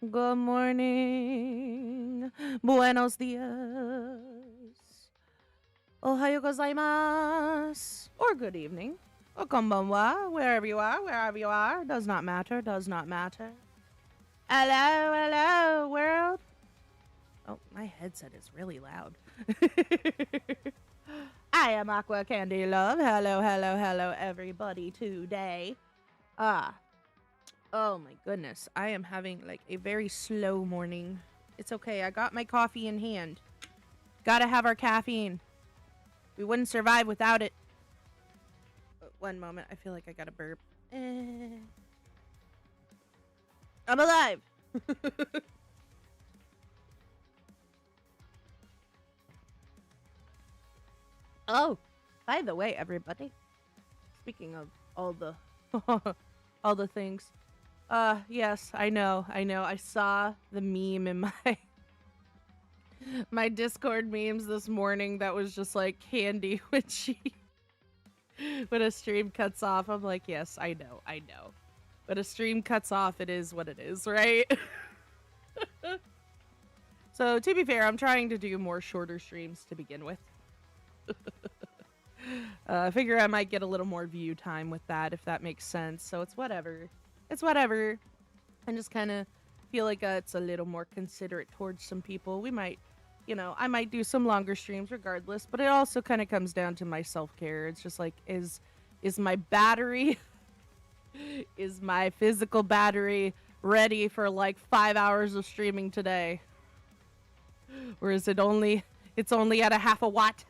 Good morning. Buenos dias. Ohayo gozaimasu. Or good evening. Or konbanwa. Wherever you are. Does not matter. Does not matter. Hello, hello, world. Oh, my headset is really loud. I am Aqua Candy Love. Hello, hello, hello, everybody today. Ah, oh my goodness. I am having like a very slow morning. It's okay. I got my coffee in hand. Gotta have our caffeine. We wouldn't survive without it. One moment. I feel like I gotta burp. I'm alive. Oh, by the way, everybody. Speaking of all the all the things. Yes, I know. I saw the meme in my my Discord memes this morning that was just like Candy when she when a stream cuts off. I'm like, yes, I know. When a stream cuts off, it is what it is, right? So to be fair, I'm trying to do more shorter streams to begin with. I figure I might get a little more view time with that, if that makes sense. So it's whatever. It's whatever. I just kind of feel like it's a little more considerate towards some people. We might, I might do some longer streams regardless, but it also kind of comes down to my self-care. It's just like, is my battery, is my physical battery ready for like 5 hours of streaming today? Or is it's only at a half a watt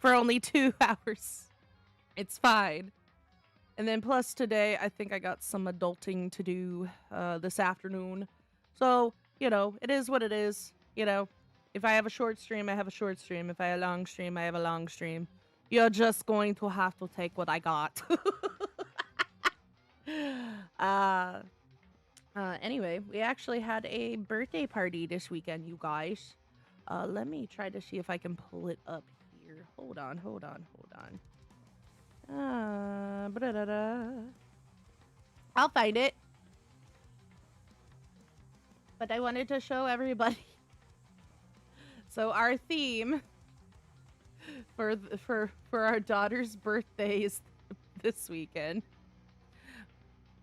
for only 2 hours? It's fine. And then plus today, I think I got some adulting to do this afternoon. So, it is what it is. If I have a short stream, I have a short stream. If I have a long stream, I have a long stream. You're just going to have to take what I got. Anyway, we actually had a birthday party this weekend, you guys. Let me try to see if I can pull it up here. Hold on. I'll find it. But I wanted to show everybody. So our theme for our daughter's birthdays this weekend.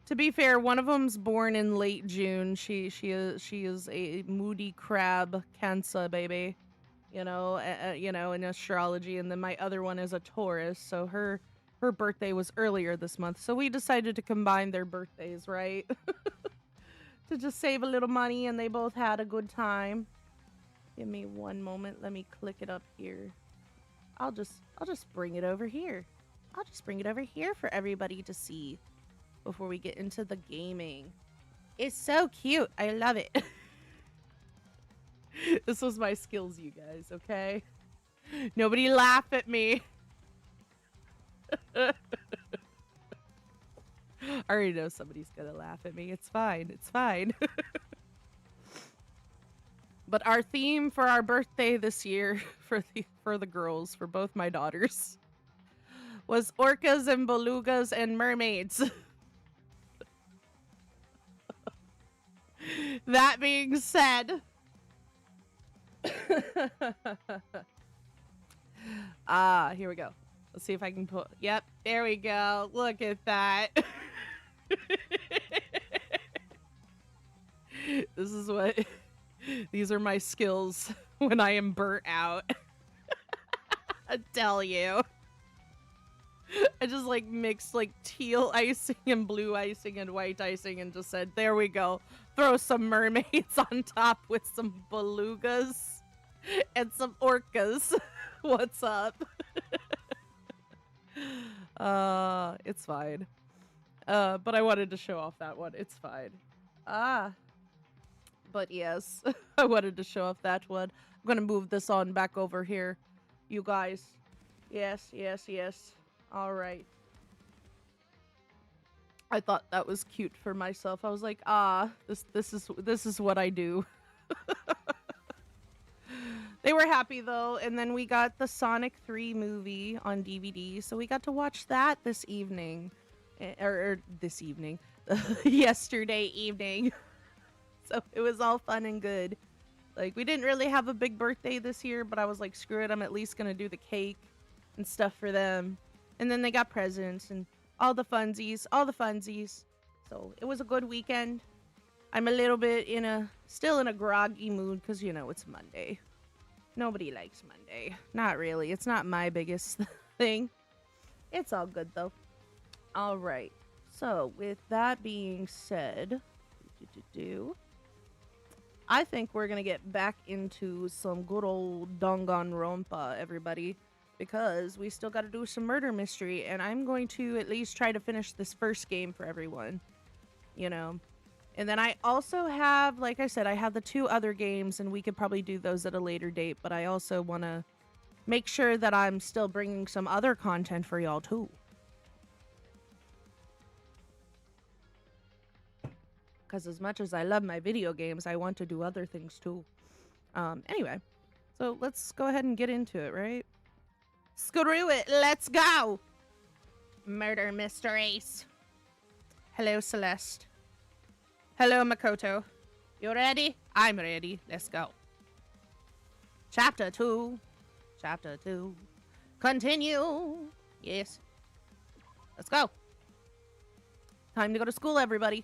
To be fair, one of them's born in late June. She is a moody crab Cancer baby, in astrology, and then my other one is a Taurus. So her birthday was earlier this month. So we decided to combine their birthdays, right? To just save a little money, and they both had a good time. Give me one moment. Let me click it up here. I'll just bring it over here. I'll just bring it over here for everybody to see before we get into the gaming. It's so cute. I love it. This was my skills, you guys, okay? Nobody laugh at me. I already know somebody's gonna laugh at me. It's fine. But our theme for our birthday this year for the girls, for both my daughters, was orcas and belugas and mermaids. That being said, here we go. Let's see if I can put. Yep, there we go. Look at that. These are my skills when I am burnt out. I tell you. I just like mixed like teal icing and blue icing and white icing and just said, there we go. Throw some mermaids on top with some belugas and some orcas. What's up? It's fine. But I wanted to show off that one. It's fine. But yes, I wanted to show off that one. I'm gonna move this on back over here, you guys. Yes. All right. I thought that was cute for myself. I was like, this is what I do. They were happy though, and then we got the Sonic 3 movie on DVD, so we got to watch that this evening. or this evening, yesterday evening. So it was all fun and good. Like, we didn't really have a big birthday this year, but I was like, screw it, I'm at least gonna do the cake and stuff for them. And then they got presents and all the funsies. So it was a good weekend. I'm a little bit still in a groggy mood because, it's Monday. Nobody likes Monday. Not really. It's not my biggest thing. It's all good, though. All right. So, with that being said, I think we're going to get back into some good old Danganronpa, everybody, because we still got to do some murder mystery, and I'm going to at least try to finish this first game for everyone, And then I also have, like I said, I have the 2 other games, and we could probably do those at a later date, but I also want to make sure that I'm still bringing some other content for y'all, too. Because as much as I love my video games, I want to do other things, too. Anyway, so let's go ahead and get into it, right? Screw it, let's go! Murder mysteries. Hello, Celeste. Hello, Makoto. You ready? I'm ready. Let's go. Chapter 2. Continue. Yes. Let's go. Time to go to school, everybody.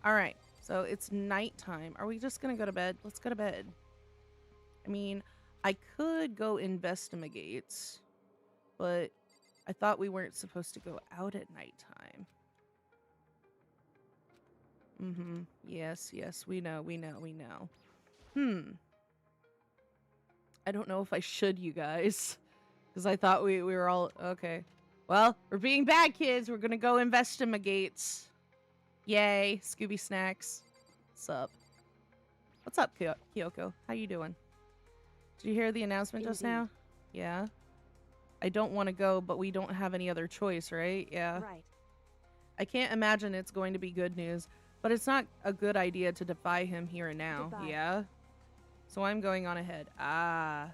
All right. So it's nighttime. Are we just going to go to bed? Let's go to bed. I mean, I could go investigate, but I thought we weren't supposed to go out at nighttime. Yes, we know. I don't know if I should, you guys. Because I thought we were all... Okay. Well, we're being bad kids. We're gonna go investigate. Yay. Scooby Snacks. What's up, Kyoko? How you doing? Did you hear the announcement just now? Yeah. I don't want to go, but we don't have any other choice, right? Yeah. Right. I can't imagine it's going to be good news. But it's not a good idea to defy him here and now. Goodbye. Yeah? So I'm going on ahead. I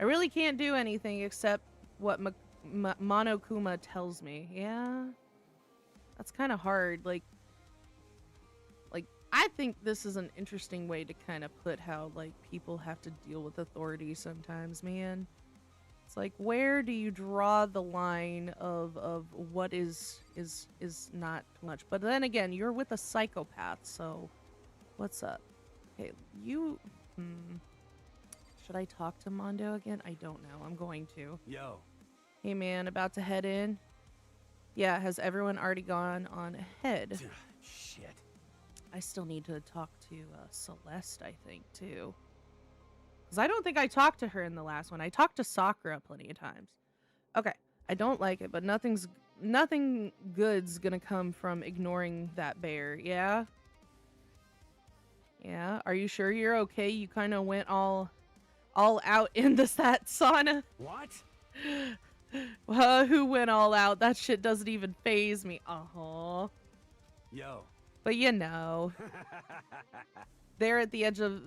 really can't do anything except what Monokuma tells me. Yeah? That's kind of hard. Like, I think this is an interesting way to kind of put how, like, people have to deal with authority sometimes, man. It's like, where do you draw the line of what is not too much? But then again, you're with a psychopath, so what's up? Okay, should I talk to Mondo again? I don't know. I'm going to. Yo. Hey, man, about to head in? Yeah, has everyone already gone on ahead? Shit. I still need to talk to Celeste, I think, too. Because I don't think I talked to her in the last one. I talked to Sakura plenty of times. Okay, I don't like it, but nothing good's gonna come from ignoring that bear, yeah? Yeah, are you sure you're okay? You kind of went all out in that sauna. What? Well, who went all out? That shit doesn't even faze me. Uh-huh. Yo. But there at the edge of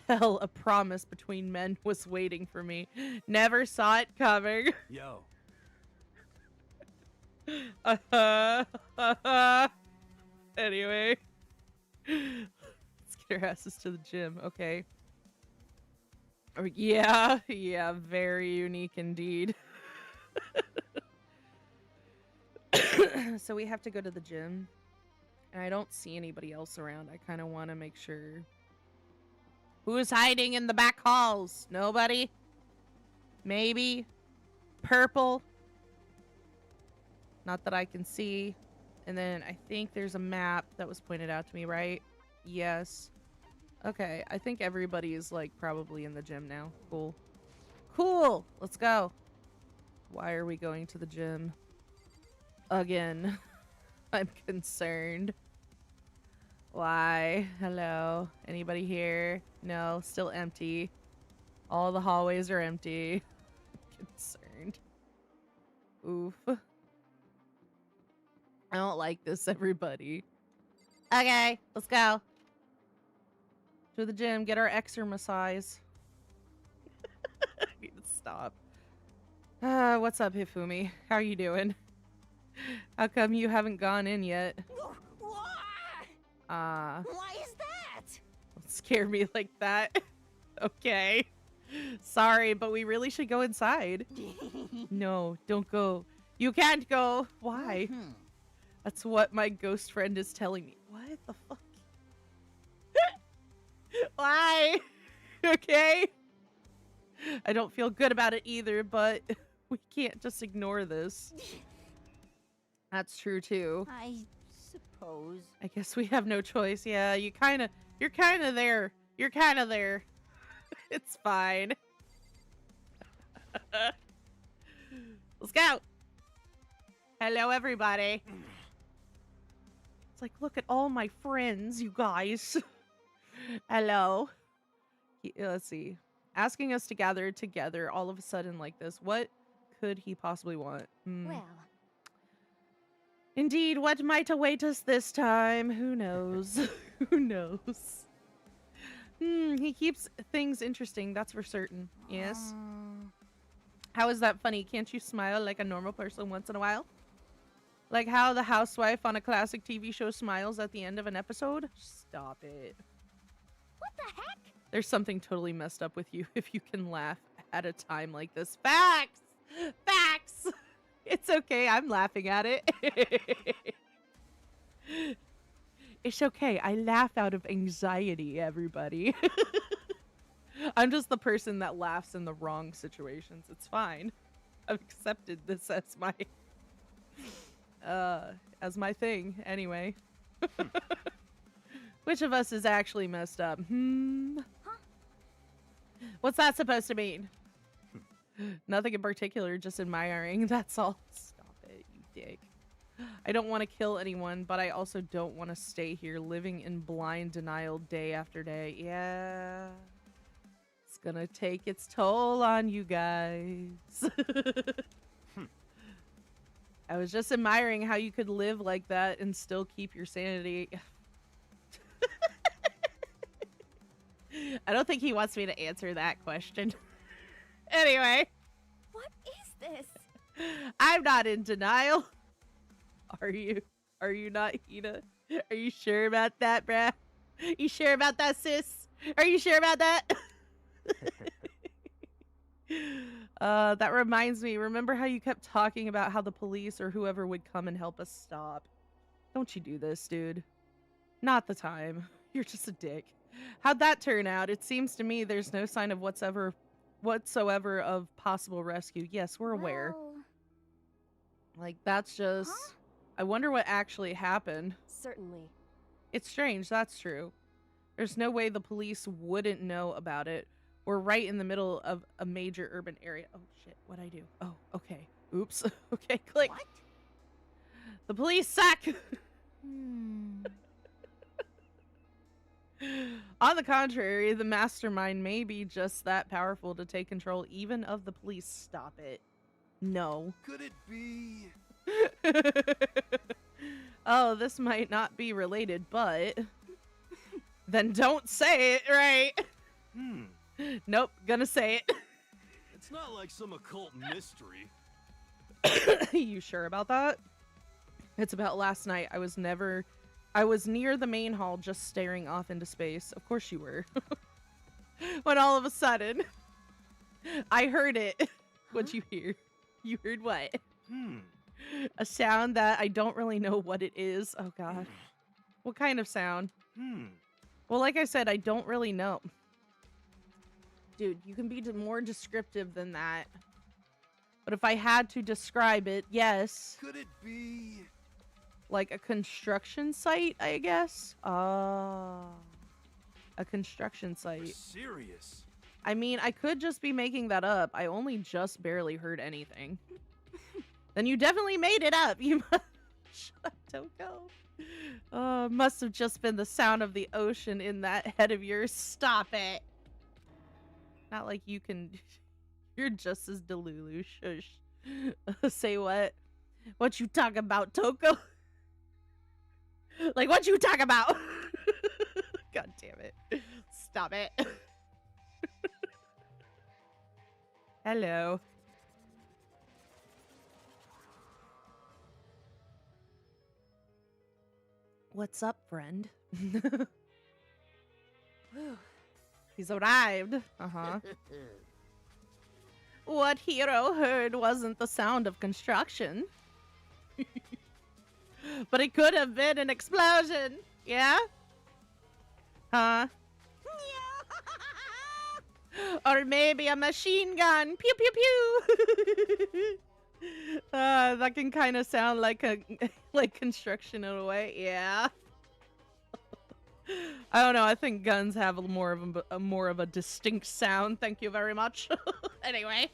hell, a promise between men was waiting for me. Never saw it coming. Yo. Anyway. Let's get our asses to the gym. Okay. Oh, yeah, very unique indeed. So we have to go to the gym. And I don't see anybody else around. I kind of want to make sure. Who's hiding in the back halls? Nobody? Maybe? Purple? Not that I can see. And then I think there's a map that was pointed out to me, right? Yes. Okay, I think everybody is, like, probably in the gym now. Cool. Cool! Let's go. Why are we going to the gym? Again. I'm concerned. Why? Hello? Anybody here? No, still empty. All the hallways are empty. I'm concerned. Oof. I don't like this, everybody. Okay, let's go. To the gym, get our exercise. I need to stop. What's up, Hifumi? How are you doing? How come you haven't gone in yet? Why is that? Don't scare me like that. Okay. Sorry, but we really should go inside. No, don't go. You can't go. Why? That's what my ghost friend is telling me. What the fuck? Why? Okay. I don't feel good about it either, but we can't just ignore this. That's true too. I suppose. I guess we have no choice. Yeah, you're kind of there. You're kind of there. It's fine. Let's go. Hello, everybody. It's like, look at all my friends, you guys. Hello. Let's see. Asking us to gather together all of a sudden like this. What could he possibly want? Well, Indeed, what might await us this time? Who knows? Who knows? He keeps things interesting, that's for certain. Yes. How is that funny? Can't you smile like a normal person once in a while? Like how the housewife on a classic TV show smiles at the end of an episode? Stop it. what the heck? There's something totally messed up with you if you can laugh at a time like this. Facts! Facts! It's okay, I'm laughing at it. It's okay, I laugh out of anxiety, everybody. I'm just the person that laughs in the wrong situations. It's fine. I've accepted this as my thing, anyway. Which of us is actually messed up? Huh? What's that supposed to mean? Nothing in particular, just admiring, that's all. Stop it, you dick. I don't want to kill anyone, but I also don't want to stay here living in blind denial day after day. Yeah. It's gonna take its toll on you guys. I was just admiring how you could live like that and still keep your sanity. I don't think he wants me to answer that question. Anyway. What is this? I'm not in denial. Are you? Are you not, Hina? Are you sure about that, bruh? You sure about that, sis? Are you sure about that? That reminds me. Remember how you kept talking about how the police or whoever would come and help us stop? Don't you do this, dude. Not the time. You're just a dick. How'd that turn out? It seems to me there's no sign of whatsoever of possible rescue. Yes, we're aware. Well, Like, that's just... Huh? I wonder what actually happened. certainly. It's strange, that's true. There's no way the police wouldn't know about it. We're right in the middle of a major urban area. Oh, shit, what'd I do? Oh, okay. Oops. Okay, click. What? The police suck! On the contrary, the mastermind may be just that powerful to take control even of the police. Stop it. No. Could it be? Oh, this might not be related, but... Then don't say it, right? Nope, gonna say it. It's not like some occult mystery. You sure about that? It's about last night. I was near the main hall just staring off into space. Of course you were. When all of a sudden, I heard it. What'd you hear? You heard what? A sound that I don't really know what it is. Oh god. What kind of sound? Well, like I said, I don't really know. Dude, you can be more descriptive than that. But if I had to describe it, yes. Could it be? Like a construction site, I guess? A construction site. Serious? I mean, I could just be making that up. I only just barely heard anything. Then you definitely made it up. You must... Shut up, Toko. Must have just been the sound of the ocean in that head of yours. Stop it. Not like you can... You're just as delulu. Shush. Say what? What you talk about, Toko? Like, what you talk about? God damn it. Stop it. Hello. What's up, friend? He's arrived. Uh-huh. What Hero heard wasn't the sound of construction. But it could have been an explosion. Yeah? Huh? Or maybe a machine gun. Pew pew pew. That can kind of sound like a like construction in a way. Yeah. I don't know. I think guns have more of a distinct sound. Thank you very much. Anyway.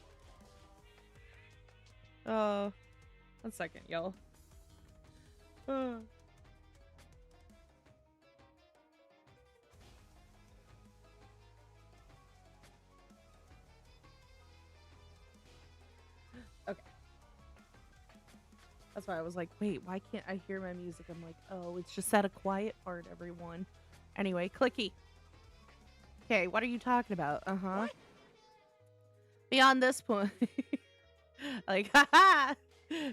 1 second, y'all. Okay. That's why I was like, wait, why can't I hear my music? I'm like, oh, it's just at a quiet part, everyone. Anyway, clicky. Okay, what are you talking about? Uh-huh. What? Beyond this point. Like, haha!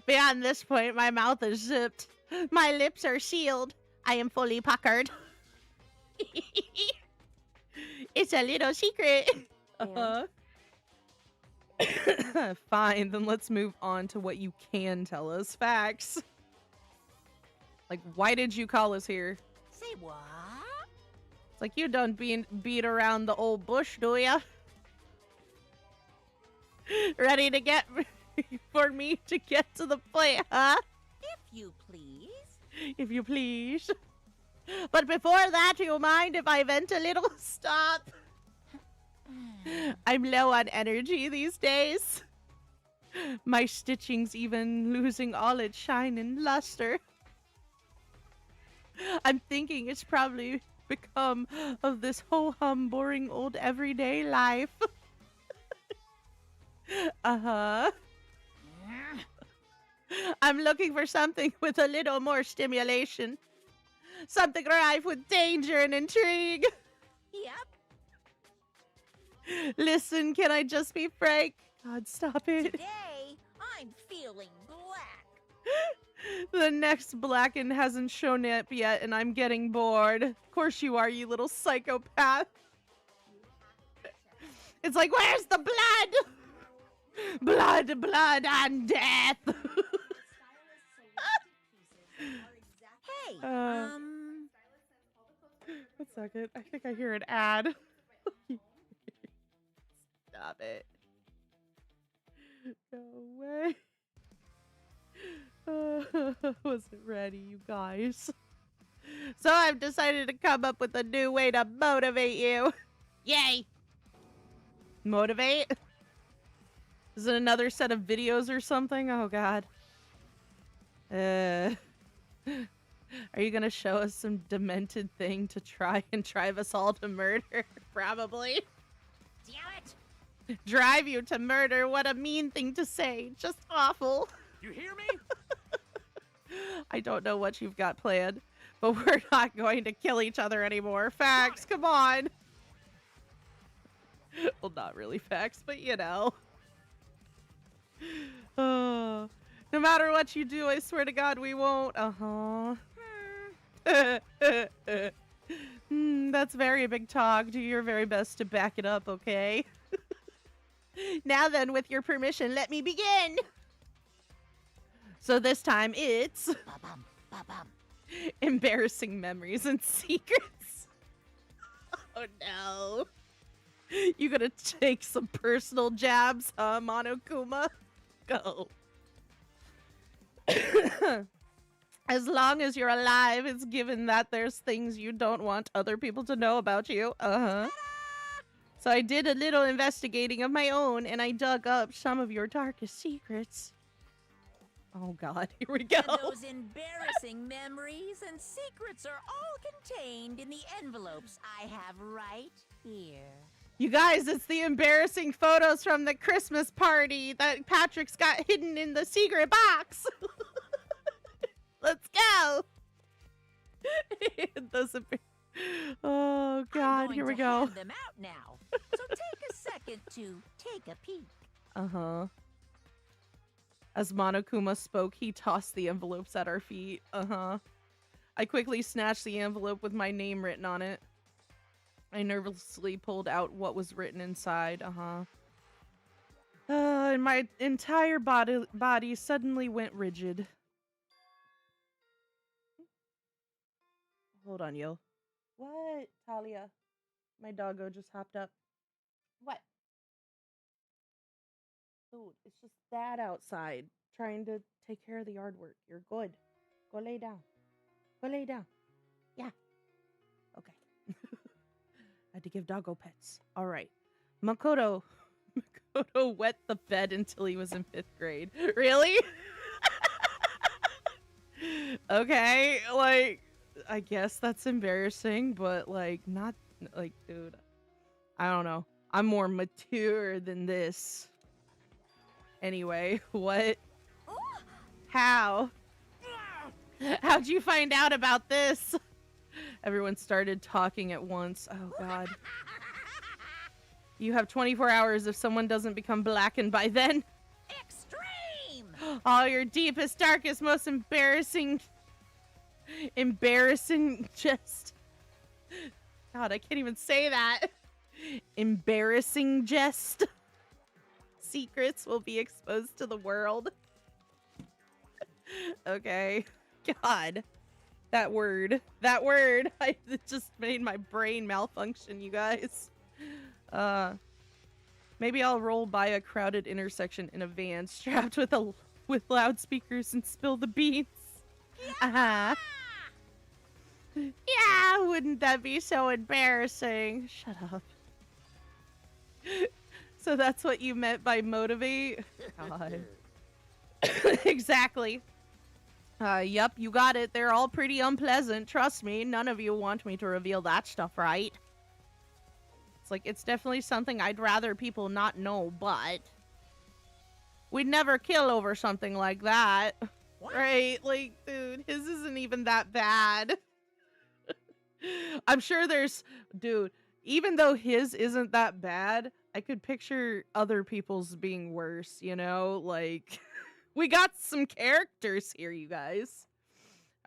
Beyond this point, my mouth is zipped. My lips are sealed. I am fully puckered. It's a little secret. Uh-huh. Fine, then let's move on to what you can tell us. Facts. Like, why did you call us here? Say what? It's like you don't beat around the old bush, do ya? Ready to get for me to get to the point, huh? If you please. If you please. But before that, do you mind if I vent a little? Stop. I'm low on energy these days. My stitching's even losing all its shine and luster. I'm thinking it's probably become of this ho-hum boring old everyday life. Uh-huh. I'm looking for something with a little more stimulation. Something rife with danger and intrigue. Yep. Listen, can I just be frank? God, stop it. Today, I'm feeling black. The next Blacken hasn't shown up yet, and I'm getting bored. Of course you are, you little psychopath. It's like, where's the blood? Blood, blood, and death. Hey, 1 second. I think I hear an ad. Stop it. Go away. Wasn't ready, you guys. So I've decided to come up with a new way to motivate you. Yay! Motivate? Is it another set of videos or something? Oh god. Are you gonna show us some demented thing to try and drive us all to murder? Probably. damn it! Drive you to murder? What a mean thing to say. Just awful. You hear me? I don't know what you've got planned, but we're not going to kill each other anymore. Facts, come on. Well, not really facts, but you know. No matter what you do, I swear to God, we won't. Uh-huh. That's very big talk. Do your very best to back it up, okay? Now then, with your permission, let me begin. So this time it's Ba-bum, ba-bum. embarrassing memories and secrets. Oh no. You gonna take some personal jabs, huh, Monokuma? Go. As long as you're alive, it's given that there's things you don't want other people to know about you. Uh-huh. So I did a little investigating of my own, and I dug up some of your darkest secrets. Oh god, here we go. And those embarrassing memories and secrets are all contained in the envelopes I have right here. You guys, it's the embarrassing photos from the Christmas party that Patrick's got hidden in the secret box. Let's go. Oh god, here we go. I'm going to hand them out now. So take a second to take a peek. Uh-huh. As Monokuma spoke, he tossed the envelopes at our feet. Uh-huh. I quickly snatched the envelope with my name written on it. I nervously pulled out what was written inside. And my entire body suddenly went rigid. Hold on, yo. What, Talia? My doggo just hopped up. What? Dude, it's just dad outside trying to take care of the yard work. You're good. Go lay down. Go lay down. Yeah. Okay. I had to give doggo pets. All right. Makoto wet the bed until he was in 5th grade. Really? Okay, like, I guess that's embarrassing, but like, not like, dude, I don't know. I'm more mature than this. Anyway, what? How? How'd you find out about this? Everyone started talking at once. Oh, God. You have 24 hours if someone doesn't become blackened by then. Extreme! All your deepest, darkest, most embarrassing jest. God, I can't even say that. Embarrassing jest. Secrets will be exposed to the world. Okay. God. That word. It just made my brain malfunction, you guys. Maybe I'll roll by a crowded intersection in a van strapped with loudspeakers and spill the beans. Yeah, wouldn't that be so embarrassing? Shut up. So that's what you meant by motivate? God. Exactly. Yep, you got it. They're all pretty unpleasant. Trust me, none of you want me to reveal that stuff, right? It's like, it's definitely something I'd rather people not know, but we'd never kill over something like that. What? Right? Like, dude, his isn't even that bad. I'm sure dude, even though his isn't that bad, I could picture other people's being worse, you know? Like, we got some characters here, you guys.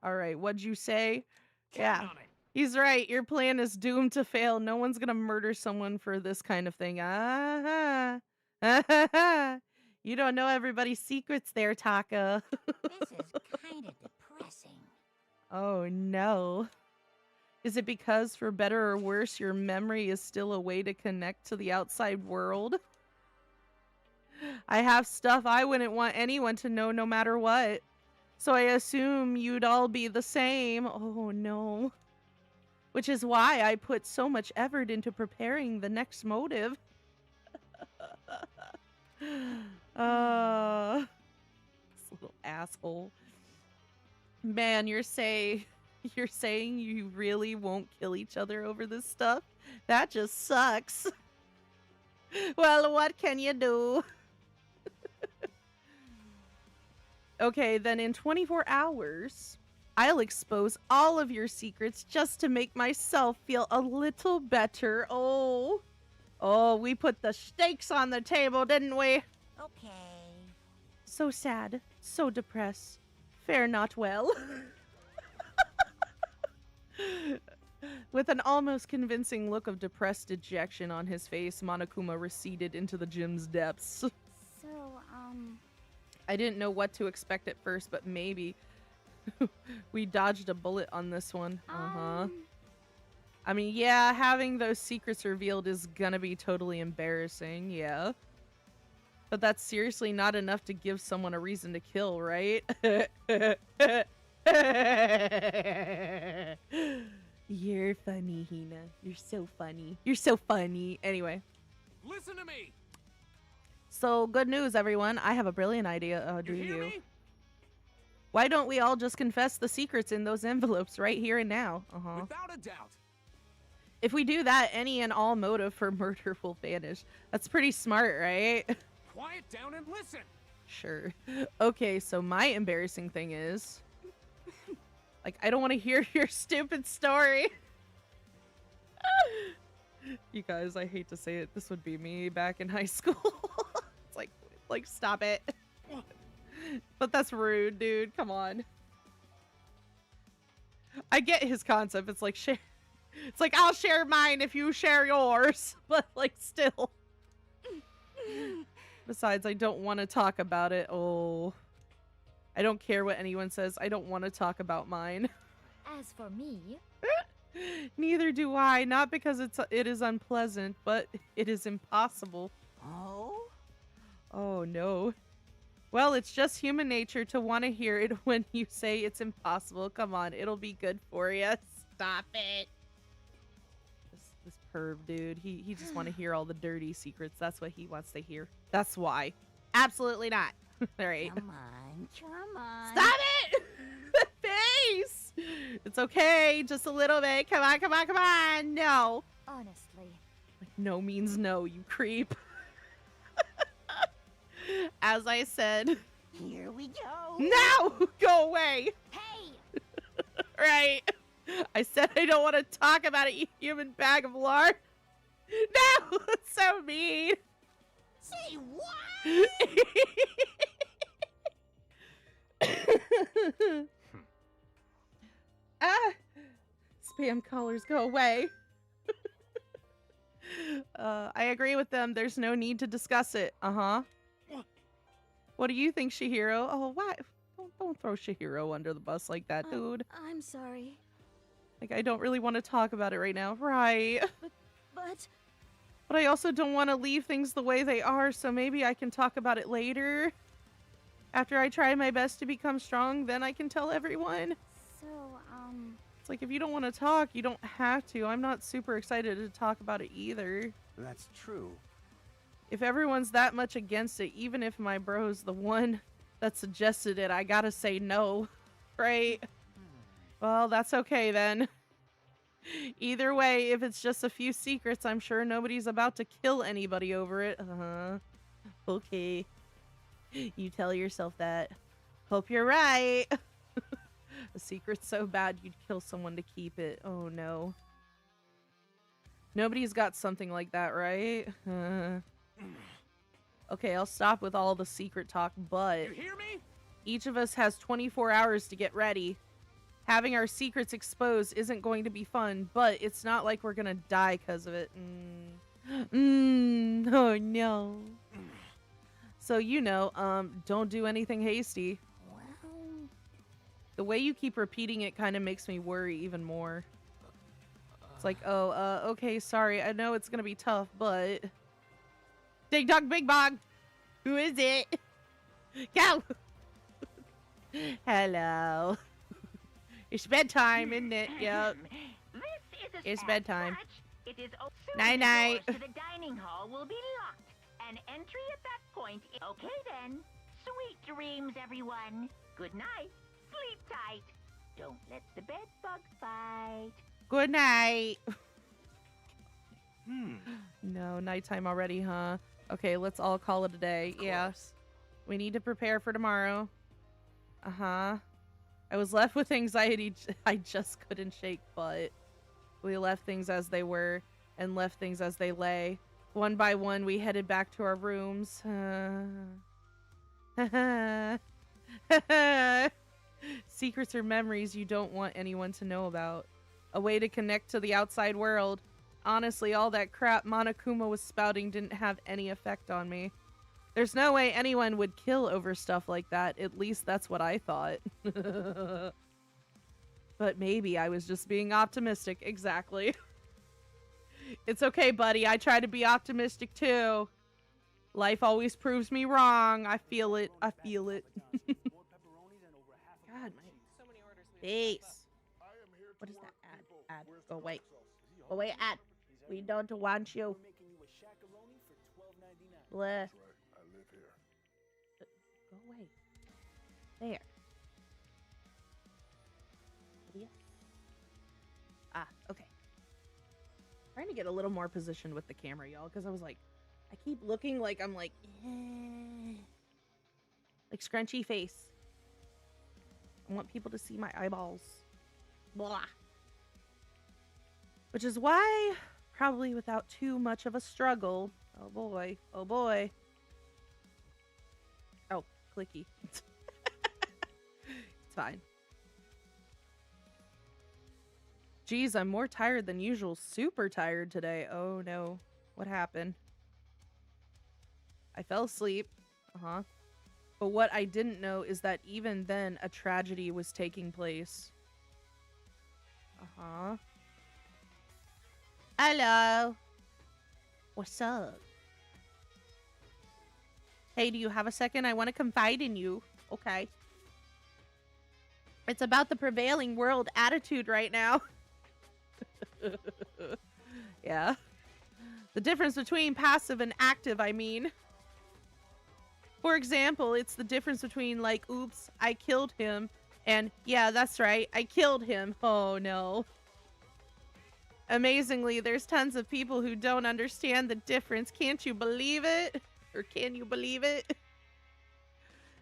All right, what'd you say? Count on it. He's right. Your plan is doomed to fail. No one's gonna murder someone for this kind of thing. You don't know everybody's secrets there, Taka. This is kind of depressing. Oh, no. Is it because, for better or worse, your memory is still a way to connect to the outside world? I have stuff I wouldn't want anyone to know no matter what. So I assume you'd all be the same. Oh, no. Which is why I put so much effort into preparing the next motive. This little asshole. Man, you're saying you really won't kill each other over this stuff? That just sucks. Well, what can you do? Okay, then in 24 hours, I'll expose all of your secrets just to make myself feel a little better. Oh, we put the stakes on the table, didn't we? Okay. So sad, so depressed. Fare not well. With an almost convincing look of depressed dejection on his face, Monokuma receded into the gym's depths. So, I didn't know what to expect at first, but maybe we dodged a bullet on this one. I mean, yeah, having those secrets revealed is gonna be totally embarrassing, yeah. But that's seriously not enough to give someone a reason to kill, right? You're funny, Hina. You're so funny. You're so funny. Anyway. Listen to me. So, good news, everyone. I have a brilliant idea. Do You hear you? me? Why don't we all just confess the secrets in those envelopes right here and now? Without a doubt. If we do that, any and all motive for murder will vanish. That's pretty smart, right? Quiet down and listen. Sure. Okay, so my embarrassing thing is... like, I don't want to hear your stupid story. You guys, I hate to say it. This would be me back in high school. It's like, stop it. But that's rude, dude. Come on. I get his concept. It's like share. It's like I'll share mine if you share yours, but like still. Besides, I don't want to talk about it. Oh, I don't care what anyone says. I don't want to talk about mine. As for me, Neither do I. Not because it is unpleasant, but it is impossible. Oh? Oh no. Well, it's just human nature to want to hear it when you say it's impossible. Come on, it'll be good for you. Stop it. This perv dude, he just want to hear all the dirty secrets. That's what he wants to hear. That's why. Absolutely not. All right. Come on. Stop it! The face! It's okay. Just a little bit. Come on, come on, come on. No. honestly. Like, no means no, you creep. As I said. Here we go. No! Go away! Hey! Right. I said I don't want to talk about it, you human bag of lard. No! That's so mean. Say what? Ah! Spam callers, go away. I agree with them. There's no need to discuss it. Uh-huh. What do you think, Shihiro? Oh, why? Don't throw Shihiro under the bus like that, dude. I'm sorry. Like, I don't really want to talk about it right now. Right. But But I also don't want to leave things the way they are, so maybe I can talk about it later. After I try my best to become strong, then I can tell everyone. so, It's like, if you don't want to talk, you don't have to. I'm not super excited to talk about it either. That's true. If everyone's that much against it, even if my bro's the one that suggested it, I gotta say no. Right? Well, that's okay then. Either way, if it's just a few secrets, I'm sure nobody's about to kill anybody over it. Uh-huh. Okay. You tell yourself that. Hope you're right. A secret's so bad you'd kill someone to keep it. Oh no. Nobody's got something like that, right? Okay, I'll stop with all the secret talk, but You hear me? each of us has 24 hours to get ready. Having our secrets exposed isn't going to be fun, but it's not like we're gonna die because of it. Oh no. So, you know, don't do anything hasty. Well, The way you keep repeating it kind of makes me worry even more. It's like, oh, okay, sorry, I know it's gonna be tough, but... Ding dong, big bog! Who is it? Go! Hello. It's bedtime, isn't it? Yep. This is a It's sad bedtime. patch. It is soon Night, the night. doors to the dining hall will be locked. An entry at that point. Okay then. Sweet dreams, everyone. Good night. Sleep tight. Don't let the bed bug bite. Good night. Hmm. No, nighttime already, huh? Okay, let's all call it a day. Yeah. We need to prepare for tomorrow. Uh-huh. I was left with anxiety I just couldn't shake, but we left things as they were and left things as they lay. One by one, we headed back to our rooms. Secrets are memories you don't want anyone to know about. A way to connect to the outside world. Honestly, all that crap Monokuma was spouting didn't have any effect on me. There's no way anyone would kill over stuff like that. At least that's what I thought. But maybe I was just being optimistic. Exactly. It's okay, buddy. I try to be optimistic too. Life always proves me wrong. I feel it. I feel it. God, my face. What is that ad? Ad. Go away. Go away, ad. We don't want you. Bleh. Go away. There. Idiot. Ah, okay. Trying to get a little more positioned with the camera, y'all, because I was like, I keep looking like I'm like, like scrunchy face. I want people to see my eyeballs. Blah. Which is why, probably without too much of a struggle. Oh boy. Oh boy. Oh, clicky. It's fine. Geez, I'm more tired than usual. Super tired today. Oh no. What happened? I fell asleep. Uh-huh. But what I didn't know is that even then, a tragedy was taking place. Uh-huh. Hello. What's up? Hey, do you have a second? I want to confide in you. Okay. It's about the prevailing world attitude right now. Yeah. The difference between passive and active, I mean. For example, it's the difference between like, oops, I killed him, and yeah, that's right, I killed him. Oh no. Amazingly, there's tons of people who don't understand the difference. Can't you believe it? Or can you believe it?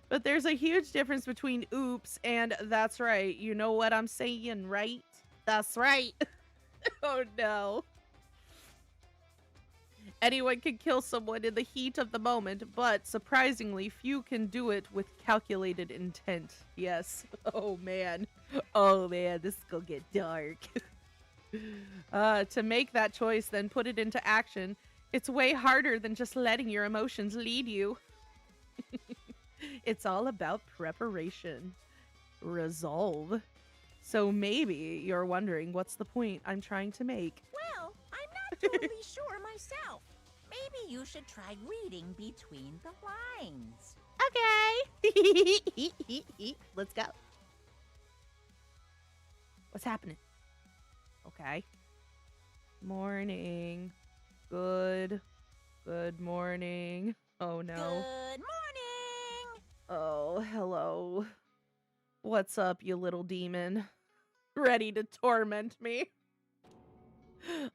But there's a huge difference between oops and that's right. You know what I'm saying, right? That's right. Oh no. Anyone can kill someone in the heat of the moment, but surprisingly few can do it with calculated intent. Yes. Oh man. Oh man, this is gonna get dark. To make that choice, then put it into action, it's way harder than just letting your emotions lead you. It's all about preparation. Resolve. So maybe you're wondering what's the point I'm trying to make. Well, I'm not totally sure myself. Maybe you should try reading between the lines. Okay. Let's go. What's happening? Okay. Morning. Good morning. Oh no. Good morning! Oh, hello. What's up, you little demon? Ready to torment me?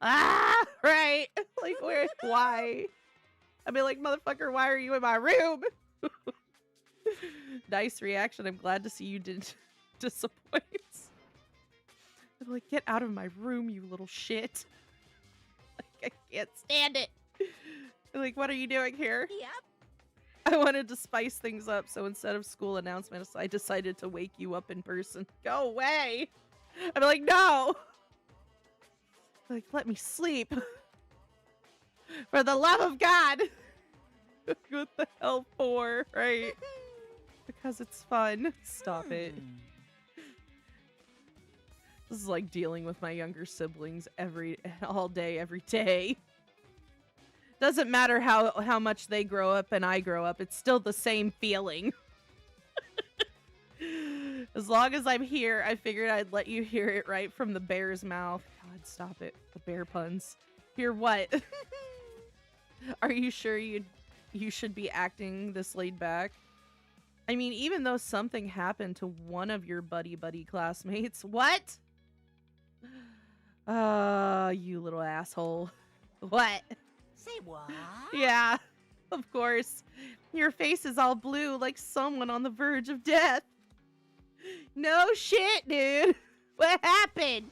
Ah, right. Like, where? Why? I mean, like, motherfucker, why are you in my room? Nice reaction. I'm glad to see you didn't disappoint. I'm like, get out of my room, you little shit. Like, I can't stand it. Like, what are you doing here? Yep. I wanted to spice things up, so instead of school announcements, I decided to wake you up in person. Go away! I'm like, no! Like, let me sleep. For the love of God! What the hell for, right? Because it's fun. Stop it. This is like dealing with my younger siblings all day, every day. Doesn't matter how much they grow up and I grow up, it's still the same feeling. As long as I'm here, I figured I'd let you hear it right from the bear's mouth. God, stop it. The bear puns. Hear what? Are you sure you should be acting this laid back? I mean, even though something happened to one of your buddy classmates. What? You little asshole. What? Say what? Yeah, of course. Your face is all blue like someone on the verge of death. No shit, dude. What happened?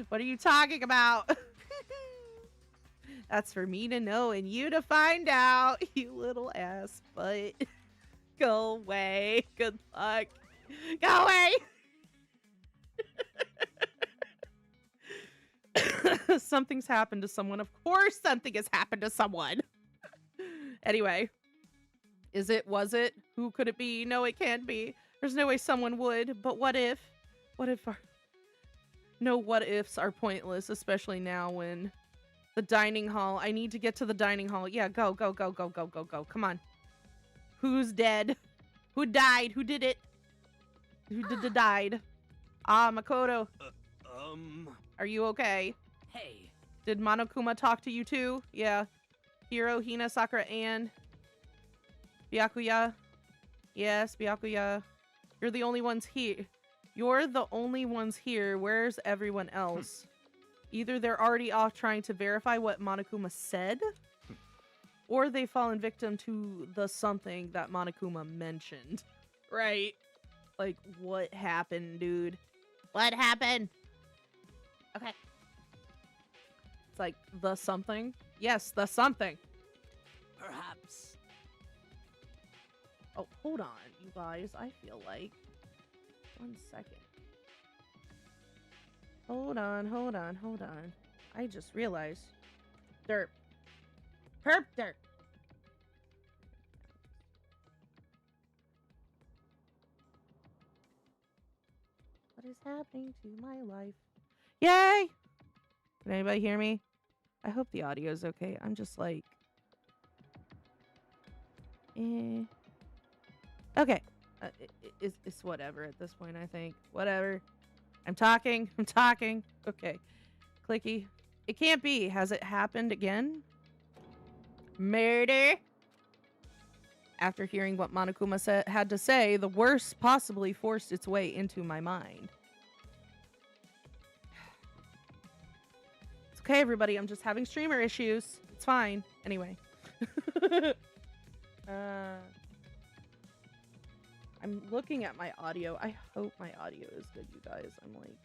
What are you talking about? That's for me to know and you to find out, you little ass butt. Go away. Good luck. Go away. Something's happened to someone. Of course something has happened to someone. Anyway. Is it? Was it? Who could it be? No, it can't be. There's no way someone would. But what if? What if no what ifs are pointless, especially now when the dining hall. I need to get to the dining hall. Yeah, go. Come on. Who's dead? Who died? Who did it? Who died? Ah, Makoto. Are you okay? Hey. Did Monokuma talk to you too? Yeah. Hiro, Hina, Sakura, and Byakuya. Yes, Byakuya. You're the only ones here. You're the only ones here. Where's everyone else? Either they're already off trying to verify what Monokuma said, or they've fallen victim to the something that Monokuma mentioned. Right. Like, what happened, dude? What happened? Okay. It's like, the something? Yes, the something. Perhaps. Oh, hold on, you guys. I feel like... 1 second. Hold on. I just realized. Derp. Perp derp. What is happening to my life? Yay! Can anybody hear me? I hope the audio is okay. I'm just like... Okay. It's whatever at this point, I think. Whatever. I'm talking. Okay. Clicky. It can't be. Has it happened again? Murder? After hearing what Monokuma had to say, the worst possibly forced its way into my mind. It's okay, everybody. I'm just having streamer issues. It's fine. Anyway. I'm looking at my audio. I hope my audio is good, you guys. I'm like...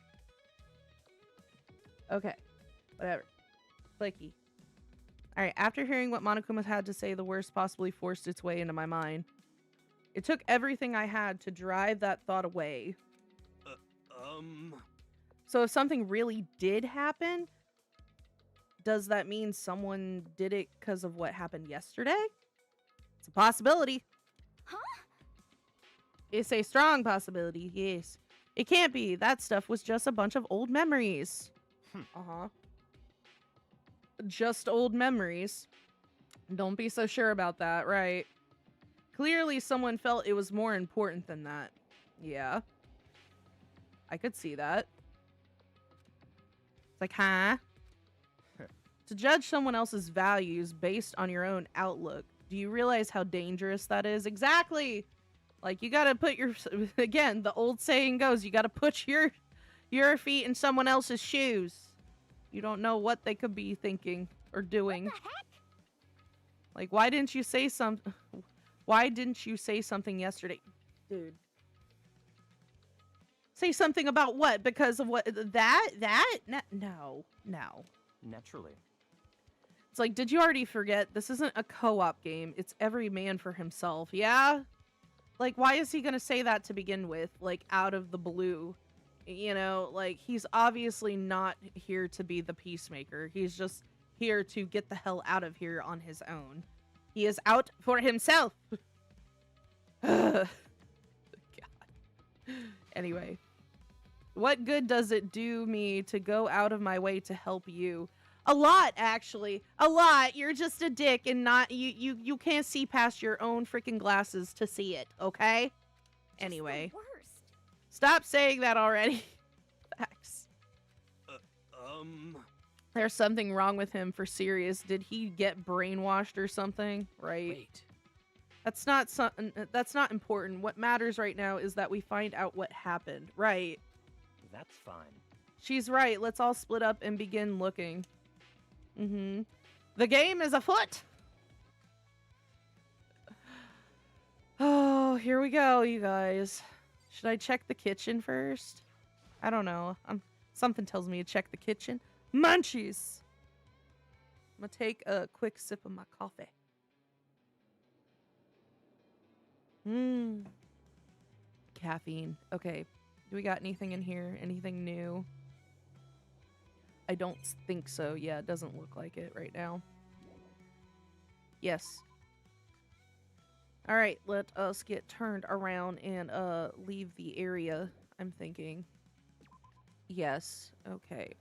Okay. Whatever. Clicky. Alright, after hearing what Monokuma had to say, the worst possibly forced its way into my mind. It took everything I had to drive that thought away. So if something really did happen, does that mean someone did it because of what happened yesterday? It's a possibility. Huh? It's a strong possibility, yes. It can't be. That stuff was just a bunch of old memories. Uh-huh. Just old memories. Don't be so sure about that, right? Clearly someone felt it was more important than that. Yeah. I could see that. It's like, huh? To judge someone else's values based on your own outlook, do you realize how dangerous that is? Exactly! Like, you gotta put your... Again, the old saying goes, you gotta put your feet in someone else's shoes. You don't know what they could be thinking or doing. What the heck? Like, why didn't you say something yesterday? Dude. Say something about what? Because of what? That? No. Naturally. It's like, did you already forget? This isn't a co-op game. It's every man for himself. Yeah? Like, why is he gonna say that to begin with? Like, out of the blue. You know, like, he's obviously not here to be the peacemaker. He's just here to get the hell out of here on his own. He is out for himself. God. Anyway. What good does it do me to go out of my way to help you? A lot, actually. A lot. You're just a dick and not... You can't see past your own freaking glasses to see it, okay? Anyway. The worst. Stop saying that already. Facts. There's something wrong with him for serious. Did he get brainwashed or something? Right? Wait. That's not important. What matters right now is that we find out what happened. Right. That's fine. She's right. Let's all split up and begin looking. The game is afoot. Oh, here we go, you guys. Should I check the kitchen first? I don't know. Something tells me to check the kitchen. Munchies! I'm gonna take a quick sip of my coffee. Caffeine. Okay. Do we got anything in here? Anything new? I don't think so. Yeah, it doesn't look like it right now. Yes. Alright, let us get turned around and leave the area, I'm thinking. Yes, okay.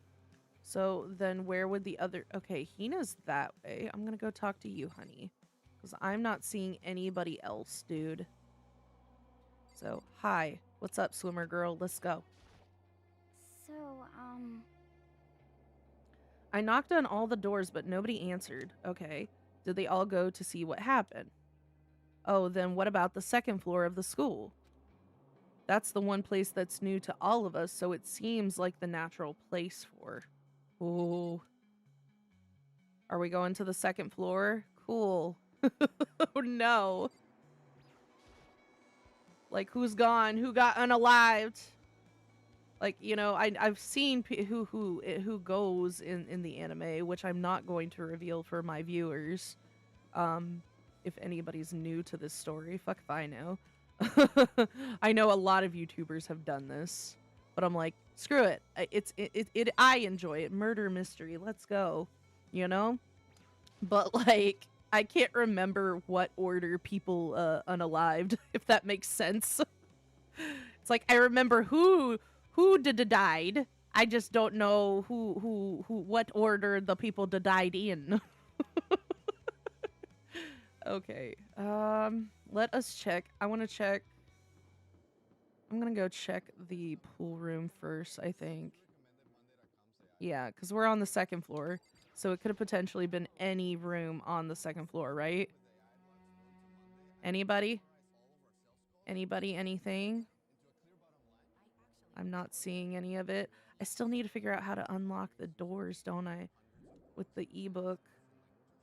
So then where would the other... Okay, Hina's that way. I'm gonna go talk to you, honey. Because I'm not seeing anybody else, dude. So, hi. What's up, swimmer girl? Let's go. So, I knocked on all the doors, but nobody answered. Okay. Did they all go to see what happened? Oh, then what about the second floor of the school? That's the one place that's new to all of us, so it seems like the natural place for. Ooh. Are we going to the second floor? Cool. Oh no. Like, who's gone? Who got unalived? Like, you know, I've seen who goes in the anime, which I'm not going to reveal for my viewers. If anybody's new to this story, fuck if I know. I know a lot of YouTubers have done this. But I'm like, screw it. I enjoy it. Murder mystery. Let's go. You know? But like, I can't remember what order people unalived, if that makes sense. It's like I remember who died. I just don't know who what order the people died in. Okay. Let us check. I want to check. I'm going to go check the pool room first, I think. Yeah, because we're on the second floor. So it could have potentially been any room on the second floor, right? Anybody? Anybody, anything? I'm not seeing any of it. I still need to figure out how to unlock the doors, don't I? With the ebook.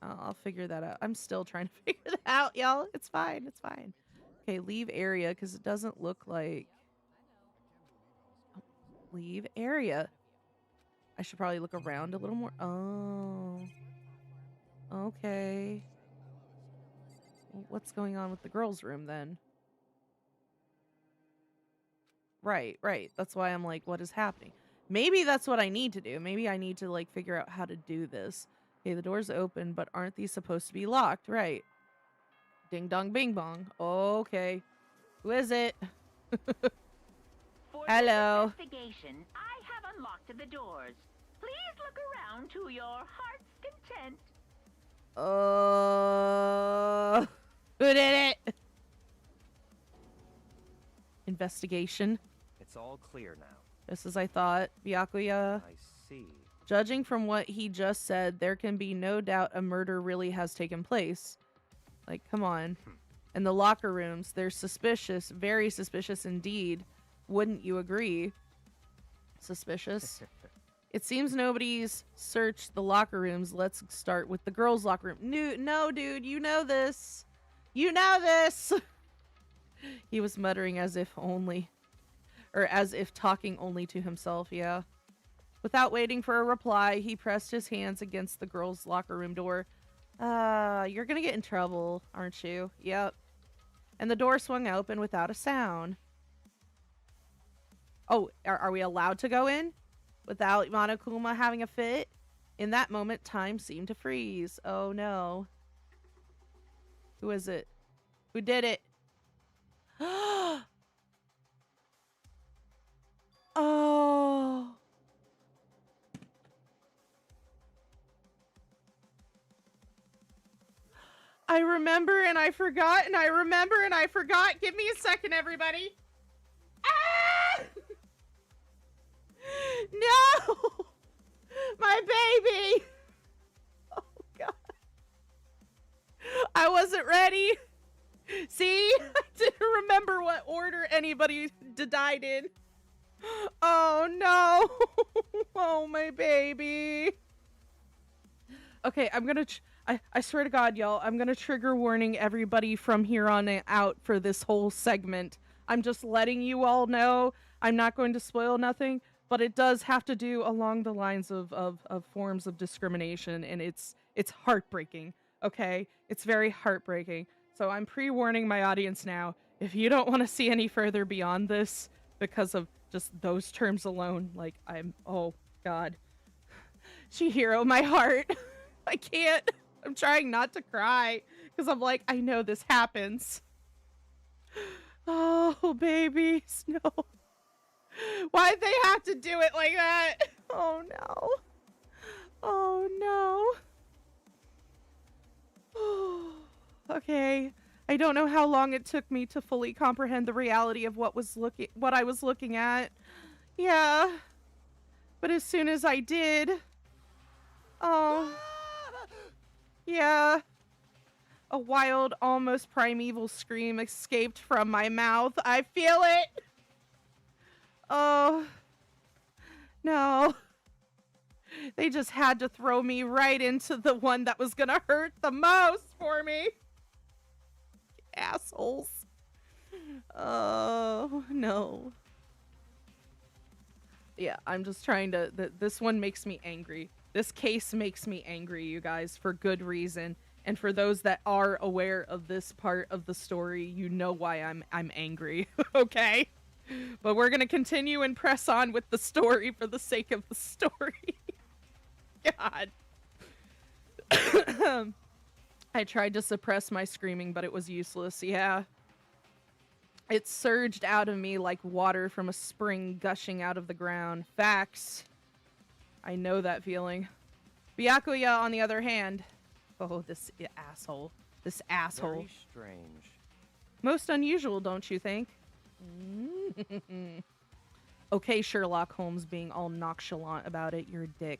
I'll figure that out. I'm still trying to figure that out, y'all. It's fine. It's fine. Okay, leave area, because it doesn't look like... Leave area. I should probably look around a little more. Oh. Okay. Well, what's going on with the girls' room, then? Right. That's why I'm like, what is happening? Maybe that's what I need to do. Maybe I need to, like, figure out how to do this. Okay, the door's open, but aren't these supposed to be locked? Right. Ding dong bing bong. Okay. Who is it? For Hello. this investigation, I have unlocked the doors. Please look around to your heart's content. Who did it? Investigation. It's all clear now. Just as I thought. Byakuya. I see. Judging from what he just said, there can be no doubt a murder really has taken place. Like, come on. And the locker rooms, they're suspicious. Very suspicious indeed. Wouldn't you agree? Suspicious. It seems nobody's searched the locker rooms. Let's start with the girls' locker room. No, dude, you know this. You know this. He was muttering as if talking only to himself, yeah. Without waiting for a reply, he pressed his hands against the girls' locker room door. You're gonna get in trouble, aren't you? Yep. And the door swung open without a sound. Oh, are we allowed to go in? Without Monokuma having a fit? In that moment, time seemed to freeze. Oh no. Who is it? Who did it? Oh. I remember and I forgot and I remember and I forgot. Give me a second, everybody. Ah! No! My baby! Oh, God. I wasn't ready. See? I didn't remember what order anybody died in. Oh, no. Oh, my baby. Okay, I'm gonna... I swear to God, y'all, I'm gonna trigger warning everybody from here on out for this whole segment. I'm just letting you all know. I'm not going to spoil nothing, but it does have to do along the lines of forms of discrimination, and it's heartbreaking, okay? It's very heartbreaking. So I'm pre-warning my audience now. If you don't want to see any further beyond this because of just those terms alone, like oh, God. Chihiro, my heart. I can't. I'm trying not to cry because I'm like, I know this happens. Oh, babies, no. Why'd they have to do it like that? Oh, no. Oh, no. Okay. I don't know how long it took me to fully comprehend the reality of what I was looking at. Yeah. But as soon as I did... Oh... Yeah. A wild, almost primeval scream escaped from my mouth. I feel it! Oh. No. They just had to throw me right into the one that was gonna hurt the most for me. Assholes. Oh, no. Yeah, I'm just trying to... This one makes me angry. This case makes me angry, you guys, for good reason. And for those that are aware of this part of the story, you know why I'm angry, okay? But we're going to continue and press on with the story for the sake of the story. God. I tried to suppress my screaming, but it was useless. Yeah. It surged out of me like water from a spring gushing out of the ground. Facts. I know that feeling. Byakuya, on the other hand... Oh, this asshole. This asshole. Very strange. Most unusual, don't you think? Okay, Sherlock Holmes being all nonchalant about it. You're a dick.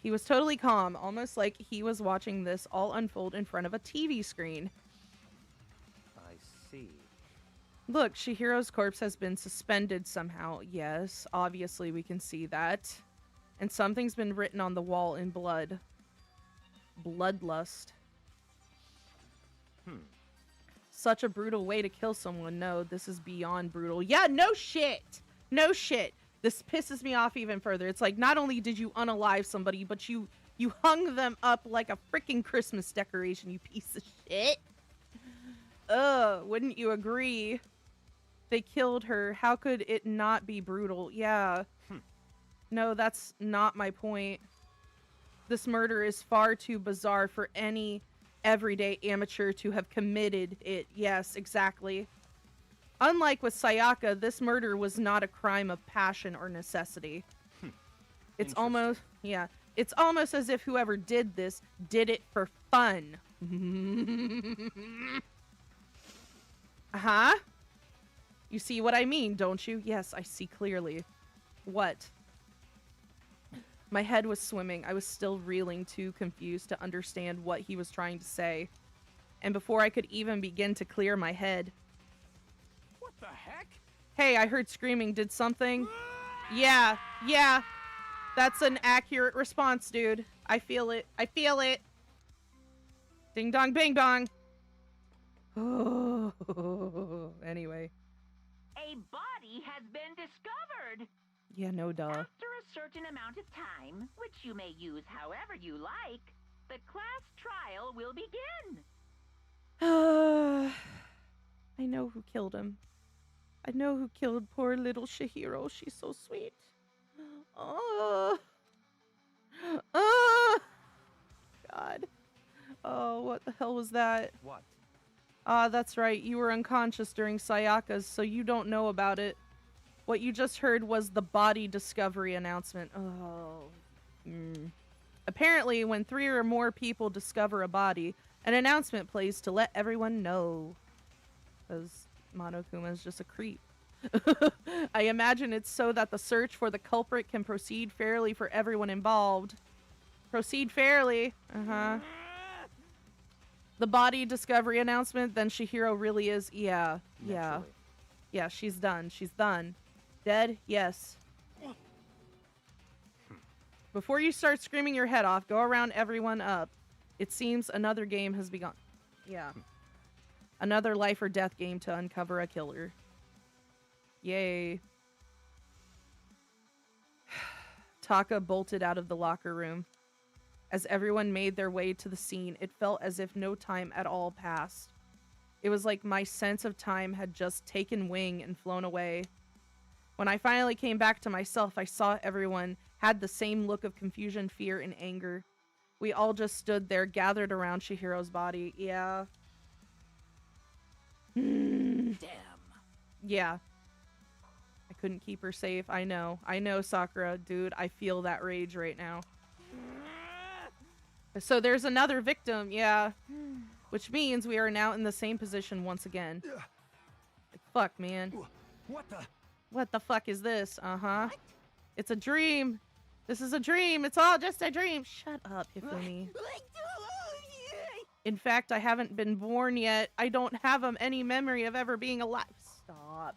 He was totally calm, almost like he was watching this all unfold in front of a TV screen. I see. Look, Chihiro's corpse has been suspended somehow. Yes, obviously we can see that. And something's been written on the wall in blood. Bloodlust. Such a brutal way to kill someone. No, this is beyond brutal. Yeah, no shit. No shit. This pisses me off even further. It's like, not only did you unalive somebody, but you hung them up like a freaking Christmas decoration, you piece of shit. Wouldn't you agree? They killed her. How could it not be brutal? Yeah. No, that's not my point. This murder is far too bizarre for any everyday amateur to have committed it. Yes, exactly. Unlike with Sayaka, this murder was not a crime of passion or necessity. It's almost, yeah, it's almost as if whoever did this did it for fun. Uh-huh. You see what I mean, don't you? Yes, I see clearly. What? My head was swimming. I was still reeling, too confused to understand what he was trying to say. And before I could even begin to clear my head... What the heck? Hey, I heard screaming. Did something? Yeah. That's an accurate response, dude. I feel it. I feel it. Ding dong, bing bong. Oh, anyway. A body has been discovered. Yeah, no duh. After a certain amount of time, which you may use however you like, the class trial will begin. I know who killed him. I know who killed poor little Chihiro. She's so sweet. God. Oh, what the hell was that? What? That's right. You were unconscious during Sayaka's, so you don't know about it. What you just heard was the body discovery announcement. Apparently, when 3 or more people discover a body, an announcement plays to let everyone know. Because Monokuma is just a creep. I imagine it's so that the search for the culprit can proceed fairly for everyone involved. Proceed fairly. The body discovery announcement, then Chihiro really is... Yeah. Yeah, she's done. She's done. Dead? Yes. Before you start screaming your head off, go around everyone up. It seems another game has begun. Yeah. Another life or death game to uncover a killer. Yay. Taka bolted out of the locker room. As everyone made their way to the scene, it felt as if no time at all passed. It was like my sense of time had just taken wing and flown away. When I finally came back to myself, I saw everyone had the same look of confusion, fear, and anger. We all just stood there, gathered around Chihiro's body. Yeah. Damn. Yeah. I couldn't keep her safe. I know, Sakura. Dude, I feel that rage right now. So there's another victim, yeah. Which means we are now in the same position once again. Like, fuck, man. What the fuck is this? What? It's a dream. This is a dream. It's all just a dream. Shut up, Hifumi. In fact, I haven't been born yet. I don't have any memory of ever being alive. Stop.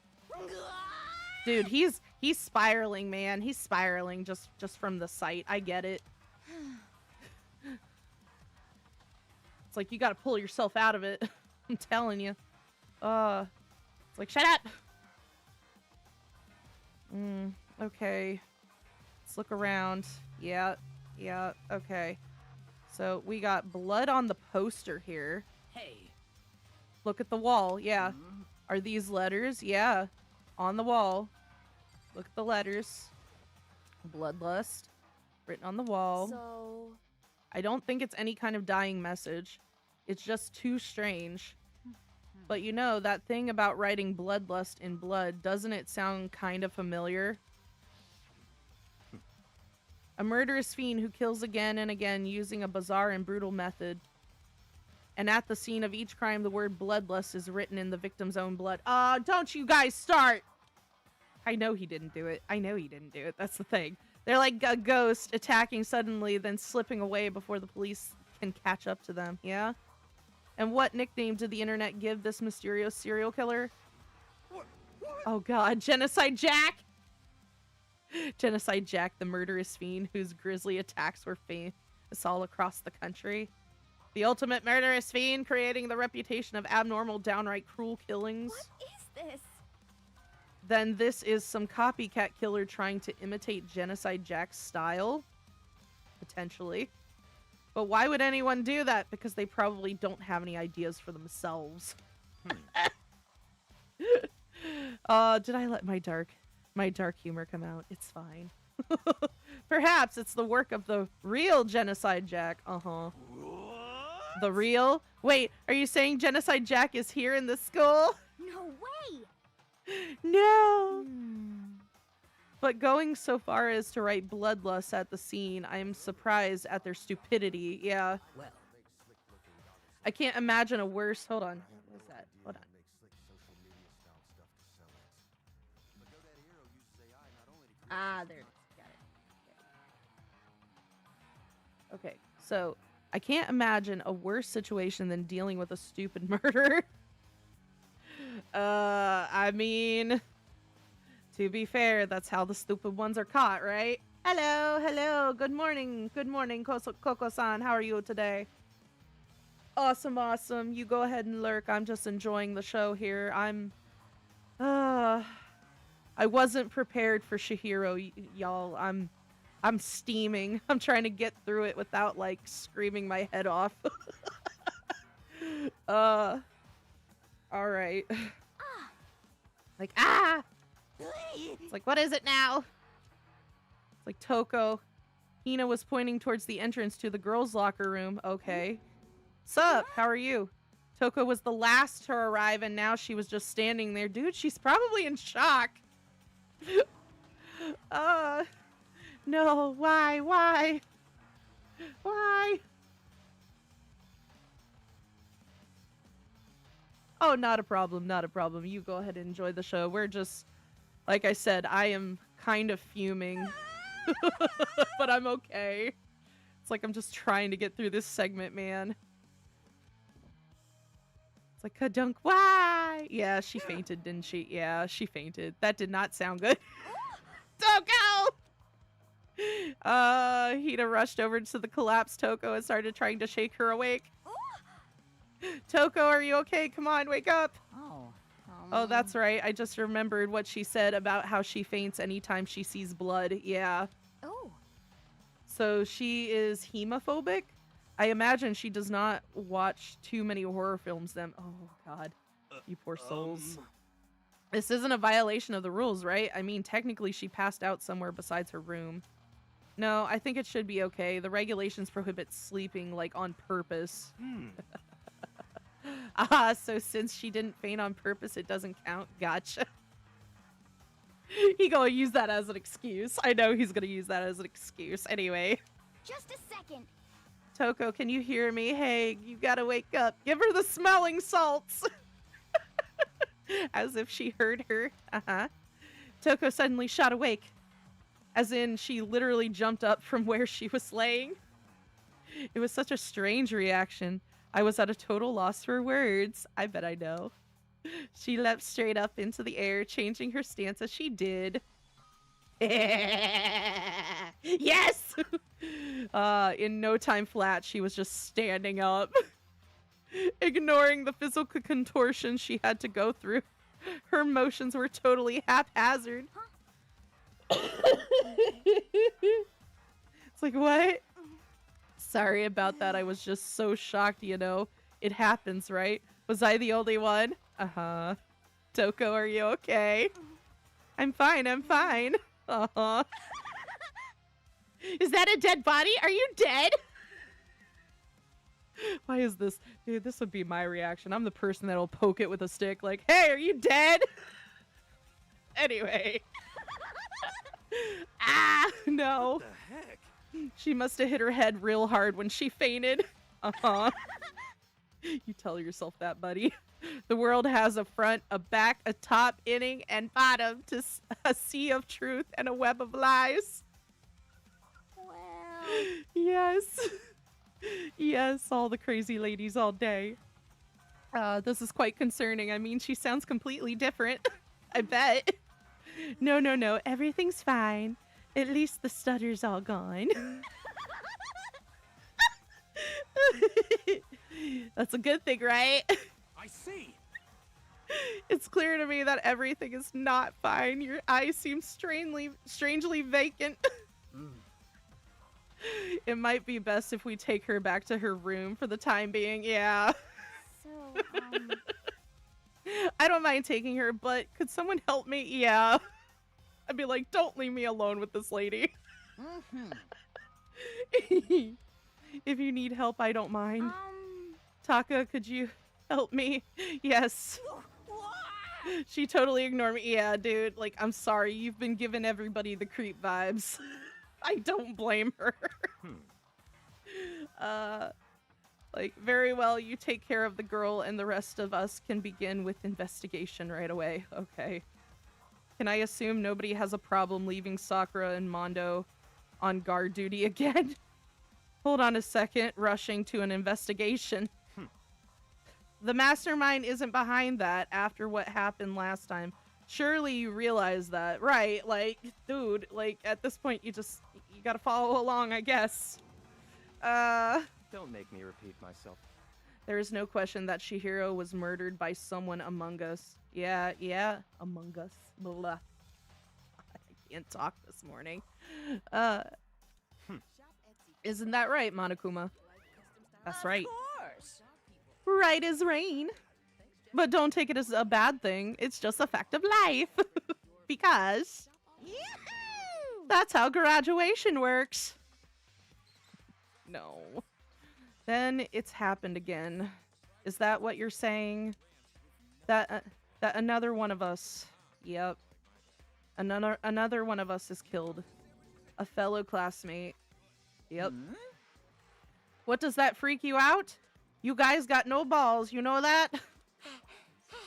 Dude, he's spiraling, man. He's spiraling just from the sight. I get it. It's like you gotta pull yourself out of it. I'm telling you. It's like, shut up! Okay. Let's look around. Yeah, okay. So, we got blood on the poster here. Hey. Look at the wall, yeah. Are these letters? Yeah. On the wall. Look at the letters. Bloodlust. Written on the wall. So, I don't think it's any kind of dying message. It's just too strange. But you know, that thing about writing bloodlust in blood, doesn't it sound kind of familiar? A murderous fiend who kills again and again using a bizarre and brutal method. And at the scene of each crime, the word bloodlust is written in the victim's own blood. Don't you guys start! I know he didn't do it. I know he didn't do it. That's the thing. They're like a ghost attacking suddenly, then slipping away before the police can catch up to them, yeah? And what nickname did the internet give this mysterious serial killer? What? Oh god, Genocide Jack! Genocide Jack, the murderous fiend whose grisly attacks were famous all across the country. The ultimate murderous fiend, creating the reputation of abnormal, downright cruel killings. what is this? Then this is some copycat killer trying to imitate Genocide Jack's style? Potentially. But why would anyone do that? Because they probably don't have any ideas for themselves. Did I let my dark humor come out? It's fine. Perhaps it's the work of the real Genocide Jack. Uh-huh. The real? Wait, are you saying Genocide Jack is here in this school? No way! No! But going so far as to write bloodlust at the scene, I am surprised at their stupidity. Yeah. Well, I can't imagine a worse... Hold on. What is that? Hold on. Ah, there it is. Got it. Okay, so I can't imagine a worse situation than dealing with a stupid murder. I mean, to be fair, that's how the stupid ones are caught, right? Hello, good morning, Coco-san, how are you today? Awesome, you go ahead and lurk, I'm just enjoying the show here. I wasn't prepared for Shihiro, y'all. I'm steaming. I'm trying to get through it without, like, screaming my head off. Alright. Like, ah! It's like, what is it now? It's like, Toko. Hina was pointing towards the entrance to the girls' locker room. Okay. Sup? How are you? Toko was the last to arrive, and now she was just standing there. Dude, she's probably in shock. No, why? Oh, not a problem. You go ahead and enjoy the show. We're just, like I said, I am kind of fuming, but I'm okay. It's like I'm just trying to get through this segment, man. It's like, Kadunk, why? Yeah, she fainted, didn't she? Yeah, she fainted. That did not sound good. Toko! Hina rushed over to the collapsed Toko and started trying to shake her awake. Toko, are you okay? Come on, wake up. Oh, that's right. I just remembered what she said about how she faints anytime she sees blood. Yeah. Oh. So she is hemophobic? I imagine she does not watch too many horror films then. Oh, God. You poor souls. This isn't a violation of the rules, right? I mean, technically she passed out somewhere besides her room. No, I think it should be okay. The regulations prohibit sleeping, like, on purpose. So since she didn't faint on purpose, it doesn't count. Gotcha. He gonna use that as an excuse. I know he's gonna use that as an excuse. Anyway. Just a second. Toko, can you hear me? Hey, you gotta wake up. Give her the smelling salts. As if she heard her. Toko suddenly shot awake. As in, she literally jumped up from where she was laying. It was such a strange reaction. I was at a total loss for words. I bet I know. She leapt straight up into the air, changing her stance as she did. Yes! In no time flat, she was just standing up. Ignoring the physical contortion she had to go through. Her motions were totally haphazard. It's like, what? Sorry about that. I was just so shocked, you know. It happens, right? Was I the only one? Toko, are you okay? I'm fine, I'm fine. Uh-huh. Is that a dead body? Are you dead? Why is this? Dude, this would be my reaction. I'm the person that'll poke it with a stick like, hey, are you dead? Anyway. Ah, no. What the heck? She must have hit her head real hard when she fainted. Uh-huh. You tell yourself that, buddy. The world has a front, a back, a top, inning, and bottom to a sea of truth and a web of lies. Well, Yes. Yes, all the crazy ladies all day. This is quite concerning. I mean, she sounds completely different. I bet. No, no, no. Everything's fine. At least the stutter's all gone. That's a good thing, right? I see. It's clear to me that everything is not fine. Your eyes seem strangely vacant. It might be best if we take her back to her room for the time being. Yeah. so, I don't mind taking her, but could someone help me? Yeah. I'd be like, don't leave me alone with this lady. If you need help, I don't mind. Taka, could you help me? Yes. She totally ignored me. Yeah, dude. Like, I'm sorry. You've been giving everybody the creep vibes. I don't blame her. Like, very well, you take care of the girl and the rest of us can begin with investigation right away. Okay. Can I assume nobody has a problem leaving Sakura and Mondo on guard duty again? Hold on a second. Rushing to an investigation. The mastermind isn't behind that after what happened last time. Surely you realize that, right? Like, dude, like, at this point, you gotta follow along, I guess. Don't make me repeat myself. There is no question that Chihiro was murdered by someone among us. Yeah, among us. Blah. I can't talk this morning. Isn't that right, Monokuma? That's right. Of course. Right as rain. But don't take it as a bad thing. It's just a fact of life. Because that's how graduation works. No. Then it's happened again. Is that what you're saying? That another one of us. Yep. Another one of us is killed. A fellow classmate. Yep. What does that freak you out? You guys got no balls, you know that?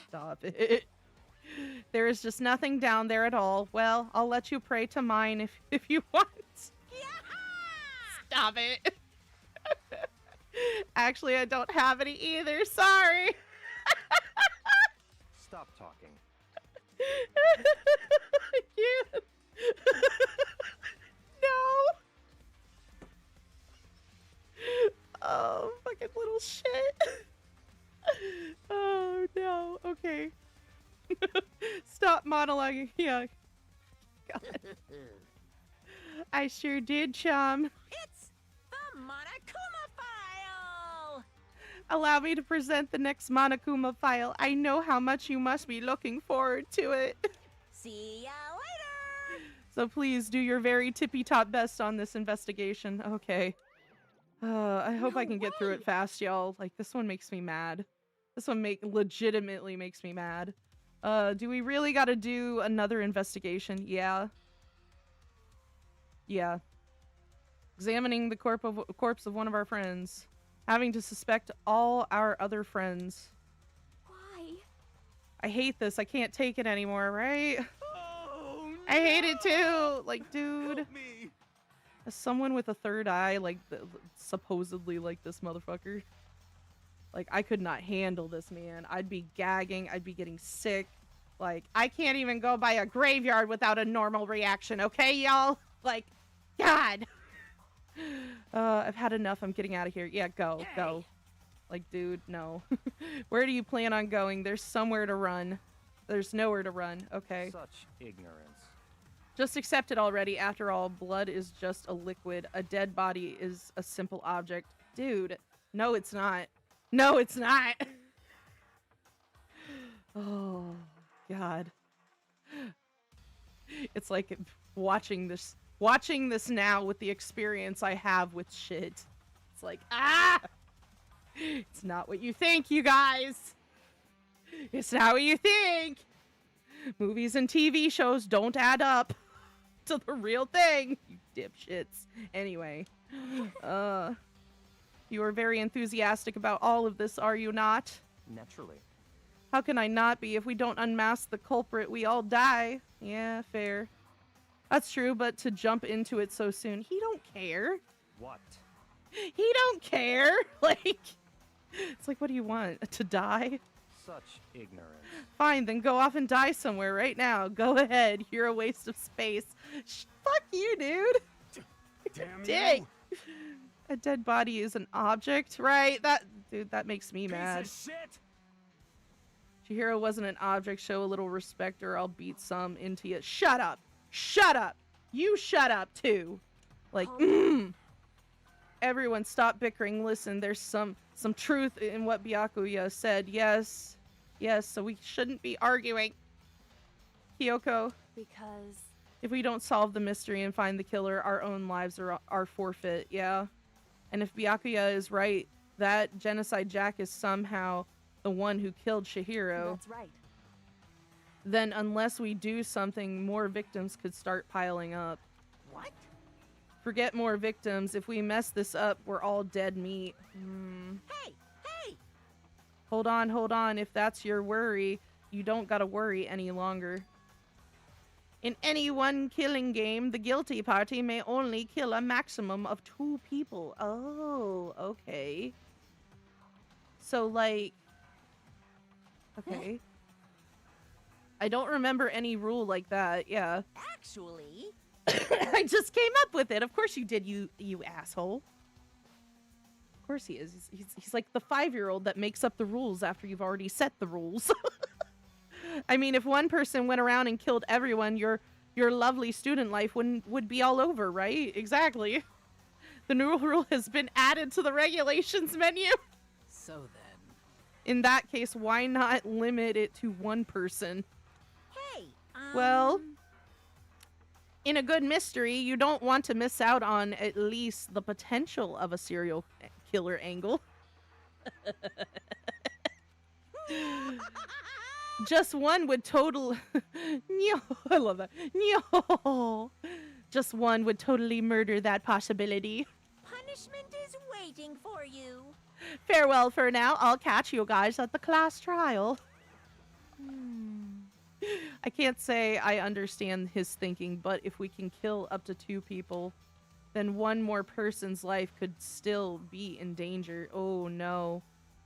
Stop it. There is just nothing down there at all. Well, I'll let you pray to mine if you want. Stop it. Actually, I don't have any either. Sorry. Stop talking. I can't. No. Oh, fucking little shit. Oh, no. Okay. Stop monologuing. Yeah. God. I sure did, chum. It's the Monokuma file. Allow me to present the next Monokuma file. I know how much you must be looking forward to it. See ya later. So please do your very tippy-top best on this investigation. Okay. I hope I can get through it fast, y'all. Like, this one makes me mad. This one legitimately makes me mad. Do we really gotta do another investigation? Yeah. Yeah. Examining the corpse of one of our friends. Having to suspect all our other friends. why? I hate this. I can't take it anymore, right? Oh, I hate it too! Like, dude. help me. As someone with a third eye, like, supposedly like this motherfucker. Like, I could not handle this, man. I'd be gagging. I'd be getting sick. Like, I can't even go by a graveyard without a normal reaction, okay, y'all? Like, God. I've had enough. I'm getting out of here. Yeah, go. Like, dude, no. Where do you plan on going? There's somewhere to run. There's nowhere to run. Okay. Such ignorance. Just accept it already. After all, blood is just a liquid. A dead body is a simple object. Dude, no, it's not. No, it's not. Oh, God. It's like watching this now with the experience I have with shit. It's like, it's not what you think, you guys. It's not what you think. Movies and TV shows don't add up to the real thing, you dipshits. Anyway, you are very enthusiastic about all of this, are you not? Naturally. How can I not be? If we don't unmask the culprit, we all die. Yeah, fair. That's true, but to jump into it so soon, he don't care. What? He don't care. Like, it's like, what do you want? To die? Such ignorance. Fine, then go off and die somewhere right now. Go ahead. You're a waste of space. Fuck you, dude. Damn Dang. you! A dead body is an object, right? Dude, that makes me mad. Piece of shit! Chihiro wasn't an object. Show a little respect or I'll beat some into you. Shut up. Shut up. You shut up, too. Like, Everyone stop bickering. Listen, there's some truth in what Byakuya said. Yes. Yes, so we shouldn't be arguing. Kyoko, Because if we don't solve the mystery and find the killer, our own lives are forfeit, yeah? And if Byakuya is right, that Genocide Jack is somehow the one who killed Chihiro, That's right. then unless we do something, more victims could start piling up. What? Forget more victims. If we mess this up, we're all dead meat. Hey! Hey! Hold on. If that's your worry, you don't gotta worry any longer. In any one killing game, the guilty party may only kill a maximum of 2 people. Oh, okay. So, like... Okay. I don't remember any rule like that, yeah. Actually, I just came up with it. Of course you did, you asshole. Of course he is. He's like the 5-year-old that makes up the rules after you've already set the rules. I mean, if one person went around and killed everyone, your lovely student life would be all over, right? Exactly. The new rule has been added to the regulations menu. so then. In that case, why not limit it to 1 person? Hey, Well, in a good mystery, you don't want to miss out on at least the potential of a serial killer angle. Just one would total... No, I love that. No. Just one would totally murder that possibility. punishment is waiting for you. Farewell for now. I'll catch you guys at the class trial. I can't say I understand his thinking, but if we can kill up to 2 people, then 1 more person's life could still be in danger. Oh no.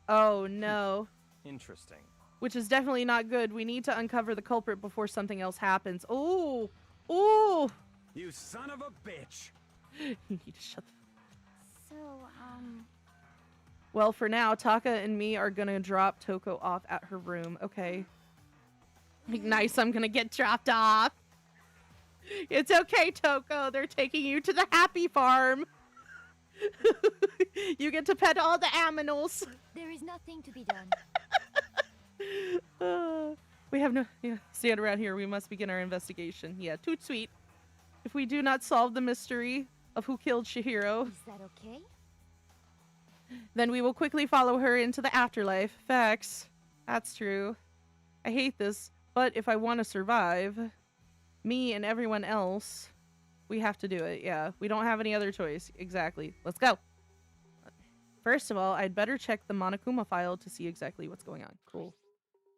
Oh no. Interesting. Which is definitely not good. We need to uncover the culprit before something else happens. Oh! Oh! You son of a bitch! You need to shut the... so, Well, for now, Taka and me are gonna drop Toko off at her room. Okay. Like, nice, I'm gonna get dropped off. It's okay, Toko. They're taking you to the happy farm. You get to pet all the aminals. there is nothing to be done. We have no... Yeah, stand around here. We must begin our investigation. Yeah, toot sweet. If we do not solve the mystery of who killed Chihiro, Is that okay? then we will quickly follow her into the afterlife. Facts. That's true. I hate this, but if I want to survive, me and everyone else, we have to do it. Yeah, we don't have any other choice. Exactly. Let's go. First of all, I'd better check the Monokuma file to see exactly what's going on. Cool.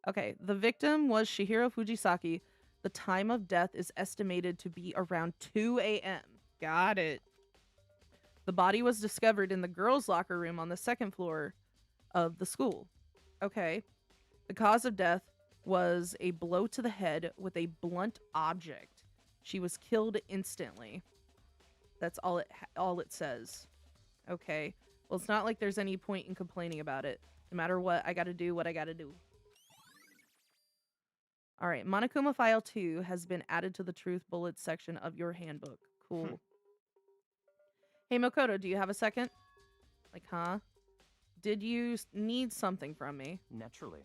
Okay, the victim was Chihiro Fujisaki. The time of death is estimated to be around 2 a.m. Got it. The body was discovered in the girls' locker room on the 2nd floor of the school. Okay. The cause of death was a blow to the head with a blunt object. She was killed instantly. That's all it says. Okay. Well, it's not like there's any point in complaining about it. No matter what, I gotta do what I gotta do. Alright, Monokuma File 2 has been added to the Truth Bullets section of your handbook. Cool. Hey, Makoto, do you have a second? Like, huh? Did you need something from me? Naturally.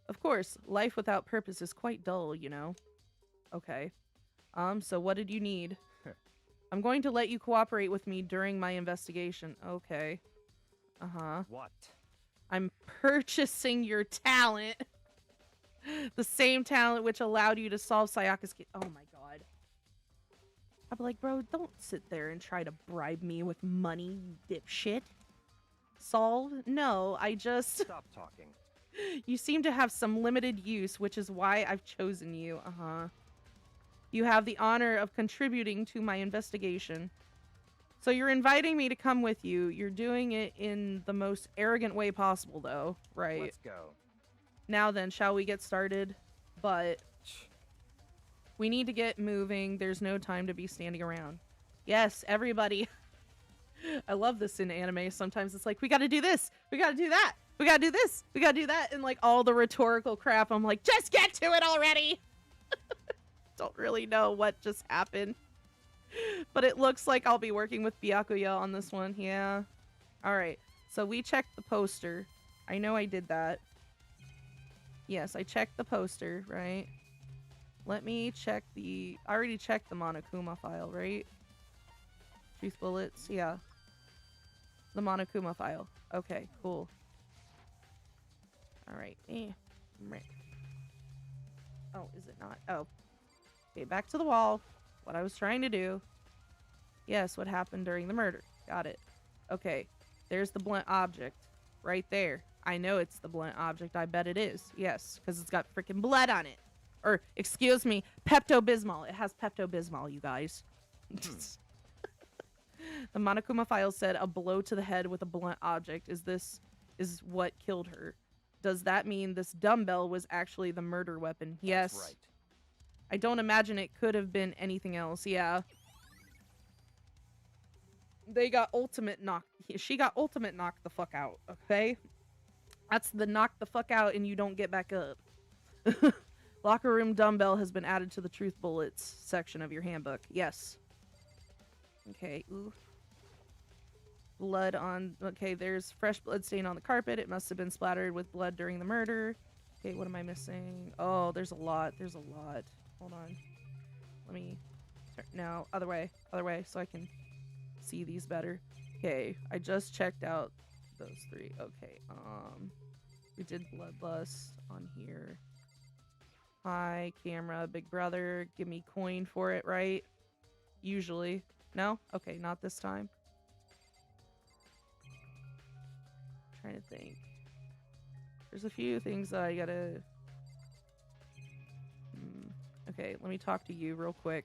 Of course, life without purpose is quite dull, you know. Okay. So what did you need? I'm going to let you cooperate with me during my investigation. Okay. Uh-huh. What? I'm purchasing your talent. The same talent which allowed you to solve Sayaka's case. Oh my god. I'd be like, bro, don't sit there and try to bribe me with money, you dipshit. Solve? No, I just... Stop talking. You seem to have some limited use, which is why I've chosen you. Uh-huh. You have the honor of contributing to my investigation. So you're inviting me to come with you. You're doing it in the most arrogant way possible, though. Right. Let's go. Now then, shall we get started? But we need to get moving. There's no time to be standing around. Yes, everybody. I love this in anime. Sometimes it's like, we gotta do this. We gotta do that. We gotta do this. We gotta do that. And like all the rhetorical crap, I'm like, just get to it already. Don't really know what just happened. But it looks like I'll be working with Byakuya on this one. Yeah. Alright. So we checked the poster. I know I did that. Yes, I checked the poster, right? Let me check the... I already checked the Monokuma file, right? Truth bullets, yeah. The Monokuma file. Okay, cool. Alright. Right. Oh, is it not? Oh. Okay, back to the wall. What I was trying to do. Yes, what happened during the murder. Got it. Okay. There's the blunt object. Right there. I know it's the blunt object. I bet it is. Yes, because it's got freaking blood on it. Or, excuse me, Pepto-Bismol. It has Pepto-Bismol, you guys. The Monokuma file said a blow to the head with a blunt object is what killed her. Does that mean this dumbbell was actually the murder weapon? Yes. That's right. I don't imagine it could have been anything else. Yeah. They got ultimate knock. She got ultimate knocked the fuck out. Okay. That's the knock the fuck out and you don't get back up. Locker room dumbbell has been added to the truth bullets section of your handbook. Yes. Okay. Ooh. Blood on... Okay, there's fresh blood stain on the carpet. It must have been splattered with blood during the murder. Okay, what am I missing? Oh, there's a lot. There's a lot. Hold on. Let me... No, other way. Other way, so I can see these better. Okay, I just checked out those three. Okay, we did bloodlust on here. Hi, camera, big brother. Give me coin for it, right? Usually. No? Okay, not this time. Trying to think. There's a few things that I gotta... Okay, let me talk to you real quick.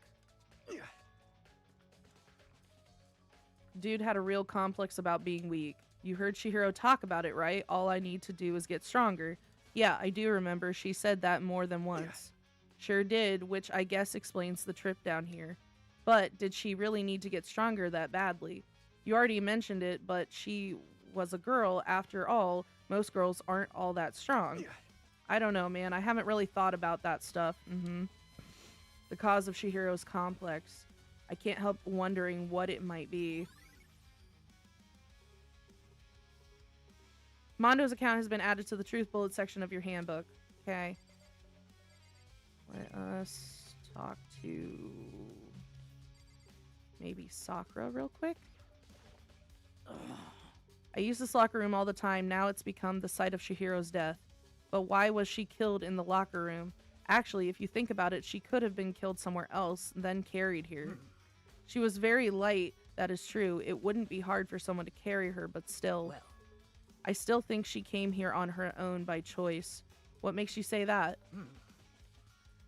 Dude had a real complex about being weak. You heard Chihiro talk about it, right? All I need to do is get stronger. Yeah, I do remember. She said that more than once. Sure did, which I guess explains the trip down here. But did she really need to get stronger that badly? You already mentioned it, but she was a girl. After all, most girls aren't all that strong. I don't know, man. I haven't really thought about that stuff. The cause of Chihiro's complex. I can't help wondering what it might be. Mondo's account has been added to the truth bullet section of your handbook. Okay. Let us talk to maybe Sakura real quick. I use this locker room all the time. Now it's become the site of Chihiro's death. But why was she killed in the locker room? Actually, if you think about it, she could have been killed somewhere else, then carried here. She was very light, that is true. It wouldn't be hard for someone to carry her, but still. Well. I still think she came here on her own by choice. What makes you say that?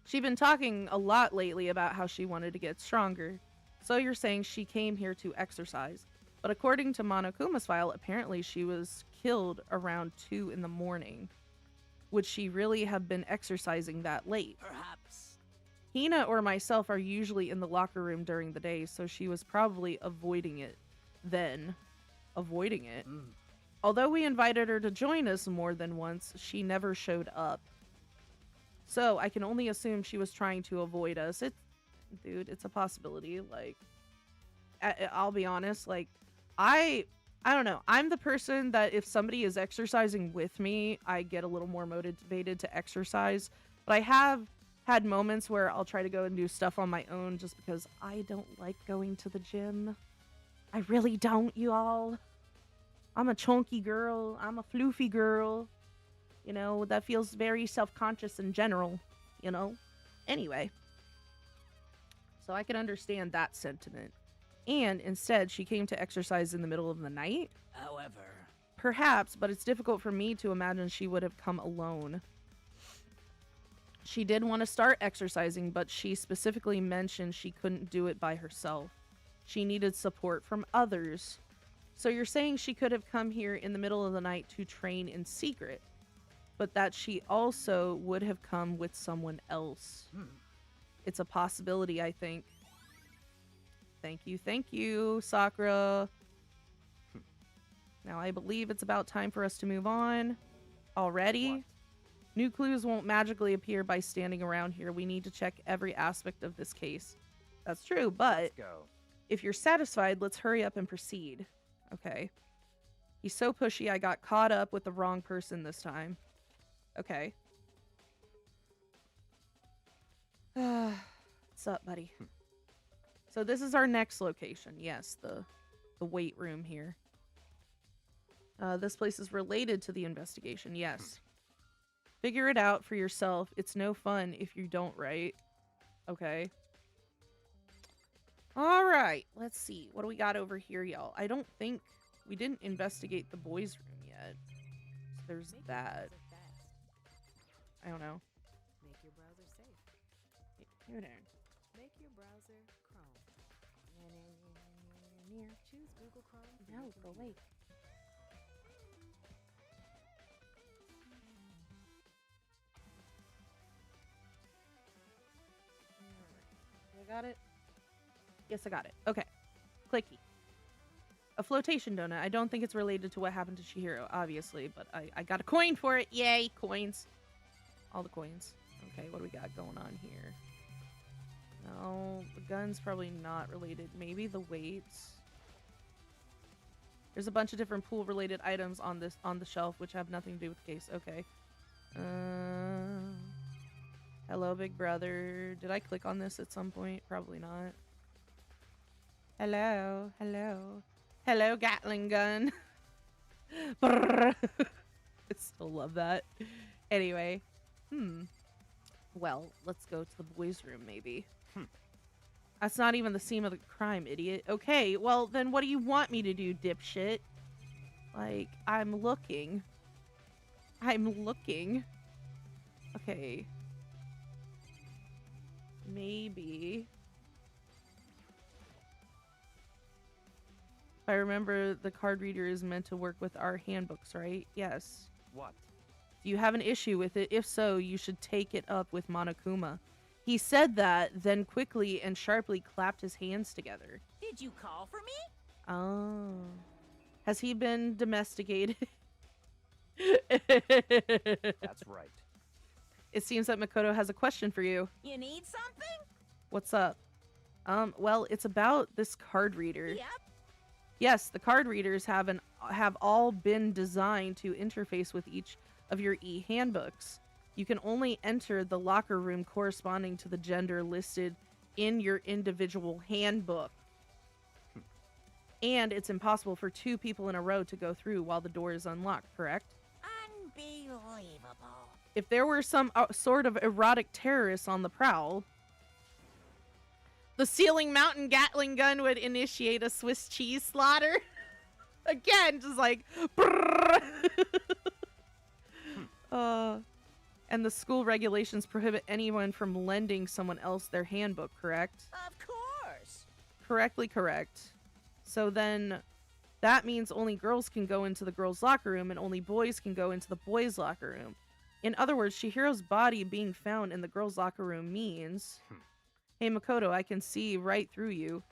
She's been talking a lot lately about how she wanted to get stronger. So you're saying she came here to exercise. But according to Monokuma's file, apparently she was killed around 2 in the morning. Would she really have been exercising that late? Perhaps. Hina or myself are usually in the locker room during the day, so she was probably avoiding it then. Avoiding it? Although we invited her to join us more than once, she never showed up. So I can only assume she was trying to avoid us. Dude, it's a possibility. Like, I'll be honest. Like, I I don't know. I'm the person that if somebody is exercising with me, I get a little more motivated to exercise. But I have had moments where I'll try to go and do stuff on my own just because I don't like going to the gym. I really don't, you all. I'm a chunky girl. I'm a floofy girl. You know, that feels very self-conscious in general, you know? Anyway. So I can understand that sentiment. And instead, she came to exercise in the middle of the night. However, Perhaps, but it's difficult for me to imagine she would have come alone. She did want to start exercising, but she specifically mentioned she couldn't do it by herself. She needed support from others. So you're saying she could have come here in the middle of the night to train in secret, but that she also would have come with someone else. It's a possibility, I think. Thank you, Sakura. Now I believe it's about time for us to move on. Already? What? New clues won't magically appear by standing around here. We need to check every aspect of this case. That's true, but Let's go. if you're satisfied, let's hurry up and proceed. Okay. He's so pushy, I got caught up with the wrong person this time. Okay. What's up, buddy? So this is our next location. Yes, the weight room here. This place is related to the investigation. Yes. Figure it out for yourself. It's no fun if you don't, right? Okay. All right. Let's see. What do we got over here, y'all? I don't think we didn't investigate the boys' room yet. So there's that. I don't know. Make your browser safe. Here it is. Make your browser Chrome. Choose Google Chrome. for No, your go computer. away. I got it? Yes, I got it. Okay. Clicky. A flotation donut. I don't think it's related to what happened to Chihiro, obviously, but I got a coin for it. Yay, coins. All the coins. Okay, what do we got going on here? No, the gun's probably not related. Maybe the weights. There's a bunch of different pool-related items on the shelf, which have nothing to do with the case. Okay. Hello, big brother. Did I click on this at some point? Probably not. Hello. Hello, Gatling gun. I still love that. Anyway. Well, let's go to the boys' room, maybe. That's not even the scene of the crime, idiot. Okay, well, then what do you want me to do, dipshit? Like, I'm looking. Okay. Maybe. If I remember, the card reader is meant to work with our handbooks, right? Yes. What? Do you have an issue with it? If so, you should take it up with Monokuma. He said that, then quickly and sharply clapped his hands together. did you call for me? Oh. Has he been domesticated? That's right. It seems that Makoto has a question for you. You need something? What's up? Well, it's about this card reader. Yep. Yes, the card readers have all been designed to interface with each of your e-handbooks. You can only enter the locker room corresponding to the gender listed in your individual handbook. And it's impossible for two people in a row to go through while the door is unlocked, correct? Unbelievable. If there were some sort of erotic terrorists on the prowl, the Ceiling Mountain Gatling gun would initiate a Swiss cheese slaughter. Again, just like... and the school regulations prohibit anyone from lending someone else their handbook, correct? Of course. Correctly correct. So then that means only girls can go into the girls' locker room and only boys can go into the boys' locker room. In other words, Chihiro's body being found in the girls' locker room means... Hey, Makoto, I can see right through you.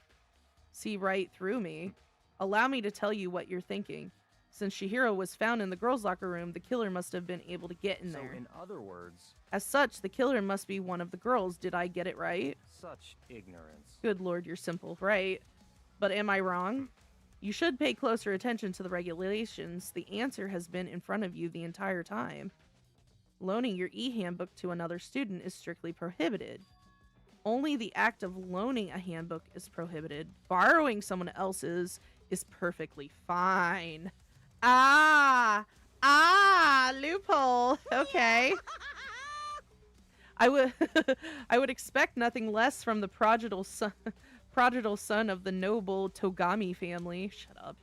See right through me. Allow me to tell you what you're thinking. Since Chihiro was found in the girls' locker room, the killer must have been able to get in So, there. in other words, As such, the killer must be one of the girls. Did I get it right? such ignorance. Good lord, you're simple, right? But am I wrong? You should pay closer attention to the regulations. The answer has been in front of you the entire time. Loaning your e-handbook to another student is strictly prohibited. Only the act of loaning a handbook is prohibited. Borrowing someone else's is perfectly fine. Loophole. Okay. I would expect nothing less from the prodigal son of the noble Togami family. Shut up.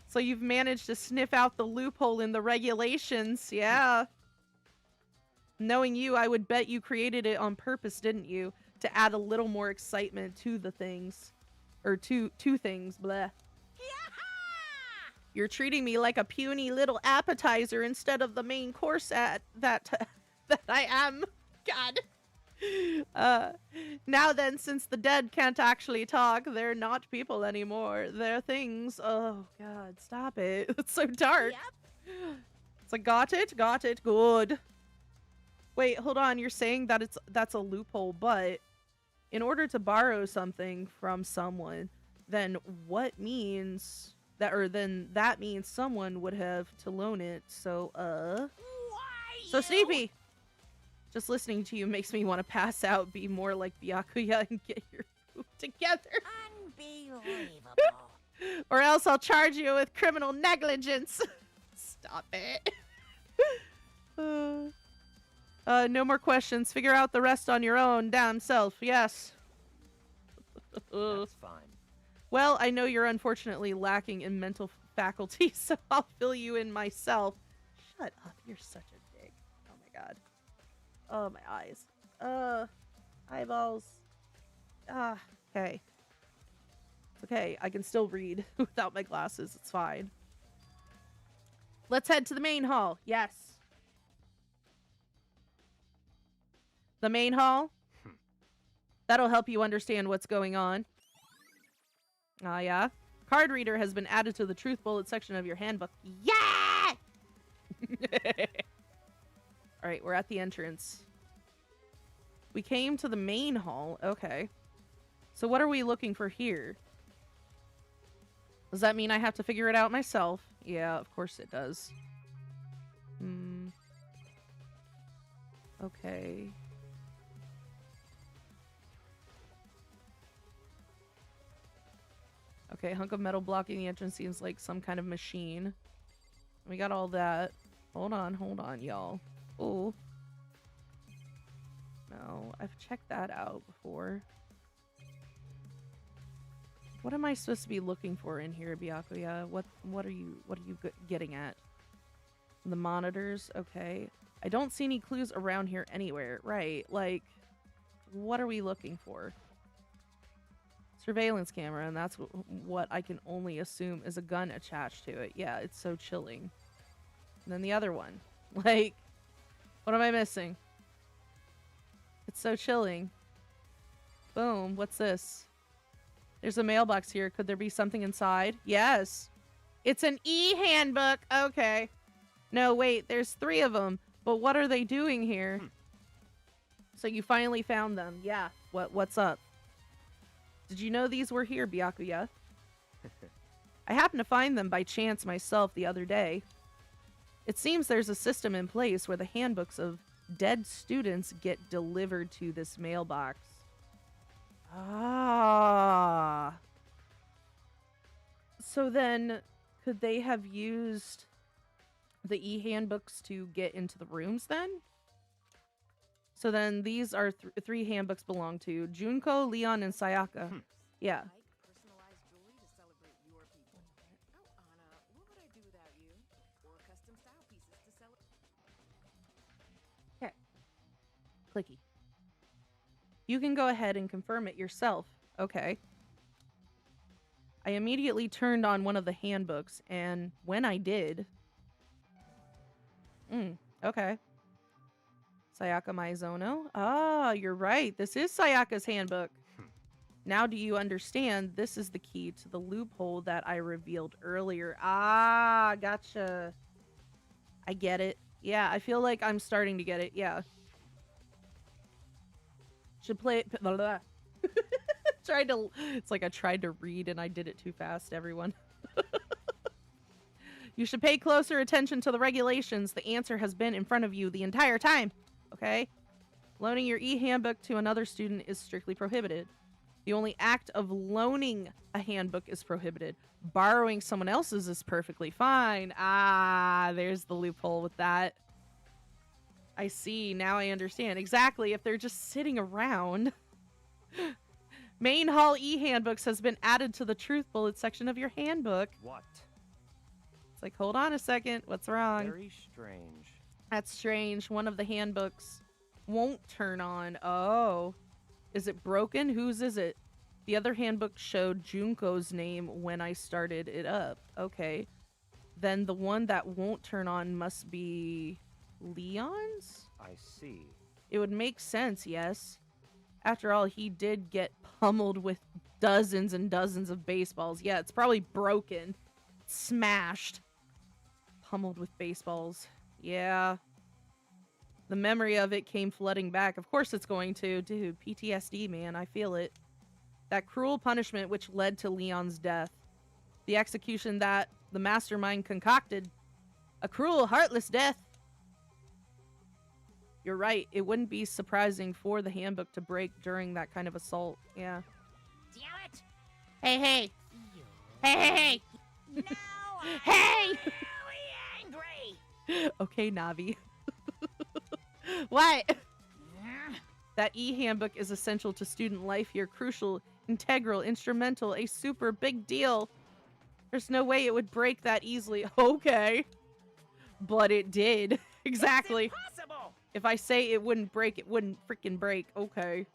So you've managed to sniff out the loophole in the regulations. Yeah. Knowing you, I would bet you created it on purpose, didn't you? To add a little more excitement to the things. Or to things, bleh. You're treating me like a puny little appetizer instead of the main course that I am. God. Now then, since the dead can't actually talk, they're not people anymore. They're things. Oh, God, stop it. It's so dark. Yep. It's like, got it, good. Wait, hold on. You're saying that that's a loophole, but in order to borrow something from someone, then what means that, or then that means someone would have to loan it. So, Why so you? Sleepy. Just listening to you makes me want to pass out, be more like Byakuya, and get your poop together. Unbelievable. Or else I'll charge you with criminal negligence. Stop it. No more questions. Figure out the rest on your own damn self. Yes. That's fine. Well, I know you're unfortunately lacking in mental faculty, so I'll fill you in myself. Shut up. You're such a dick. Oh my god. Oh, my eyes. Eyeballs. Okay. It's okay. I can still read without my glasses. It's fine. Let's head to the main hall. Yes. The main hall? That'll help you understand what's going on. Yeah. Card reader has been added to the truth bullet section of your handbook. Yeah! Alright, we're at the entrance. We came to the main hall. Okay. So what are we looking for here? Does that mean I have to figure it out myself? Yeah, of course it does. Okay. Okay, hunk of metal blocking the entrance seems like some kind of machine. We got all that. Hold on, y'all. Oh. No, I've checked that out before. What am I supposed to be looking for in here, Byakuya? What are you getting at? The monitors, okay. I don't see any clues around here anywhere. Right, like, what are we looking for? Surveillance camera, and that's what I can only assume is a gun attached to it. Yeah, it's so chilling. And then the other one. Like, what am I missing? It's so chilling. Boom, what's this? There's a mailbox here. Could there be something inside? Yes. It's an e-handbook. Okay. No, wait, there's 3 of them. But what are they doing here? So you finally found them. Yeah. What's up? Did you know these were here, Byakuya? I happened to find them by chance myself the other day. It seems there's a system in place where the handbooks of dead students get delivered to this mailbox. Ah. So then, could they have used the e-handbooks to get into the rooms then? So then these are 3 handbooks belong to Junko, Leon, and Sayaka. Yeah. Personalized jewelry to celebrate your people. Oh, Anna, what would I do without you? Or custom style pieces to celebrate. Okay. Clicky. You can go ahead and confirm it yourself. Okay. I immediately turned on one of the handbooks, and when I did... okay. Sayaka Maizono. Ah, you're right. This is Sayaka's handbook. Now do you understand? This is the key to the loophole that I revealed earlier. Ah, gotcha. I get it. Yeah, I feel like I'm starting to get it. Yeah. Should play it. It's like I tried to read and I did it too fast, everyone. You should pay closer attention to the regulations. The answer has been in front of you the entire time. Okay? Loaning your e-handbook to another student is strictly prohibited. The only act of loaning a handbook is prohibited. Borrowing someone else's is perfectly fine. Ah, there's the loophole with that. I see. Now I understand. Exactly. If they're just sitting around. Main Hall e-handbooks has been added to the truth bullet section of your handbook. What? It's like, hold on a second. What's wrong? Very strange. That's strange. One of the handbooks won't turn on. Oh. Is it broken? Whose is it? The other handbook showed Junko's name when I started it up. Okay. Then the one that won't turn on must be Leon's? I see. It would make sense, yes. After all, he did get pummeled with dozens and dozens of baseballs. Yeah, it's probably broken. Smashed. Pummeled with baseballs. Yeah. The memory of it came flooding back. Of course it's going to. Dude, PTSD, man. I feel it. That cruel punishment which led to Leon's death. The execution that the mastermind concocted. A cruel, heartless death. You're right. It wouldn't be surprising for the handbook to break during that kind of assault. Yeah. Damn it! Hey, hey. Hey, hey, hey. Now I'm Hey! really angry! Okay, Navi. What? That e-handbook is essential to student life here. Crucial, integral, instrumental, a super big deal. There's no way it would break that easily. Okay. But it did. Exactly. It's impossible! If I say it wouldn't break, it wouldn't freaking break. Okay.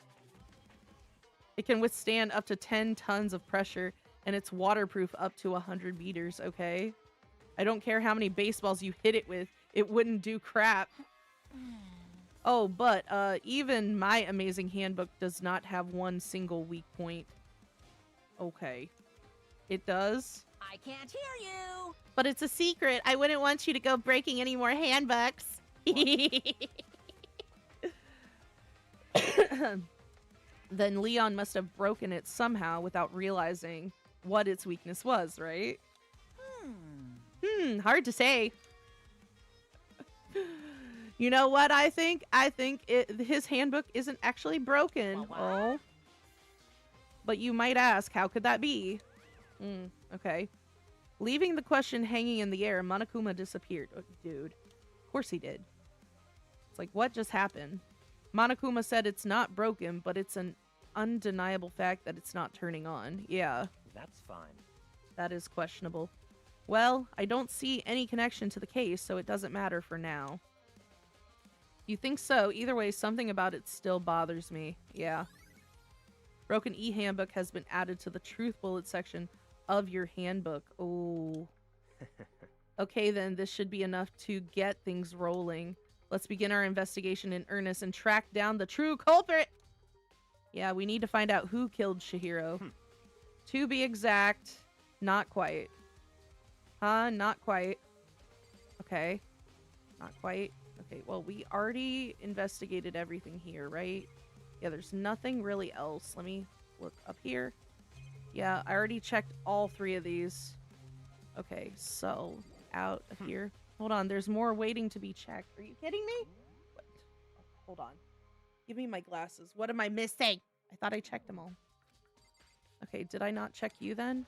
It can withstand up to 10 tons of pressure, and it's waterproof up to 100 meters, okay? I don't care how many baseballs you hit it with. It wouldn't do crap. Oh, but even my amazing handbook does not have one single weak point. Okay. It does? I can't hear you! But it's a secret. I wouldn't want you to go breaking any more handbooks. Then Leon must have broken it somehow without realizing what its weakness was, right? Hard to say. You know what I think? I think his handbook isn't actually broken. What? Oh. But you might ask, how could that be? Okay. Leaving the question hanging in the air, Monokuma disappeared. Oh, dude. Of course he did. It's like, what just happened? Monokuma said it's not broken, but it's an undeniable fact that it's not turning on. Yeah. That's fine. That is questionable. Well, I don't see any connection to the case, so it doesn't matter for now. You think so? Either way, something about it still bothers me. Yeah. Broken e-handbook has been added to the truth bullet section of your handbook. Oh. Okay, then this should be enough to get things rolling. Let's begin our investigation in earnest and track down the true culprit. Yeah, we need to find out who killed Chihiro. To be exact, not quite. Huh? Not quite. Okay. Not quite. Okay, well, we already investigated everything here, right? Yeah, there's nothing really else. Let me look up here. Yeah, I already checked all 3 of these. Okay, so out of here. Hold on, there's more waiting to be checked. Are you kidding me? What? Oh, hold on. Give me my glasses. What am I missing? I thought I checked them all. Okay, did I not check you then?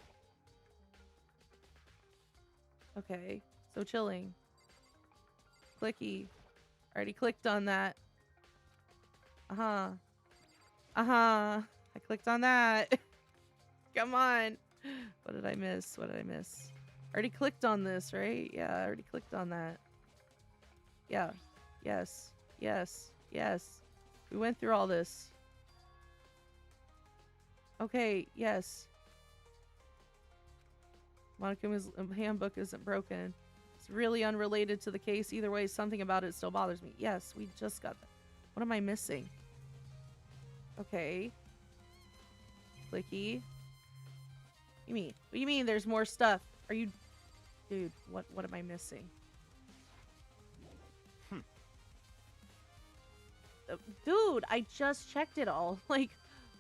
Okay, so chilling. Clicky. Already clicked on that. Uh-huh. Uh-huh. I clicked on that. Come on. What did I miss? What did I miss? Already clicked on this, right? Yeah, I already clicked on that. Yeah. Yes. Yes. Yes. We went through all this. Okay, yes. Monokuma's handbook isn't broken. It's really unrelated to the case. Either way, something about it still bothers me. Yes, we just got that. What am I missing? Okay. Clicky. You mean? What do you mean there's more stuff? Are you... Dude, what am I missing? Dude, I just checked it all. Like,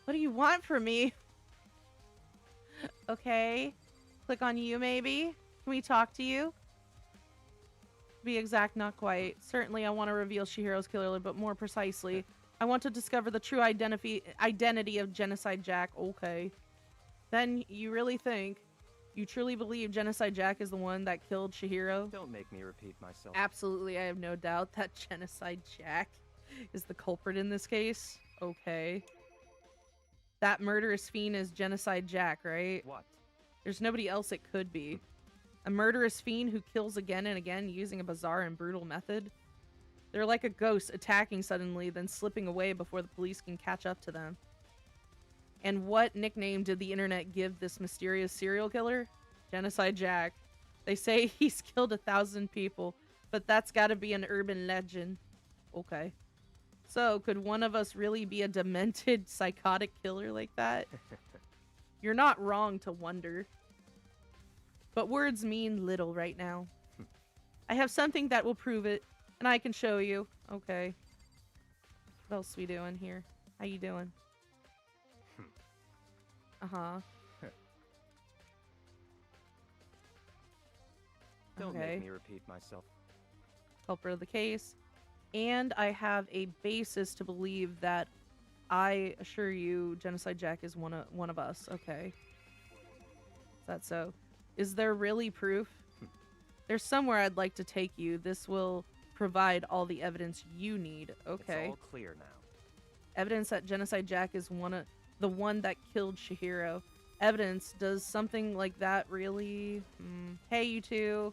what do you want from me? Okay. Click on you, maybe. Can we talk to you? To be exact, not quite. Certainly, I want to reveal Chihiro's killer, but more precisely, I want to discover the true identity of Genocide Jack. Okay. Then you really think, you truly believe Genocide Jack is the one that killed Chihiro? Don't make me repeat myself. Absolutely, I have no doubt that Genocide Jack is the culprit in this case. Okay. That murderous fiend is Genocide Jack, right? What? There's nobody else it could be. A murderous fiend who kills again and again using a bizarre and brutal method. They're like a ghost attacking suddenly, then slipping away before the police can catch up to them. And what nickname did the internet give this mysterious serial killer? Genocide Jack. They say he's killed 1,000 people, but that's gotta be an urban legend. Okay. So, could one of us really be a demented, psychotic killer like that? You're not wrong to wonder. But words mean little right now. I have something that will prove it, and I can show you. Okay. What else we doing here? How you doing? Uh-huh. Don't Okay. make me repeat myself. Culprit of the case. And I have a basis to believe that I assure you Genocide Jack is one of us. Okay. Is that so? Is there really proof? There's somewhere I'd like to take you. This will provide all the evidence you need. Okay. It's all clear now. Evidence that Genocide Jack is the one that killed Chihiro. Evidence. Does something like that really... Hey, you two.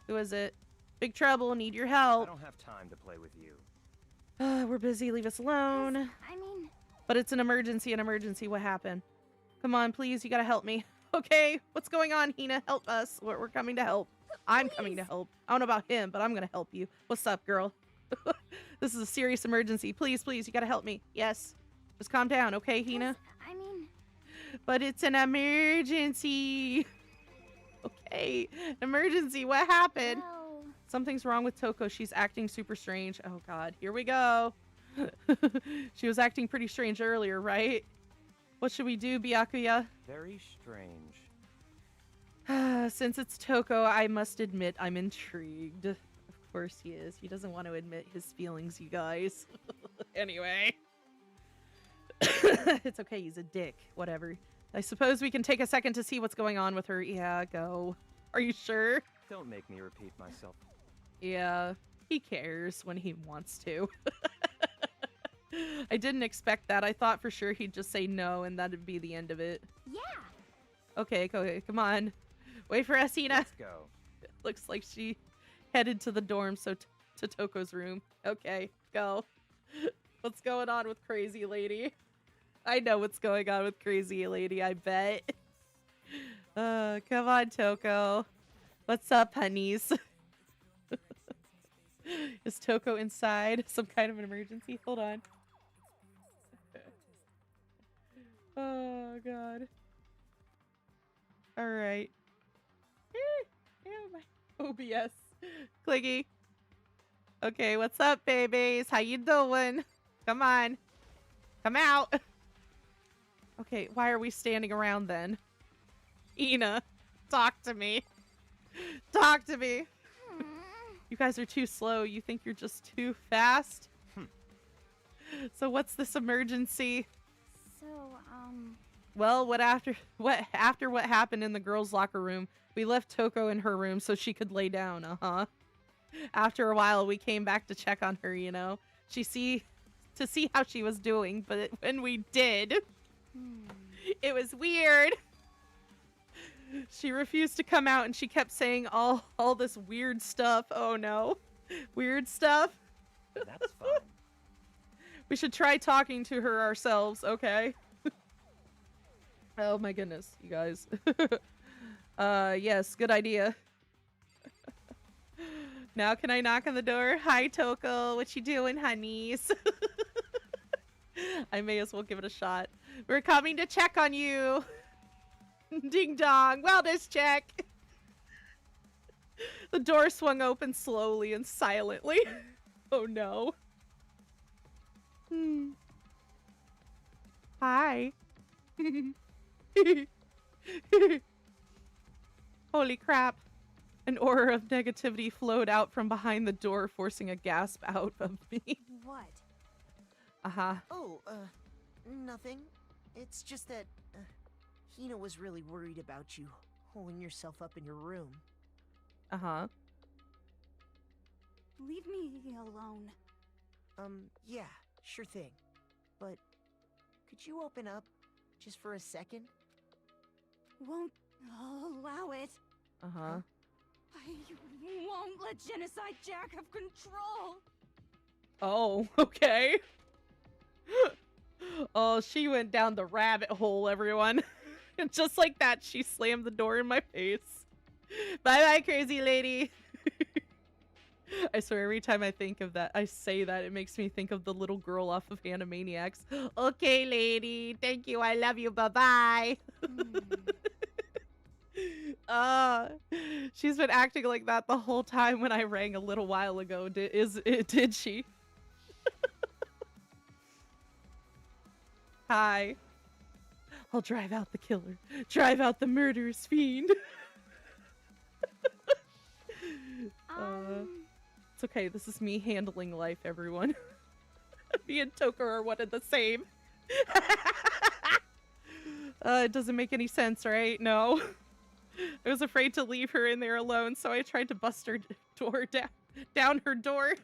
Who is it? Big trouble. Need your I help. don't have time to play with you. We're busy. Leave us alone. I mean, But it's an emergency. What happened? Come on, please. You gotta help me. Okay. What's going on, Hina? Help us. We're coming to help. I'm coming to help. I don't know about him, but I'm gonna help you. What's up, girl? This is a serious emergency. Please, please. You gotta help me. Yes. Just calm down, okay, Hina? I mean, But it's an emergency. Okay. Emergency. What happened? well, Something's wrong with Toko. She's acting super strange. Oh, God. Here we go. She was acting pretty strange earlier, right? What should we do, Byakuya? Very strange. Since it's Toko, I must admit I'm intrigued. Of course he is. He doesn't want to admit his feelings, you guys. Anyway. It's okay. He's a dick. Whatever. I suppose we can take a second to see what's going on with her. Yeah, go. Are you sure? Don't make me repeat myself. Yeah, he cares when he wants to. I didn't expect that. I thought for sure he'd just say no and that'd be the end of it. yeah. Okay, come on. Wait for us, Hina. Let's go. Looks like she headed to the dorm, so to Toko's room. Okay, go. What's going on with Crazy Lady? I know what's going on with Crazy Lady, I bet. Come on, Toko. What's up, honeys? Is Toko inside? Some kind of an emergency? Hold on. Oh, God. Alright. My OBS. Cliggy. Okay, what's up, babies? How you doing? Come on. Come out. Okay, why are we standing around then? Ina, talk to me. Talk to me. You guys are too slow. You think you're just too fast? So what's this emergency? So, Well, after what happened in the girls' locker room, we left Toko in her room so she could lay down. After a while, we came back to check on her. You know, to see how she was doing. But when we did, it was weird. She refused to come out, and she kept saying all this weird stuff. Oh no, weird stuff. That's fine. We should try talking to her ourselves, okay? Oh my goodness, you guys. Yes, good idea. Now can I knock on the door? Hi, Toko. What you doing, honeys? I may as well give it a shot. We're coming to check on you. Ding dong. Wellness check. The door swung open slowly and silently. Oh no. Hi. Holy crap. An aura of negativity flowed out from behind the door, forcing a gasp out of me. What? Uh-huh. Oh, nothing. It's just that, Hina was really worried about you holding yourself up in your room. Uh-huh. Leave me alone. Yeah, sure thing. But, could you open up, just for a second? Won't allow it. Uh-huh. I won't let Genocide Jack have control. Oh, okay. Oh, she went down the rabbit hole, everyone. And just like that, she slammed the door in my face. Bye-bye, crazy lady. I swear, every time I think of that, I say that, it makes me think of the little girl off of Animaniacs. Okay, lady. Thank you. I love you. Bye-bye. She's been acting like that the whole time when I rang a little while ago. Did she? Hi. I'll drive out the killer. Drive out the murderous fiend. It's okay. This is me handling life, everyone. Me and Toko are one and the same. It doesn't make any sense, right? No. I was afraid to leave her in there alone, so I tried to bust her door down her door.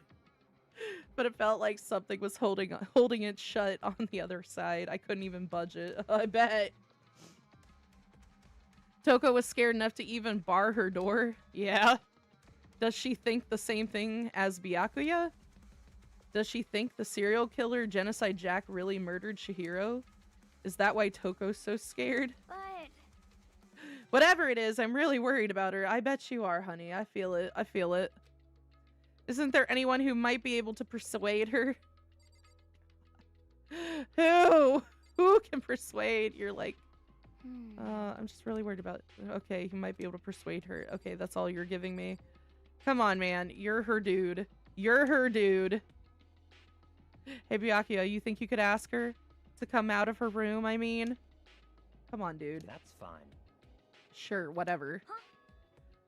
But it felt like something was holding it shut on the other side. I couldn't even budge it. I bet. Toko was scared enough to even bar her door. Yeah. Does she think the same thing as Byakuya? Does she think the serial killer Genocide Jack really murdered Chihiro? Is that why Toko's so scared? But Whatever it is, I'm really worried about her. I bet you are, honey. I feel it. I feel it. Isn't there anyone who might be able to persuade her? Who? Who can persuade? You're like, I'm just really worried about it. Okay, he might be able to persuade her. Okay, that's all you're giving me. Come on, man. You're her dude. You're her dude. Hey, Byakuya, you think you could ask her to come out of her room, I mean? Come on, dude. That's fine. Sure, whatever. Huh?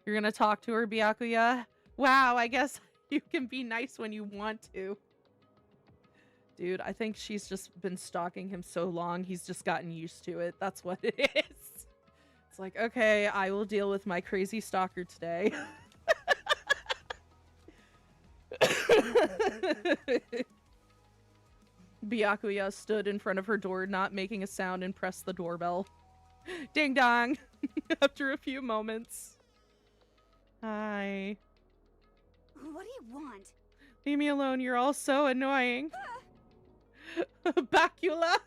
You're gonna talk to her, Byakuya? Wow, I guess you can be nice when you want to. Dude, I think she's just been stalking him so long, he's just gotten used to it. That's what it is. It's like, okay, I will deal with my crazy stalker today. Byakuya stood in front of her door, not making a sound, and pressed the doorbell. Ding dong! After a few moments. Hi. what do you want? Leave me alone, you're all so annoying. Bacula!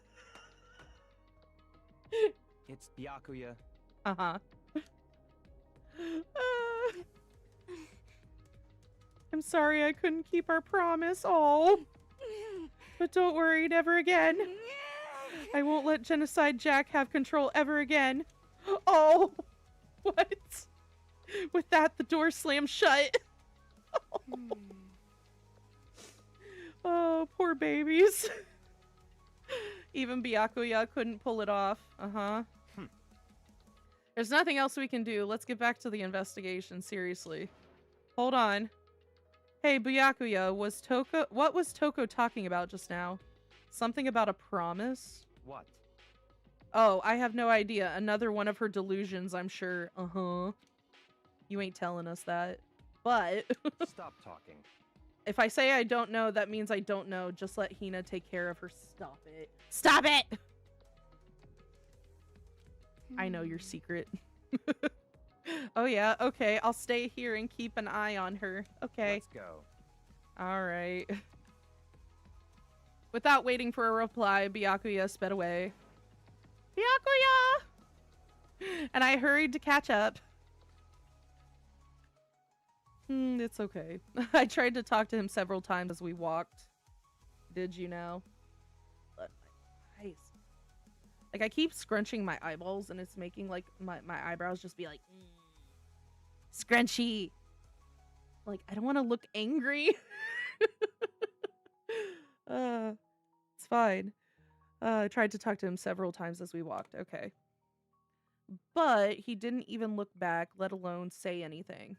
It's Byakuya. Uh-huh. I'm sorry I couldn't keep our promise. Oh. But don't worry, never again. I won't let Genocide Jack have control ever again. Oh. What? With that, the door slammed shut. Oh, poor babies. Even Byakuya couldn't pull it off. Uh-huh. There's nothing else we can do. Let's get back to the investigation, seriously. Hold on. Hey, Byakuya, what was Toko talking about just now? Something about a promise? What? Oh, I have no idea. Another one of her delusions, I'm sure. Uh-huh. You ain't telling us that. But Stop talking. if I say I don't know, that means I don't know. Just let Hina take care of her. Stop it. Stop it! I know your secret. Oh yeah, okay. I'll stay here and keep an eye on her. Okay. Let's go. Alright. Without waiting for a reply, Byakuya sped away. Byakuya! And I hurried to catch up. It's okay. I tried to talk to him several times as we walked. Did you know? But my eyes. Like, I keep scrunching my eyeballs and it's making, like, my eyebrows just be like, scrunchy. Like, I don't want to look angry. It's fine. I tried to talk to him several times as we walked. Okay. but he didn't even look back, let alone say anything.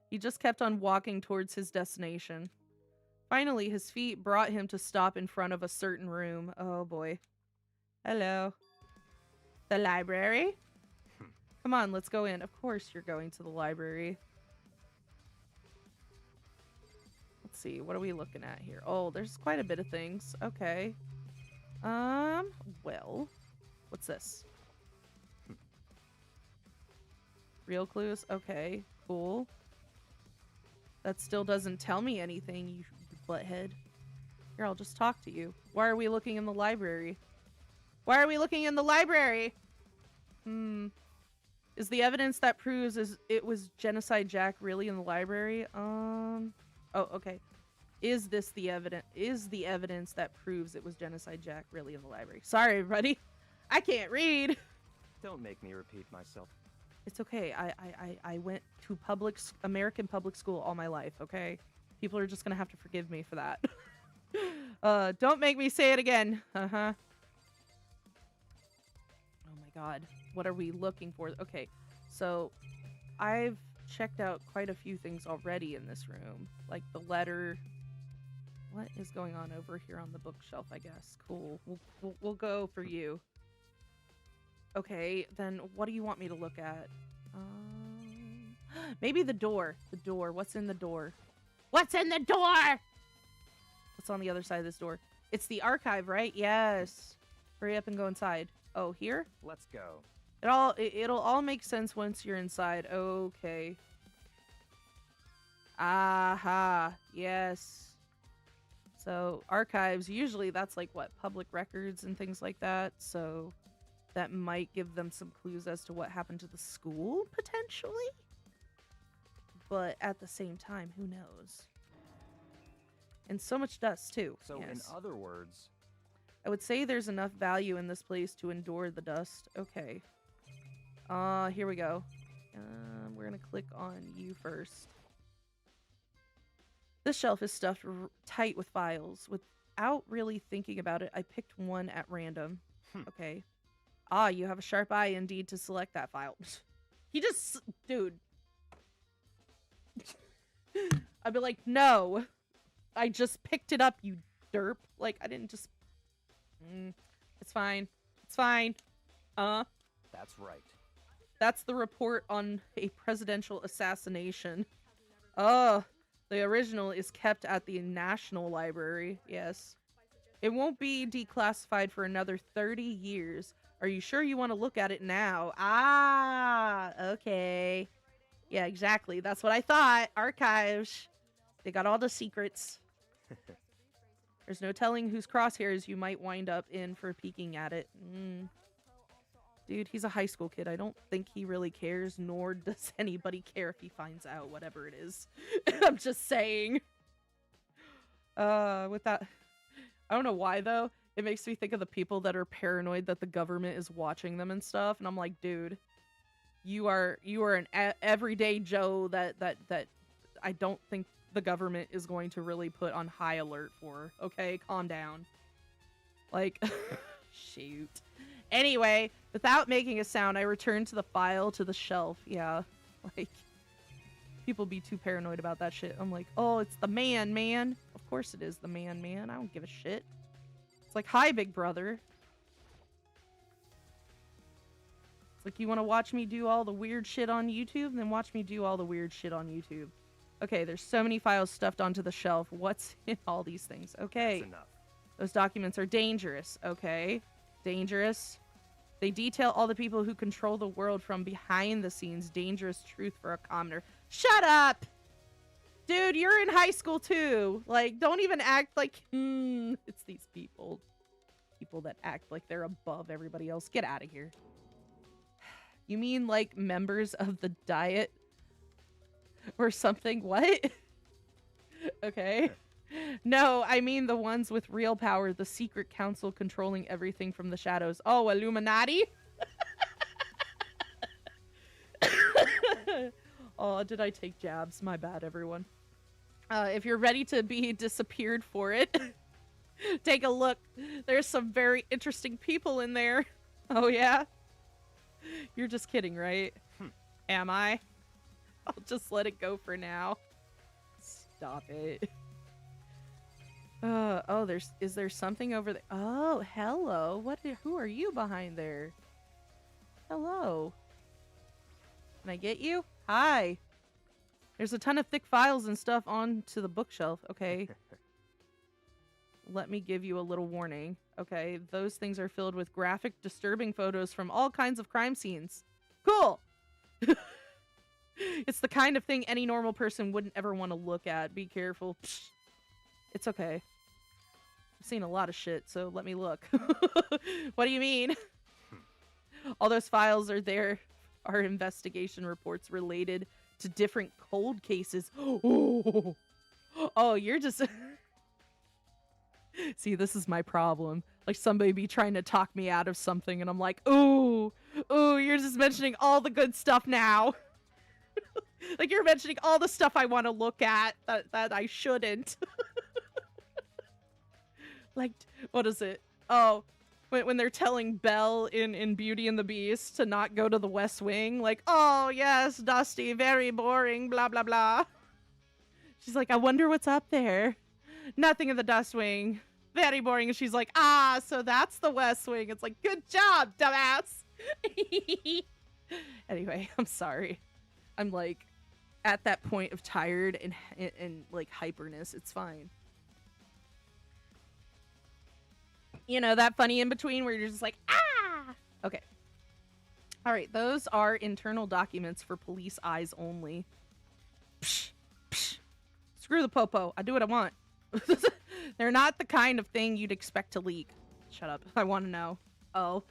He just kept on walking towards his destination. Finally, his feet brought him to stop in front of a certain room. Oh boy. Hello. The library? Come on, let's go in. Of course you're going to the library. Let's see, what are we looking at here? Oh, there's quite a bit of things. Okay. Well, what's this? Real clues? Okay, cool. That still doesn't tell me anything, you butthead. Here, I'll just talk to you. Why are we looking in the library? Why are we looking in the library? Is the evidence that proves it was Genocide Jack really in the library? Oh, okay. Is the evidence that proves it was Genocide Jack really in the library? Sorry, everybody. I can't read. Don't make me repeat myself. It's okay. I went to American public school all my life, okay? People are just gonna have to forgive me for that. Don't make me say it again. Uh-huh. Oh my god. What are we looking for? Okay, so I've checked out quite a few things already in this room. Like the letter. What is going on over here on the bookshelf, I guess? Cool. We'll go for you. Okay, then what do you want me to look at? Maybe the door. The door. What's in the door? What's in the door? What's on the other side of this door? It's the archive, right? Yes. Hurry up and go inside. Oh, here? Let's go. It'll all make sense once you're inside. Okay. Aha. Yes. So, archives, usually that's like, what, public records and things like that. So, that might give them some clues as to what happened to the school, potentially? But at the same time, who knows? And so much dust, too. So, yes. in other words... I would say there's enough value in this place to endure the dust. Okay. Here we go. We're gonna click on you first. This shelf is stuffed tight with files. Without really thinking about it, I picked one at random. Okay. Ah, you have a sharp eye indeed to select that file. He just... Dude. I'd be like, no. I just picked it up, you derp. Like, I didn't just... It's fine. It's fine. That's right. That's the report on a presidential assassination. Oh, the original is kept at the National Library. Yes. It won't be declassified for another 30 years. Are you sure you want to look at it now? Ah, okay. Yeah, exactly. That's what I thought. Archives. They got all the secrets. There's no telling whose crosshairs you might wind up in for peeking at it. Dude, he's a high school kid. I don't think he really cares, nor does anybody care if he finds out whatever it is. I'm just saying. With that... I don't know why, though. It makes me think of the people that are paranoid that the government is watching them and stuff. And I'm like, dude, you are an everyday Joe that I don't think the government is going to really put on high alert for. Okay, calm down. Like, shoot. Anyway, without making a sound, I returned to the file to the shelf. Yeah, like, people be too paranoid about that shit. I'm like, oh, it's the man. Of course it is the man. I don't give a shit. It's like, hi, big brother. It's like, you want to watch me do all the weird shit on YouTube? Then watch me do all the weird shit on YouTube. Okay, there's so many files stuffed onto the shelf. What's in all these things? Okay. That's enough. Those documents are dangerous. Okay. Dangerous. They detail all the people who control the world from behind the scenes. Dangerous truth for a commoner. Shut up! Dude, you're in high school too. Like, don't even act like, it's these people. People that act like they're above everybody else. Get out of here. You mean like members of the Diet? Or something? What? Okay. No, I mean the ones with real power. The secret council controlling everything from the shadows. Oh, Illuminati? Oh, did I take jabs? My bad, everyone. If you're ready to be disappeared for it, take a look. There's some very interesting people in there. Oh, yeah? You're just kidding, right? Am I? I'll just let it go for now. Stop it. Oh, is there something over there? Oh, hello. Who are you behind there? Hello. Can I get you? Hi. There's a ton of thick files and stuff onto the bookshelf. Okay. Let me give you a little warning. Okay, those things are filled with graphic, disturbing photos from all kinds of crime scenes. Cool! It's the kind of thing any normal person wouldn't ever want to look at. Be careful. Psh. It's okay. I've seen a lot of shit, so let me look. What do you mean? All those files are investigation reports related to different cold cases. Oh, you're just... See, this is my problem. Like, somebody be trying to talk me out of something, and I'm like, ooh, you're just mentioning all the good stuff now. Like, you're mentioning all the stuff I want to look at that I shouldn't. Like, what is it? Oh, when they're telling Belle in Beauty and the Beast to not go to the West Wing, like, oh, yes, dusty, very boring, blah, blah, blah. She's like, I wonder what's up there. Nothing in the Dust Wing. Very boring. And she's like, ah, so that's the West Wing. It's like, good job, dumbass. Anyway, I'm sorry. I'm like at that point of tired and like hyperness. It's fine. You know, that funny in between where you're just like, ah. Okay. All right. Those are internal documents for police eyes only. Psh, psh. Screw the popo. I do what I want. They're not the kind of thing you'd expect to leak. Shut up. I want to know. Oh.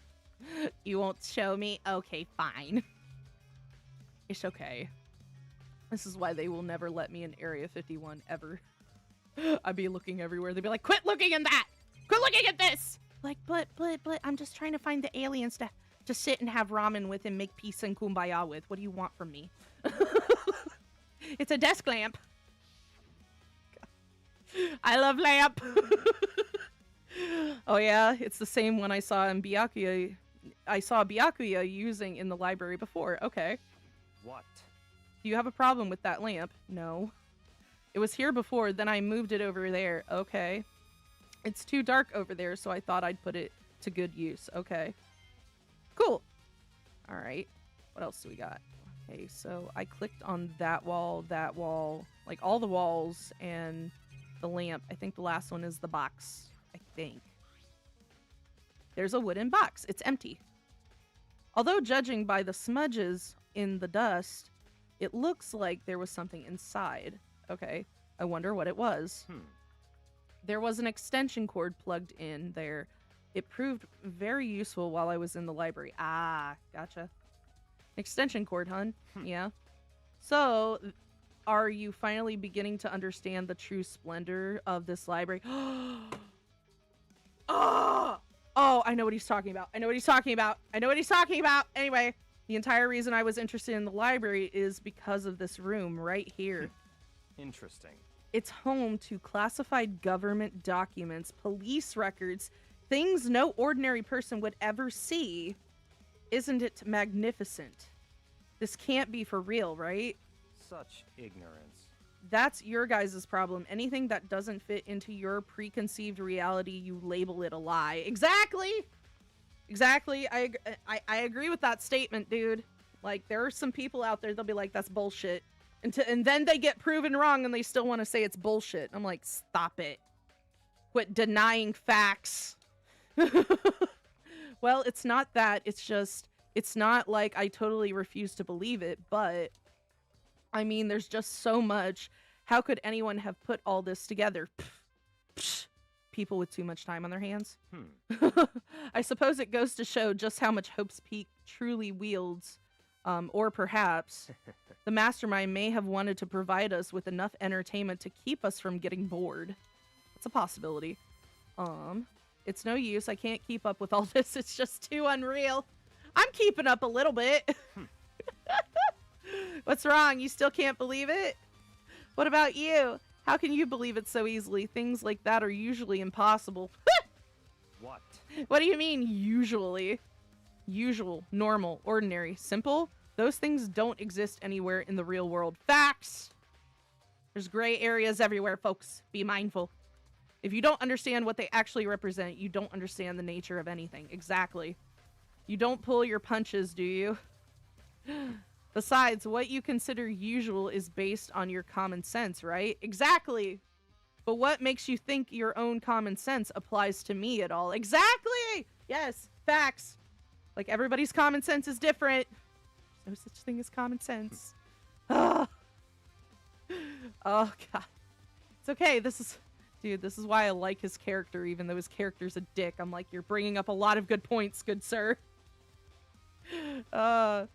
You won't show me? Okay, fine. It's okay. This is why they will never let me in Area 51 ever. I'd be looking everywhere. They'd be like, quit looking in that! Quit looking at this! Like, but, I'm just trying to find the aliens to sit and have ramen with and make peace and kumbaya with. What do you want from me? It's a desk lamp. I love lamp. Oh yeah, it's the same one I saw in Byakuya. I saw Byakuya using in the library before. Okay. What? Do you have a problem with that lamp? No. It was here before, then I moved it over there. Okay. It's too dark over there, so I thought I'd put it to good use. Okay. Cool. All right. What else do we got? Okay, so I clicked on that wall, like all the walls, and the lamp. I think the last one is the box. I think. There's a wooden box. It's empty. Although judging by the smudges in the dust, it looks like there was something inside. Okay. I wonder what it was. There was an extension cord plugged in there. It proved very useful while I was in the library. Ah, gotcha. Extension cord, hun. Yeah. So, are you finally beginning to understand the true splendor of this library? Oh, I know what he's talking about. Anyway, the entire reason I was interested in the library is because of this room right here. Interesting. It's home to classified government documents, police records, things no ordinary person would ever see. Isn't it magnificent? This can't be for real, right? Such ignorance. That's your guys' problem. Anything that doesn't fit into your preconceived reality, you label it a lie. Exactly! Exactly. I agree with that statement, dude. Like, there are some people out there, they'll be like, that's bullshit. And then they get proven wrong and they still want to say it's bullshit. I'm like, stop it. Quit denying facts. Well, it's not that. It's just, it's not like I totally refuse to believe it, but I mean, there's just so much. How could anyone have put all this together? Psh, people with too much time on their hands. I suppose it goes to show just how much Hope's Peak truly wields. Or perhaps the mastermind may have wanted to provide us with enough entertainment to keep us from getting bored. It's a possibility. It's no use. I can't keep up with all this. It's just too unreal. I'm keeping up a little bit. What's wrong? You still can't believe it? What about you? How can you believe it so easily? Things like that are usually impossible. What? What do you mean, usually? usual, normal, ordinary, simple, those things don't exist anywhere in the real world. Facts! There's gray areas everywhere, folks. Be mindful. If you don't understand what they actually represent, you don't understand the nature of anything. Exactly. You don't pull your punches, do you? Besides, what you consider usual is based on your common sense, right? Exactly. But what makes you think your own common sense applies to me at all? Exactly! Yes, facts. Like, everybody's common sense is different. There's no such thing as common sense. Oh, God. It's okay. Dude, this is why I like his character, even though his character's a dick. I'm like, you're bringing up a lot of good points, good sir. The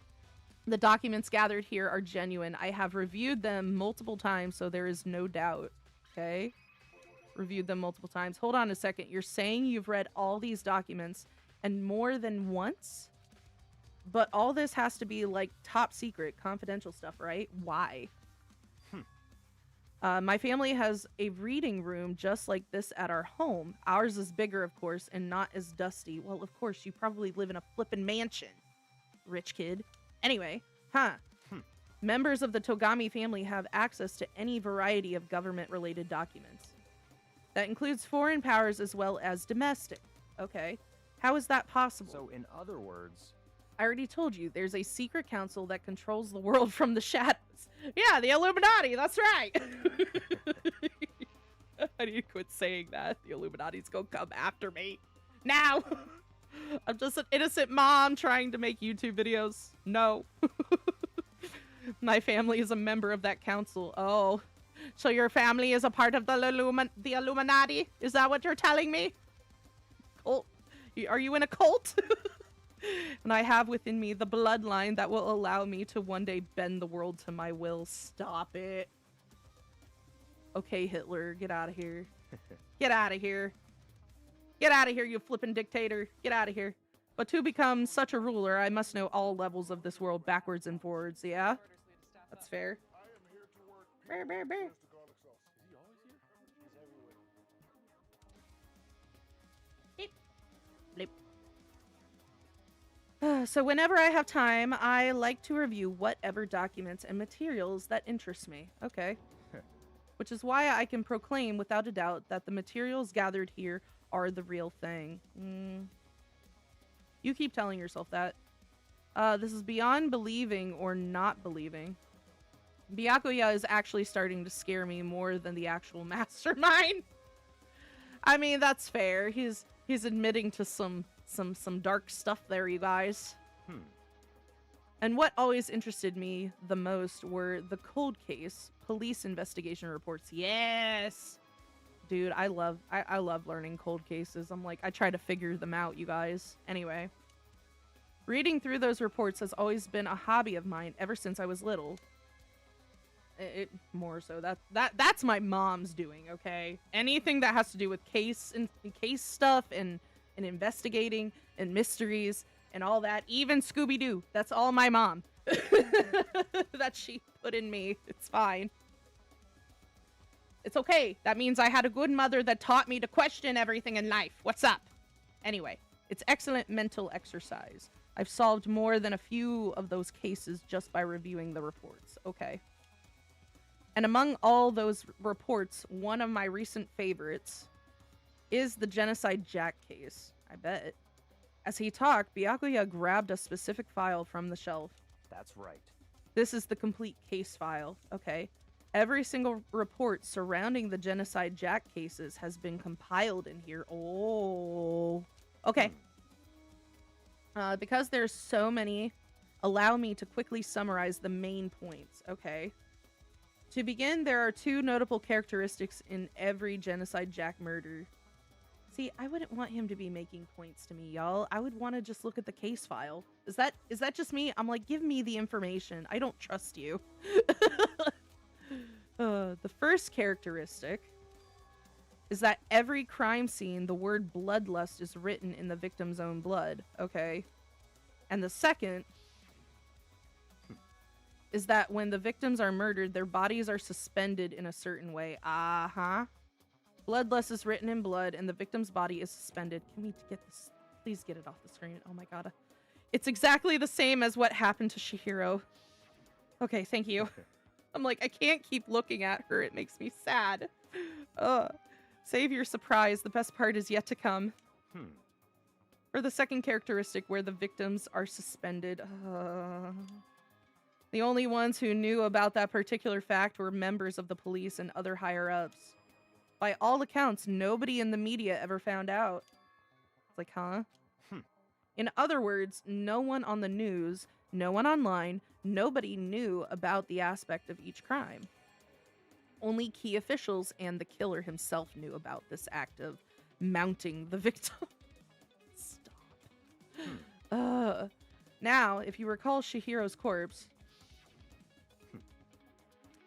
documents gathered here are genuine. I have reviewed them multiple times, so there is no doubt. Okay? Reviewed them multiple times. Hold on a second. You're saying you've read all these documents and more than once? But all this has to be, like, top secret, confidential stuff, right? Why? My family has a reading room just like this at our home. Ours is bigger, of course, and not as dusty. Well, of course, you probably live in a flippin' mansion, rich kid. Anyway, members of the Togami family have access to any variety of government-related documents. That includes foreign powers as well as domestic. Okay. How is that possible? So, in other words... I already told you, there's a secret council that controls the world from the shadows. Yeah, the Illuminati, that's right! I need to quit saying that. The Illuminati's gonna come after me. Now! I'm just an innocent mom trying to make YouTube videos. No. My family is a member of that council. Oh. So your family is a part of the Illuminati? Is that what you're telling me? Cult? Are you in a cult? And I have within me the bloodline that will allow me to one day bend the world to my will. Stop it. Okay, Hitler, get out of here. Get out of here. Get out of here, you flippin' dictator. Get out of here. But to become such a ruler, I must know all levels of this world backwards and forwards, yeah? That's fair. Bear, bear, bear. Beep. Bleep. So whenever I have time, I like to review whatever documents and materials that interest me. Okay. Which is why I can proclaim without a doubt that the materials gathered here are the real thing. You keep telling yourself that. This is beyond believing or not believing. Byakuya is actually starting to scare me more than the actual mastermind. I mean, that's fair. He's admitting to some dark stuff there, you guys. And what always interested me the most were the cold case, police investigation reports. Yes! Dude, I love learning cold cases. I'm like, I try to figure them out, you guys. Anyway. Reading through those reports has always been a hobby of mine ever since I was little. It more so that's my mom's doing, okay? Anything that has to do with case stuff and investigating and mysteries and all that, even Scooby-Doo, that's all my mom that she put in me. It's fine. It's okay. That means I had a good mother that taught me to question everything in life. What's up? Anyway, it's excellent mental exercise. I've solved more than a few of those cases just by reviewing the reports. Okay. And among all those reports, one of my recent favorites is the Genocide Jack case. I bet. As he talked, Byakuya grabbed a specific file from the shelf. That's right. This is the complete case file. Okay. Every single report surrounding the Genocide Jack cases has been compiled in here. Oh. Okay. Because there's so many, allow me to quickly summarize the main points. Okay. To begin, there are two notable characteristics in every Genocide Jack murder. See, I wouldn't want him to be making points to me, y'all. I would want to just look at the case file. Is that just me? I'm like, give me the information. I don't trust you. The first characteristic is that every crime scene, the word bloodlust is written in the victim's own blood. Okay. And the second is that when the victims are murdered, their bodies are suspended in a certain way. Bloodlust is written in blood, and the victim's body is suspended. Can we get this? Please get it off the screen. Oh my god. It's exactly the same as what happened to Chihiro. Okay, thank you. I'm like, I can't keep looking at her. It makes me sad. Save your surprise. The best part is yet to come. For the second characteristic, where the victims are suspended. The only ones who knew about that particular fact were members of the police and other higher-ups. By all accounts, nobody in the media ever found out. It's like, huh? In other words, no one on the news, no one online, nobody knew about the aspect of each crime. Only key officials and the killer himself knew about this act of mounting the victim. Stop. Now, if you recall Chihiro's corpse,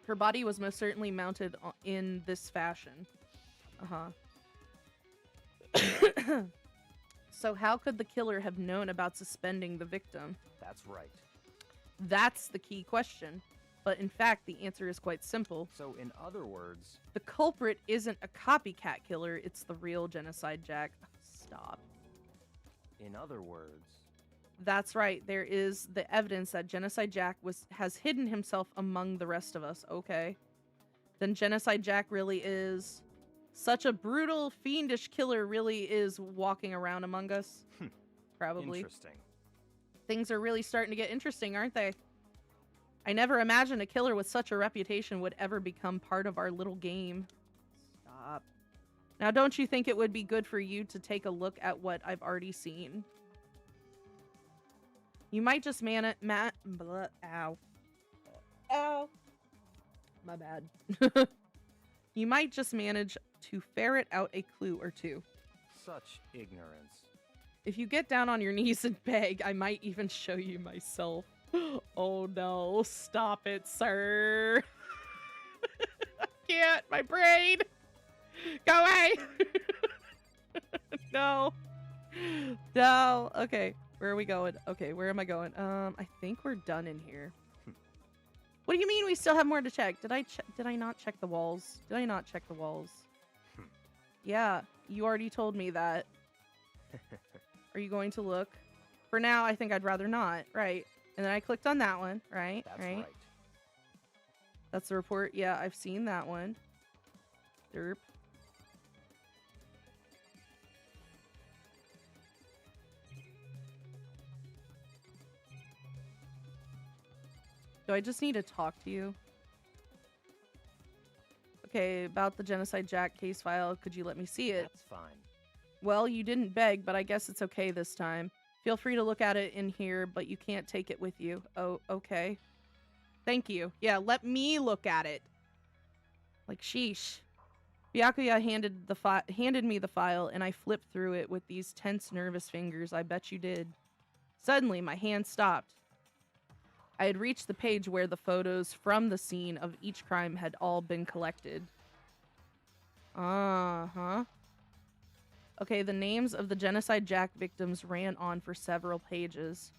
her body was most certainly mounted in this fashion. So how could the killer have known about suspending the victim? That's right. That's the key question. But in fact, the answer is quite simple. So in other words... The culprit isn't a copycat killer, it's the real Genocide Jack. Stop. In other words... That's right, there is the evidence that Genocide Jack has hidden himself among the rest of us. Okay. Then Genocide Jack really is... Such a brutal, fiendish killer really is walking around among us. Probably. Interesting. Things are really starting to get interesting, aren't they? I never imagined a killer with such a reputation would ever become part of our little game. Stop. Now, don't you think it would be good for you to take a look at what I've already seen? You might just ow. Ow. My bad. You might just manage to ferret out a clue or two. Such ignorance. If you get down on your knees and beg, I might even show you myself. Oh no, stop it, sir. I can't, my brain. Go away. No. No. Okay, where are we going? Okay, where am I going? I think we're done in here. What do you mean we still have more to check? Did I not check the walls? Did I not check the walls? Yeah, you already told me that. Are you going to look? For now, I think I'd rather not. Right. And then I clicked on that one. Right. That's right. That's the report. Yeah, I've seen that one. Derp. Do I just need to talk to you? Okay, about the Genocide Jack case file, could you let me see it? That's fine. Well, you didn't beg, but I guess it's okay this time. Feel free to look at it in here, but you can't take it with you. Oh, okay. Thank you. Yeah, let me look at it. Like, sheesh. Byakuya handed me the file, and I flipped through it with these tense, nervous fingers. I bet you did. Suddenly, my hand stopped. I had reached the page where the photos from the scene of each crime had all been collected. Uh-huh. Okay, the names of the Genocide Jack victims ran on for several pages.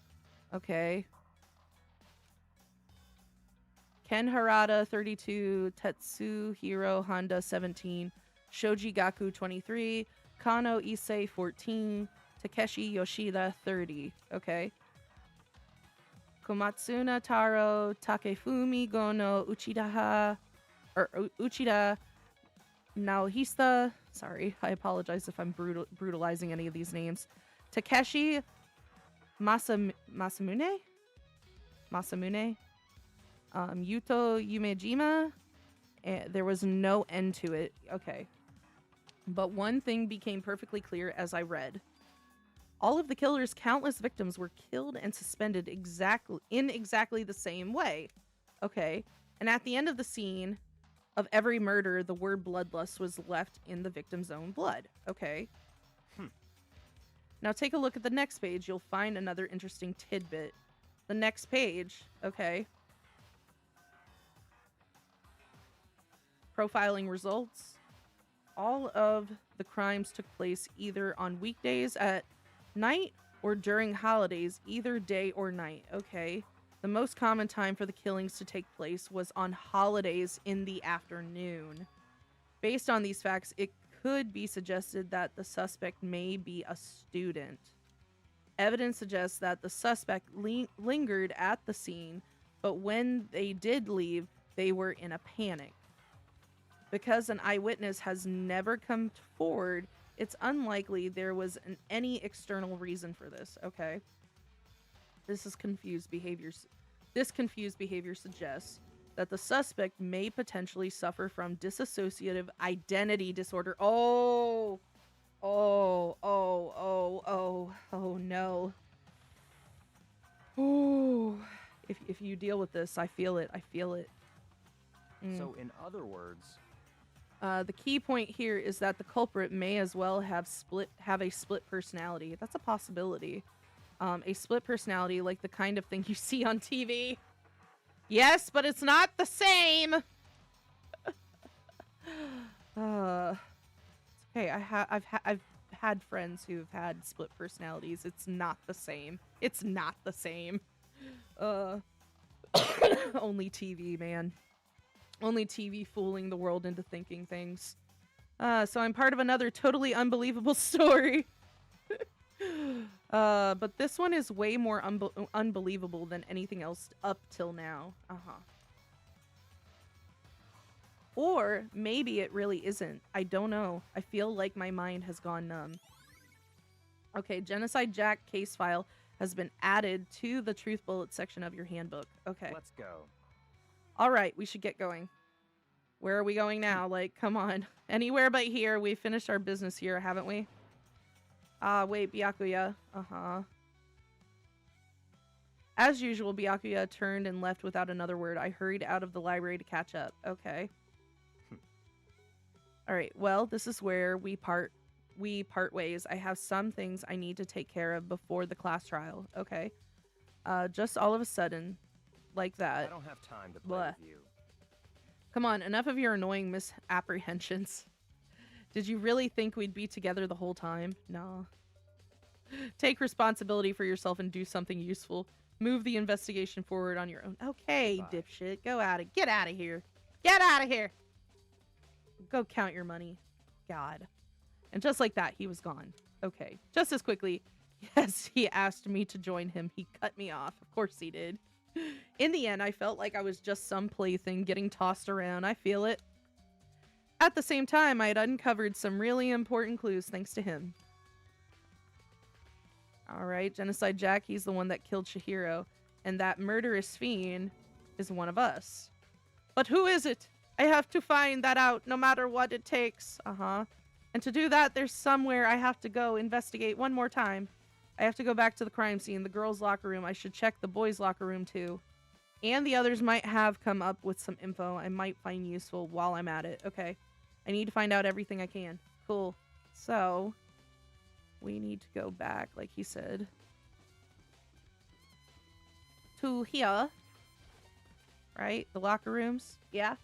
Okay. Ken Harada, 32, Tetsuhiro Honda, 17, Shoji Gaku, 23, Kano Issei, 14, Takeshi Yoshida, 30. Okay. Komatsuna Taro, Takefumi Gono, Uchida Naohisa. Sorry, I apologize if I'm brutalizing any of these names. Takeshi Masamune? Yuto Yumejima. There was no end to it. Okay. But one thing became perfectly clear as I read. All of the killer's countless victims were killed and suspended in exactly the same way. Okay. And at the end of the scene of every murder, the word bloodlust was left in the victim's own blood. Okay. Now take a look at the next page. You'll find another interesting tidbit. The next page. Okay. Profiling results. All of the crimes took place either on weekdays at night or during holidays, either day or night. Okay. The most common time for the killings to take place was on holidays in the afternoon. Based on these facts, it could be suggested that the suspect may be a student. Evidence suggests that the suspect lingered at the scene, but when they did leave, they were in a panic. Because an eyewitness has never come forward, it's unlikely there was any external reason for this. Okay. This confused behavior suggests that the suspect may potentially suffer from dissociative identity disorder. Oh no. Oh, if you deal with this, I feel it. So in other words, the key point here is that the culprit may as well have a split personality. That's a possibility. A split personality, like the kind of thing you see on TV. Yes, but it's not the same. Okay, I've had friends who've had split personalities. It's not the same. It's not the same. Only TV, man. Only TV fooling the world into thinking things. So I'm part of another totally unbelievable story. But this one is way more unbelievable than anything else up till now. Or maybe it really isn't. I don't know. I feel like my mind has gone numb. Okay, Genocide Jack case file has been added to the Truth Bullet section of your handbook. Okay. let's go. All right, we should get going. Where are we going now? Like, come on. Anywhere but here. We finished our business here, haven't we? Wait, Byakuya. As usual, Byakuya turned and left without another word. I hurried out of the library to catch up. Okay. All right, well, this is where we part ways. I have some things I need to take care of before the class trial. Okay. Just all of a sudden, like that. I don't have time to play with you. Come on, enough of your annoying misapprehensions. Did you really think we'd be together the whole time? No. Take responsibility for yourself and do something useful. Move the investigation forward on your own. Okay, Goodbye. dipshit. Get out of here. Get out of here. Go count your money. God. And just like that, he was gone. Okay. Just as quickly as he asked me to join him, he cut me off. Of course he did. In the end, I felt like I was just some plaything getting tossed around. I feel it. At the same time, I had uncovered some really important clues thanks to him. Alright, Genocide Jack, he's the one that killed Chihiro. And that murderous fiend is one of us. But who is it? I have to find that out, no matter what it takes. And to do that, there's somewhere I have to go investigate one more time. I have to go back to the crime scene, the girls' locker room. I should check the boys' locker room, too. And the others might have come up with some info I might find useful while I'm at it. Okay. I need to find out everything I can. Cool. So, we need to go back, like he said, to here. Right? The locker rooms? Yeah?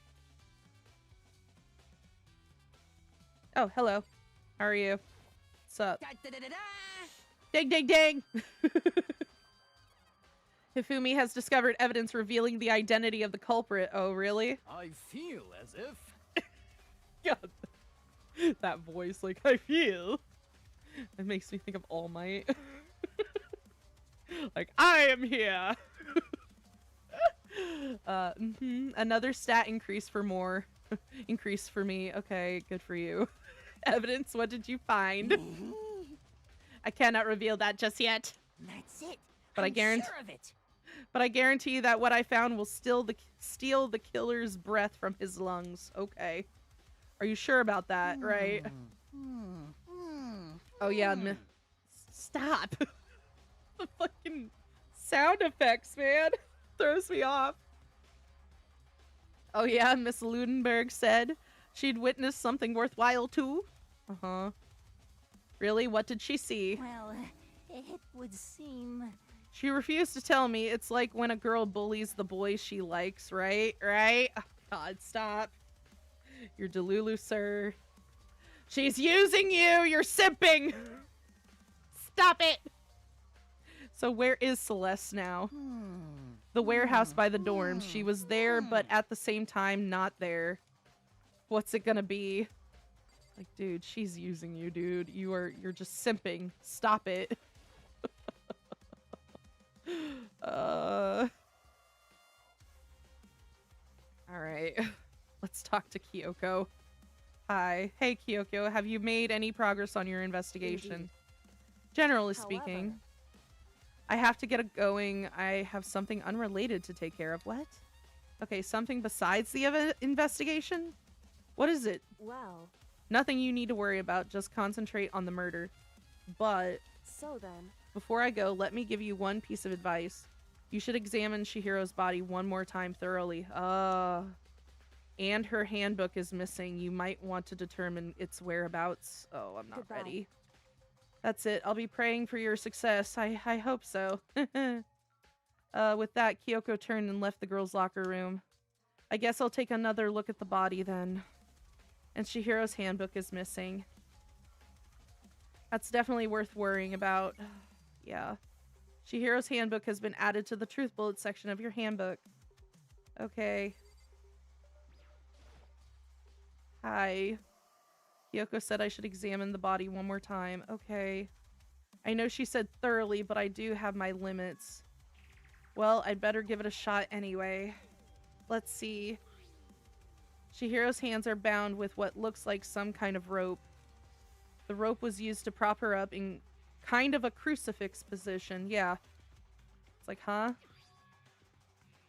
Oh, hello. How are you? What's up? Ding, ding, ding! Hifumi has discovered evidence revealing the identity of the culprit. Oh, really? I feel as if... God. That voice, like, I feel. It makes me think of All Might. Like, I am here! Another stat increase for more. Increase for me. Okay, good for you. Evidence, what did you find? I cannot reveal that just yet. That's it. But I'm sure of it. But I guarantee that what I found will steal the killer's breath from his lungs. Okay. Are you sure about that, right? Oh yeah, stop. The fucking sound effects, man. Throws me off. Oh yeah, Miss Ludenberg said she'd witnessed something worthwhile too. Really? What did she see? Well, it would seem... She refused to tell me. It's like when a girl bullies the boy she likes, right? Right? Oh, God, stop. You're Delulu, sir. She's using you! You're simping! Stop it! So where is Celeste now? The warehouse by the dorms. She was there, but at the same time, not there. What's it gonna be? Like, dude, she's using you, dude. You're just simping. Stop it. talk to Kyoko. Hi. Hey, Kyoko, have you made any progress on your investigation? Indeed. Generally However- speaking. I have to get it going. I have something unrelated to take care of. What? Okay, something besides the investigation? What is it? Well, Nothing you need to worry about. Just concentrate on the murder. But so then. before I go, let me give you one piece of advice. You should examine Chihiro's body one more time thoroughly. And her handbook is missing. You might want to determine its whereabouts. Oh, I'm not Goodbye. ready. That's it. I'll be praying for your success. I hope so. With that, Kyoko turned and left the girls' locker room. I guess I'll take another look at the body then. And Chihiro's handbook is missing. That's definitely worth worrying about. Yeah. Chihiro's handbook has been added to the truth bullet section of your handbook. Okay. Hi. Kyoko said I should examine the body one more time. Okay. I know she said thoroughly, but I do have my limits. Well, I'd better give it a shot anyway. Let's see. Chihiro's hands are bound with what looks like some kind of rope. The rope was used to prop her up in kind of a crucifix position. Yeah. It's like, huh?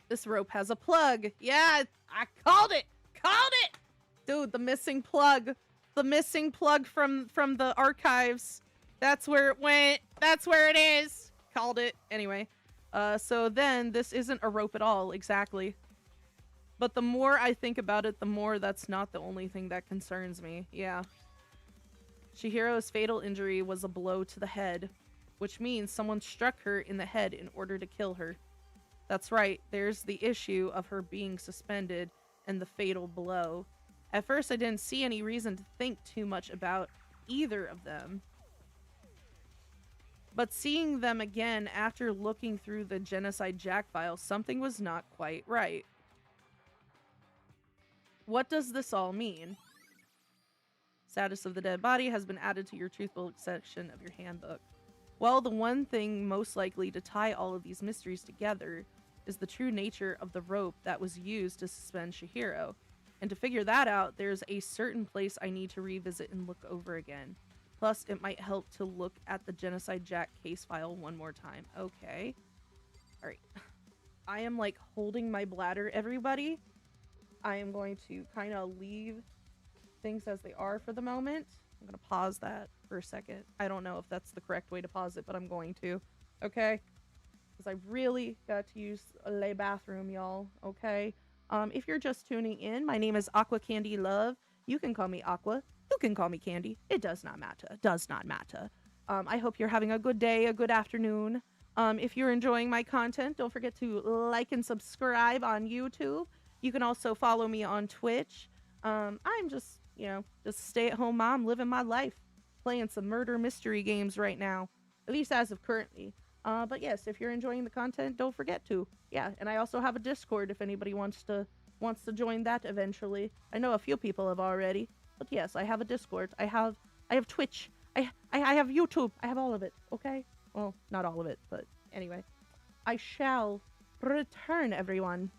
This rope has a plug. Yeah, I called it. Called it. Dude, the missing plug. The missing plug from the archives. That's where it went. That's where it is. Called it. Anyway. So then this isn't a rope at all. Exactly. But the more I think about it, the more that's not the only thing that concerns me. Yeah. Chihiro's fatal injury was a blow to the head, which means someone struck her in the head in order to kill her. That's right, there's the issue of her being suspended and the fatal blow. At first, I didn't see any reason to think too much about either of them. But seeing them again after looking through the Genocide Jack file, something was not quite right. What does this all mean? Status of the dead body has been added to your truth bullet section of your handbook. Well, the one thing most likely to tie all of these mysteries together is the true nature of the rope that was used to suspend Chihiro. And to figure that out, there's a certain place I need to revisit and look over again. Plus, it might help to look at the Genocide Jack case file one more time. Okay. Alright. I am like holding my bladder, everybody. I am going to kind of leave things as they are for the moment. I'm going to pause that for a second. I don't know if that's the correct way to pause it, but I'm going to. Okay? Because I really got to use a lay bathroom, y'all. Okay? If you're just tuning in, my name is Aqua Candy Love. You can call me Aqua. You can call me Candy. It does not matter. Does not matter. I hope you're having a good day, a good afternoon. If you're enjoying my content, don't forget to like and subscribe on YouTube. You can also follow me on Twitch. I'm just, you know, just stay-at-home mom living my life, playing some murder mystery games right now, at least as of currently. But yes, if you're enjoying the content, don't forget to. Yeah, and I also have a Discord if anybody wants to join that eventually. I know a few people have already, but yes, I have a Discord. I have Twitch. I have YouTube. I have all of it. Okay? Well, not all of it, but anyway. I shall return, everyone.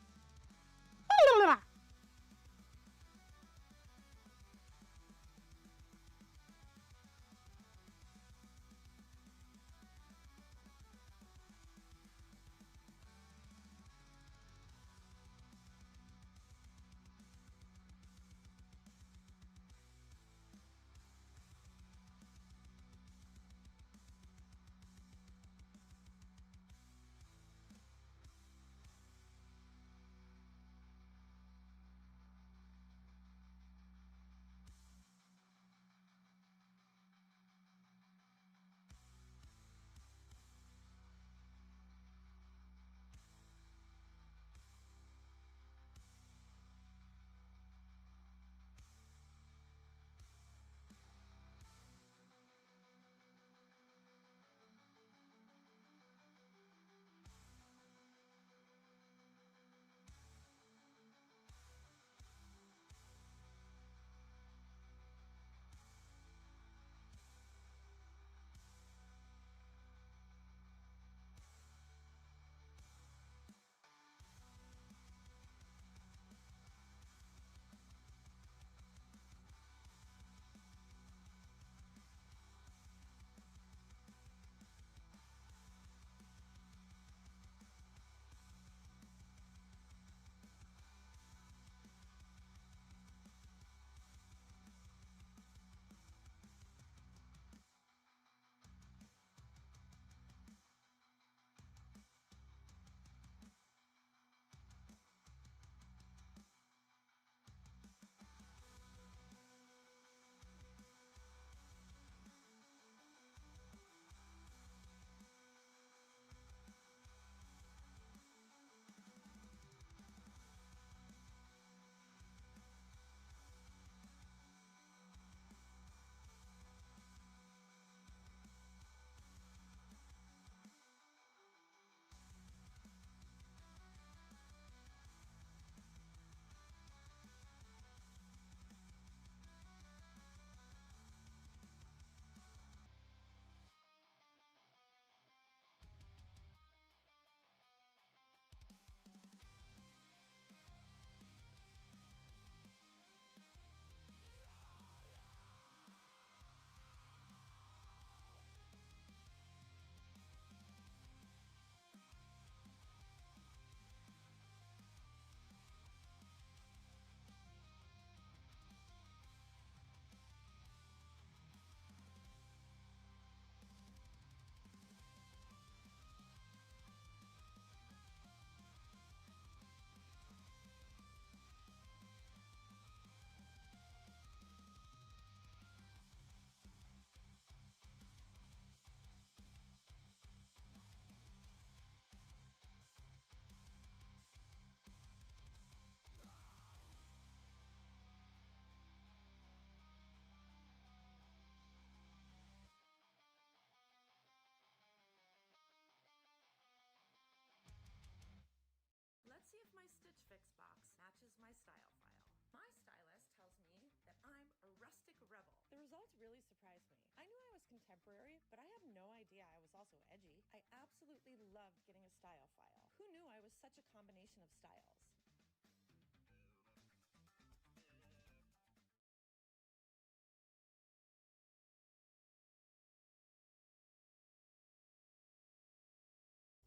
rustic rebel. The results really surprised me. I knew I was contemporary, but I had no idea I was also edgy. I absolutely loved getting a style file. Who knew I was such a combination of styles?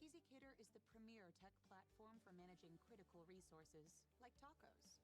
EasyCater is the premier tech platform for managing critical resources, like tacos.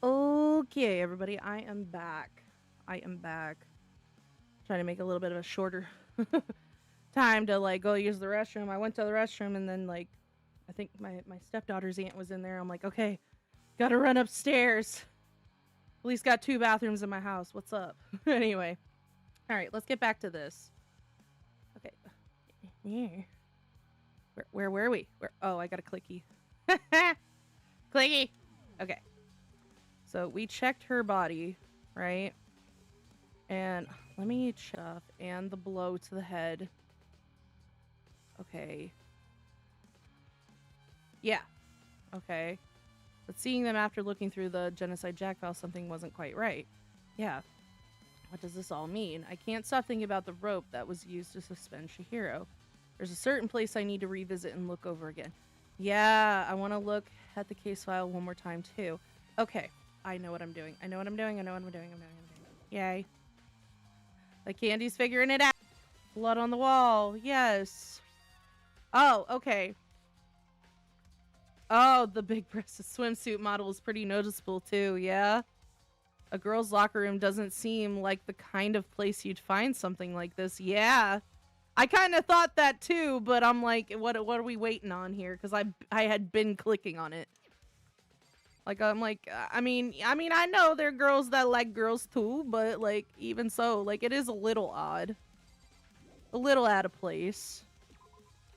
Okay, everybody, I am back. Trying to make a little bit of a shorter time to like go use the restroom. I went to the restroom and then like I think my stepdaughter's aunt was in there. I'm like, okay, gotta run upstairs. At least got 2 bathrooms in my house. What's up? Anyway. Alright, let's get back to this. Okay. Yeah. Where were we? Oh, I got a clicky. Clicky! Okay. So we checked her body, right? And let me check. And the blow to the head. Okay. Yeah. Okay. But seeing them after looking through the genocide jack file, something wasn't quite right. Yeah. What does this all mean? I can't stop thinking about the rope that was used to suspend Chihiro. There's a certain place I need to revisit and look over again. Yeah, I want to look at the case file one more time too. Okay. I know what I'm doing. Yay. Like Candy's figuring it out. Blood on the wall. Yes. Oh, okay. Oh, the big-breasted swimsuit model is pretty noticeable too, yeah? A girl's locker room doesn't seem like the kind of place you'd find something like this. Yeah. I kind of thought that too, but I'm like, what are we waiting on here? Because I had been clicking on it. Like, I'm like, I mean, I know there are girls that like girls too, but like, even so, like, it is a little odd. A little out of place.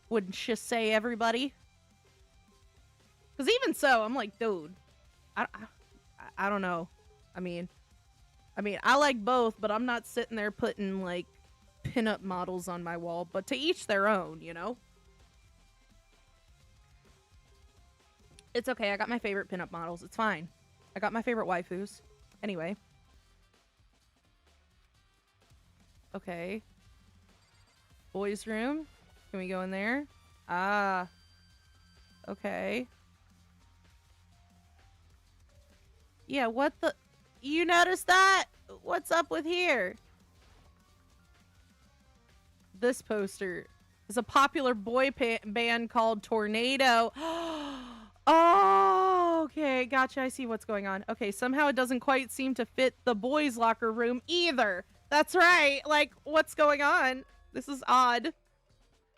Wouldn't you say, everybody? Because even so, I'm like, dude, I don't know. I mean, I like both, but I'm not sitting there putting, like, pinup models on my wall, but to each their own, you know? It's okay, I got my favorite pinup models. It's fine. I got my favorite waifus. Anyway. Okay. Boys' room. Can we go in there? Ah. Okay. Yeah, what the... You noticed that? What's up with here? This poster is a popular boy band called Tornado. Oh, okay. Gotcha. I see what's going on. Okay, somehow it doesn't quite seem to fit the boys' locker room either. That's right. Like, what's going on? This is odd.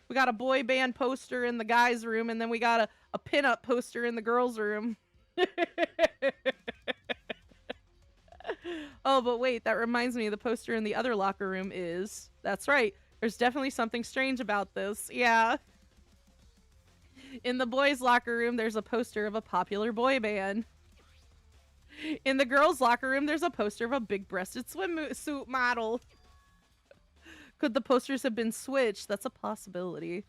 We got a boy band poster in the guys' room, and then we got a pinup poster in the girls' room. Oh, but wait, that reminds me, the poster in the other locker room is... That's right. There's definitely something strange about this. Yeah. In the boys' locker room, there's a poster of a popular boy band. In the girls' locker room, there's a poster of a big-breasted swimsuit model. Could the posters have been switched? That's a possibility.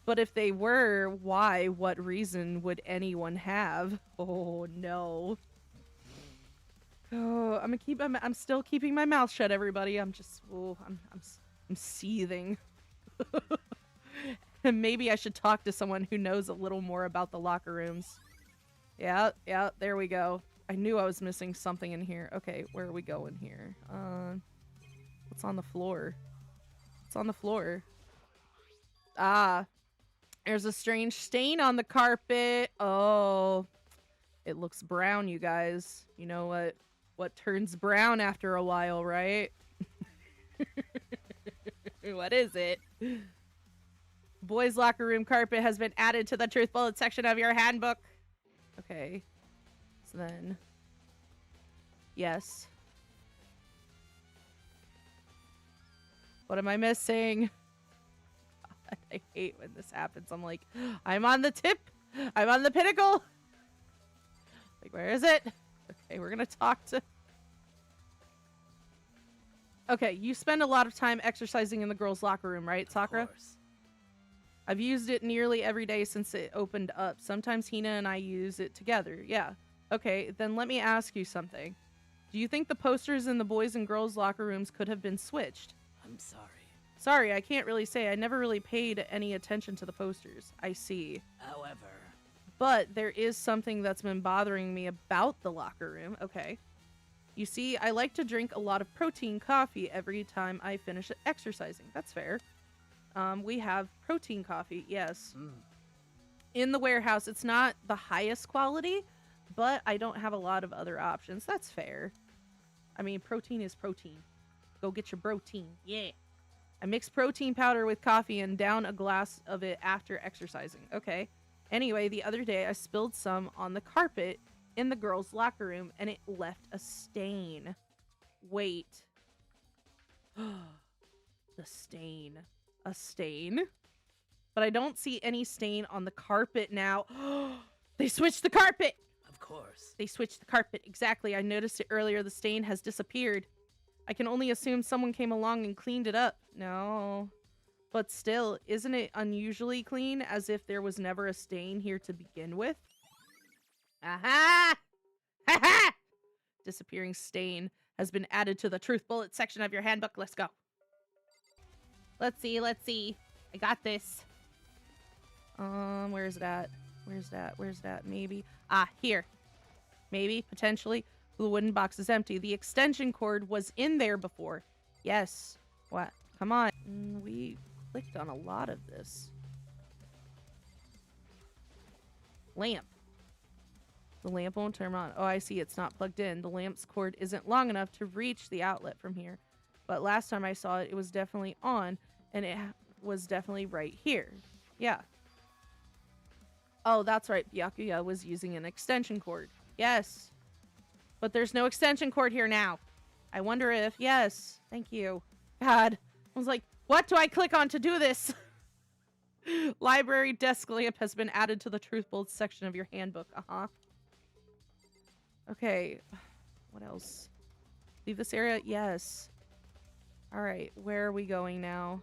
But if they were, why? What reason would anyone have? Oh, no. Oh, I'm still keeping my mouth shut, everybody. I'm seething. And maybe I should talk to someone who knows a little more about the locker rooms. Yeah, there we go. I knew I was missing something in here. Okay, where are we going here? What's on the floor? What's on the floor? Ah, there's a strange stain on the carpet. Oh, it looks brown, you guys. You know what turns brown after a while, right? What is it? Boys' locker room carpet has been added to the truth bullet section of your handbook. Okay. So then... Yes. What am I missing? God, I hate when this happens. I'm like, I'm on the tip. I'm on the pinnacle. Like, where is it? Okay, we're gonna talk to... Okay, you spend a lot of time exercising in the girls' locker room, right, Sakura? Of course. I've used it nearly every day since it opened up. Sometimes Hina and I use it together. Yeah. Okay, then let me ask you something. Do you think the posters in the boys' and girls' locker rooms could have been switched? I'm sorry. Sorry, I can't really say. I never really paid any attention to the posters. I see. However... But there is something that's been bothering me about the locker room. Okay. You see, I like to drink a lot of protein coffee every time I finish exercising. That's fair. We have protein coffee, yes. In the warehouse, it's not the highest quality, but I don't have a lot of other options. That's fair. I mean, protein is protein. Go get your protein. Yeah. I mix protein powder with coffee and down a glass of it after exercising. Okay. Anyway, the other day I spilled some on the carpet in the girls' locker room and it left a stain. Wait. The stain. A stain? But I don't see any stain on the carpet now. They switched the carpet! Of course. They switched the carpet. Exactly. I noticed it earlier. The stain has disappeared. I can only assume someone came along and cleaned it up. No. But still, isn't it unusually clean, as if there was never a stain here to begin with? Aha! Ha ha! Disappearing stain has been added to the truth bullet section of your handbook. Let's go. Let's see, let's see. I got this. Where's it at? Where's that? Where's that? Maybe. Ah, here. Maybe, potentially. The wooden box is empty. The extension cord was in there before. Yes. What? Come on. We clicked on a lot of this. Lamp. The lamp won't turn on. Oh, I see. It's not plugged in. The lamp's cord isn't long enough to reach the outlet from here. But last time I saw it, it was definitely on, and it was definitely right here. Yeah. Oh, that's right. Byakuya was using an extension cord. Yes. But there's no extension cord here now. I wonder if... Yes. Thank you. God. I was like, what do I click on to do this? Library desk lamp has been added to the truth bullet section of your handbook. Uh-huh. Okay. What else? Leave this area? Yes. Alright. Where are we going now?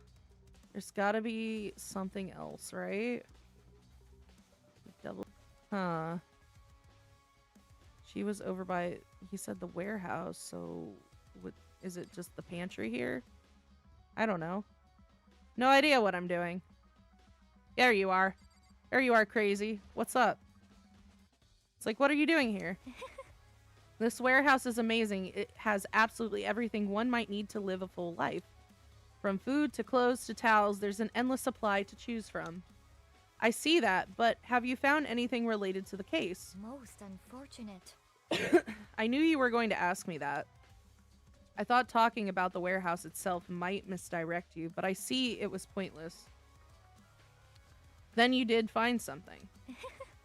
There's gotta be something else, right? Double. Huh. She was over by... He said the warehouse, so... What, is it just the pantry here? I don't know. No idea what I'm doing. There you are. There you are, crazy. What's up? It's like, what are you doing here? This warehouse is amazing. It has absolutely everything one might need to live a full life. From food to clothes to towels, there's an endless supply to choose from. I see that, but have you found anything related to the case? Most unfortunate. I knew you were going to ask me that. I thought talking about the warehouse itself might misdirect you, but I see it was pointless. Then you did find something.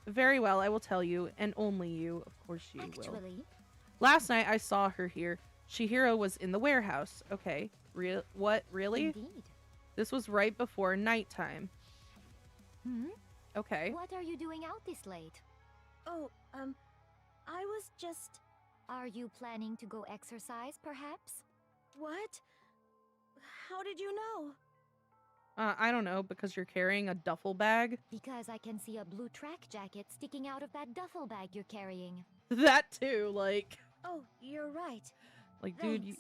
Very well, I will tell you, and only you. Of course she will. Last night I saw her here. Chihiro was in the warehouse. Okay. What? Really? Indeed. This was right before nighttime. Hmm? Okay. What are you doing out this late? Oh, I was just... Are you planning to go exercise, perhaps? What? How did you know? I don't know, because you're carrying a duffel bag? Because I can see a blue track jacket sticking out of that duffel bag you're carrying. That too, like... Oh, you're right. Like, dude,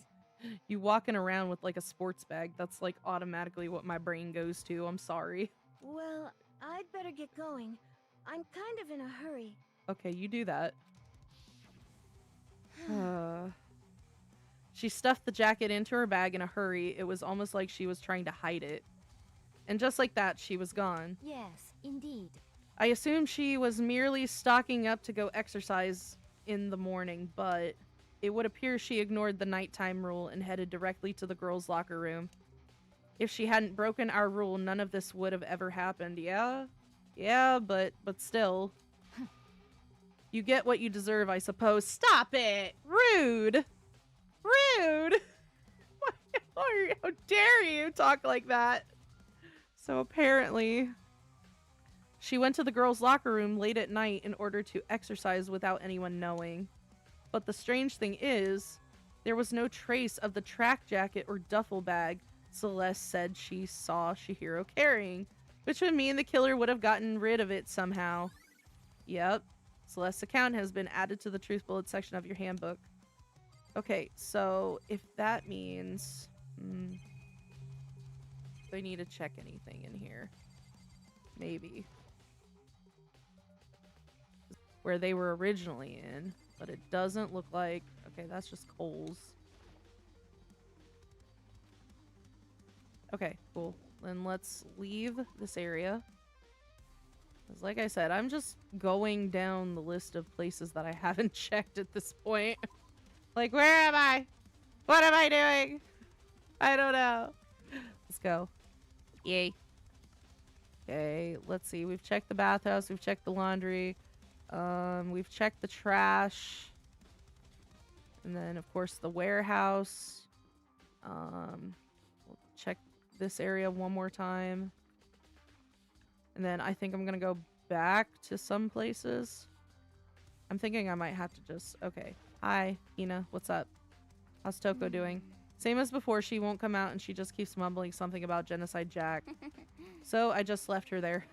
you walking around with, like, a sports bag. That's, like, automatically what my brain goes to. I'm sorry. Well, I'd better get going. I'm kind of in a hurry. Okay, you do that. She stuffed the jacket into her bag in a hurry. It was almost like she was trying to hide it. And just like that, she was gone. Yes, indeed. I assume she was merely stocking up to go exercise in the morning, but it would appear she ignored the nighttime rule and headed directly to the girls' locker room. If she hadn't broken our rule, none of this would have ever happened. Yeah? Yeah, but still. You get what you deserve, I suppose. Stop it! Rude! Rude! How dare you talk like that? So apparently, she went to the girls' locker room late at night in order to exercise without anyone knowing. But the strange thing is, there was no trace of the track jacket or duffel bag Celeste said she saw Chihiro carrying, which would mean the killer would have gotten rid of it somehow. Yep. Celeste's account has been added to the Truth Bullet section of your handbook. Okay, so if that means... do I need to check anything in here? Maybe. Where they were originally in, but it doesn't look like... Okay, that's just Coles. Okay, cool. Then let's leave this area. Because like I said, I'm just going down the list of places that I haven't checked at this point. Like, where am I? What am I doing? I don't know. Let's go. Yay. Okay, let's see. We've checked the bathhouse. We've checked the laundry. We've checked the trash. And then, of course, the warehouse. We'll check this area one more time. And then I think I'm going to go back to some places. I'm thinking I might have to just... Okay. Hi, Hina. What's up? How's Toko doing? Same as before, she won't come out and she just keeps mumbling something about Genocide Jack. So I just left her there.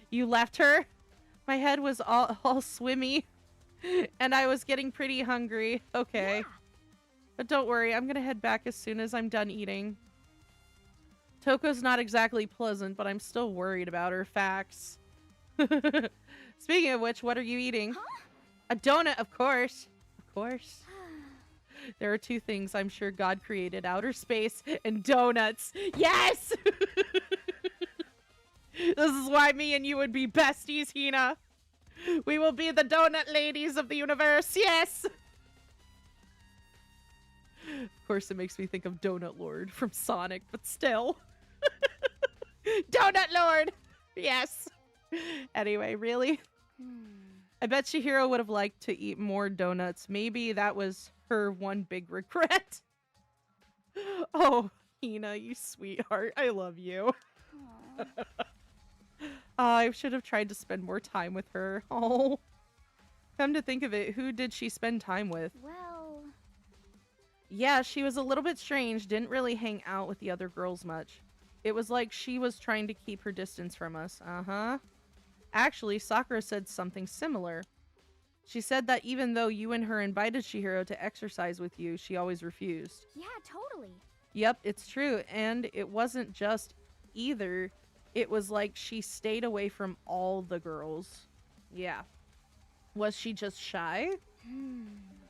You left her? My head was all swimmy. And I was getting pretty hungry. Okay. Yeah. But don't worry, I'm gonna head back as soon as I'm done eating. Toko's not exactly pleasant, but I'm still worried about her. Facts. Speaking of which, what are you eating? Huh? A donut, of course. Of course. There are two things I'm sure God created: outer space and donuts. Yes! This is why me and you would be besties, Hina. We will be the donut ladies of the universe. Yes! Of course, it makes me think of Donut Lord from Sonic, but still. Donut Lord! Yes! Anyway, really? I bet Chihiro would have liked to eat more donuts. Maybe that was her one big regret. Oh, Hina, you sweetheart. I love you. I should have tried to spend more time with her. Oh. Come to think of it, who did she spend time with? Well... Yeah, she was a little bit strange. Didn't really hang out with the other girls much. It was like she was trying to keep her distance from us. Uh-huh. Actually, Sakura said something similar. She said that even though you and her invited Chihiro to exercise with you, she always refused. Yeah, totally. Yep, it's true. And it wasn't just either. It was like she stayed away from all the girls. Yeah. Was she just shy?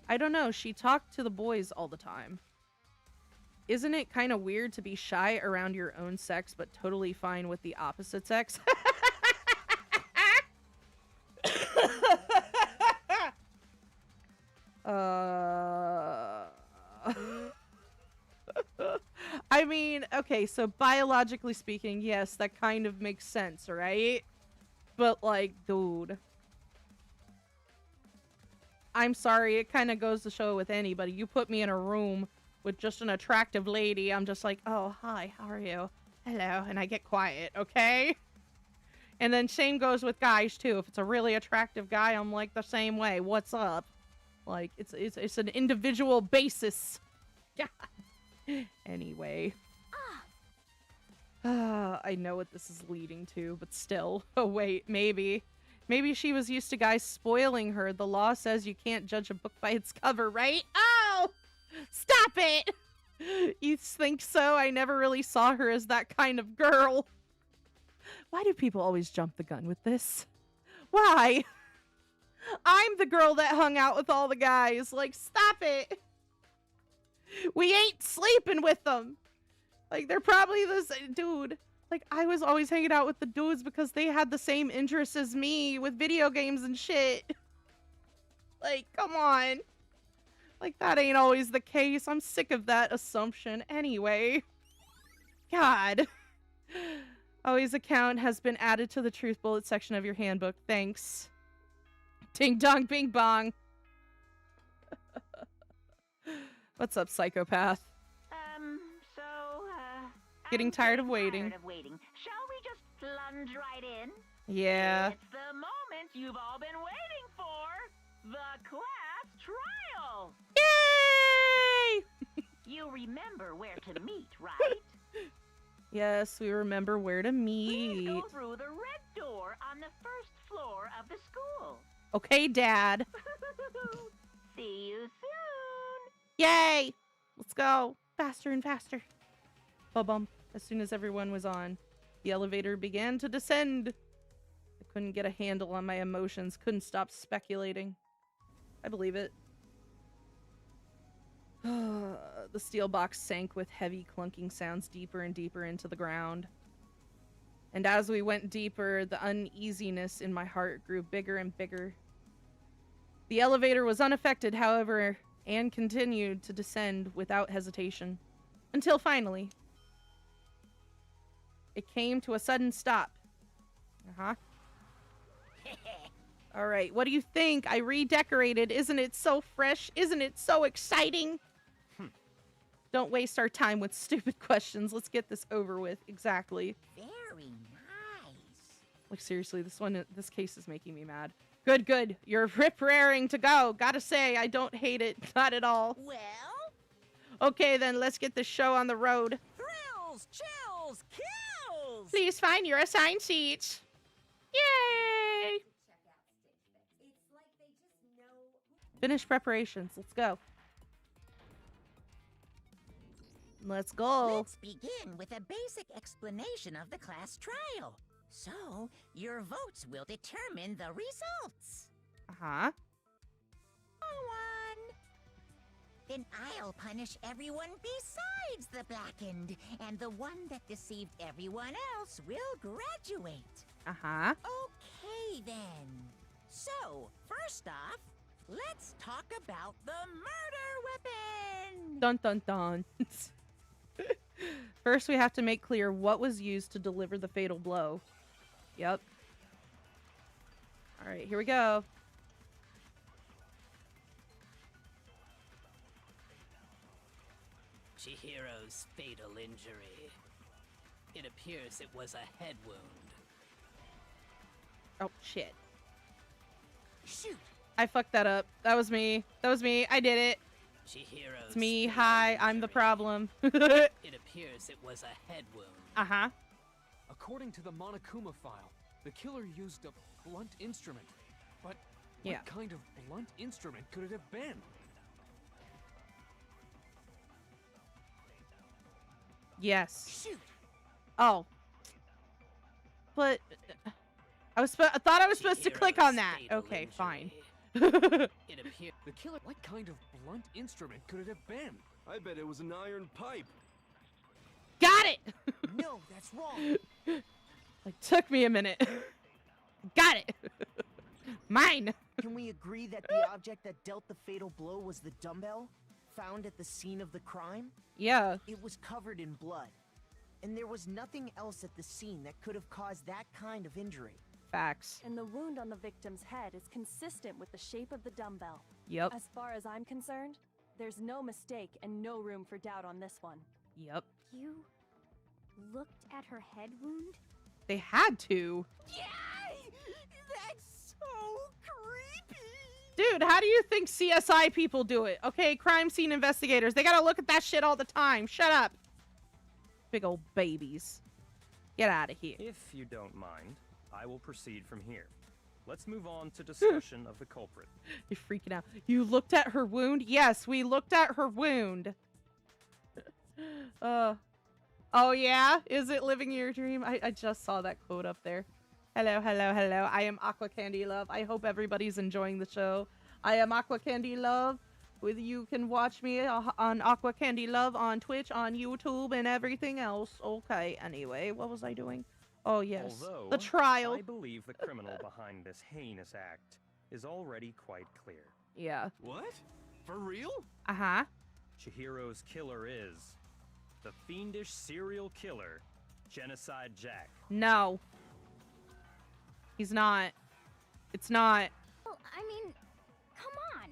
I don't know. She talked to the boys all the time. Isn't it kind of weird to be shy around your own sex, but totally fine with the opposite sex? I mean, okay, so biologically speaking, yes, that kind of makes sense, right? But, like, dude. I'm sorry, it kind of goes to show with anybody. You put me in a room with just an attractive lady, I'm just like, oh, hi, how are you? Hello, and I get quiet, okay? And then same goes with guys, too. If it's a really attractive guy, I'm like the same way. What's up? Like, it's an individual basis. Anyway. I know what this is leading to, but still. Oh, wait, maybe. Maybe she was used to guys spoiling her. The law says you can't judge a book by its cover, right? Oh! Stop it! You think so? I never really saw her as that kind of girl. Why do people always jump the gun with this? Why? I'm the girl that hung out with all the guys. Like, stop it! We ain't sleeping with them. Like, they're probably this dude. Like, I was always hanging out with the dudes because they had the same interests as me with video games and shit. Like, come on. Like, that ain't always the case. I'm sick of that assumption anyway. God. Always account has been added to the Truth Bullet section of your handbook. Thanks. Ding dong bing bong. What's up, psychopath? Getting tired of waiting. Tired of waiting. Shall we just plunge right in? Yeah. It's the moment you've all been waiting for. The class trial. Yay! You remember where to meet, right? Yes, we remember where to meet. Please go through the red door on the first floor of the school. Okay, Dad. See you soon. Yay! Let's go. Faster and faster. Ba-bum. As soon as everyone was on, the elevator began to descend. I couldn't get a handle on my emotions. Couldn't stop speculating. I believe it. The steel box sank with heavy clunking sounds deeper and deeper into the ground. And as we went deeper, the uneasiness in my heart grew bigger and bigger. The elevator was unaffected, however, and continued to descend without hesitation. Until finally, it came to a sudden stop. Alright, what do you think? I redecorated. Isn't it so fresh? Isn't it so exciting? Don't waste our time with stupid questions. Let's get this over with. Exactly. Very nice. Like, seriously, this case is making me mad. Good, good. You're rip-raring to go. Gotta say, I don't hate it. Not at all. Well? Okay, then, let's get the show on the road. Thrills, chills, kills! Please find your assigned seats. Yay! Finish preparations. Let's go. Let's go. Let's begin with a basic explanation of the class trial. So, your votes will determine the results. Uh-huh. One. Then I'll punish everyone besides the blackened, and the one that deceived everyone else will graduate. Uh-huh. Okay, then. So, first off, let's talk about the murder weapon. Dun dun dun. First, we have to make clear what was used to deliver the fatal blow. Yep. Alright, here we go. Chihiro's fatal injury. It appears it was a head wound. Oh, shit. Shoot. I fucked that up. That was me. That was me. I did it. Chihiro's It's me. fatal Hi, injury. I'm the problem. It appears it was a head wound. Uh-huh. According to the Monokuma file, the killer used a blunt instrument. But yeah, what kind of blunt instrument could it have been? Yes. Shoot. Oh. But I thought I was supposed to click on that. Okay, fine. It appears the killer. What kind of blunt instrument could it have been? I bet it was an iron pipe. Got it. No, that's wrong. It took me a minute. Got it. Mine. Can we agree that the object that dealt the fatal blow was the dumbbell found at the scene of the crime? Yeah. It was covered in blood, and there was nothing else at the scene that could have caused that kind of injury. Facts. And the wound on the victim's head is consistent with the shape of the dumbbell. Yep. As far as I'm concerned, there's no mistake and no room for doubt on this one. Yep. You looked at her head wound? They had to. Yay! That's so creepy! Dude, how do you think CSI people do it? Okay, crime scene investigators. They gotta look at that shit all the time. Shut up. Big old babies. Get out of here. If you don't mind, I will proceed from here. Let's move on to discussion of the culprit. You're freaking out. You looked at her wound? Yes, we looked at her wound. Oh yeah? Is it living your dream? I just saw that quote up there. Hello, hello, hello. I am Aqua Candy Love. I hope everybody's enjoying the show. I am Aqua Candy Love. You can watch me on Aqua Candy Love on Twitch, on YouTube, and everything else. Okay, anyway, what was I doing? Oh, yes. Although, the trial. I believe the criminal behind this heinous act is already quite clear. Yeah. What? For real? Uh-huh. Chihiro's killer is the fiendish serial killer, Genocide Jack. No. He's not. It's not. Well, I mean, come on.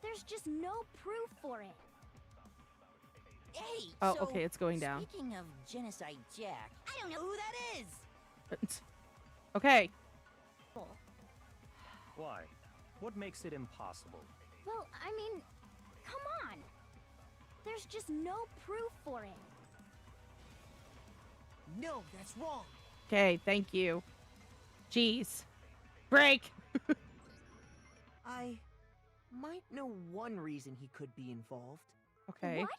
There's just no proof for it. Hey, Oh, so, okay, it's going down. Speaking of Genocide Jack, I don't know who that is. Okay. Why? What makes it impossible? Well, I mean, come on. There's just no proof for it. No, that's wrong. Okay, thank you. Jeez. Break! I might know one reason he could be involved. Okay. What?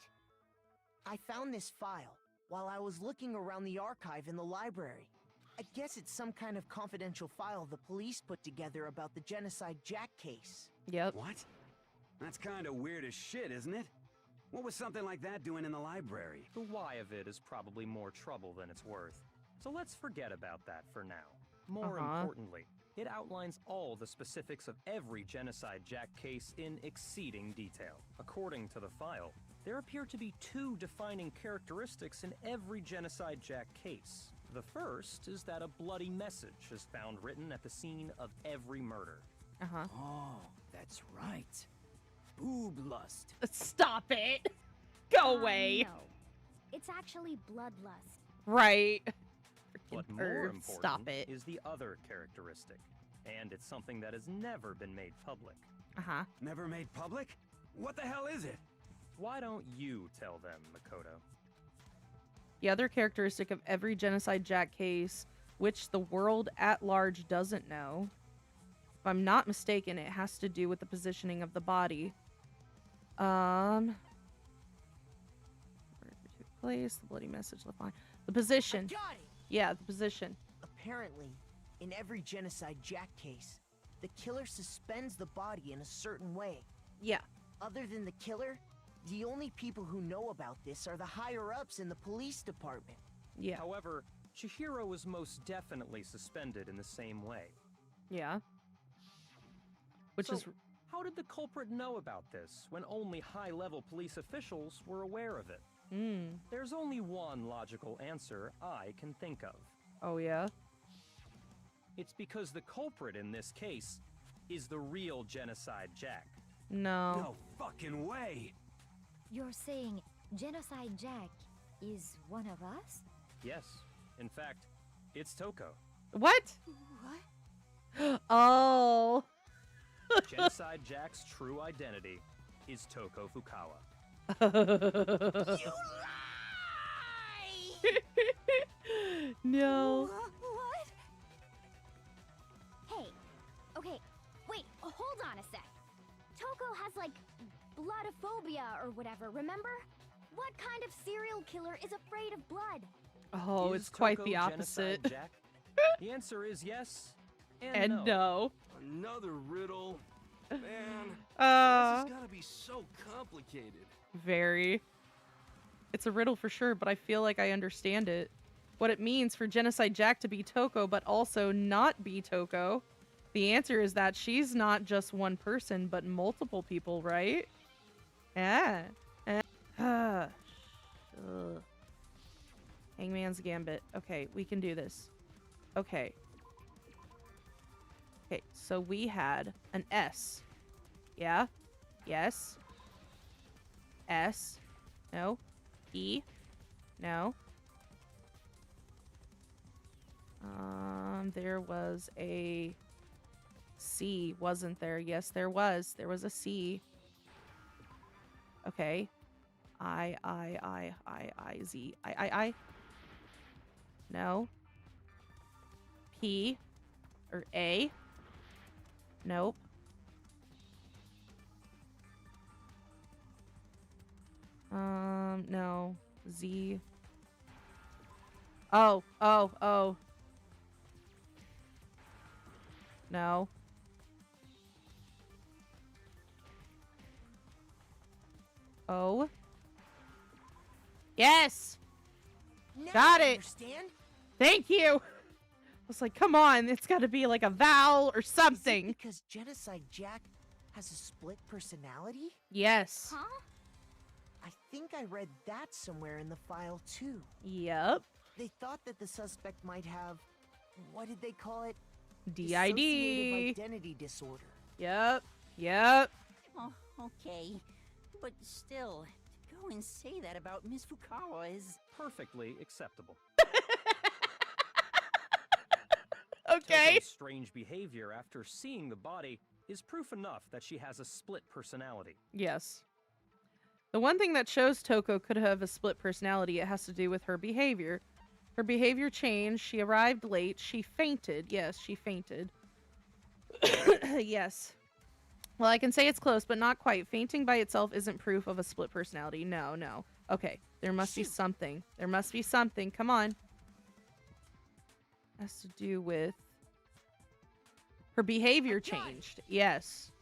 I found this file while I was looking around the archive in the library. I guess it's some kind of confidential file the police put together about the Genocide Jack case. Yep. What? That's kind of weird as shit, isn't it? What was something like that doing in the library? The why of it is probably more trouble than it's worth. So let's forget about that for now. More importantly, it outlines all the specifics of every Genocide Jack case in exceeding detail. According to the file, there appear to be two defining characteristics in every Genocide Jack case. The first is that a bloody message is found written at the scene of every murder. Oh, that's right. Boob lust. Stop it! Go away! No. It's actually bloodlust. Right. But Freaking more Irv, important stop it. is the other characteristic. And it's something that has never been made public. Never made public? What the hell is it? Why don't you tell them, Makoto? The other characteristic of every Genocide Jack case, which the world at large doesn't know, if I'm not mistaken, it has to do with the positioning of the body. Where it took place, the bloody message left behind. The position. I got it! Yeah, the position. Apparently, in every Genocide Jack case, the killer suspends the body in a certain way. Yeah. Other than the killer, the only people who know about this are the higher-ups in the police department. Yeah. However, Chihiro was most definitely suspended in the same way. Yeah. Which So, is... how did the culprit know about this when only high-level police officials were aware of it? There's only one logical answer I can think of. Oh, yeah? It's because the culprit in this case is the real Genocide Jack. No. No fucking way! You're saying Genocide Jack is one of us? Yes. In fact, it's Toko. What? What? Oh. Genocide Jack's true identity is Toko Fukawa. You lie! No. What? Hey, okay, wait, hold on a sec. Toko has, like, bloodophobia or whatever, remember? What kind of serial killer is afraid of blood? Oh, Is it's quite Toko the Genocide opposite. Jack? The answer is yes And no. Another riddle. Man, this has gotta be so complicated. Very. It's a riddle for sure, but I feel like I understand it. What it means for Genocide Jack to be Toko, but also not be Toko. The answer is that she's not just one person, but multiple people, right? Yeah. Ugh. Hangman's Gambit. Okay, we can do this. Okay. Okay, so we had an S. Yeah? Yes. S. No. E. No. There was a C, wasn't there? Yes, there was. There was a C. Okay. I, Z. I. No. P. Or A. Nope. No. Z. Oh. No. O. Yes! Now Got I it! Understand? Thank you! I was like, come on, it's gotta be like a vowel or something. Is it because Genocide Jack has a split personality? Yes. Huh? I think I read that somewhere in the file too. Yep. They thought that the suspect might have, what did they call it? DID. Dissociative identity disorder. Yep. Oh, okay. But still, go and say that about Miss Fukawa is perfectly acceptable. Okay. Toko's strange behavior after seeing the body is proof enough that she has a split personality. Yes. The one thing that shows Toko could have a split personality, it has to do with her behavior. Her behavior changed. She arrived late. She fainted. Yes, she fainted. Yes. Well, I can say it's close, but not quite. Fainting by itself isn't proof of a split personality. No, no. Okay, there must be something. There must be something. Come on. Has to do with her behavior changed. Yes.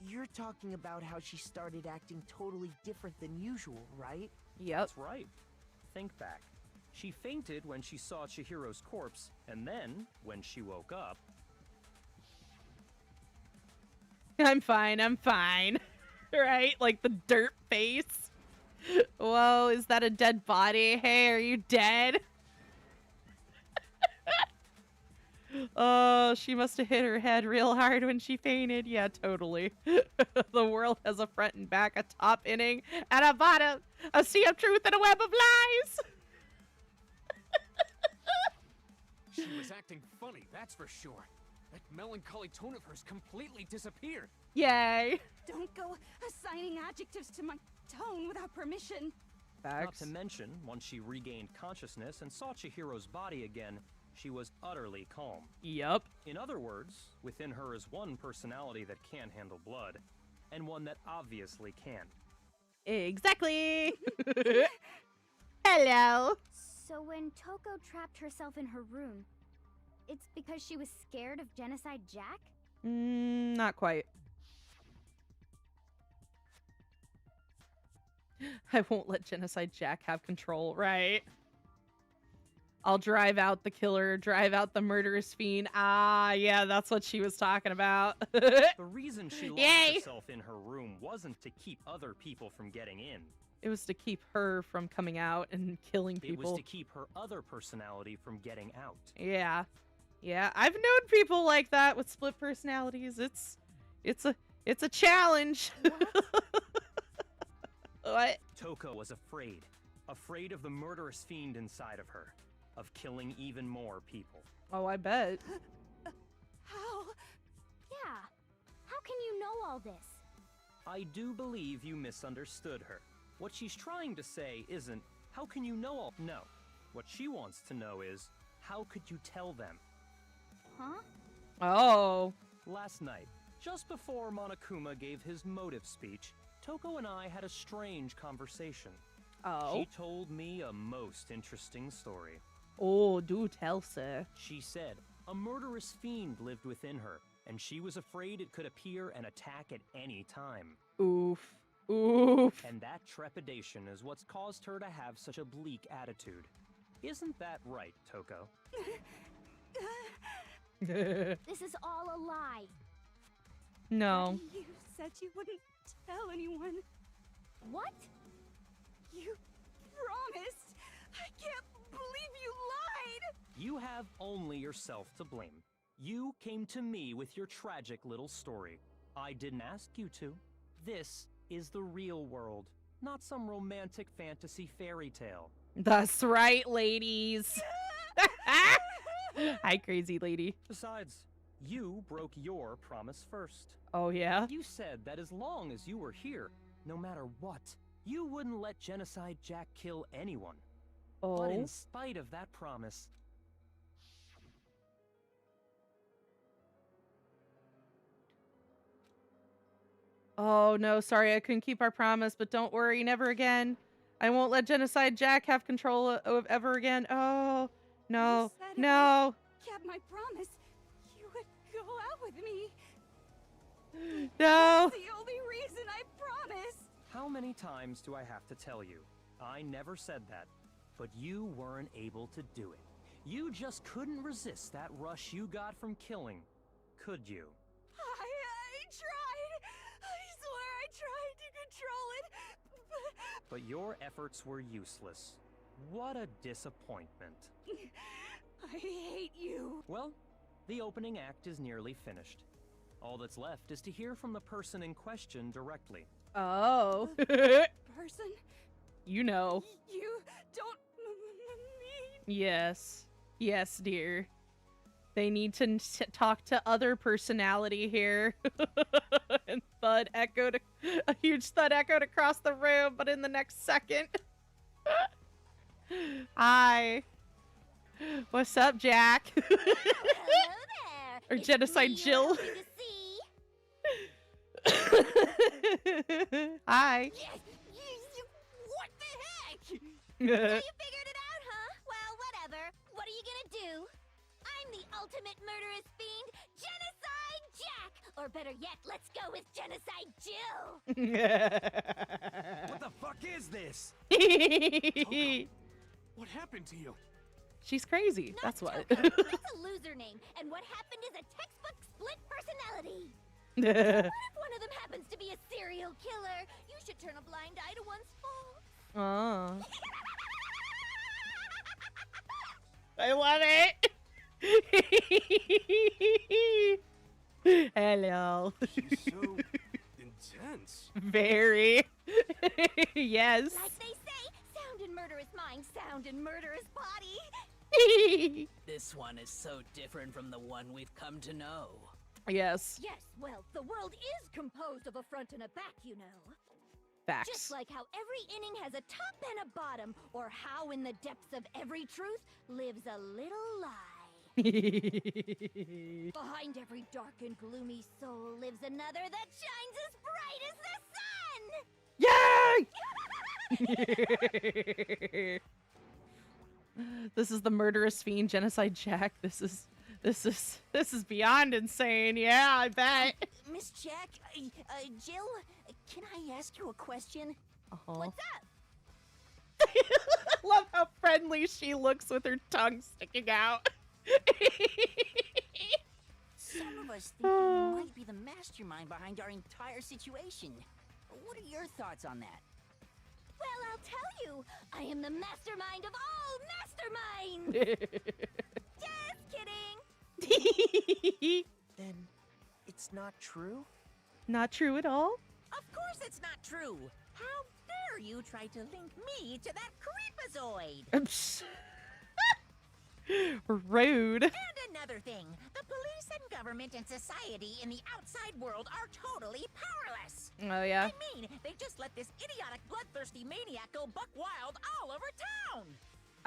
You're talking about how she started acting totally different than usual, right? Yep. That's right. Think back. She fainted when she saw Chihiro's corpse, and then, when she woke up... I'm fine, I'm fine. Right? Like the dirt face. Whoa, is that a dead body? Hey, are you dead? Oh, she must have hit her head real hard when she fainted. Yeah, totally. The world has a front and back, a top inning, and a bottom, a sea of truth and a web of lies. She was acting funny, that's for sure. That melancholy tone of hers completely disappeared. Yay. Don't go assigning adjectives to my tone without permission. Not to mention, once she regained consciousness and saw Chihiro's body again, she was utterly calm. Yep. In other words, within her is one personality that can't handle blood, and one that obviously can. Exactly. Hello. So when Toko trapped herself in her room, it's because she was scared of Genocide Jack? Not quite. I won't let Genocide Jack have control, right? I'll drive out the killer, drive out the murderous fiend. Ah, yeah, that's what she was talking about. The reason she locked herself in her room wasn't to keep other people from getting in. It was to keep her from coming out and killing people. It was to keep her other personality from getting out. Yeah. Yeah, I've known people like that with split personalities. It's a challenge. What? Toko was afraid of the murderous fiend inside of her, of killing even more people. Oh, I bet. How? Yeah. How can you know all this? I do believe you misunderstood her. What she's trying to say isn't, how can you know all? No. What she wants to know is, how could you tell them? Huh? Oh. Last night, just before Monokuma gave his motive speech, Toko and I had a strange conversation. Oh. She told me a most interesting story. Oh, do tell, sir. She said a murderous fiend lived within her, and she was afraid it could appear and attack at any time. Oof. Oof. And that trepidation is what's caused her to have such a bleak attitude. Isn't that right, Toko? This is all a lie. No. You said you wouldn't tell anyone. What? You promised. I can't believe you lied. You have only yourself to blame. You came to me with your tragic little story. I didn't ask you to. This is the real world, not some romantic fantasy fairy tale. That's right, ladies. Hi, crazy lady. Besides, you broke your promise first. Oh, yeah? You said that as long as you were here, no matter what, you wouldn't let Genocide Jack kill anyone. Oh. But in spite of that promise... Oh, no, sorry, I couldn't keep our promise, but don't worry, never again. I won't let Genocide Jack have control of ever again. Oh, no, no. Kept my promise. You would go out with me. No. That's the only reason I promised. How many times do I have to tell you? I never said that, but you weren't able to do it. You just couldn't resist that rush you got from killing, could you? I tried. I swear I tried to control it. But your efforts were useless. What a disappointment. I hate you. Well, the opening act is nearly finished. All that's left is to hear from the person in question directly. Oh. Person? You know. You don't mean... Yes. Yes, dear. They need to talk to other personality here. And thud echoed, a huge thud echoed across the room, but in the next second. Hi. What's up, Jack? Hello there. Or Genocide Jill. Hi. What the heck? So you figured it out, huh? Well, whatever. What are you gonna do? I'm the ultimate murderous fiend, Genocide Jack! Or better yet, let's go with Genocide Jill! What the fuck is this? Toko, what happened to you? She's crazy. That's what. That's a loser name, and what happened is a textbook split personality. What if one of them happens to be a serial killer? You should turn a blind eye to one's faults. Oh. I love it. Hello. She's so intense. Very. Yes. Like they say, sound in murderous mind, sound in murderous body. This one is so different from the one we've come to know. Yes. Yes, well, the world is composed of a front and a back, you know. Facts. Just like how every inning has a top and a bottom, or how in the depths of every truth lives a little lie. Behind every dark and gloomy soul lives another that shines as bright as the sun! Yay! This is the murderous fiend, Genocide Jack. This is beyond insane. Yeah, I bet. Miss Jack, Jill, can I ask you a question? What's up? I love how friendly she looks with her tongue sticking out. Some of us think you might be the mastermind behind our entire situation. What are your thoughts on that? Well, I'll tell you, I am the mastermind of all masterminds! Just kidding! Then it's not true? Not true at all? Of course it's not true. How dare you try to link me to that creepazoid? Rude. And another thing, the police and government and society in the outside world are totally powerless. Oh, yeah? I mean, they just let this idiotic, bloodthirsty maniac go buck wild all over town.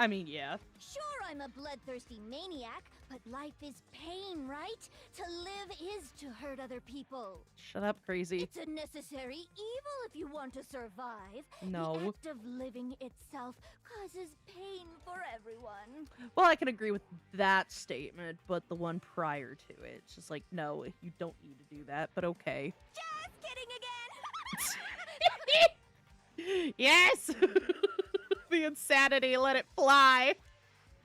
I mean, yeah. Sure, I'm a bloodthirsty maniac, but life is pain, right? To live is to hurt other people. Shut up, crazy. It's a necessary evil if you want to survive. No. The act of living itself causes pain for everyone. Well, I can agree with that statement, but the one prior to it, it's just like, no, you don't need to do that, but okay. Just kidding again! Yes! The insanity, let it fly.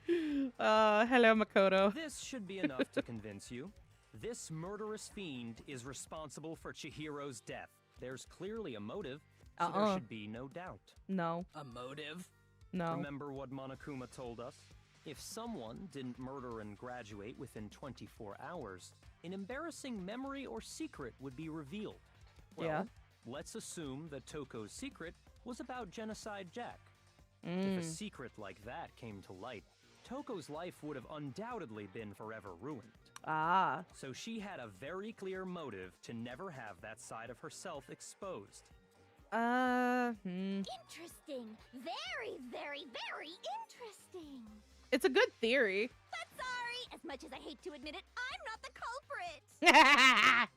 Hello, Makoto. This should be enough to convince you. This murderous fiend is responsible for Chihiro's death. There's clearly a motive, so there should be no doubt. No. A motive? No. Remember what Monokuma told us? If someone didn't murder and graduate within 24 hours, an embarrassing memory or secret would be revealed. Well, yeah. Let's assume that Toko's secret was about Genocide Jack. If a secret like that came to light, Toko's life would have undoubtedly been forever ruined. Ah. So she had a very clear motive to never have that side of herself exposed. Interesting. Very, very, very interesting. It's a good theory. But sorry, as much as I hate to admit it, I'm not the culprit.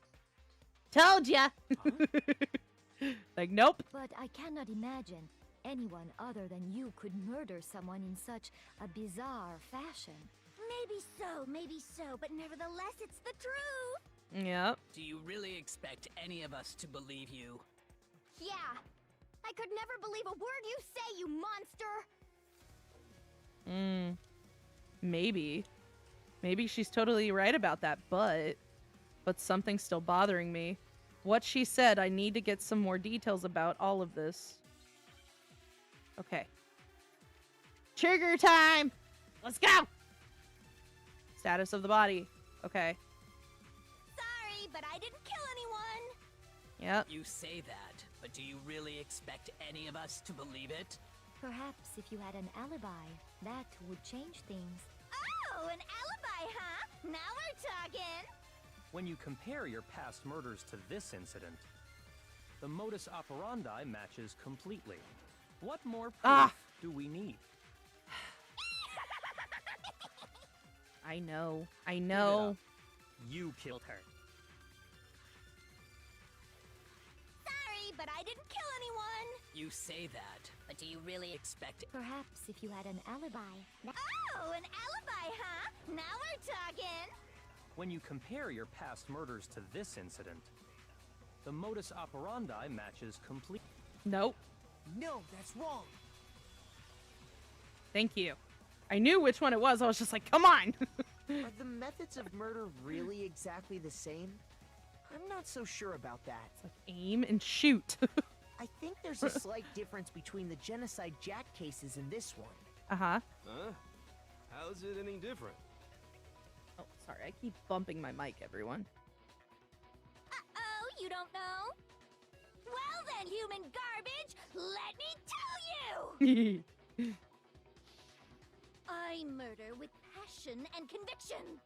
Told ya. Like, nope. But I cannot imagine anyone other than you could murder someone in such a bizarre fashion. Maybe so, but nevertheless, it's the truth. Yep. Do you really expect any of us to believe you? Yeah. I could never believe a word you say, you monster. Maybe. Maybe she's totally right about that, but something's still bothering me. What she said, I need to get some more details about all of this. Okay. Trigger time! Let's go! Status of the body. Okay. Sorry, but I didn't kill anyone. Yep. You say that, but do you really expect any of us to believe it? Perhaps if you had an alibi, that would change things. Oh, an alibi, huh? Now we're talking. When you compare your past murders to this incident, the modus operandi matches completely. What more proof do we need? I know. I know. You killed her. Sorry, but I didn't kill anyone. You say that, but do you really expect it? Perhaps if you had an alibi. Oh, an alibi, huh? Now we're talking. When you compare your past murders to this incident, the modus operandi matches complete. Nope. No, that's wrong. Thank you. I knew which one it was. I was just like, come on. Are the methods of murder really exactly the same? I'm not so sure about that. It's like aim and shoot. I think there's a slight difference between the Genocide Jack cases and this one. Uh-huh. Huh? How's it any different? Oh, sorry. I keep bumping my mic, everyone. Uh-oh, you don't know? Well then, human garbage, let me tell you! I murder with passion and conviction.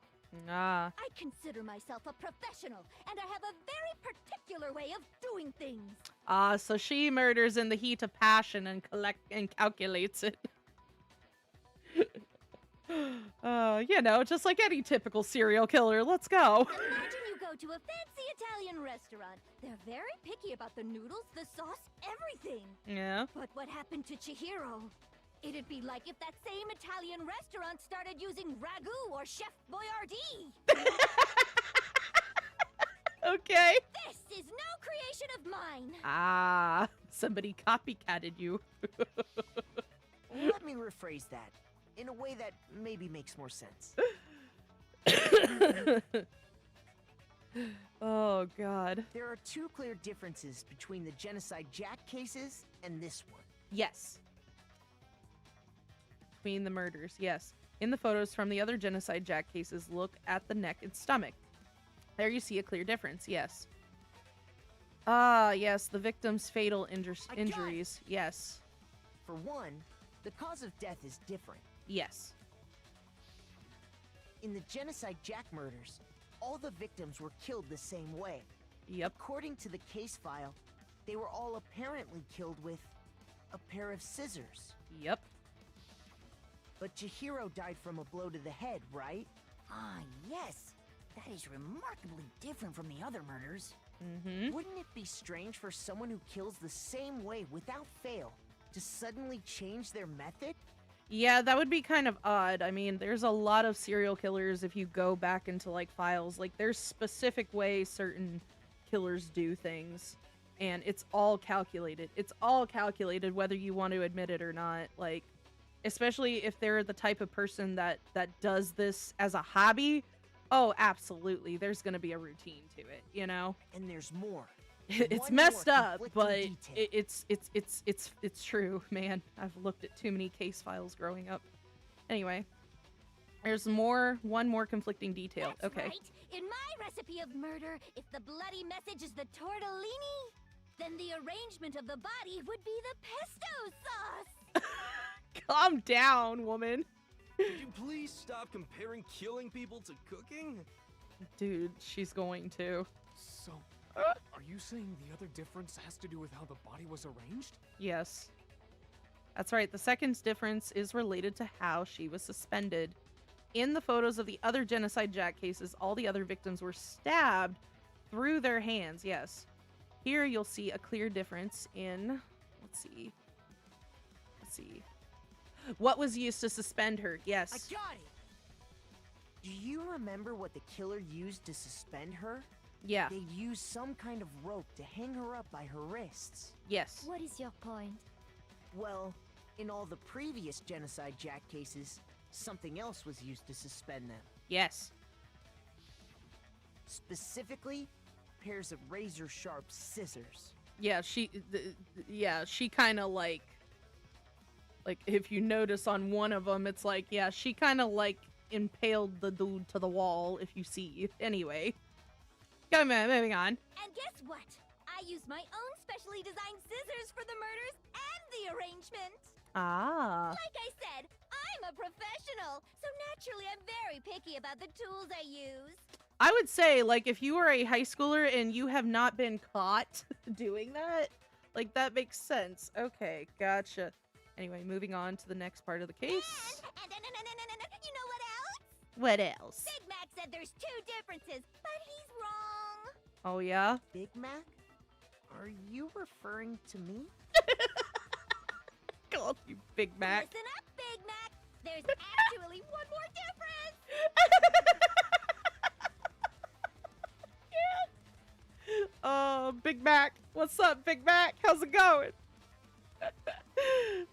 Ah. I consider myself a professional, and I have a very particular way of doing things. Ah, so she murders in the heat of passion and calculates it. You know, just like any typical serial killer. Let's go. Imagine you go to a fancy Italian restaurant. They're very picky about the noodles, the sauce, everything. Yeah. But what happened to Chihiro? It'd be like if that same Italian restaurant started using ragu or Chef Boyardee. Okay. This is no creation of mine. Ah, somebody copycatted you. Let me rephrase that in a way that maybe makes more sense. Oh, God. There are two clear differences between the Genocide Jack cases and this one. Yes. Between the murders, yes. In the photos from the other Genocide Jack cases, look at the neck and stomach. There you see a clear difference, yes. Ah, yes, the victim's fatal injuries, yes. For one, the cause of death is different. Yes. In the Genocide Jack murders, all the victims were killed the same way. Yep. According to the case file, they were all apparently killed with a pair of scissors. Yep. But Chihiro died from a blow to the head, right? Ah, yes. That is remarkably different from the other murders. Mm-hmm. Wouldn't it be strange for someone who kills the same way without fail to suddenly change their method? Yeah, that would be kind of odd. I mean, there's a lot of serial killers if you go back into, like, files. Like, there's specific ways certain killers do things. And it's all calculated. It's all calculated whether you want to admit it or not. Like, especially if they're the type of person that does this as a hobby. Oh, absolutely. There's going to be a routine to it, you know? And there's more. It's messed up, but it's true, man. I've looked at too many case files growing up. Anyway, there's one more conflicting detail. That's okay. Right. In my recipe of murder, if the bloody message is the tortellini, then the arrangement of the body would be the pesto sauce. Calm down, woman. Could you please stop comparing killing people to cooking? Dude, she's going to. So, are you saying the other difference has to do with how the body was arranged? Yes. That's right. The second difference is related to how she was suspended. In the photos of the other Genocide Jack cases, all the other victims were stabbed through their hands. Yes. Here you'll see a clear difference in, let's see. What was used to suspend her? Yes. I got it! Do you remember what the killer used to suspend her? Yeah. They used some kind of rope to hang her up by her wrists. Yes. What is your point? Well, in all the previous Genocide Jack cases, something else was used to suspend them. Yes. Specifically, pairs of razor-sharp scissors. Yeah, she kind of like if you notice on one of them, it's like, yeah, she kind of like impaled the dude to the wall, if you see. Anyway. Come on, moving on. And guess what? I use my own specially designed scissors for the murders and the arrangement. Ah. Like I said, I'm a professional, so naturally I'm very picky about the tools I use. I would say, like, if you are a high schooler and you have not been caught doing that, like, that makes sense. Okay, gotcha. Anyway, moving on to the next part of the case. And you know what else? What else? Big Mac said there's 2 differences, but he's wrong. Oh, yeah? Big Mac? Are you referring to me? God, you Big Mac. Listen up, Big Mac. There's actually one more difference. Oh, Big Mac. What's up, Big Mac? How's it going?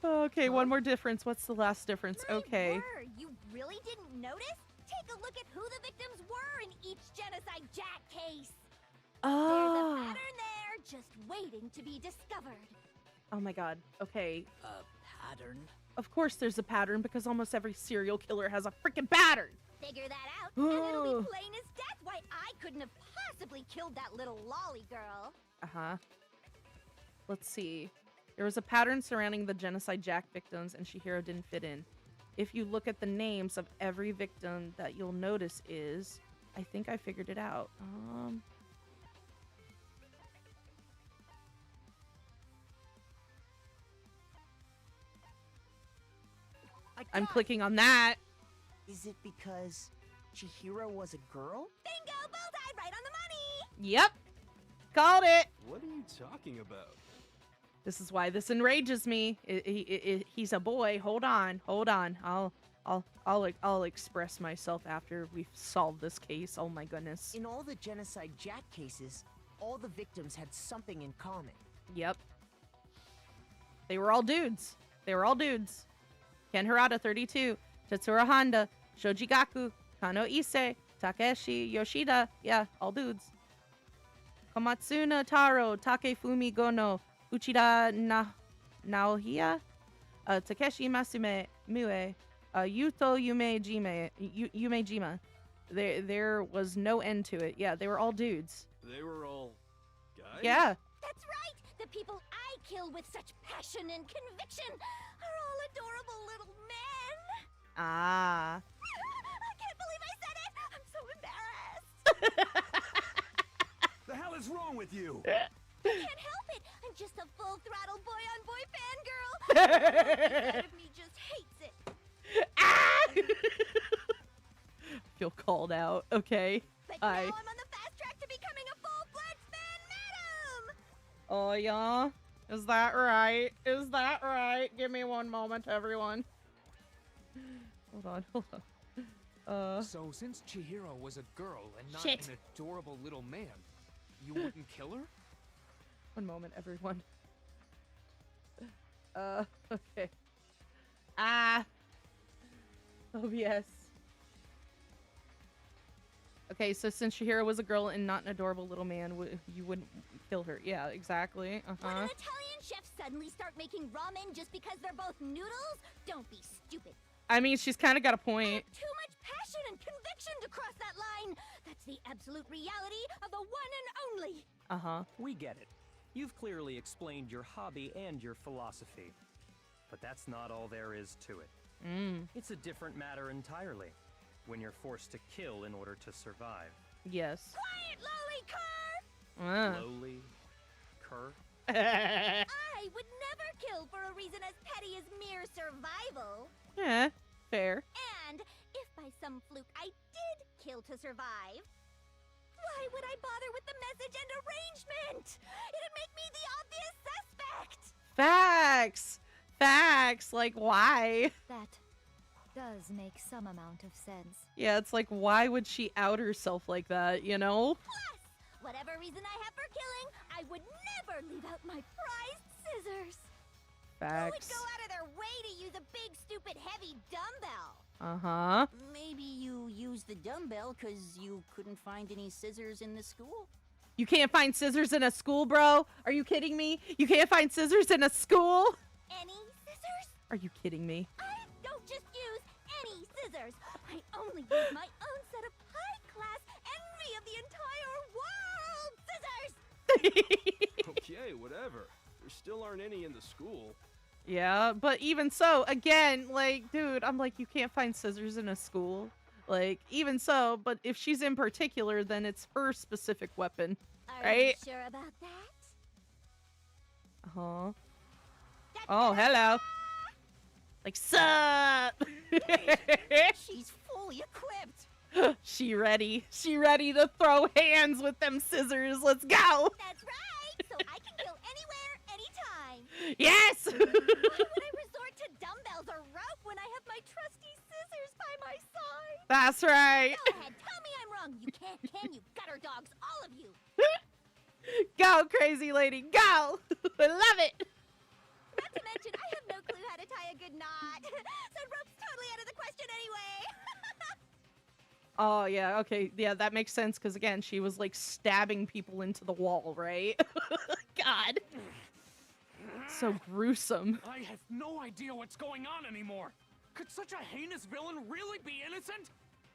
Okay, one more difference. What's the last difference? Okay. Word, you really didn't notice? Take a look at who the victims were in each Genocide Jack case. There's a pattern there, just waiting to be discovered. Oh my god. Okay. A pattern? Of course there's a pattern because almost every serial killer has a freaking pattern. Figure that out, and it'll be plain as death why I couldn't have possibly killed that little lolly girl. Uh-huh. Let's see. There was a pattern surrounding the Genocide Jack victims, and Chihiro didn't fit in. If you look at the names of every victim, that you'll notice is... I think I figured it out. I'm clicking on that. Is it because Chihiro was a girl? Bingo! Bullseye! Right on the money! Yep. Called it. What are you talking about? This is why this enrages me. He's a boy. Hold on. I'll express myself after we've solved this case. Oh my goodness. In all the Genocide Jack cases, all the victims had something in common. Yep. They were all dudes. Ken Harada, 32. Tetsuro Honda. Shoji Gaku. Kano Issei. Takeshi Yoshida. Yeah, all dudes. Komatsuna Taro. Takefumi Gono. Uchida Naohia. Takeshi Masume Mue. Yuto Yumejima. There was no end to it. Yeah, they were all dudes. They were all guys? Yeah. That's right! The people I killed with such passion and conviction are all adorable little men! Ah. I can't believe I said it! I'm so embarrassed! The hell is wrong with you? I can't help it! I'm just a full-throttle boy-on-boy fangirl! Part of me just hates it! Feel called out. Okay. But now I'm on the fast track to becoming a full-fledged fan madam! Oh, yeah? Is that right? Is that right? Give me one moment, everyone. Hold on. So, since Chihiro was a girl and not Shit. an adorable little man, you wouldn't kill her? One moment, everyone. Okay. OBS. Okay, so since Chihiro was a girl and not an adorable little man, you wouldn't kill her. Yeah, exactly. Would an Italian chef suddenly start making ramen just because they're both noodles? Don't be stupid. I mean, she's kind of got a point. Too much passion and conviction to cross that line. That's the absolute reality of the one and only. Uh-huh. We get it. You've clearly explained your hobby and your philosophy. But that's not all there is to it. It's a different matter entirely. When you're forced to kill in order to survive. Yes. Quiet, lolly cur! Lowly? Cur? I would never kill for a reason as petty as mere survival. Yeah, fair. And if by some fluke I did kill to survive, why would I bother with the message and arrangement? It'd make me the obvious suspect. Facts! Facts! Like, why? That does make some amount of sense. Yeah, it's like, why would she out herself like that, you know? Plus, whatever reason I have for killing, I would never leave out my prized scissors. Facts. Who would go out of their way to use a big, stupid, heavy dumbbell? Uh-huh. Maybe you used the dumbbell because you couldn't find any scissors in the school? You can't find scissors in a school, bro? Are you kidding me? You can't find scissors in a school? Any scissors? Are you kidding me? I don't just use any scissors. I only use my own set of high-class envy of the entire world scissors! Okay, whatever. There still aren't any in the school. Yeah, but even so, again, like, dude, I'm like, you can't find scissors in a school. Like, even so, but if she's in particular, then it's her specific weapon, right? Are you sure about that? Uh-huh. Oh, hello. Like, sup? She's fully equipped. She ready. She ready to throw hands with them scissors. Let's go. That's right. So I can go anywhere, anytime. Yes. Why would I resort to dumbbells or rope when I have my trusty scissors by my side? That's right. Go ahead, tell me I'm wrong. You can't, can you? Gutter dogs, all of you. Go, crazy lady. Go. I love it. Not to mention, I have no clue how to tie a good knot. So rope's totally out of the question anyway. Oh, yeah. Okay. Yeah, that makes sense. Because, again, she was, like, stabbing people into the wall, right? God. So gruesome. I have no idea what's going on anymore. Could such a heinous villain really be innocent?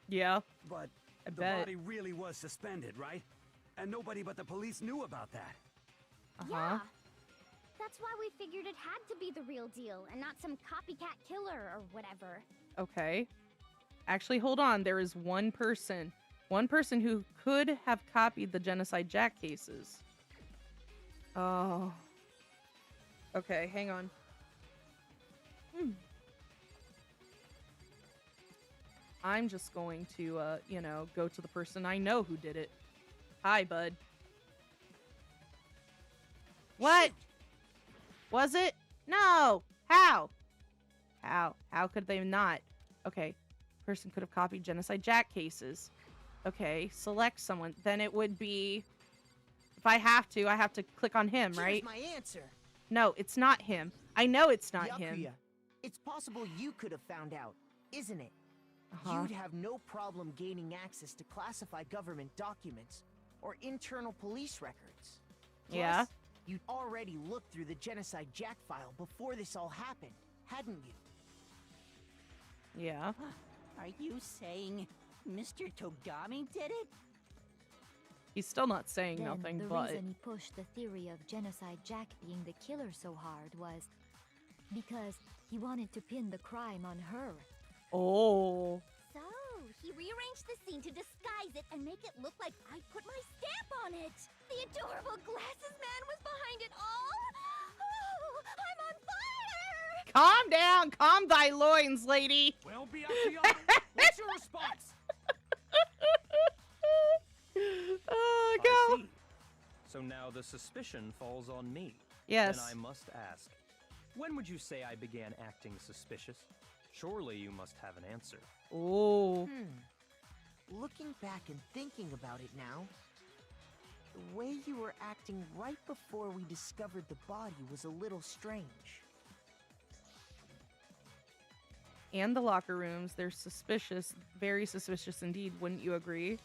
Yeah. But I the bet. body really was suspended, right? And nobody but the police knew about that. Yeah. That's why we figured it had to be the real deal and not some copycat killer or whatever. Okay. Actually, hold on. There is one person who could have copied the Genocide Jack cases. Oh. Okay, hang on. I'm just going to, you know, go to the person I know who did it. Hi, bud. What? Was it? No. How? How could they not? Okay. Person could have copied Genocide Jack cases. Okay, select someone. Then it would be... If I have to click on him, right? Here's my answer. No, it's not him. I know it's not him. Yakuya, it's possible you could have found out, isn't it? Uh-huh. You'd have no problem gaining access to classified government documents or internal police records. Plus, Yeah. you'd already looked through the Genocide Jack file before this all happened, hadn't you? Yeah. Are you saying Mr. Togami did it? He's still not saying Then nothing, the but... reason he pushed the theory of Genocide Jack being the killer so hard was because he wanted to pin the crime on her. Oh. So, he rearranged the scene to disguise it and make it look like I put my stamp on it. The adorable glasses man was behind it all. Oh, I'm on fire! Calm down. Calm thy loins, lady. Well, Byakuya, what's your response? Oh, go. I see. So now the suspicion falls on me. Yes. Then I must ask, when would you say I began acting suspicious? Surely you must have an answer. Oh. Looking back and thinking about it now, the way you were acting right before we discovered the body was a little strange. And the locker rooms, they're suspicious. Very suspicious indeed, wouldn't you agree?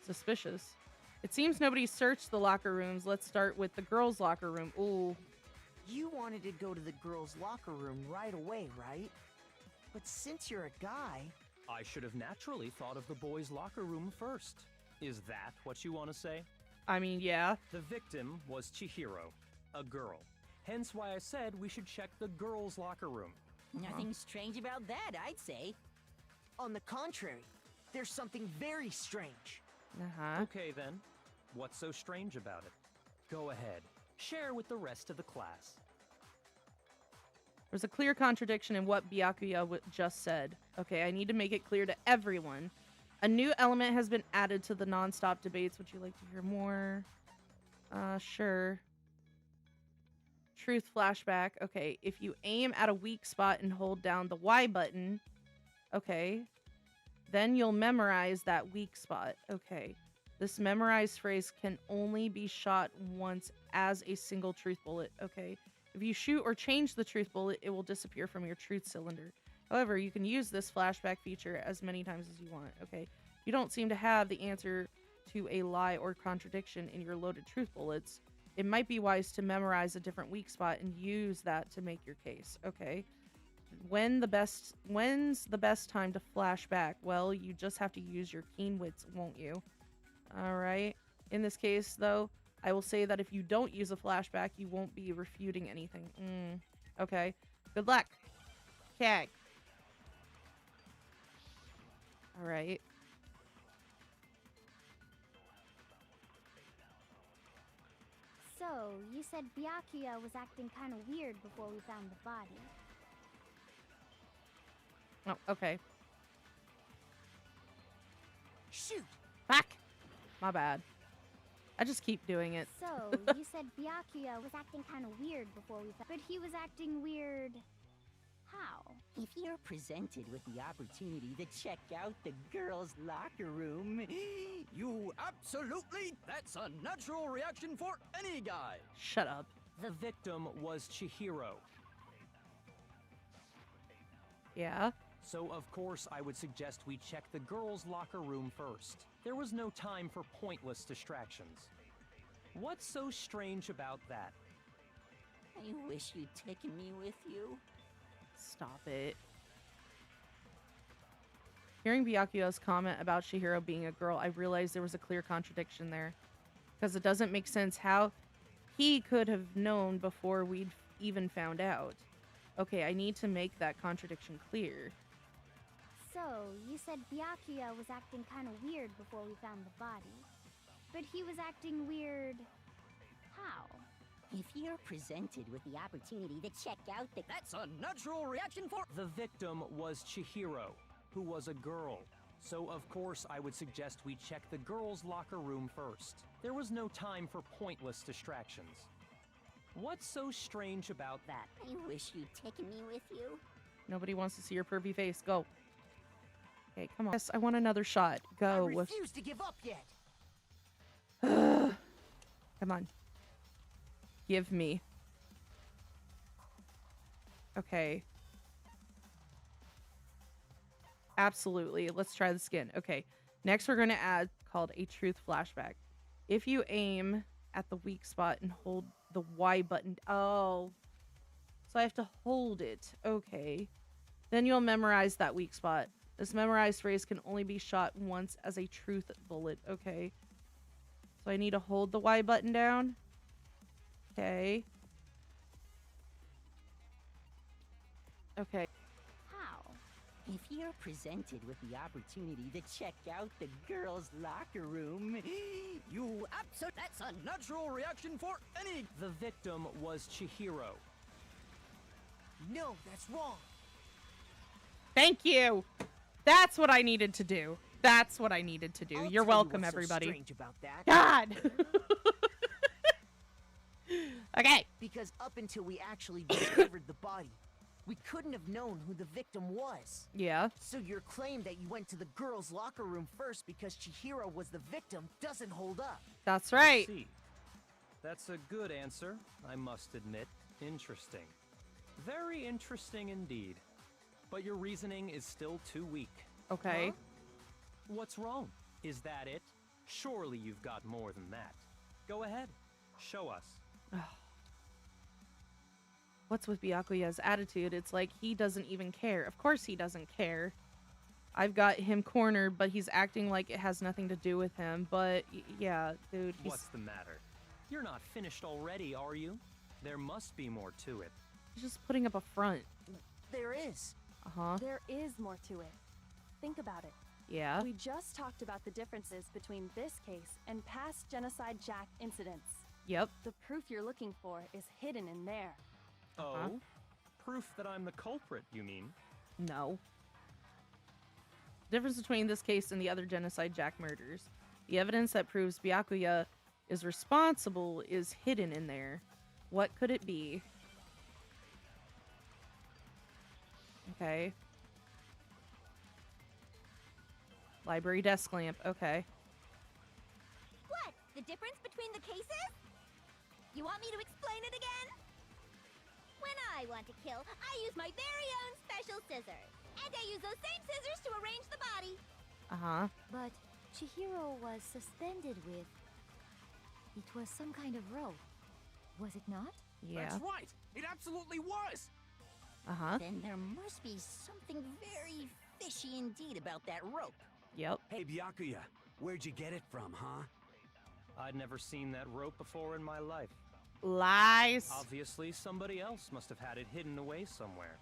Suspicious. It seems nobody searched the locker rooms. Let's start with the girls' locker room. Ooh. You wanted to go to the girls' locker room right away, right? But since you're a guy... I should have naturally thought of the boys' locker room first. Is that what you want to say? I mean, yeah. The victim was Chihiro, a girl. Hence why I said we should check the girls' locker room. Nothing strange about that, I'd say. On the contrary, there's something very strange. Uh-huh. Okay then, what's so strange about it? Go ahead, share with the rest of the class. There's a clear contradiction in what Byakuya just said. Okay, I need to make it clear to everyone. A new element has been added to the non-stop debates. Would you like to hear more? Sure. Truth flashback. Okay, if you aim at a weak spot and hold down the Y button, okay, then you'll memorize that weak spot. Okay. This memorized phrase can only be shot once as a single truth bullet. Okay. If you shoot or change the truth bullet, it will disappear from your truth cylinder. However, you can use this flashback feature as many times as you want. Okay. You don't seem to have the answer to a lie or contradiction in your loaded truth bullets. It might be wise to memorize a different weak spot and use that to make your case. Okay. When's the best time to flash back? Well, you just have to use your keen wits, won't you? All right. In this case, though, I will say that if you don't use a flashback, you won't be refuting anything. Okay. Good luck. Okay. All right. So, you said Byakuya was acting kind of weird before we found the body. Oh, okay. Shoot! Fuck! My bad. I just keep doing it. So, you said Byakuya was acting kind of weird before we found... But he was acting weird... How? If you're presented with the opportunity to check out the girls' locker room, You absolutely... That's a natural reaction for any guy. Shut up. The victim was Chihiro. Yeah? So, of course, I would suggest we check the girls' locker room first. There was no time for pointless distractions. What's so strange about that? I wish you'd taken me with you. Stop it. Hearing Byakuya's comment about Chihiro being a girl, I realized there was a clear contradiction there. Because it doesn't make sense how he could have known before we'd even found out. Okay, I need to make that contradiction clear. So, you said Byakuya was acting kind of weird before we found the body. But he was acting weird... How? If you're presented with the opportunity to check out the... That's a natural reaction for... The victim was Chihiro, who was a girl. So, of course, I would suggest we check the girls' locker room first. There was no time for pointless distractions. What's so strange about that? I wish you'd taken me with you. Nobody wants to see your pervy face. Go. Okay, come on. Yes, I want another shot. Go. I refuse to give up yet. Come on. Give me. Okay. Absolutely. Let's try the skin. Okay. Next, we're going to add called a truth flashback. If you aim at the weak spot and hold the Y button. Oh. So I have to hold it. Okay. Then you'll memorize that weak spot. This memorized phrase can only be shot once as a truth bullet. Okay. So I need to hold the Y button down. Okay. Okay. How? If you're presented with the opportunity to check out the girls' locker room, You absolutely... That's a natural reaction for any... The victim was Chihiro. No, that's wrong. Thank you. That's what I needed to do. That's what I needed to do. I'll You're tell welcome, you what's so everybody. strange about that. God. Okay. Because up until we actually discovered the body, we couldn't have known who the victim was. Yeah. So your claim that you went to the girls' locker room first because Chihiro was the victim doesn't hold up. That's right. I see. That's a good answer, I must admit. Interesting. Very interesting indeed. But your reasoning is still too weak. Okay. Huh? What's wrong? Is that it? Surely you've got more than that. Go ahead. Show us. What's with Byakuya's attitude? It's like he doesn't even care. Of course he doesn't care. I've got him cornered, but he's acting like it has nothing to do with him. But yeah, dude. What's the matter? You're not finished already, are you? There must be more to it. He's just putting up a front. There is. Uh-huh. There is more to it. Think about it. Yeah. We just talked about the differences between this case and past Genocide Jack incidents. Yep. The proof you're looking for is hidden in there. Oh? Proof that I'm the culprit, you mean? No. Difference between this case and the other Genocide Jack murders. The evidence that proves Byakuya is responsible is hidden in there. What could it be? Okay. Library desk lamp. Okay. What? The difference between the cases? You want me to explain it again? When I want to kill, I use my very own special scissors. And I use those same scissors to arrange the body. Uh-huh. But Chihiro was suspended with... It was some kind of rope. Was it not? Yeah. That's right! It absolutely was! Uh-huh. Then there must be something very fishy indeed about that rope. Yep. Hey, Byakuya, where'd you get it from, huh? I'd never seen that rope before in my life. Lies. Obviously, somebody else must have had it hidden away somewhere.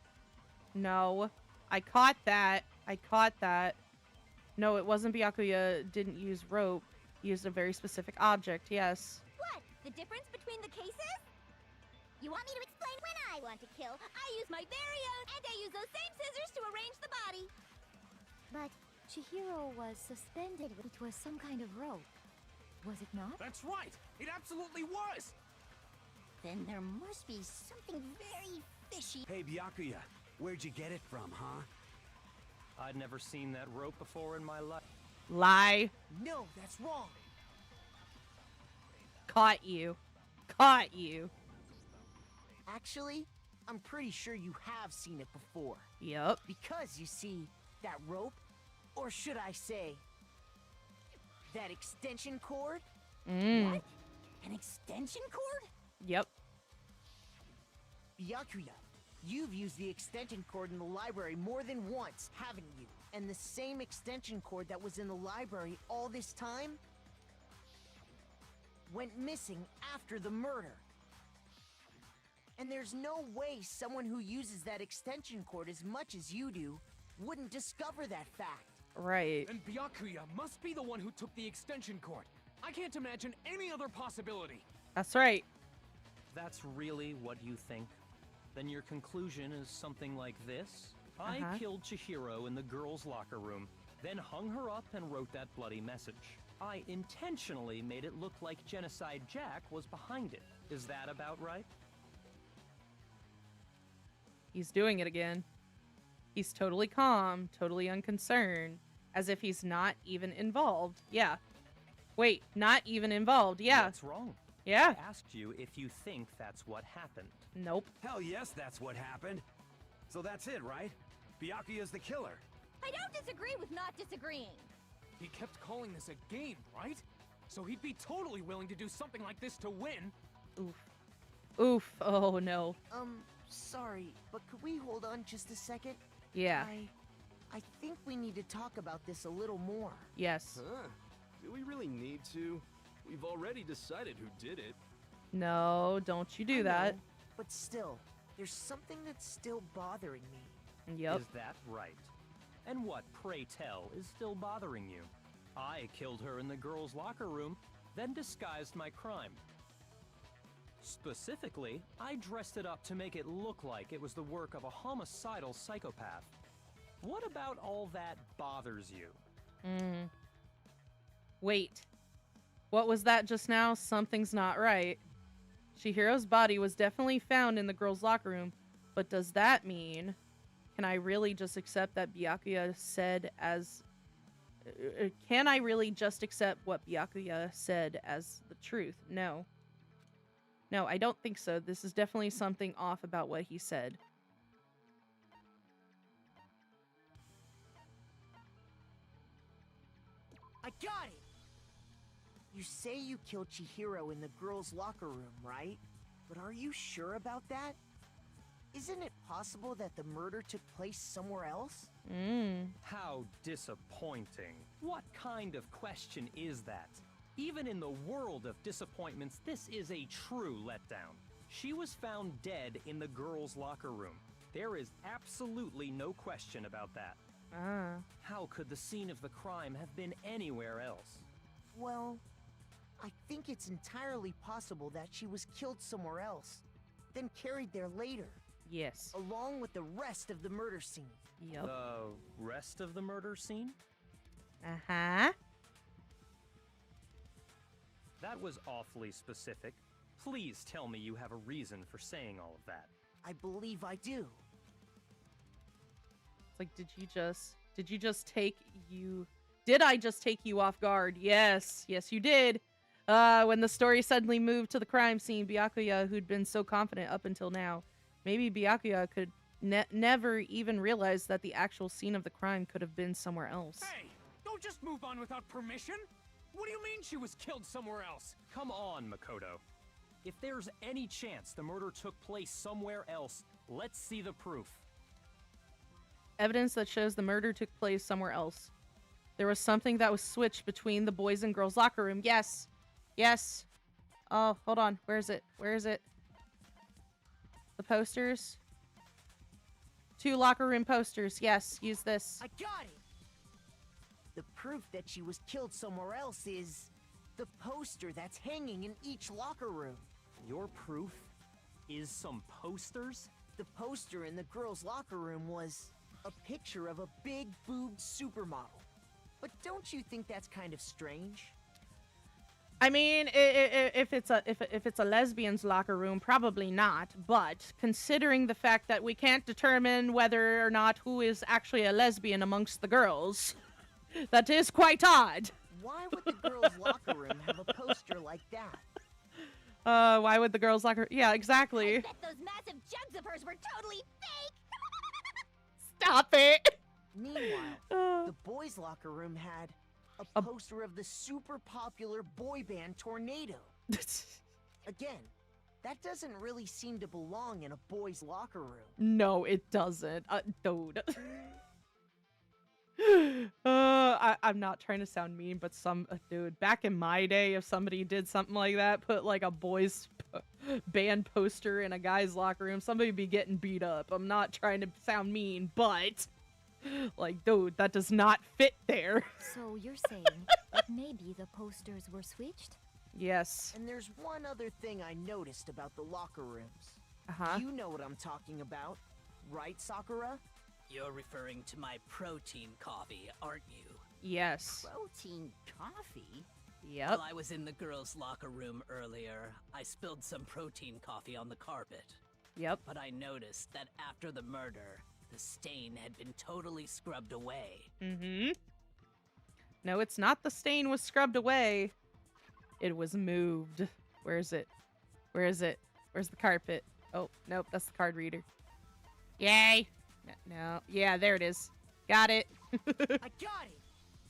No. I caught that. No, it wasn't Byakuya didn't use rope. He used a very specific object, yes. What? The difference between the cases? You want me to explain? When I want to kill, I use my very own, and I use those same scissors to arrange the body. But Chihiro was suspended. It was some kind of rope. Was it not? That's right! It absolutely was! Then there must be something very fishy. Hey, Byakuya, where'd you get it from, huh? I'd never seen that rope before in my life. Lie. No, that's wrong. Caught you. Caught you. Actually, I'm pretty sure you have seen it before. Yup. Because, you see, that rope, or should I say, that extension cord? What? An extension cord? Yep. Byakuya, you've used the extension cord in the library more than once, haven't you? And the same extension cord that was in the library all this time went missing after the murder. And there's no way someone who uses that extension cord as much as you do wouldn't discover that fact. Right. And Byakuya must be the one who took the extension cord. I can't imagine any other possibility. That's right. That's really what you think? Then your conclusion is something like this? I killed Chihiro in the girls' locker room, then hung her up and wrote that bloody message. I intentionally made it look like Genocide Jack was behind it. Is that about right? He's doing it again. He's totally calm, totally unconcerned, as if he's not even involved. Yeah. Wait, not even involved. Yeah. That's wrong. Yeah. I asked you if you think that's what happened. Nope. Hell yes, that's what happened. So that's it, right? Byakuya's the killer. I don't disagree with not disagreeing. He kept calling this a game, right? So he'd be totally willing to do something like this to win. Oof. Oof. Oh, no. Sorry, but could we hold on just a second? Yeah. I think we need to talk about this a little more. Yes. Huh? Do we really need to? We've already decided who did it. No, don't you do that. Know, but still, there's something that's still bothering me. Yep. Is that right? And what, pray tell, is still bothering you? I killed her in the girls' locker room, then disguised my crime. Specifically, I dressed it up to make it look like it was the work of a homicidal psychopath. What about all that bothers you? Wait. What was that just now? Something's not right. Chihiro's body was definitely found in the girls' locker room, but does that mean... Can I really just accept that Byakuya said as... Can I really just accept what Byakuya said as the truth? No. No, I don't think so. This is definitely something off about what he said. I got it! You say you killed Chihiro in the girls' locker room, right? But are you sure about that? Isn't it possible that the murder took place somewhere else? How disappointing. What kind of question is that? Even in the world of disappointments, this is a true letdown. She was found dead in the girls' locker room. There is absolutely no question about that. How could the scene of the crime have been anywhere else? Well, I think it's entirely possible that she was killed somewhere else, then carried there later. Yes. Along with the rest of the murder scene. Yep. The rest of the murder scene? Uh-huh. That was awfully specific. Please tell me you have a reason for saying all of that. I believe I do. It's like, did I just take you off guard? Yes. Yes, you did. When the story suddenly moved to the crime scene, Byakuya, who'd been so confident up until now, maybe Byakuya could never even realize that the actual scene of the crime could have been somewhere else. Hey, don't just move on without permission. What do you mean she was killed somewhere else? Come on, Makoto. If there's any chance the murder took place somewhere else, let's see the proof. Evidence that shows the murder took place somewhere else. There was something that was switched between the boys' and girls' locker room. Yes. Yes. Oh, hold on. Where is it? Where is it? The posters? 2 locker room posters. Yes, use this. I got it! The proof that she was killed somewhere else is the poster that's hanging in each locker room. Your proof is some posters? The poster in the girls' locker room was a picture of a big boobed supermodel. But don't you think that's kind of strange? I mean, if it's a lesbian's locker room, probably not. But considering the fact that we can't determine whether or not who is actually a lesbian amongst the girls, that is quite odd. Why would the girls' locker room have a poster like that? Why would the girls' locker? Yeah, exactly. I bet those massive jugs of hers were totally fake. Stop it. Meanwhile, the boys' locker room had a poster of the super popular boy band Tornado. Again, that doesn't really seem to belong in a boys' locker room. No, it doesn't. Dude. I'm not trying to sound mean, but dude, back in my day, if somebody did something like that, put like a boys band poster in a guy's locker room, somebody would be getting beat up. I'm not trying to sound mean, but like, dude, that does not fit there. So you're saying that maybe the posters were switched? Yes. And there's one other thing I noticed about the locker rooms. You know what I'm talking about, right, Sakura? You're referring to my protein coffee, aren't you? Yes. Protein coffee? Yep. While I was in the girls' locker room earlier, I spilled some protein coffee on the carpet. Yep. But I noticed that after the murder, the stain had been totally scrubbed away. Mm-hmm. No, it's not the stain was scrubbed away. It was moved. Where is it? Where is it? Where's the carpet? Oh, nope, that's the card reader. Yay! No. Yeah, there it is. Got it. I got it!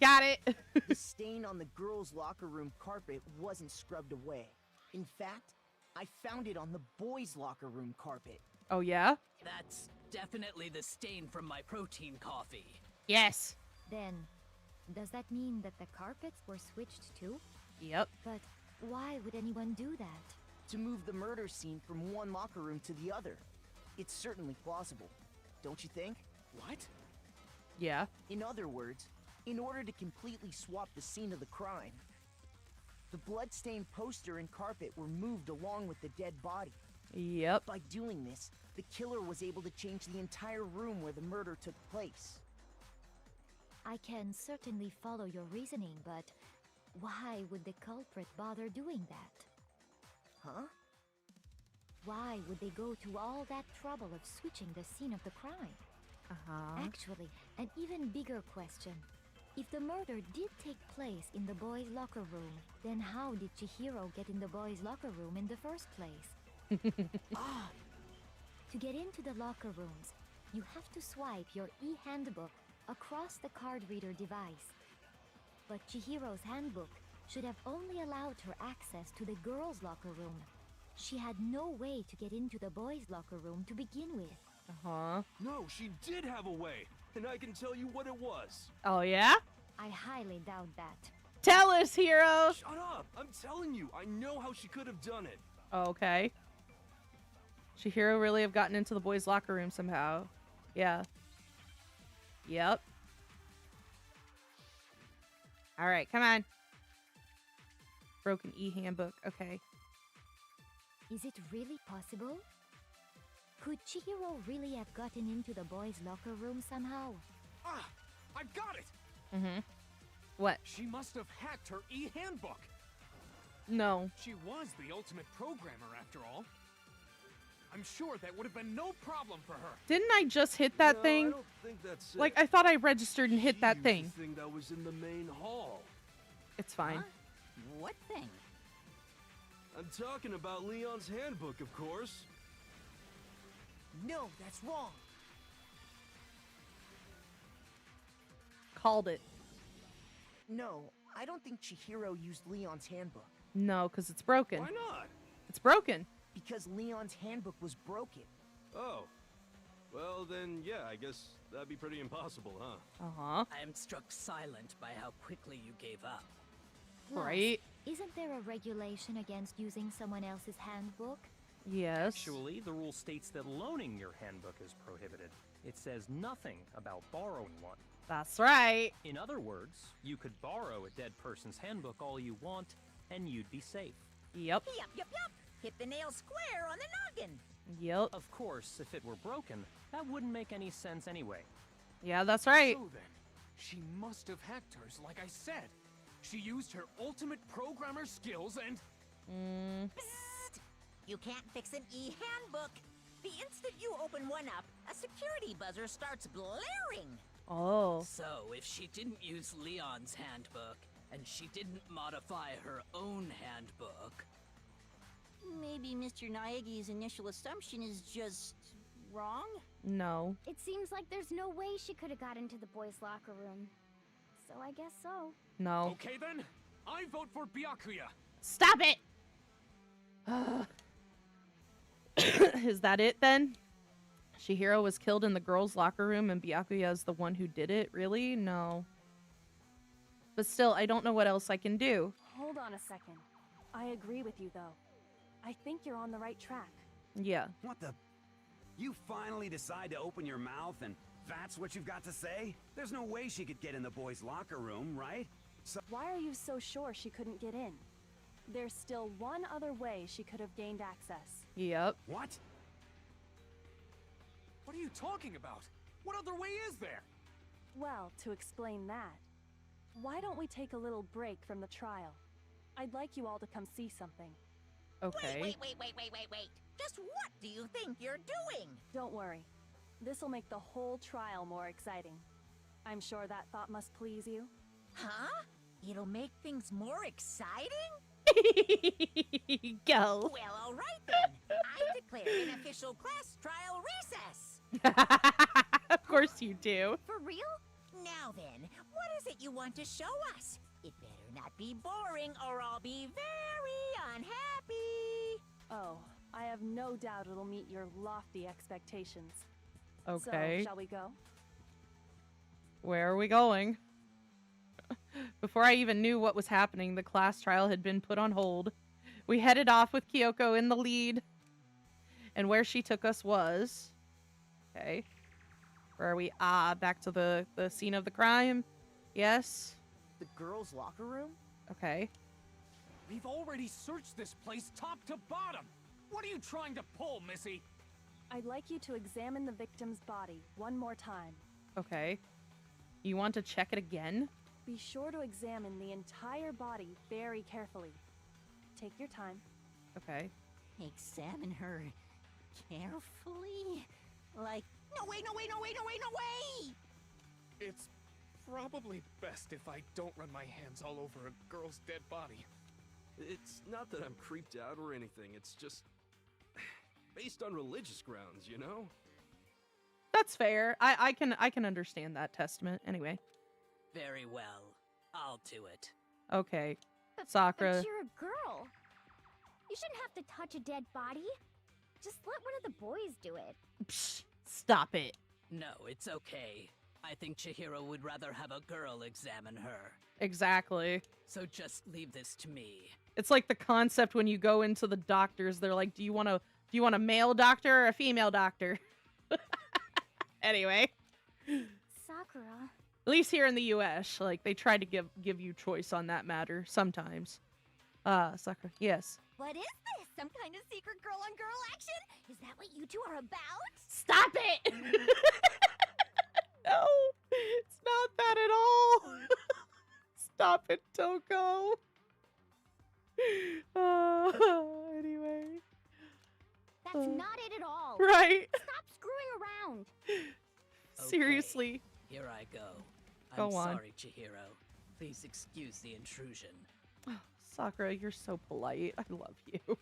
Got it! The stain on the girls' locker room carpet wasn't scrubbed away. In fact, I found it on the boys' locker room carpet. Oh, yeah? That's definitely the stain from my protein coffee. Yes. Then, does that mean that the carpets were switched too? Yep. But why would anyone do that? To move the murder scene from one locker room to the other. It's certainly plausible, don't you think? What? Yeah. In other words, in order to completely swap the scene of the crime, the bloodstained poster and carpet were moved along with the dead body. Yep. By doing this, the killer was able to change the entire room where the murder took place. I can certainly follow your reasoning, but why would the culprit bother doing that? Huh? Why would they go to all that trouble of switching the scene of the crime? Actually, an even bigger question. If the murder did take place in the boys' locker room, then how did Chihiro get in the boys' locker room in the first place? To get into the locker rooms, you have to swipe your e-handbook across the card reader device. But Chihiro's handbook should have only allowed her access to the girls' locker room. She had no way to get into the boys' locker room to begin with. No, she did have a way, and I can tell you what it was. Oh, yeah? I highly doubt that. Tell us, Hero! Shut up! I'm telling you, I know how she could have done it. Okay. Chihiro really have gotten into the boys' locker room somehow. Yeah. Yep. Alright, come on. Broken e-handbook. Okay. Is it really possible? Could Chihiro really have gotten into the boys' locker room somehow? Ah! I got it! Mm-hmm. What? She must have hacked her e-handbook! No. She was the ultimate programmer, after all. I'm sure that would have been no problem for her. Didn't I just hit that thing? I don't think that's it. Like, I thought I registered and hit that thing. The thing that was in the main hall. It's fine. What thing? I'm talking about Leon's handbook, of course. No, that's wrong. Called it. No, I don't think Chihiro used Leon's handbook. No, because it's broken. Why not? It's broken. Because Leon's handbook was broken. Oh. Well, then, yeah, I guess that'd be pretty impossible, huh? Uh-huh. I am struck silent by how quickly you gave up. Plus, Right. Isn't there a regulation against using someone else's handbook? Yes. Actually, the rule states that loaning your handbook is prohibited. It says nothing about borrowing one. That's right. In other words, you could borrow a dead person's handbook all you want, and you'd be safe. Yep. Yup. Hit the nail square on the noggin. Yep. Of course, if it were broken, that wouldn't make any sense anyway. Yeah, that's right. So then, she must have hacked hers, like I said. She used her ultimate programmer skills and... Psst! You can't fix an e-handbook. The instant you open one up, a security buzzer starts blaring. Oh. So, if she didn't use Leon's handbook, and she didn't modify her own handbook... Maybe Mr. Naegi's initial assumption is just... wrong? No. It seems like there's no way she could have got into the boys' locker room. So I guess so. No. Okay then, I vote for Byakuya. Stop it! Is that it then? Chihiro was killed in the girls' locker room and Byakuya is the one who did it? Really? No. But still, I don't know what else I can do. Hold on a second. I agree with you, though. I think you're on the right track. Yeah. What the? You finally decide to open your mouth and that's what you've got to say? There's no way she could get in the boys' locker room, right? So why are you so sure she couldn't get in? There's still one other way she could have gained access. Yep. What? What are you talking about? What other way is there? Well, to explain that, why don't we take a little break from the trial? I'd like you all to come see something. Okay. Wait. Just what do you think you're doing? Don't worry. This'll make the whole trial more exciting. I'm sure that thought must please you. Huh? It'll make things more exciting? Go. Well, all right then. I declare an official class trial recess. Of course you do. For real? Now then, what is it you want to show us? It better not be boring or I'll be very unhappy. Oh, I have no doubt it'll meet your lofty expectations. Okay. So, shall we go? Where are we going? Before I even knew what was happening, the class trial had been put on hold. We headed off with Kyoko in the lead. And where she took us was... Okay. Where are we? Ah, back to the scene of the crime. Yes. The girls' locker room? Okay. We've already searched this place top to bottom. What are you trying to pull, Missy? I'd like you to examine the victim's body one more time. Okay. You want to check it again? Be sure to examine the entire body very carefully. Take your time. Okay. Examine her carefully? Like... No way! It's probably best if I don't run my hands all over a girl's dead body. It's not that I'm creeped out or anything, it's just... based on religious grounds, you know? That's fair. I can understand that testament. Anyway. Very well. I'll do it. Okay. Sakura. But you're a girl. You shouldn't have to touch a dead body. Just let one of the boys do it. Psh, stop it. No, it's okay. I think Chihiro would rather have a girl examine her. Exactly. So just leave this to me. It's like the concept when you go into the doctors, they're like, do you want a male doctor or a female doctor? Anyway. Sakura. At least here in the US, like they try to give you choice on that matter sometimes. Sakura, yes. What is this? Some kind of secret girl-on-girl action? Is that what you two are about? Stop it! No, it's not that at all. Stop it, Toko. Anyway. That's not it at all. Right. Stop screwing around. Seriously. Okay, here I go. Go on. Sorry, Chihiro. Please excuse the intrusion. Sakura, you're so polite. I love you.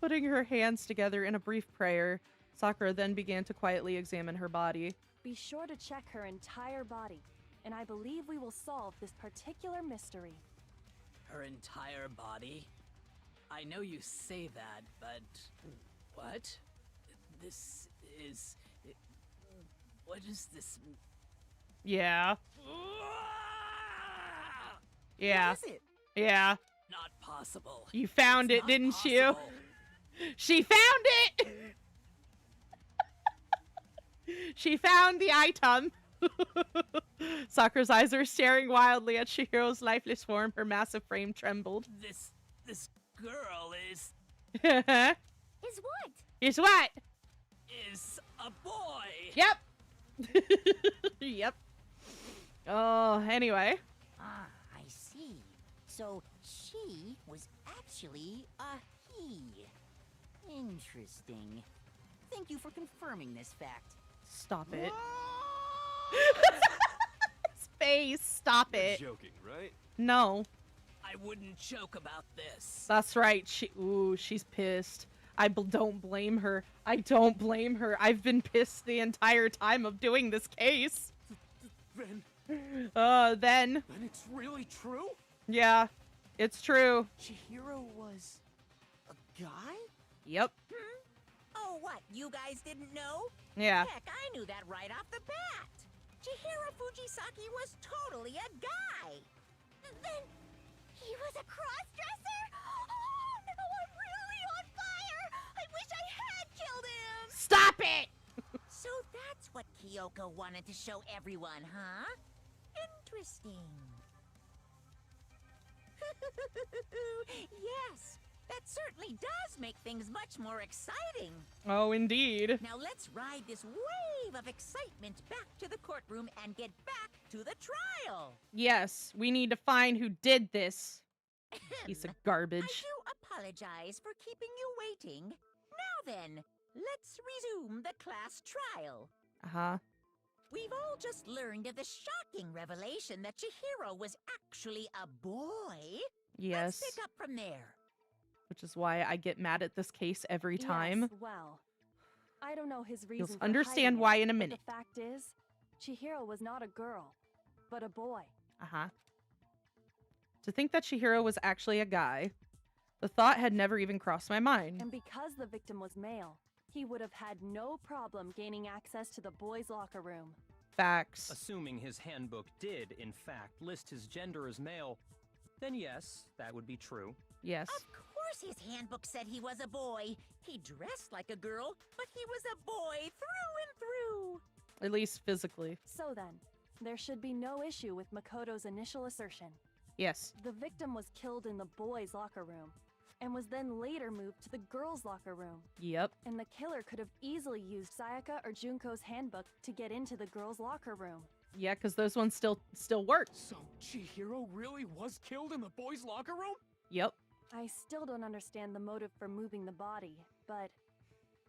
Putting her hands together in a brief prayer, Sakura then began to quietly examine her body. Be sure to check her entire body, and I believe we will solve this particular mystery. Her entire body? I know you say that, but... What? This is... What is this? Yeah. Yeah. What is it? Yeah. Not possible. You found it, didn't you? She found it! She found the item. Sakura's eyes are staring wildly at Chihiro's lifeless form. Her massive frame trembled. This girl is Is what? Is what? is a boy. Yep. Yep. Oh, anyway. Ah, I see. So she was actually a he. Interesting. Thank you for confirming this fact. Stop it. Space, stop it. You're joking, right? No. I wouldn't joke about this. That's right. She's pissed. Don't blame her. I don't blame her. I've been pissed the entire time of doing this case. Then Then it's really true? Yeah, it's true. Chihiro was a guy? Yep. Oh, what? You guys didn't know? Yeah. Heck, I knew that right off the bat. Chihiro Fujisaki was totally a guy. Then he was a cross-dresser? Oh no, I'm really on fire! I wish I had killed him! Stop it! So that's what Kyoko wanted to show everyone, huh? Interesting. Yes, that certainly does make things much more exciting. Oh, indeed. Now let's ride this wave of excitement back to the courtroom and get back to the trial. Yes, we need to find who did this. Piece of garbage. I do apologize for keeping you waiting. Now then, let's resume the class trial. Uh-huh. We've all just learned of the shocking revelation that Chihiro was actually a boy. Yes. Let's pick up from there. Which is why I get mad at this case every time. Yes, well, I don't know his reason. You'll for understand hiding why it, in a but minute. The fact is, Chihiro was not a girl, but a boy. Uh-huh. To think that Chihiro was actually a guy, the thought had never even crossed my mind. And because the victim was male, he would have had no problem gaining access to the boys' locker room. Facts. Assuming his handbook did, in fact, list his gender as male, then yes, that would be true. Yes. Of course his handbook said he was a boy. He dressed like a girl, but he was a boy through and through. At least physically. So then, there should be no issue with Makoto's initial assertion. Yes. The victim was killed in the boys' locker room, and was then later moved to the girls' locker room. Yep. And the killer could have easily used Sayaka or Junko's handbook to get into the girls' locker room. Yeah, because those ones still work. So Chihiro really was killed in the boys' locker room? Yep. I still don't understand the motive for moving the body, but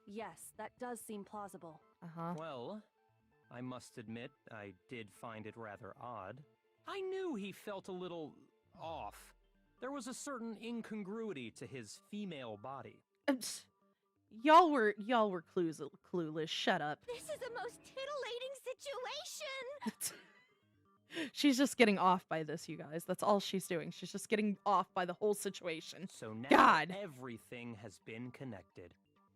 yes, that does seem plausible. Uh-huh. Well, I must admit, I did find it rather odd. I knew he felt a little off. There was a certain incongruity to his female body. Y'all were clueless. Shut up. This is the most titillating situation! She's just getting off by this, you guys. That's all she's doing. She's just getting off by the whole situation. So now God. everything has been connected.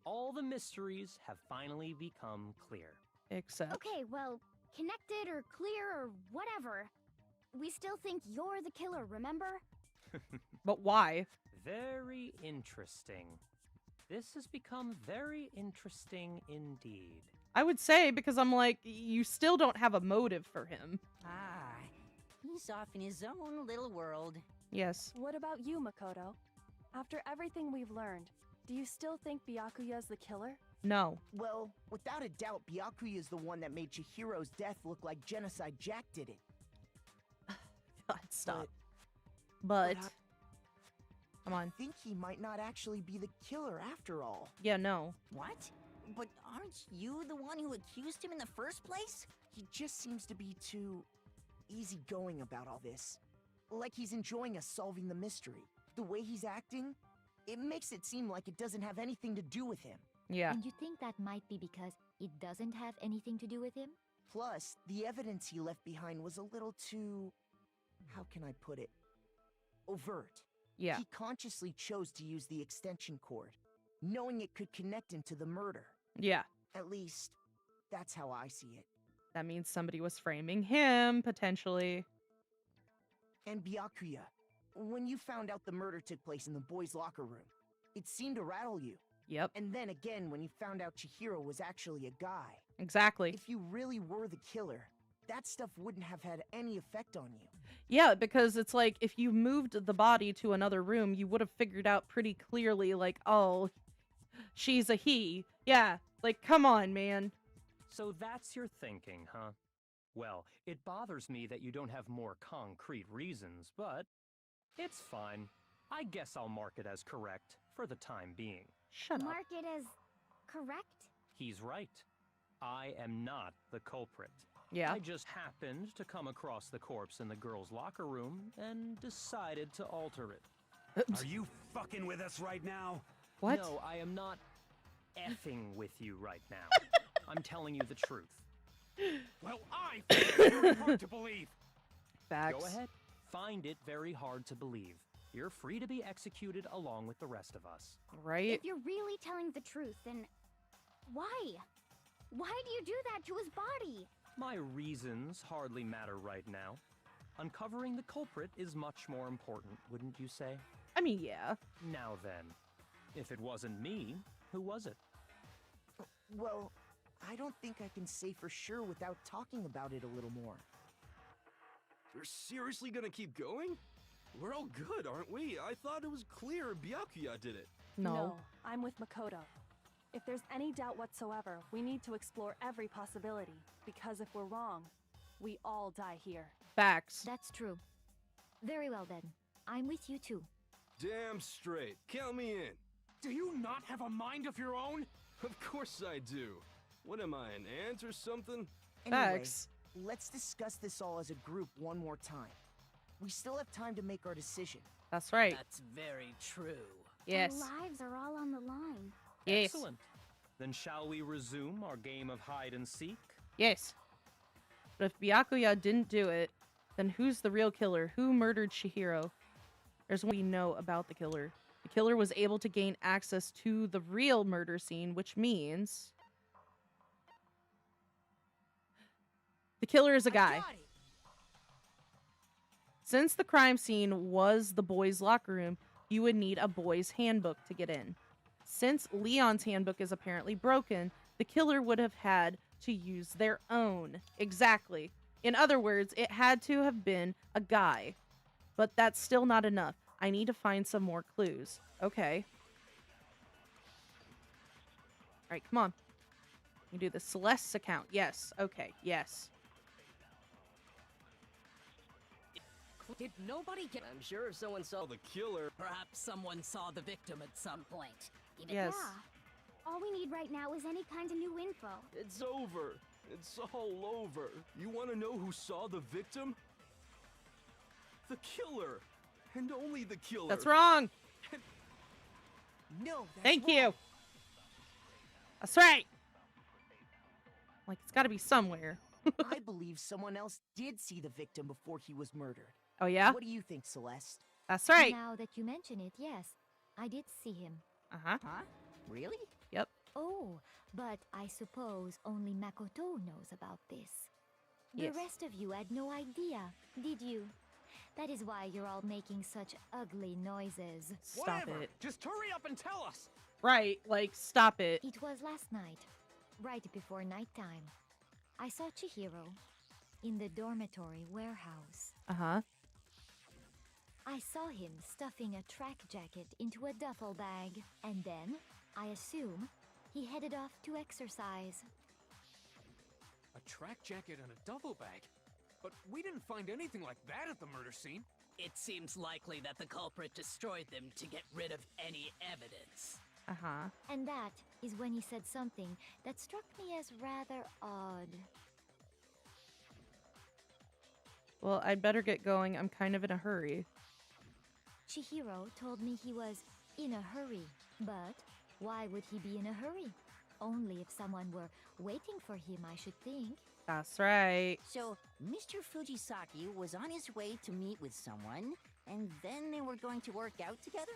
All the mysteries have finally become clear. Except... Okay, well, connected or clear or whatever. We still think you're the killer, remember? But why? Very interesting. This has become very interesting indeed. I would say, because I'm like, you still don't have a motive for him. Ah, he's off in his own little world. Yes. What about you, Makoto? After everything we've learned, do you still think Byakuya's the killer? No. Well, without a doubt, Byakuya is the one that made Chihiro's death look like Genocide Jack did it. God, stop. But come on. I think he might not actually be the killer after all. Yeah, no. What? But aren't you the one who accused him in the first place? He just seems to be too easygoing about all this. Like he's enjoying us solving the mystery. The way he's acting, it makes it seem like it doesn't have anything to do with him. Yeah. And you think that might be because it doesn't have anything to do with him? Plus, the evidence he left behind was a little too... how can I put it? Overt. Yeah. He consciously chose to use the extension cord, knowing it could connect him to the murder. Yeah. At least, that's how I see it. That means somebody was framing him, potentially. And Byakuya. when you found out the murder took place in the boys' locker room, it seemed to rattle you. Yep. And then again, when you found out Chihiro was actually a guy. Exactly. If you really were the killer, that stuff wouldn't have had any effect on you. Yeah, because it's like, if you moved the body to another room, you would have figured out pretty clearly, like, oh, she's a he. Yeah, like, come on, man. So that's your thinking, huh? Well, it bothers me that you don't have more concrete reasons, but it's fine. I guess I'll mark it as correct for the time being. Shut up. Mark it as correct? He's right. I am not the culprit. Yeah. I just happened to come across the corpse in the girls' locker room and decided to alter it. Are you fucking with us right now? What? No, I am not effing with you right now. I'm telling you the truth. Well, I find it very hard to believe. Facts. Go ahead. Find it very hard to believe. You're free to be executed along with the rest of us. Right? If you're really telling the truth, then why? Why do you do that to his body? My reasons hardly matter right now. Uncovering the culprit is much more important, wouldn't you say? I mean, yeah. Now then, if it wasn't me, who was it? Well, I don't think I can say for sure without talking about it a little more. We're seriously gonna keep going? We're all good, aren't we? I thought it was clear Byakuya did it. No, I'm with Makoto. If there's any doubt whatsoever, we need to explore every possibility, because if we're wrong, we all die here. Facts. That's true. Very well then. I'm with you too. Damn straight. Count me in. Do you not have a mind of your own? Of course I do. What am I, an ant or something? Anyway, Facts. let's discuss this all as a group one more time. We still have time to make our decision. That's right. That's very true. Yes. Our lives are all on the line. Yes. Excellent. Then shall we resume our game of hide and seek? Yes. But if Byakuya didn't do it, then who's the real killer? Who murdered Chihiro? There's one we know about the killer. The killer was able to gain access to the real murder scene, which means the killer is a guy. Since the crime scene was the boys' locker room, you would need a boys' handbook to get in. Since Leon's handbook is apparently broken, the killer would have had to use their own. Exactly. In other words, it had to have been a guy. But that's still not enough. I need to find some more clues. Okay. Alright, come on. You do the Celeste's account. Yes. Okay. Yes. Did nobody get... I'm sure if someone saw the killer... Perhaps someone saw the victim at some point. Yes. Yeah. All we need right now is any kind of new info. It's over. It's all over. You want to know who saw the victim? The killer. And only the killer. That's wrong. No, that's Thank wrong. you. That's right. Like, it's got to be somewhere. I believe someone else did see the victim before he was murdered. Oh, yeah? What do you think, Celeste? That's right. Now that you mention it, yes. I did see him. Uh-huh. Huh? Really? Yep. Oh, but I suppose only Makoto knows about this. The Yes. rest of you had no idea, did you? That is why you're all making such ugly noises. Stop Whatever. it. Just hurry up and tell us. Right, like, stop it. It was last night, right before nighttime. I saw Chihiro in the dormitory warehouse. Uh-huh. I saw him stuffing a track jacket into a duffel bag, and then, I assume, he headed off to exercise. A track jacket and a duffel bag? But we didn't find anything like that at the murder scene. It seems likely that the culprit destroyed them to get rid of any evidence. Uh-huh. And that is when he said something that struck me as rather odd. Well, I'd better get going. I'm kind of in a hurry. Chihiro told me he was in a hurry, but why would he be in a hurry? Only if someone were waiting for him, I should think. That's right. So, Mr. Fujisaki was on his way to meet with someone, and then they were going to work out together?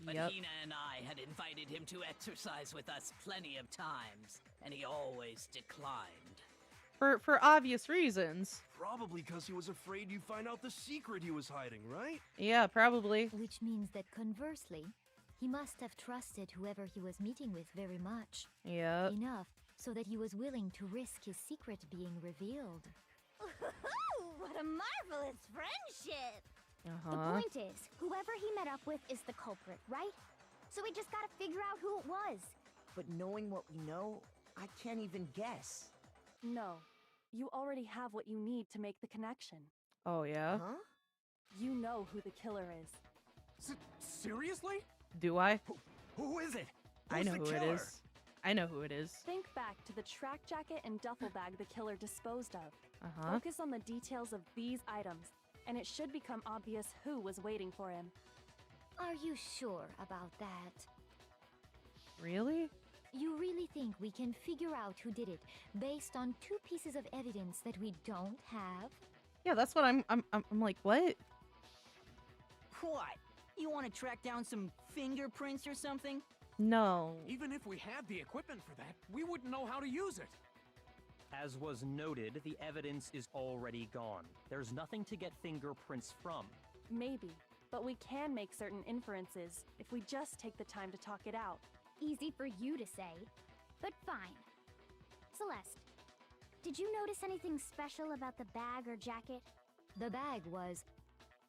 But Yep. Hina and I had invited him to exercise with us plenty of times, and he always declined. for obvious reasons. Probably because he was afraid you'd find out the secret he was hiding, right? Yeah, probably. Which means that conversely, he must have trusted whoever he was meeting with very much. Yeah. Enough so that he was willing to risk his secret being revealed. What a marvelous friendship! Uh-huh. The point is, whoever he met up with is the culprit, right? So we just gotta figure out who it was. But knowing what we know, I can't even guess. No. You already have what you need to make the connection. Oh, yeah? Huh? You know who the killer is. Seriously? Do I? Who is it? I know who it is. I know who it is. Think back to the track jacket and duffel bag the killer disposed of. Uh-huh. Focus on the details of these items, and it should become obvious who was waiting for him. Are you sure about that? Really? You really think we can figure out who did it based on 2 pieces of evidence that we don't have? Yeah, that's what I'm like, what? What? You want to track down some fingerprints or something? No. Even if we had the equipment for that, we wouldn't know how to use it. As was noted, the evidence is already gone. There's nothing to get fingerprints from. Maybe, but we can make certain inferences if we just take the time to talk it out. Easy for you to say, but fine. Celeste, did you notice anything special about the bag or jacket? The bag was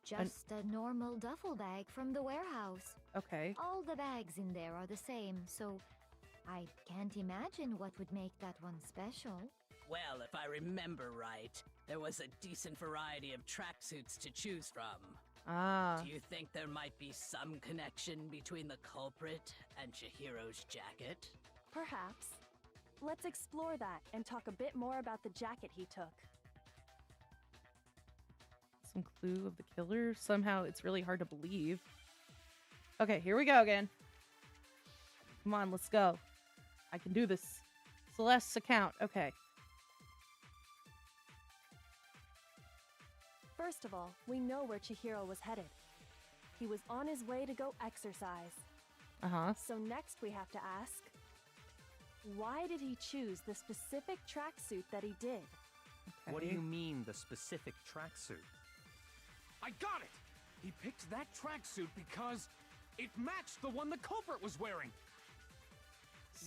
just a normal duffel bag from the warehouse. Okay. All the bags in there are the same, so I can't imagine what would make that one special. Well, if I remember right, there was a decent variety of tracksuits to choose from. Ah. Do you think there might be some connection between the culprit and Chihiro's jacket? Perhaps. Let's explore that and talk a bit more about the jacket he took. Some clue of the killer? Somehow it's really hard to believe. Okay, here we go again. Come on, let's go. I can do this. Celeste's account. Okay. First of all, we know where Chihiro was headed. He was on his way to go exercise. Uh-huh. So next we have to ask, why did he choose the specific tracksuit that he did? Okay. What do you mean, the specific tracksuit? I got it! He picked that tracksuit because it matched the one the culprit was wearing.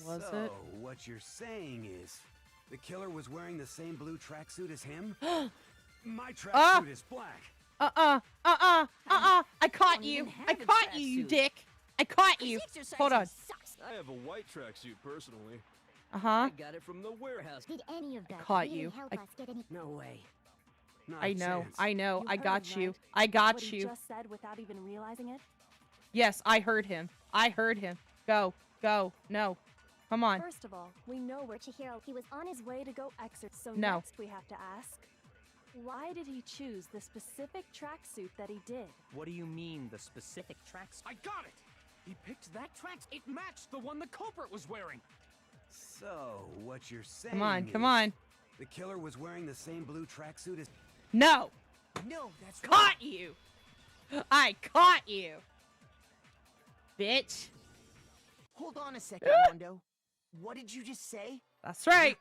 Was so, it? What you're saying is, the killer was wearing the same blue tracksuit as him? My tracksuit is black. I caught you. I caught you, you dick. I caught you. Hold on. I have a white tracksuit personally. Uh-huh. I got it from the warehouse. Did any of that Caught really you. help us get any? No way. Not I a know. chance. I know. You I heard got him, you. right? I got What he you. just said without even realizing it? Yes, I heard him. I heard him. Go. Go. No. Come on. First of all, we know where Chihiro, he was on his way to go exercise. So No. next we have to ask, why did he choose the specific tracksuit that he did? What do you mean, the specific tracksuit? I got it! He picked that tracksuit. It matched the one the culprit was wearing. So, what you're saying Come on. is, Come on. the killer was wearing the same blue tracksuit as... No. No, that's Caught you. I caught you. Bitch. Hold on a second, Mondo. What did you just say? That's right.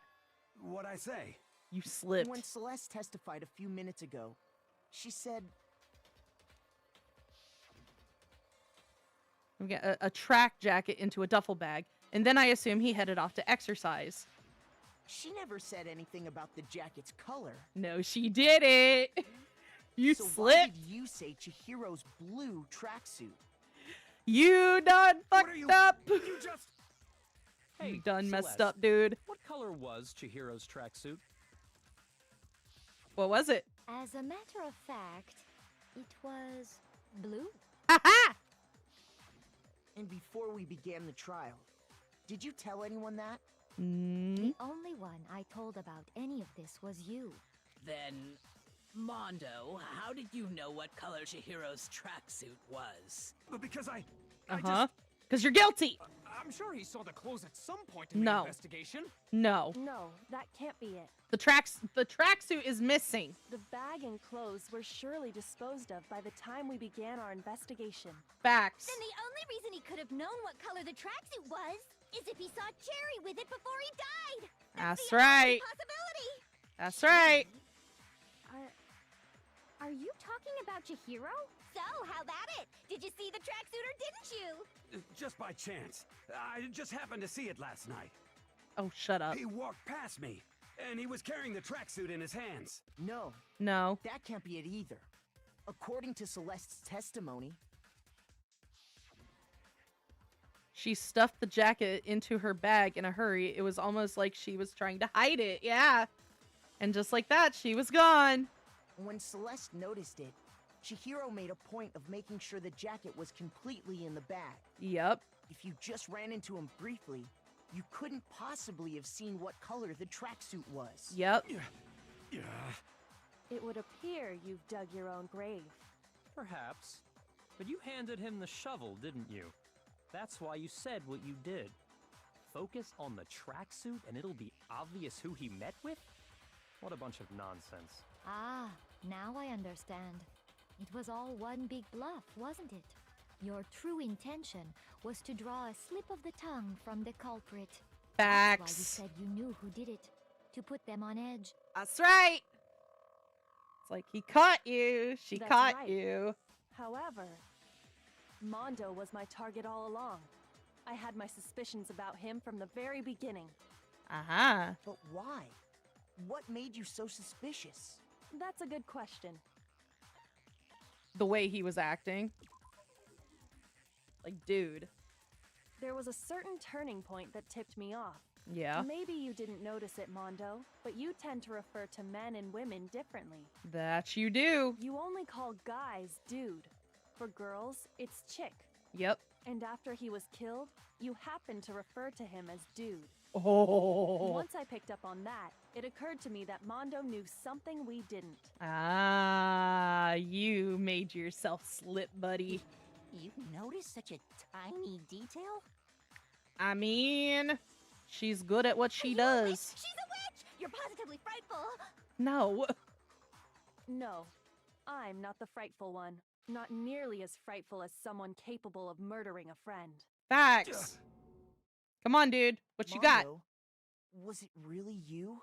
What'd I say? You slipped. When Celeste testified a few minutes ago, she said... We got a track jacket into a duffel bag, and then I assume he headed off to exercise. She never said anything about the jacket's color. No, she did it. You so slipped. why did you say Chihiro's blue tracksuit? You done fucked up. You just... Hey, you done messed Celeste, up, dude. What color was Chihiro's tracksuit? What was it? As a matter of fact, it was blue. Aha! And before we began the trial, did you tell anyone that? The only one I told about any of this was you. Then, Mondo, how did you know what color Chihiro's tracksuit was? Because I Uh-huh. Because you're guilty. I'm sure he saw the clothes at some point in the No. investigation. No. No, that can't be it. The tracksuit is missing. The bag and clothes were surely disposed of by the time we began our investigation. Facts. Then the only reason he could have known what color the tracksuit was is if he saw Cherry with it before he died. That's the only right. possibility. That's right. Are you talking about Chihiro? So, how about it? Did you see the tracksuit or didn't you? Just by chance. I just happened to see it last night. Oh, shut up. He walked past me, and he was carrying the tracksuit in his hands. No. No. That can't be it either. According to Celeste's testimony, She stuffed the jacket into her bag in a hurry. It was almost like she was trying to hide it. Yeah. And just like that, she was gone. when Celeste noticed it, Chihiro made a point of making sure the jacket was completely in the bag. Yep. If you just ran into him briefly, you couldn't possibly have seen what color the tracksuit was. Yep. Yeah. It would appear you've dug your own grave. Perhaps. But you handed him the shovel, didn't you? That's why you said what you did. Focus on the tracksuit and it'll be obvious who he met with? What a bunch of nonsense. Ah, now I understand. It was all one big bluff, wasn't it? Your true intention was to draw a slip of the tongue from the culprit. Facts. That's why you said you knew who did it. To put them on edge. That's right. It's like, he caught you. She That's caught right. you. However, Mondo was my target all along. I had my suspicions about him from the very beginning. Uh-huh. But why? What made you so suspicious? That's a good question. The way he was acting. Like, dude. There was a certain turning point that tipped me off. Yeah. Maybe you didn't notice it, Mondo, but you tend to refer to men and women differently. That you do. You only call guys dude. For girls, it's chick. Yep. And after he was killed, you happened to refer to him as dude. Oh. Once I picked up on that, it occurred to me that Mondo knew something we didn't. Ah, you made yourself slip, buddy. You noticed such a tiny detail? I mean, she's good at what she She's does. a witch! You're positively frightful! No. No, I'm not the frightful one. Not nearly as frightful as someone capable of murdering a friend. Facts. Come on, dude. What you got? Mondo, was it really you?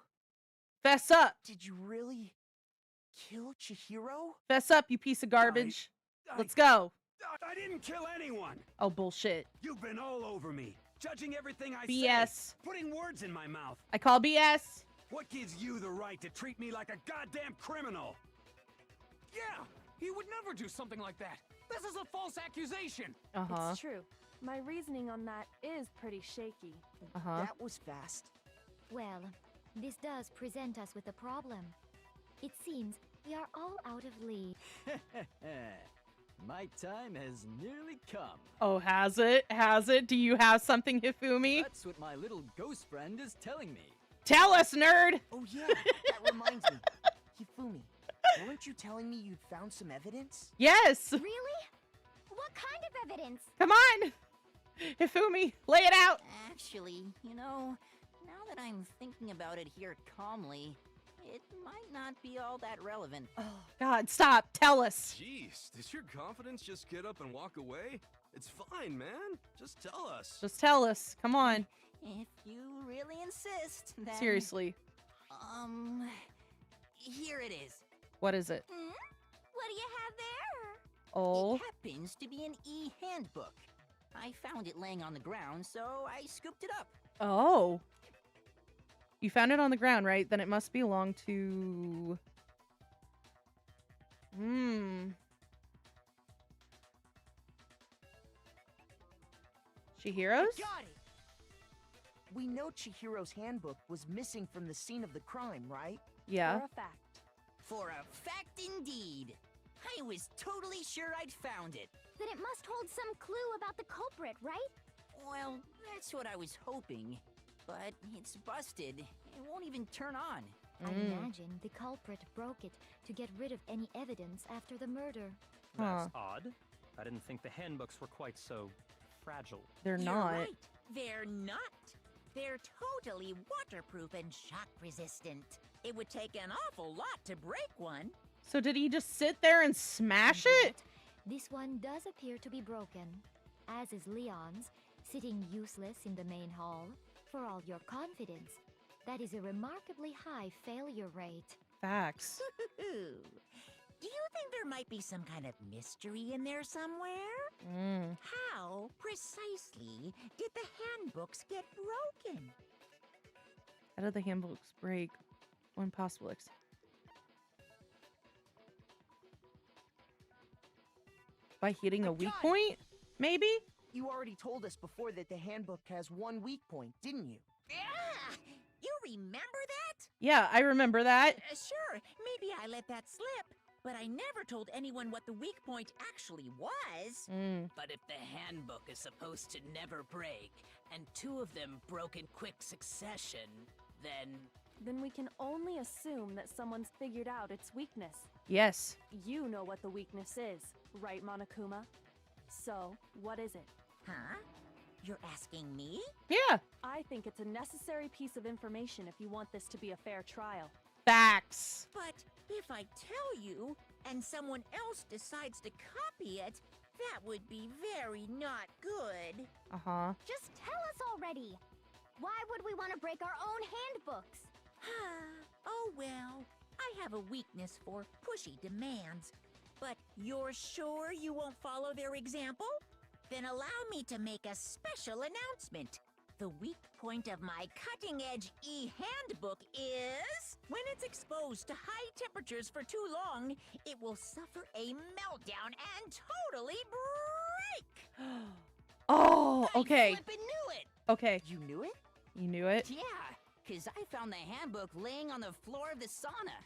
Fess up. Did you really kill Chihiro? Fess up, you piece of garbage. Let's go. I didn't kill anyone. Oh, bullshit. You've been all over me, judging everything I BS. say, putting words in my mouth. I call BS. What gives you the right to treat me like a goddamn criminal? Yeah, he would never do something like that. This is a false accusation. Uh-huh. It's true. My reasoning on that is pretty shaky. Uh-huh. That was fast. Well, this does present us with a problem. It seems we are all out of lead. My time has nearly come. Oh, has it? Has it? Do you have something, Hifumi? That's what my little ghost friend is telling me. Tell us, nerd! Oh yeah, that reminds me. Hifumi, weren't you telling me you'd found some evidence? Yes! Really? What kind of evidence? Come on! Hifumi, lay it out! Actually, you know, now that I'm thinking about it here calmly, it might not be all that relevant. Oh, God, stop. Tell us. Jeez, does your confidence just get up and walk away? It's fine, man. Just tell us. Just tell us. Come on. If you really insist, then... Seriously. Here it is. What is it? What do you have there? Oh. It happens to be an e-handbook. I found it laying on the ground, so I scooped it up. Oh. You found it on the ground, right? Then it must belong to... Chihiro's? Got it! We know Chihiro's handbook was missing from the scene of the crime, right? Yeah. For a fact. For a fact indeed. I was totally sure I'd found it. Then it must hold some clue about the culprit, right? Well, that's what I was hoping. But it's busted. It won't even turn on. I imagine the culprit broke it to get rid of any evidence after the murder. That's odd. I didn't think the handbooks were quite so fragile. They're You're not. right. They're not. They're totally waterproof and shock resistant. It would take an awful lot to break one. So did he just sit there and smash it? This one does appear to be broken, as is Leon's, sitting useless in the main hall. For all your confidence, That is a remarkably high failure rate. Facts. Do you think there might be some kind of mystery in there somewhere? How precisely did the handbooks get broken? How did the handbooks break? One possible by hitting a weak point? Maybe? You already told us before that the handbook has one weak point, didn't you? Yeah! You remember that? Yeah, I remember that. Sure, maybe I let that slip. But I never told anyone what the weak point actually was. But if the handbook is supposed to never break, and 2 of them broke in quick succession, then we can only assume that someone's figured out its weakness. Yes. You know what the weakness is, right, Monokuma? So, what is it? Huh? You're asking me? Yeah. I think it's a necessary piece of information if you want this to be a fair trial. Facts. But if I tell you, and someone else decides to copy it, that would be very not good. Uh-huh. Just tell us already. Why would we want to break our own handbooks? Oh well, I have a weakness for pushy demands. But you're sure you won't follow their example? Then allow me to make a special announcement. The weak point of my cutting-edge e-handbook is... when it's exposed to high temperatures for too long, it will suffer a meltdown and totally break! Oh, okay. I flippin' knew it! Okay. You knew it? You knew it? Yeah, because I found the handbook laying on the floor of the sauna.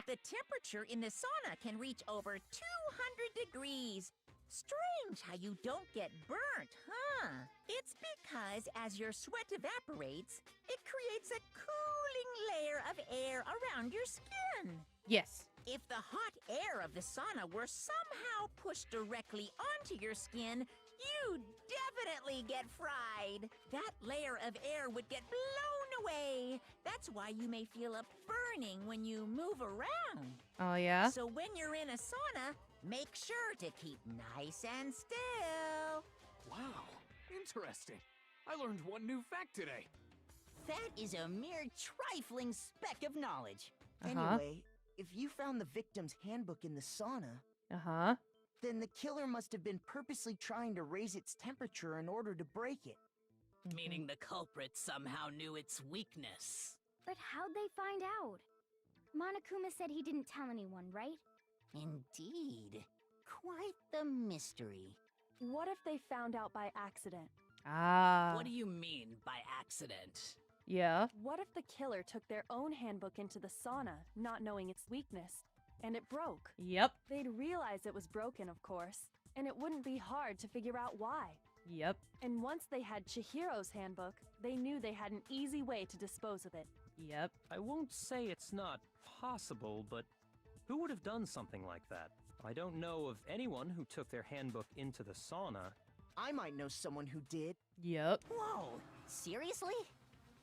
The temperature in the sauna can reach over 200 degrees. Strange how you don't get burnt, huh? It's because as your sweat evaporates, it creates a cooling layer of air around your skin. Yes. If the hot air of the sauna were somehow pushed directly onto your skin, you'd definitely get fried. That layer of air would get blown away. That's why you may feel a burning when you move around. Oh, yeah? So when you're in a sauna, make sure to keep nice and still. Wow, interesting. I learned one new fact today. That is a mere trifling speck of knowledge. Anyway, if you found the victim's handbook in the sauna, then the killer must have been purposely trying to raise its temperature in order to break it. Meaning the culprit somehow knew its weakness. But how'd they find out? Monokuma said he didn't tell anyone, right? Indeed. Quite the mystery. What if they found out by accident? What do you mean by accident? Yeah. What if the killer took their own handbook into the sauna, not knowing its weakness, and it broke? Yep. They'd realize it was broken, of course, and it wouldn't be hard to figure out why. Yep. And once they had Chihiro's handbook, they knew they had an easy way to dispose of it. Yep. I won't say it's not possible, but who would have done something like that? I don't know of anyone who took their handbook into the sauna. I might know someone who did. Yep. Whoa, seriously?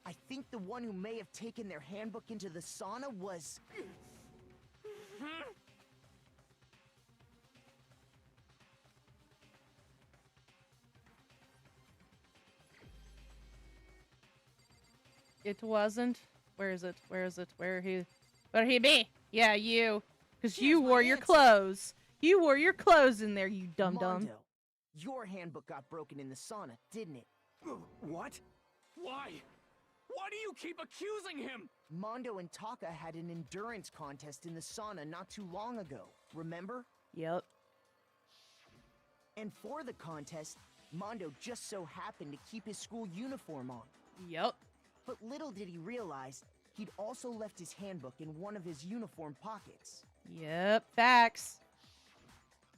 I think the one who may have taken their handbook into the sauna was... It wasn't. Where is it? Where is it? Where'd he be? Yeah, you. Because you wore your clothes. You wore your clothes in there, you dum-dum. Mondo, your handbook got broken in the sauna, didn't it? What? Why? Why do you keep accusing him? Mondo and Taka had an endurance contest in the sauna not too long ago, remember? Yep. And for the contest, Mondo just so happened to keep his school uniform on. Yep. But little did he realize, he'd also left his handbook in one of his uniform pockets. Yep, facts.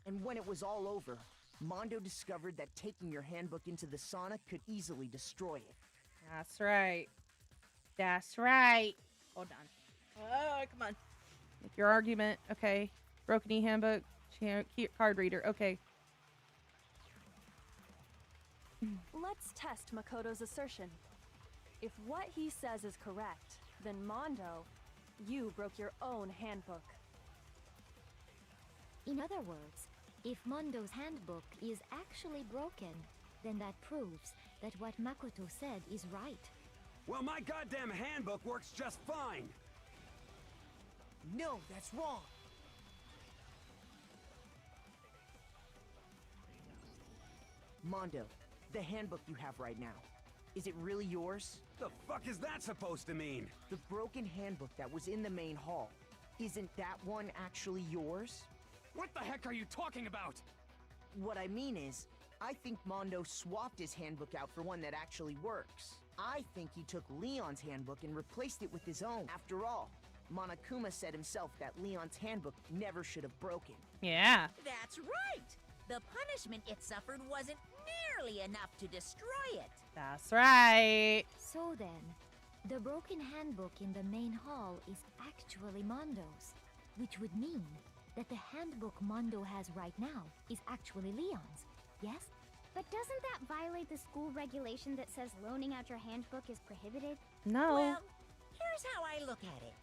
And when it was all over, Mondo discovered that taking your handbook into the sauna could easily destroy it. That's right. That's right. Hold on. Oh, come on. Make your argument. Okay. Broken e-handbook. Card reader. Okay. Let's test Makoto's assertion. If what he says is correct, then Mondo, you broke your own handbook. In other words, if Mondo's handbook is actually broken, then that proves that what Makoto said is right. Well, my goddamn handbook works just fine. No, that's wrong. Mondo, the handbook you have right now, is it really yours? The fuck is that supposed to mean? The broken handbook that was in the main hall, isn't that one actually yours? What the heck are you talking about? What I mean is, I think Mondo swapped his handbook out for one that actually works. I think he took Leon's handbook and replaced it with his own. After all, Monokuma said himself that Leon's handbook never should have broken. Yeah. That's right! The punishment it suffered wasn't nearly enough to destroy it. That's right. So then, the broken handbook in the main hall is actually Mondo's, which would mean that the handbook Mondo has right now is actually Leon's, yes? But doesn't that violate the school regulation that says loaning out your handbook is prohibited? No. Well, here's how I look at it.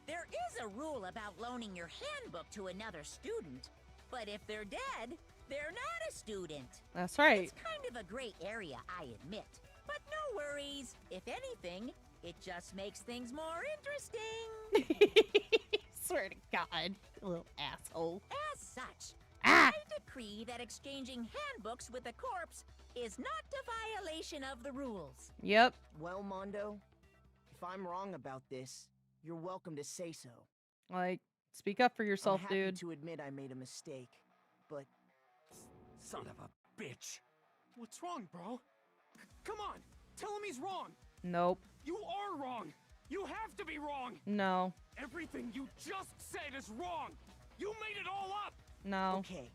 There is a rule about loaning your handbook to another student, but if they're dead, they're not a student. That's right. It's kind of a gray area, I admit. But no worries. If anything, it just makes things more interesting. Swear to God, little asshole. As such, Ah! I decree that exchanging handbooks with a corpse is not a violation of the rules. Yep. Well, Mondo, if I'm wrong about this, you're welcome to say so. Like, speak up for yourself, I'm happy dude. to admit I made a mistake, but... Son of a bitch. What's wrong, bro? Come on, tell him he's wrong. Nope. You are wrong. You have to be wrong. No. Everything you just said is wrong. You made it all up. No. Okay,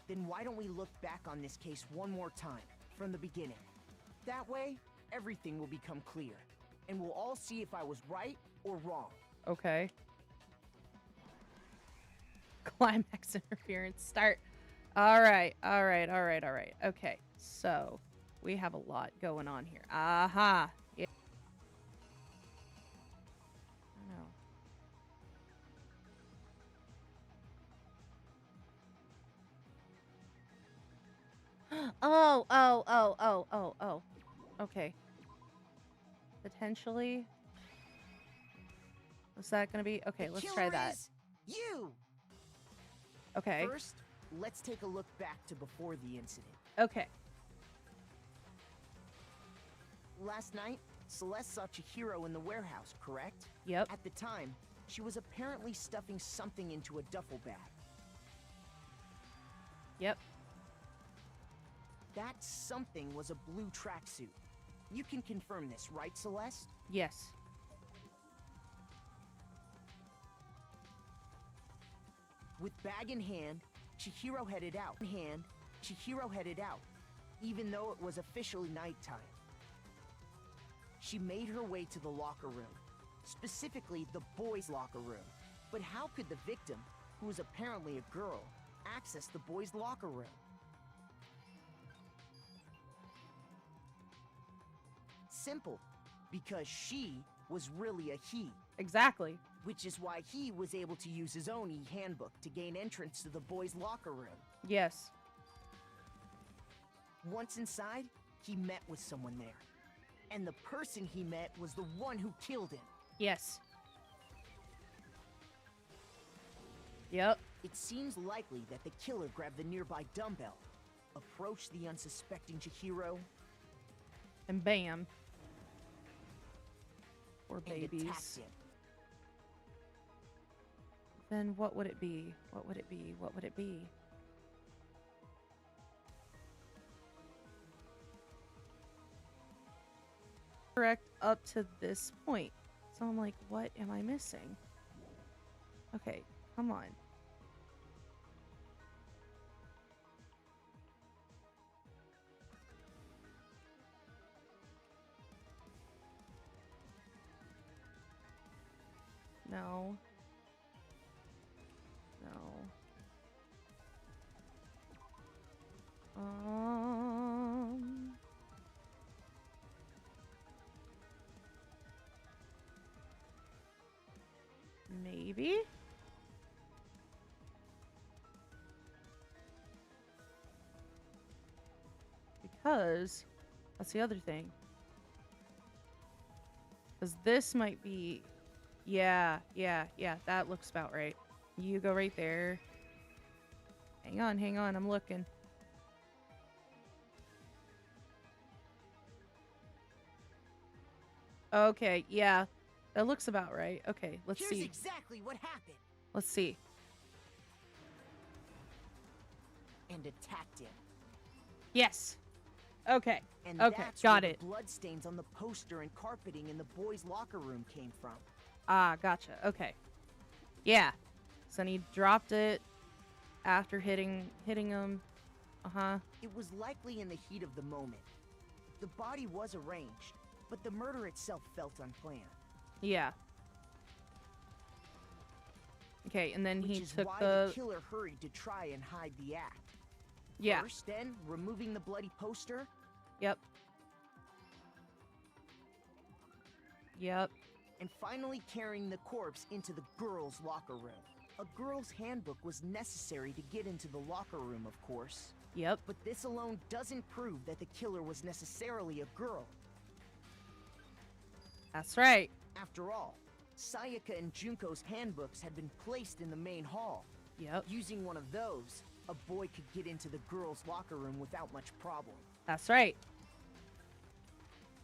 then why don't we look back on this case one more time, from the beginning? That way, everything will become clear, and we'll all see if I was right or wrong. Okay. Climax interference. Start. All right. Okay. So, we have a lot going on here. Aha. Yeah. Oh. Okay. Potentially. What's that gonna be? Okay, let's try that. You! Okay. First, let's take a look back to before the incident. Okay. Last night, Celeste saw Chihiro in the warehouse, correct? Yep. At the time, she was apparently stuffing something into a duffel bag. Yep. That something was a blue tracksuit. You can confirm this, right, Celeste? Yes. With bag in hand, Chihiro headed out. Even though it was officially nighttime. She made her way to the locker room, specifically the boys' locker room. But how could the victim, who was apparently a girl, access the boys' locker room? Simple, because she was really a he. Exactly. Which is why he was able to use his own e-handbook to gain entrance to the boys' locker room. Yes. Once inside, he met with someone there. And the person he met was the one who killed him. Yes. Yep. It seems likely that the killer grabbed the nearby dumbbell, approached the unsuspecting Chihiro, And bam. Poor and babies. attacked him. Then what would it be? What would it be? What would it be? Correct up to this point. So I'm like, what am I missing? Okay, come on. No. No. Maybe? Because that's the other thing. Because this might be... Yeah, that looks about right. You go right there. Hang on, I'm looking. Okay, yeah. That looks about right. Okay, let's see. Here's exactly what happened. Let's see. And attacked him. Yes. Okay. And okay, that's got where it. The bloodstains on the poster and carpeting in the boys' locker room came from. Ah, gotcha. Okay. Yeah. So then he dropped it after hitting him. Uh-huh. It was likely in the heat of the moment. The body was arranged, but the murder itself felt unplanned. Yeah. Okay, and then Which he is took why the killer hurried to try and hide the act. Yeah. First, then, removing the bloody poster. Yep. And finally carrying the corpse into the girls' locker room. A girl's handbook was necessary to get into the locker room, of course. Yep. But this alone doesn't prove that the killer was necessarily a girl. That's right. After all, Sayaka and Junko's handbooks had been placed in the main hall. Yep. Using one of those, a boy could get into the girls' locker room without much problem. That's right.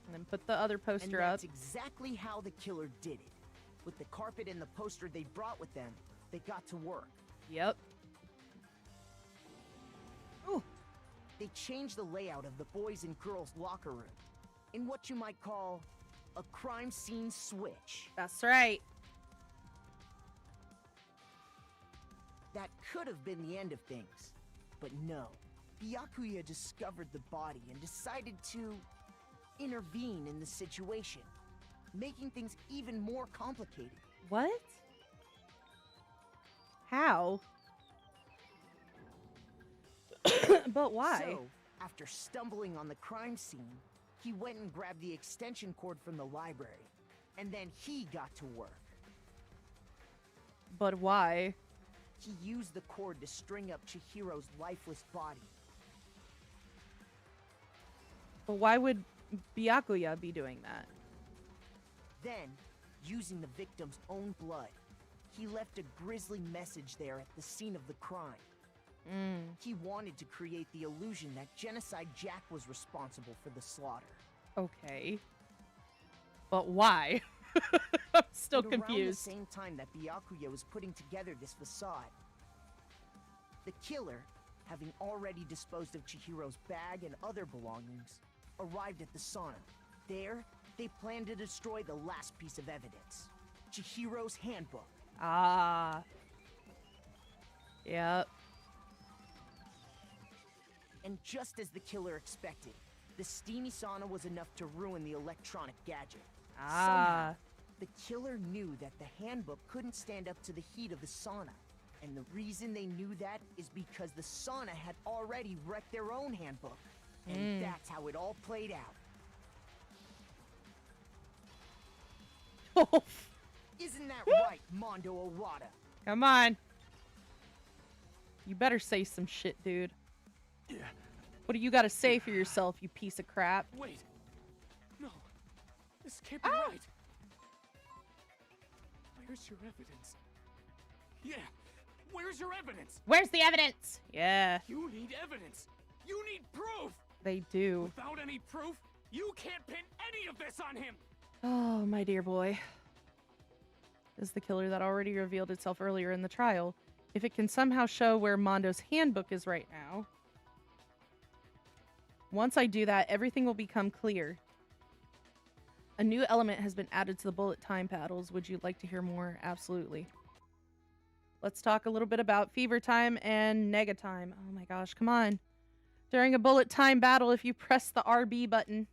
And then put the other poster and that's up. exactly how the killer did it. With the carpet and the poster they brought with them, they got to work. Yep. Ooh. They changed the layout of the boys' and girls' locker room in what you might call a crime scene switch. That's right. That could have been the end of things. But no. Byakuya discovered the body and decided to intervene in the situation, making things even more complicated. What? How? But why? So, after stumbling on the crime scene, he went and grabbed the extension cord from the library, and then he got to work. But why? He used the cord to string up Chihiro's lifeless body. But why would Byakuya be doing that? Then, using the victim's own blood, he left a grisly message there at the scene of the crime. He wanted to create the illusion that Genocide Jack was responsible for the slaughter. Okay. But why? I'm still and confused. Around the same time that Byakuya was putting together this facade, the killer, having already disposed of Chihiro's bag and other belongings, arrived at the sauna. There, they planned to destroy the last piece of evidence, Chihiro's handbook. Ah. Yep. And just as the killer expected, the steamy sauna was enough to ruin the electronic gadget. Ah. Somehow, the killer knew that the handbook couldn't stand up to the heat of the sauna. And the reason they knew that is because the sauna had already wrecked their own handbook. And that's how it all played out. Isn't that right, Mondo Owada? Come on. You better say some shit, dude. Yeah. What do you gotta say for yourself, you piece of crap? Wait. No. This can't be right. Where's your evidence? Yeah. Where's your evidence? Where's the evidence? Yeah. You need evidence. You need proof. They do. Without any proof, you can't pin any of this on him. Oh, my dear boy. Is the killer that already revealed itself earlier in the trial. If it can somehow show where Mondo's handbook is right now. Once I do that, everything will become clear. A new element has been added to the bullet time paddles. Would you like to hear more? Absolutely. Let's talk a little bit about fever time and nega time. Oh my gosh, come on. During a bullet time battle, if you press the RB button,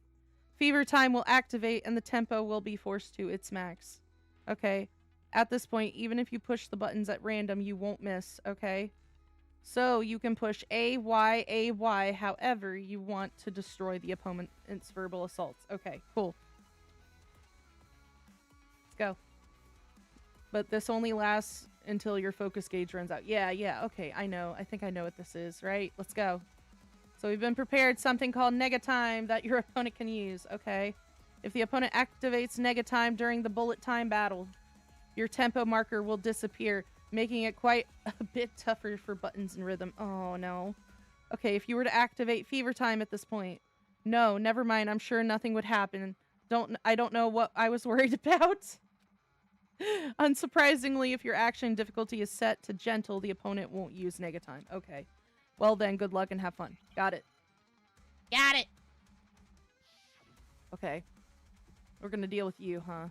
fever time will activate and the tempo will be forced to its max. Okay. At this point, even if you push the buttons at random, you won't miss, okay? So you can push A, Y, however you want to destroy the opponent's verbal assaults. Okay, cool. Let's go. But this only lasts until your focus gauge runs out. Yeah, okay, I know. I think I know what this is, right? Let's go. So we've been prepared something called nega time that your opponent can use, okay? If the opponent activates Negatime during the bullet time battle, your tempo marker will disappear, making it quite a bit tougher for buttons and rhythm. Oh, no. Okay, if you were to activate Fever Time at this point. No, never mind. I'm sure nothing would happen. I don't know what I was worried about. Unsurprisingly, if your action difficulty is set to gentle, the opponent won't use Negatime. Okay. Well then, good luck and have fun. Got it. Got it! Okay. We're gonna deal with you, huh?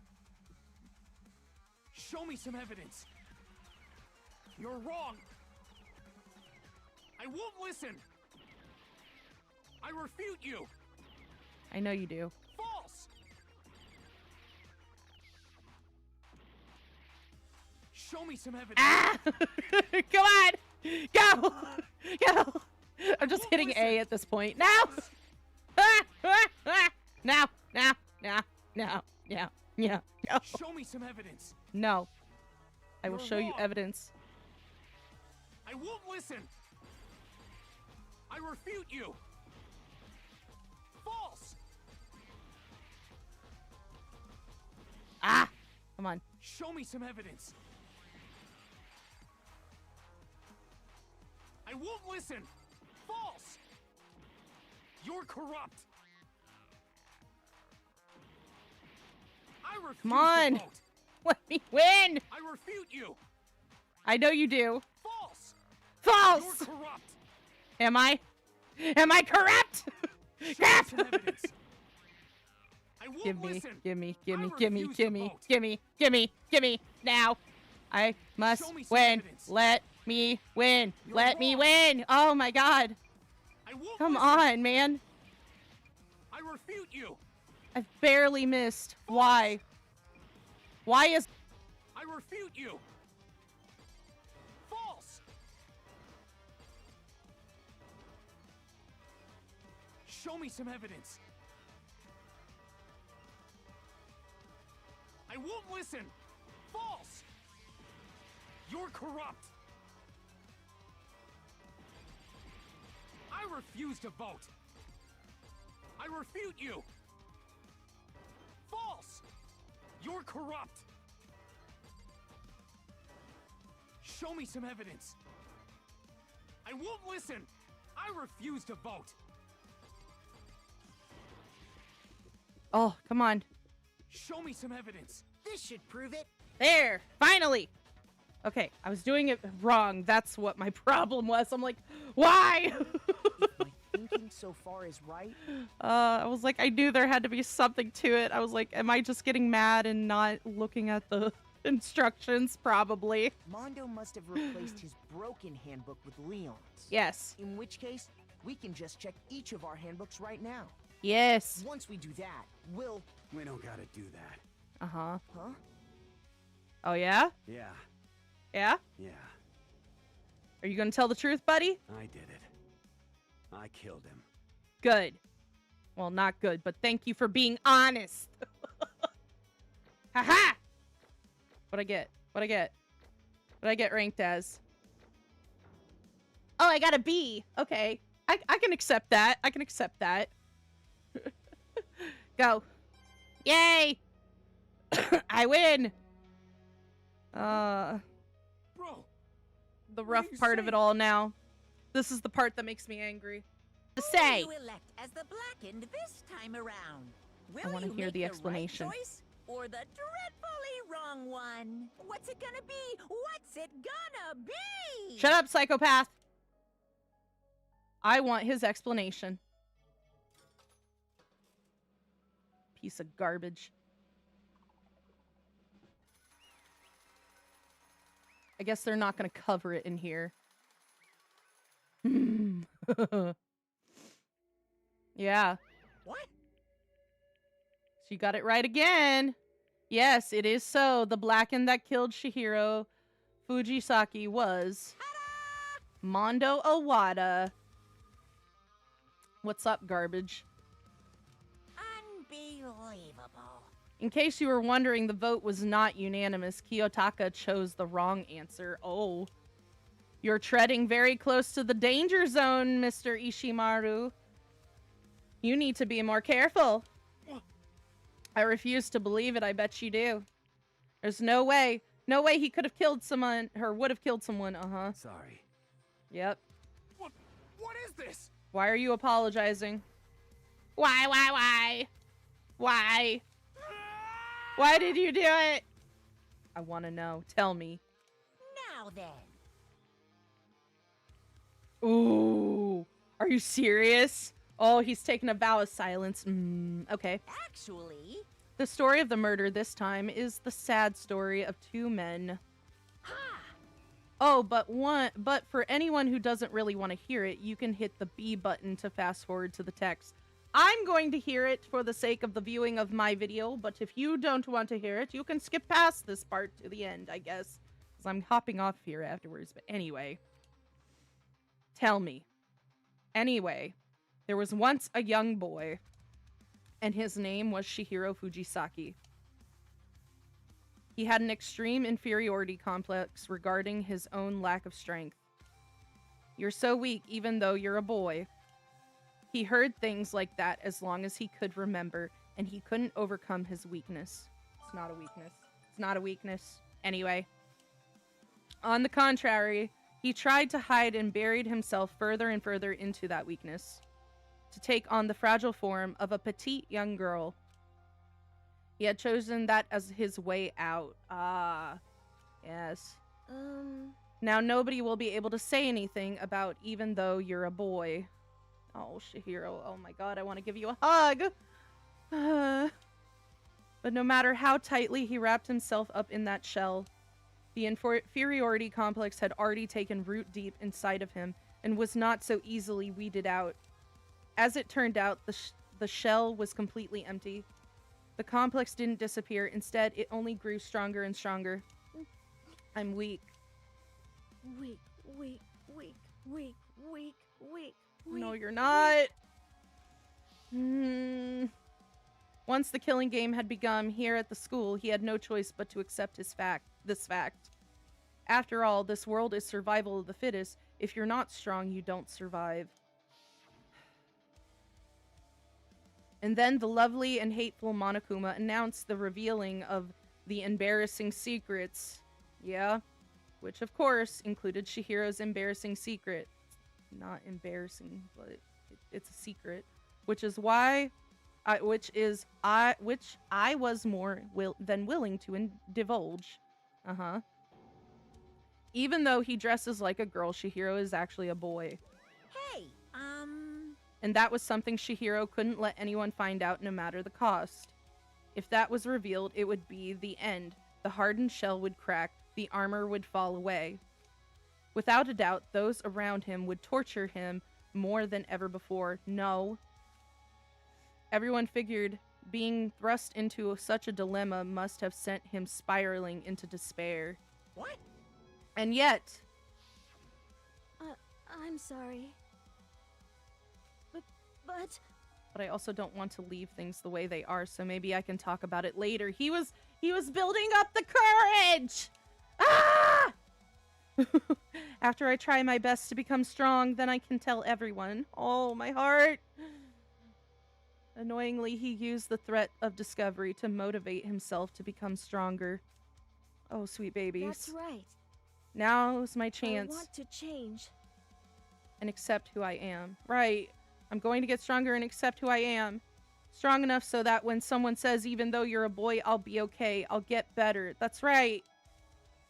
Show me some evidence. You're wrong. I won't listen. I refute you. I know you do. False. Show me some evidence. Ah! Come on! Go! Go! I'm just hitting A at this point. Now! Now! Now! Now! Now! Now! Yeah. No. Show me some evidence. No. I will You're show you wrong. evidence. I won't listen. I refute you. False. Ah! Come on. Show me some evidence. I won't listen. False. You're corrupt. I refuse Come on! to vote. Let me win! I refute you. I know you do. False. False! You're corrupt. Am I? Am I corrupt? Crap! I won't Give me, listen. give me, give me, I give me, refuse give to me, vote. give me, give me, give me, now. I must Show me some win. evidence. Let me win. You're Let me wrong. win. Oh my god. I won't Come listen. on, man. I refute you. I've barely missed. Why? Why is... I refute you. False. Show me some evidence. I won't listen. False. You're corrupt. I refuse to vote. I refute you. False. You're corrupt. Show me some evidence. I won't listen. I refuse to vote. Oh, come on. Show me some evidence. This should prove it. There. Finally. Okay, I was doing it wrong. That's what my problem was. I'm like, why? If my thinking so far is right, I was like, I knew there had to be something to it. I was like, am I just getting mad and not looking at the instructions? Probably. Mondo must have replaced his broken handbook with Leon's. Yes. In which case, we can just check each of our handbooks right now. Yes. Once we do that, we'll... We don't gotta do that. Uh-huh. Huh? Oh, yeah? Yeah. Yeah? Yeah. Are you gonna tell the truth, buddy? I did it. I killed him. Good. Well, not good, but thank you for being honest. Haha! What'd I get? What'd I get? What'd I get ranked as? Oh, I got a B. Okay. I can accept that. I can accept that. Go. Yay! I win! Bro, The rough part of it all now. This is the part that makes me angry. To say. Who will you elect as the blackened this time around? Will I want to you hear make the right explanation. choice or the dreadfully wrong one? What's it gonna be? What's it gonna be? Shut up, psychopath! I want his explanation. Piece of garbage. I guess they're not going to cover it in here. Yeah. What? She got it right again. Yes, it is so. The blackened that killed Chihiro Fujisaki was Mondo Owada. What's up, garbage? Unbelievable. In case you were wondering, the vote was not unanimous. Kiyotaka chose the wrong answer. Oh. You're treading very close to the danger zone, Mr. Ishimaru. You need to be more careful. I refuse to believe it. I bet you do. There's no way. No way he could have killed someone, or would have killed someone. Uh-huh. Sorry. Yep. What is this? Why are you apologizing? Why? Why did you do it? I want to know. Tell me. Now then. Ooh. Are you serious? Oh, he's taking a vow of silence. Okay. Actually... The story of the murder this time is the sad story of two men. Oh, but for anyone who doesn't really want to hear it, you can hit the B button to fast forward to the text. I'm going to hear it for the sake of the viewing of my video, but if you don't want to hear it, you can skip past this part to the end, I guess. Because I'm hopping off here afterwards, but anyway. Tell me. Anyway, there was once a young boy, and his name was Chihiro Fujisaki. He had an extreme inferiority complex regarding his own lack of strength. You're so weak even though you're a boy. He heard things like that as long as he could remember, and he couldn't overcome his weakness. It's not a weakness. It's not a weakness. Anyway. On the contrary, he tried to hide and buried himself further and further into that weakness, to take on the fragile form of a petite young girl. He had chosen that as his way out. Ah, yes. Now nobody will be able to say anything about even though you're a boy. Oh, Chihiro, oh my god, I want to give you a hug! But no matter how tightly he wrapped himself up in that shell, the inferiority complex had already taken root deep inside of him and was not so easily weeded out. As it turned out, the shell was completely empty. The complex didn't disappear. Instead, it only grew stronger and stronger. I'm weak. Weak. No, you're not. Once the killing game had begun here at the school, he had no choice but to accept this fact. After all, this world is survival of the fittest. If you're not strong, you don't survive. And then the lovely and hateful Monokuma announced the revealing of the embarrassing secrets. Yeah, which of course included Chihiro's embarrassing secret. Not embarrassing, but it's a secret, which I was more than willing to divulge. Even though he dresses like a girl, Chihiro is actually a boy. Hey, And that was something Chihiro couldn't let anyone find out, no matter the cost. If that was revealed, it would be the end. The hardened shell would crack, the armor would fall away. Without a doubt, those around him would torture him more than ever before. No. Everyone figured being thrust into such a dilemma must have sent him spiraling into despair. What? And yet... I'm sorry. But I also don't want to leave things the way they are, so maybe I can talk about it later. He was building up the courage! Ah! After I try my best to become strong, then I can tell everyone. Oh, my heart! Annoyingly, he used the threat of discovery to motivate himself to become stronger. Oh, sweet babies. That's right. Now's my chance. I want to change. And accept who I am. Right. I'm going to get stronger and accept who I am. Strong enough so that when someone says, even though you're a boy, I'll be okay. I'll get better. That's right.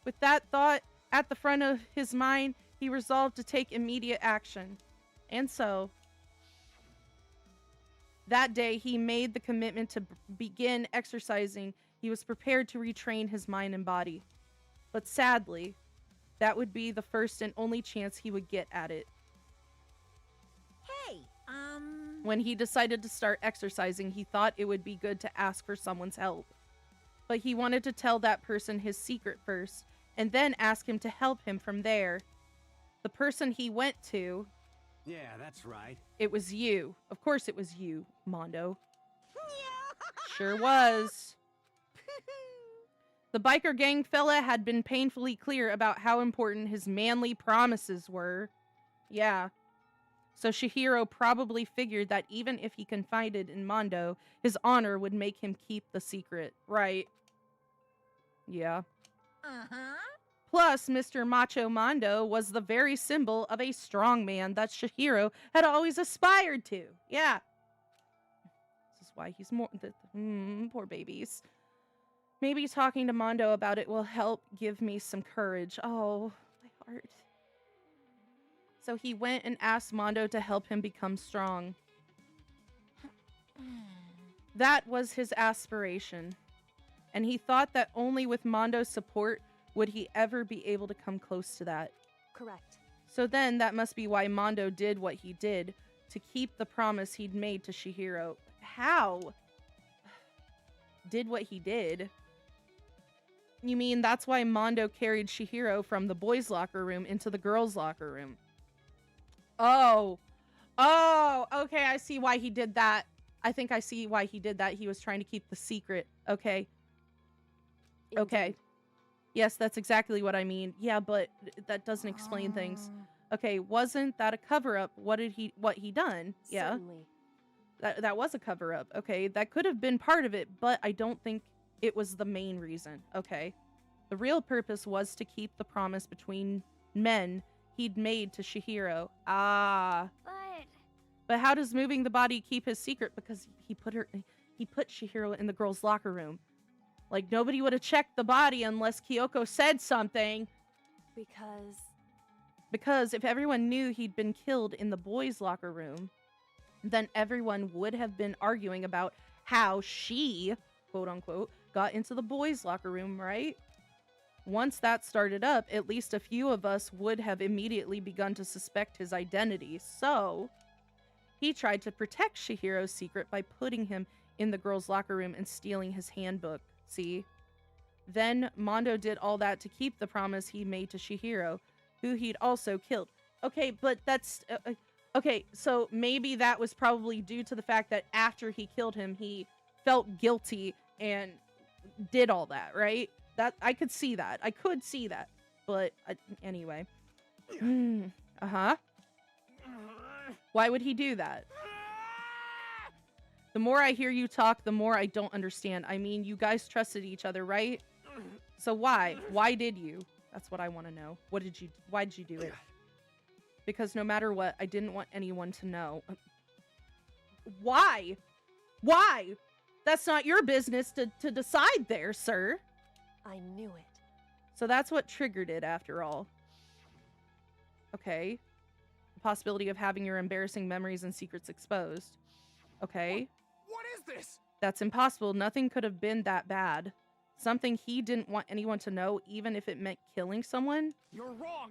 With that thought at the front of his mind, he resolved to take immediate action. And so, that day, he made the commitment to begin exercising. He was prepared to retrain his mind and body. But sadly, that would be the first and only chance he would get at it. Hey, When he decided to start exercising, he thought it would be good to ask for someone's help. But he wanted to tell that person his secret first, and then ask him to help him from there. The person he went to... Yeah, that's right. It was you. Of course it was you, Mondo. Sure was. The biker gang fella had been painfully clear about how important his manly promises were. Yeah. So Chihiro probably figured that even if he confided in Mondo, his honor would make him keep the secret, right? Yeah. Uh-huh. Plus, Mr. Macho Mondo was the very symbol of a strong man that Chihiro had always aspired to. Yeah. This is why he's more... poor babies. Maybe talking to Mondo about it will help give me some courage. Oh, my heart. So he went and asked Mondo to help him become strong. That was his aspiration. And he thought that only with Mondo's support would he ever be able to come close to that. Correct. So then that must be why Mondo did what he did, to keep the promise he'd made to Chihiro. How? Did what he did? You mean that's why Mondo carried Chihiro from the boys' locker room into the girls' locker room? Oh, okay, I see why he did that. I think I see why he did that. He was trying to keep the secret. Okay. Okay. Yes, that's exactly what I mean. Yeah, but that doesn't explain things. Okay, wasn't that a cover-up? What he done? Yeah. Certainly. That was a cover-up. Okay, that could have been part of it, but I don't think it was the main reason. Okay. The real purpose was to keep the promise between men he'd made to Chihiro. Ah. But how does moving the body keep his secret? Because he put Chihiro in the girls' locker room. Like, nobody would have checked the body unless Kyoko said something. Because if everyone knew he'd been killed in the boys' locker room, then everyone would have been arguing about how she, quote unquote, got into the boys' locker room, right? Once that started up, at least a few of us would have immediately begun to suspect his identity. So he tried to protect Chihiro's secret by putting him in the girls' locker room and stealing his handbook. See? Then Mondo did all that to keep the promise he made to Chihiro, who he'd also killed. Okay, but that's... okay, so maybe that was probably due to the fact that after he killed him, he felt guilty and did all that, right? That I could see that. I could see that. But anyway. Uh-huh. Why would he do that? The more I hear you talk, the more I don't understand. I mean, you guys trusted each other, right? So why? Why did you? That's what I want to know. Why did you do it? Because no matter what, I didn't want anyone to know. Why? Why? That's not your business to decide there, sir. I knew it. So that's what triggered it, after all. Okay. The possibility of having your embarrassing memories and secrets exposed. Okay. What is this? That's impossible. Nothing could have been that bad. Something he didn't want anyone to know, even if it meant killing someone? You're wrong.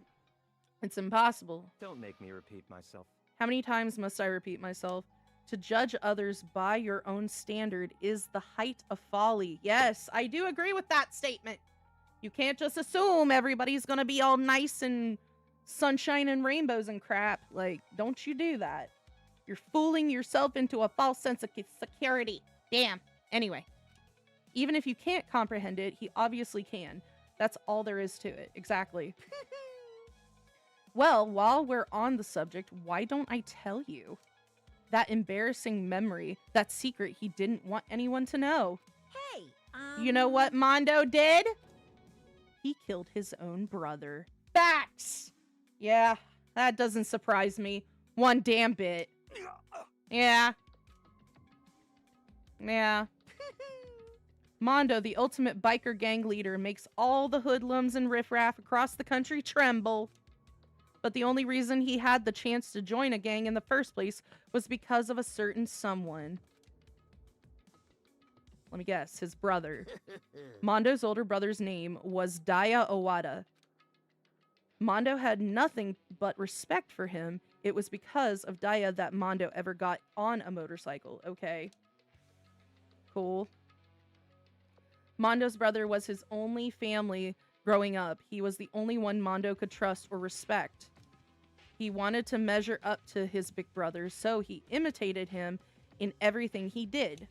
It's impossible. Don't make me repeat myself. How many times must I repeat myself? To judge others by your own standard is the height of folly. Yes, I do agree with that statement. You can't just assume everybody's gonna be all nice and sunshine and rainbows and crap. Like, don't you do that. You're fooling yourself into a false sense of security. Damn. Anyway, even if you can't comprehend it, he obviously can. That's all there is to it. Exactly. Well, while we're on the subject, why don't I tell you? That embarrassing memory, that secret he didn't want anyone to know. Hey, You know what Mondo did? He killed his own brother. Facts! Yeah, that doesn't surprise me one damn bit. Yeah. Yeah. Mondo, the ultimate biker gang leader, makes all the hoodlums and riffraff across the country tremble. But the only reason he had the chance to join a gang in the first place was because of a certain someone. Let me guess, his brother. Mondo's older brother's name was Daya Owada. Mondo had nothing but respect for him. It was because of Daya that Mondo ever got on a motorcycle. Okay. Cool. Mondo's brother was his only family growing up. He was the only one Mondo could trust or respect. He wanted to measure up to his big brother, so he imitated him in everything he did.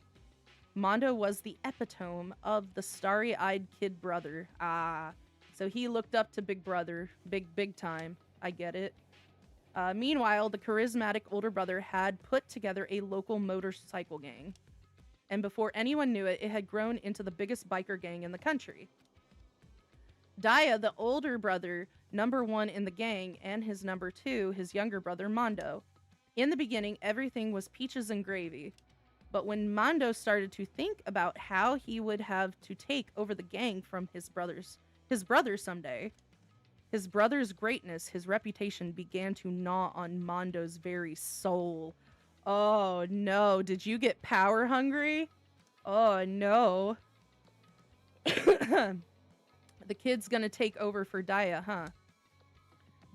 Mondo was the epitome of the starry-eyed kid brother. Ah, so he looked up to big brother, big time. I get it. Meanwhile, the charismatic older brother had put together a local motorcycle gang. And before anyone knew it, it had grown into the biggest biker gang in the country. Daya, the older brother, number 1 in the gang, and his number 2, his younger brother, Mondo. In the beginning, everything was peaches and gravy. But when Mondo started to think about how he would have to take over the gang from his brother someday, his brother's greatness, his reputation began to gnaw on Mondo's very soul. Oh no, did you get power hungry? Oh no. The kid's gonna take over for Daya, huh?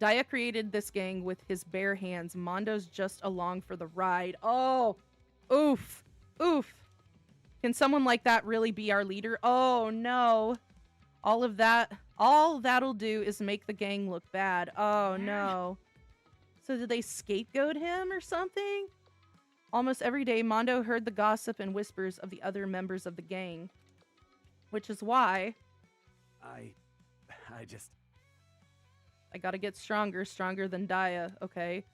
Daya created this gang with his bare hands. Mondo's just along for the ride. Oh, oof, oof. Can someone like that really be our leader? Oh no. All that'll do is make the gang look bad. Oh no. So did they scapegoat him or something? Almost every day, Mondo heard the gossip and whispers of the other members of the gang. Which is why... I gotta get stronger than Daya, okay?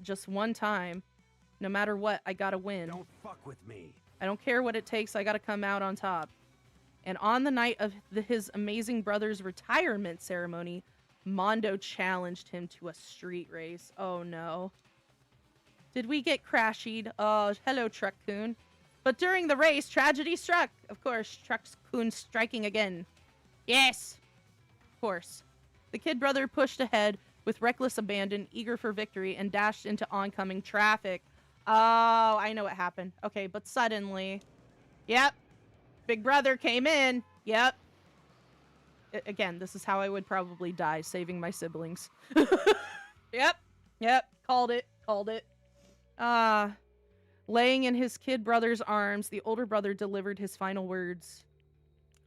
Just one time. No matter what, I gotta win. Don't fuck with me. I don't care what it takes, I gotta come out on top. And on the night of his amazing brother's retirement ceremony, Mondo challenged him to a street race. Oh no. Did we get crashied? Oh, hello, Truck-kun. But during the race, tragedy struck. Of course, Truck-kun striking again. Yes! Of course. The kid brother pushed ahead with reckless abandon, eager for victory, and dashed into oncoming traffic. Oh, I know what happened. Okay, but suddenly... Yep. Big brother came in. Yep. Again, this is how I would probably die, saving my siblings. Yep. Called it. Laying in his kid brother's arms, the older brother delivered his final words.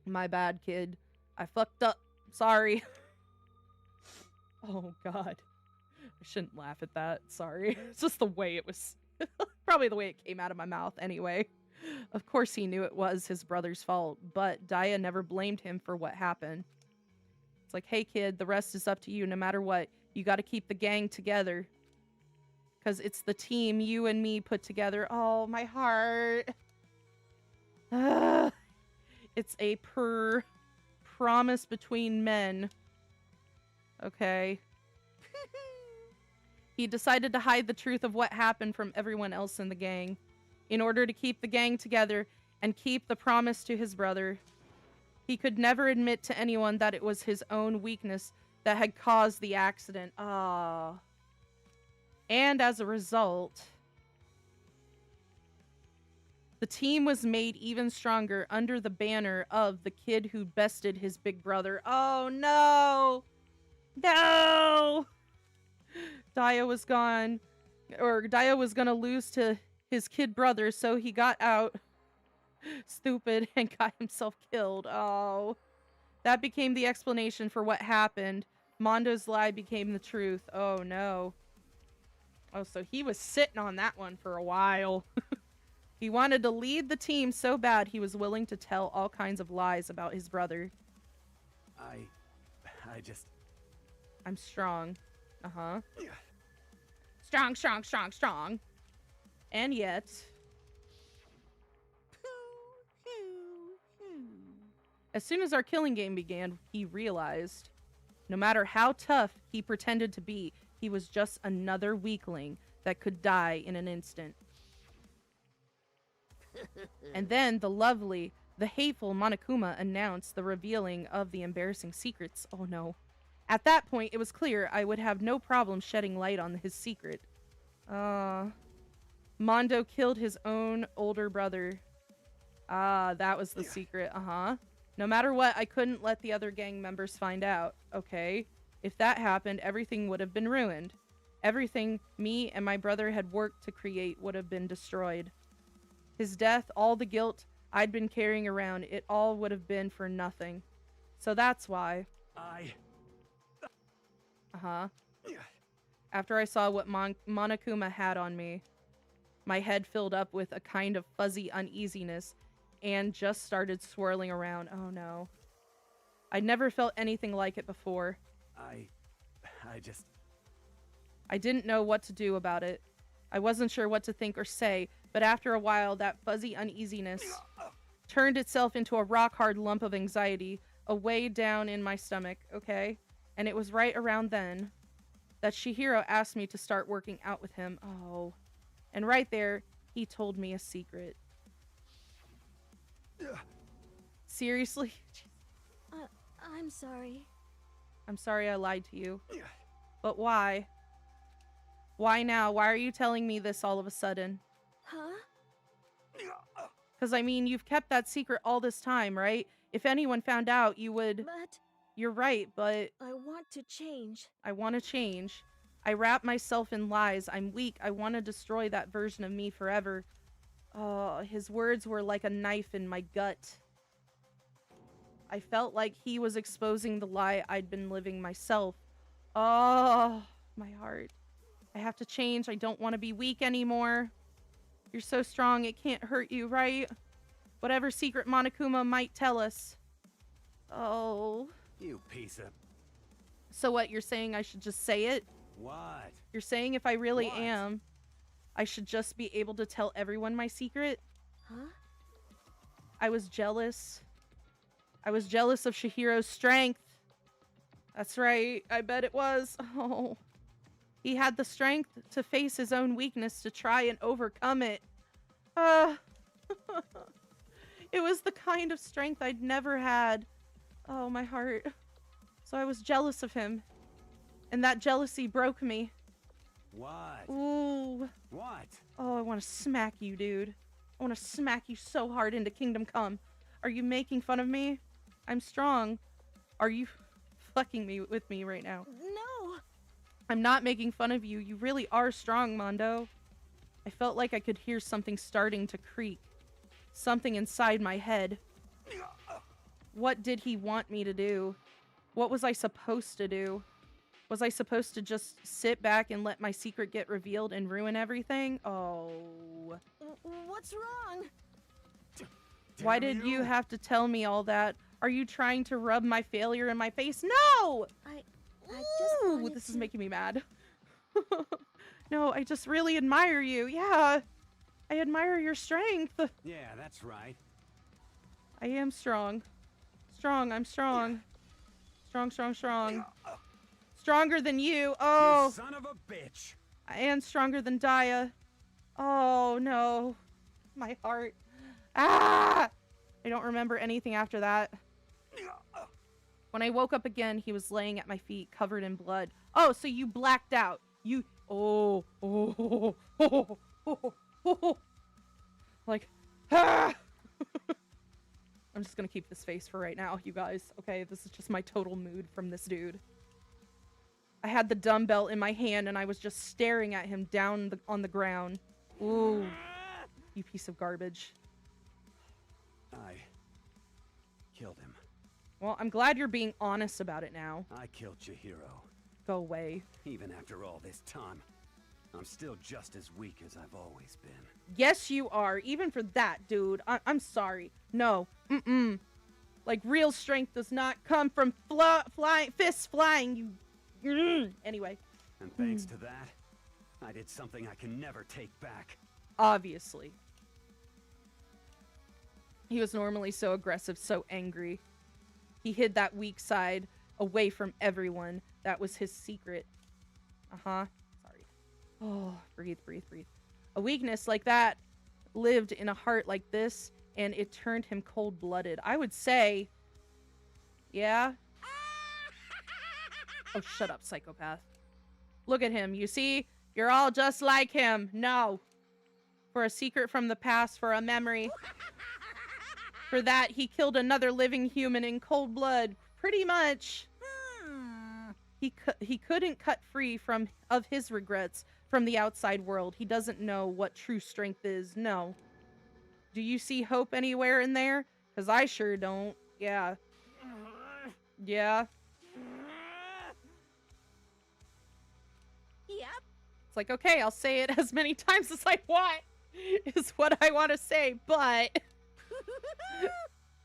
My bad, kid. I fucked up. Sorry. Oh, God. I shouldn't laugh at that. Sorry. It's just the way it was. Probably the way it came out of my mouth anyway. Of course he knew it was his brother's fault, but Daya never blamed him for what happened. It's like, hey kid, the rest is up to you no matter what. You gotta keep the gang together. Because it's the team you and me put together. Oh, my heart. It's a promise between men. Okay. He decided to hide the truth of what happened from everyone else in the gang, in order to keep the gang together and keep the promise to his brother. He could never admit to anyone that it was his own weakness that had caused the accident. Ah. And as a result, the team was made even stronger under the banner of the kid who bested his big brother. Oh no! No! Daya was gone, or Daya was gonna lose to his kid brother, so he got out stupid and got himself killed. Oh. That became the explanation for what happened. Mondo's lie became the truth. Oh no. Oh, so he was sitting on that one for a while. He wanted to lead the team so bad he was willing to tell all kinds of lies about his brother. I'm strong. Uh-huh. Strong. And yet... As soon as our killing game began, he realized, no matter how tough he pretended to be, he was just another weakling that could die in an instant. And then the hateful Monokuma announced the revealing of the embarrassing secrets. Oh no. At that point, it was clear I would have no problem shedding light on his secret. Mondo killed his own older brother. That was the secret, uh-huh. No matter what, I couldn't let the other gang members find out. Okay. If that happened, everything would have been ruined. Everything me and my brother had worked to create would have been destroyed. His death, all the guilt I'd been carrying around, it all would have been for nothing. So that's why. Uh-huh. After I saw what Monokuma had on me, my head filled up with a kind of fuzzy uneasiness and just started swirling around. Oh no. I'd never felt anything like it before. I didn't know what to do about it. I wasn't sure what to think or say, but after a while, that fuzzy uneasiness turned itself into a rock-hard lump of anxiety, way down in my stomach, okay? And it was right around then that Chihiro asked me to start working out with him. Oh. And right there, he told me a secret. Seriously? I'm sorry. I'm sorry I lied to you. But why? Why now? Why are you telling me this all of a sudden? Huh? Because, I mean, you've kept that secret all this time, right? If anyone found out, you would... But... You're right, but... I want to change. I want to change. I wrap myself in lies. I'm weak. I want to destroy that version of me forever. Oh, his words were like a knife in my gut. I felt like he was exposing the lie I'd been living myself. Oh, my heart. I have to change. I don't want to be weak anymore. You're so strong, it can't hurt you, right? Whatever secret Monokuma might tell us. Oh. You piece of... So what, you're saying I should just say it? What? You're saying if I really am, I should just be able to tell everyone my secret? Huh? I was jealous. I was jealous of Chihiro's strength. That's right, I bet it was. Oh. He had the strength to face his own weakness to try and overcome it. It was the kind of strength I'd never had. Oh, my heart. So I was jealous of him. And that jealousy broke me. What? Ooh. What? Oh, I want to smack you, dude. I want to smack you so hard into Kingdom Come. Are you making fun of me? I'm strong. Are you fucking with me right now? No. I'm not making fun of you. You really are strong, Mondo. I felt like I could hear something starting to creak. Something inside my head. What did he want me to do? What was I supposed to do? Was I supposed to just sit back and let my secret get revealed and ruin everything? Oh. What's wrong? Why did you have to tell me all that? Are you trying to rub my failure in my face? No! I just wanted this is making me mad. No, I just really admire you. Yeah. I admire your strength. Yeah, that's right. I am strong. Strong, I'm strong. Strong, strong, strong. Stronger than you. Oh. You son of a bitch. And stronger than Daya. Oh, no. My heart. Ah! I don't remember anything after that. When I woke up again, he was laying at my feet, covered in blood. Oh, so you blacked out. You... Oh. Like... Ah! I'm just gonna keep this face for right now, you guys. Okay, this is just my total mood from this dude. I had the dumbbell in my hand, and I was just staring at him down on the ground. Ooh. You piece of garbage. I killed him. Well, I'm glad you're being honest about it now. I killed Chihiro. Go away. Even after all this time, I'm still just as weak as I've always been. Yes, you are. Even for that, dude. I'm sorry. No. Like, real strength does not come from fists flying, you... Anyway. And thanks to that, I did something I can never take back. Obviously. He was normally so aggressive, so angry. He hid that weak side away from everyone. That was his secret. Sorry. Oh, breathe. A weakness like that lived in a heart like this, and it turned him cold-blooded. I would say... Yeah? Oh, shut up, psychopath. Look at him. You see? You're all just like him. No. For a secret from the past, for a memory. For that, he killed another living human in cold blood. Pretty much. He couldn't cut free of his regrets from the outside world. He doesn't know what true strength is. No. Do you see hope anywhere in there? Because I sure don't. Yeah. Yeah. Yep. It's like, okay, I'll say it as many times as I want. Is what I want to say, but...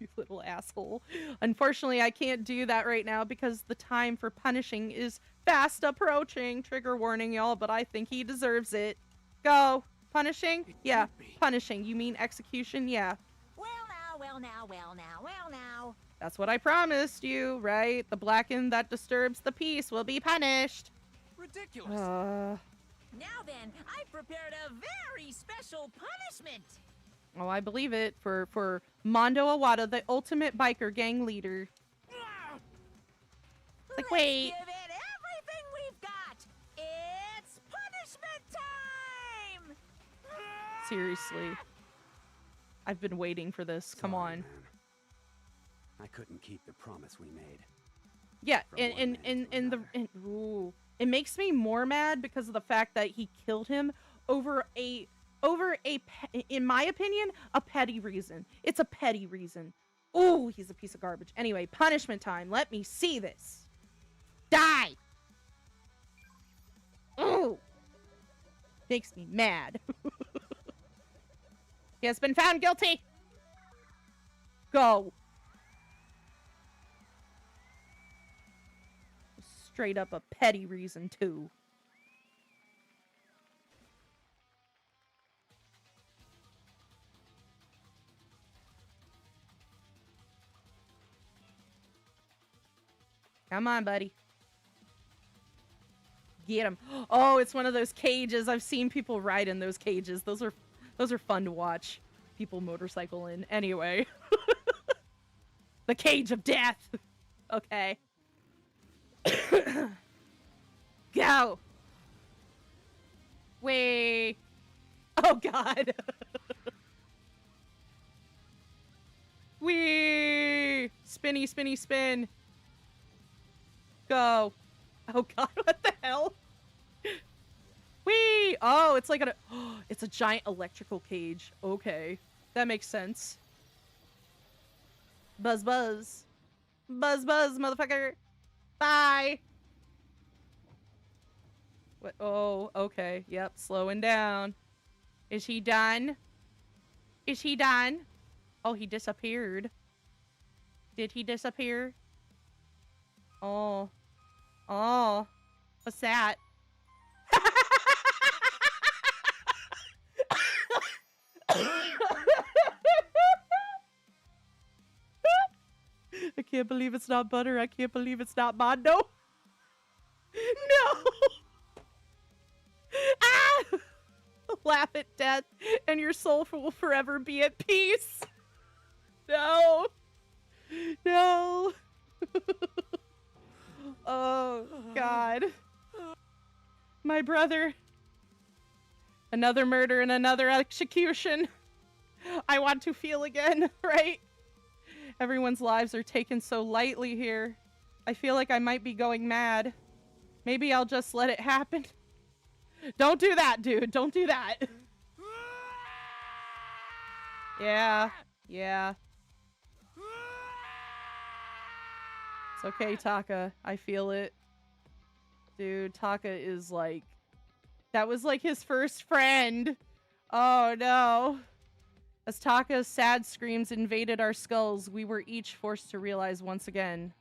You little asshole. Unfortunately, I can't do that right now because the time for punishing is fast approaching. Trigger warning, y'all, but I think he deserves it. Go. Punishing? Yeah. Punishing. You mean execution? Yeah. Well now, well now, well now, well now. That's what I promised you, right? The blackened that disturbs the peace will be punished. Ridiculous. Now then, I've prepared a very special punishment. Oh, I believe it. For Mondo Awada, the ultimate biker gang leader. Like, wait. Let's give it everything we've got. It's punishment time. Seriously. I've been waiting for this. Come on. Man. I couldn't keep the promise we made. Yeah, ooh, it makes me more mad because of the fact that he killed him over a in my opinion, a petty reason. It's a petty reason. Ooh, he's a piece of garbage. Anyway, punishment time. Let me see this. Die. Ooh. Makes me mad. He has been found guilty. Go. Straight up a petty reason, too. Come on, buddy. Get him. Oh, it's one of those cages. I've seen people ride in those cages. Those are fun to watch. People motorcycle in. Anyway. The cage of death. Okay. Go. Wait. Oh, God. Wee. Spinny, spinny, spin. Go. Oh, God. What the hell? Wee. Oh, it's like it's a giant electrical cage. Okay. That makes sense. Buzz, buzz. Buzz, buzz, motherfucker. Bye. What? Oh, okay. Yep, slowing down. Is he done? Is he done? Oh, he disappeared. Did he disappear? Oh. Oh. What's that? I can't believe it's not butter. I can't believe it's not Mondo. No. Ah! Laugh at death, and your soul will forever be at peace. No. No. Oh, God. My brother. Another murder and another execution. I want to feel again, right? Everyone's lives are taken so lightly here. I feel like I might be going mad. Maybe I'll just let it happen. Don't do that, dude. Don't do that. Yeah. Yeah. It's okay, Taka. I feel it. Dude, Taka is like... That was like his first friend. Oh, no. As Taka's sad screams invaded our skulls, we were each forced to realize once again.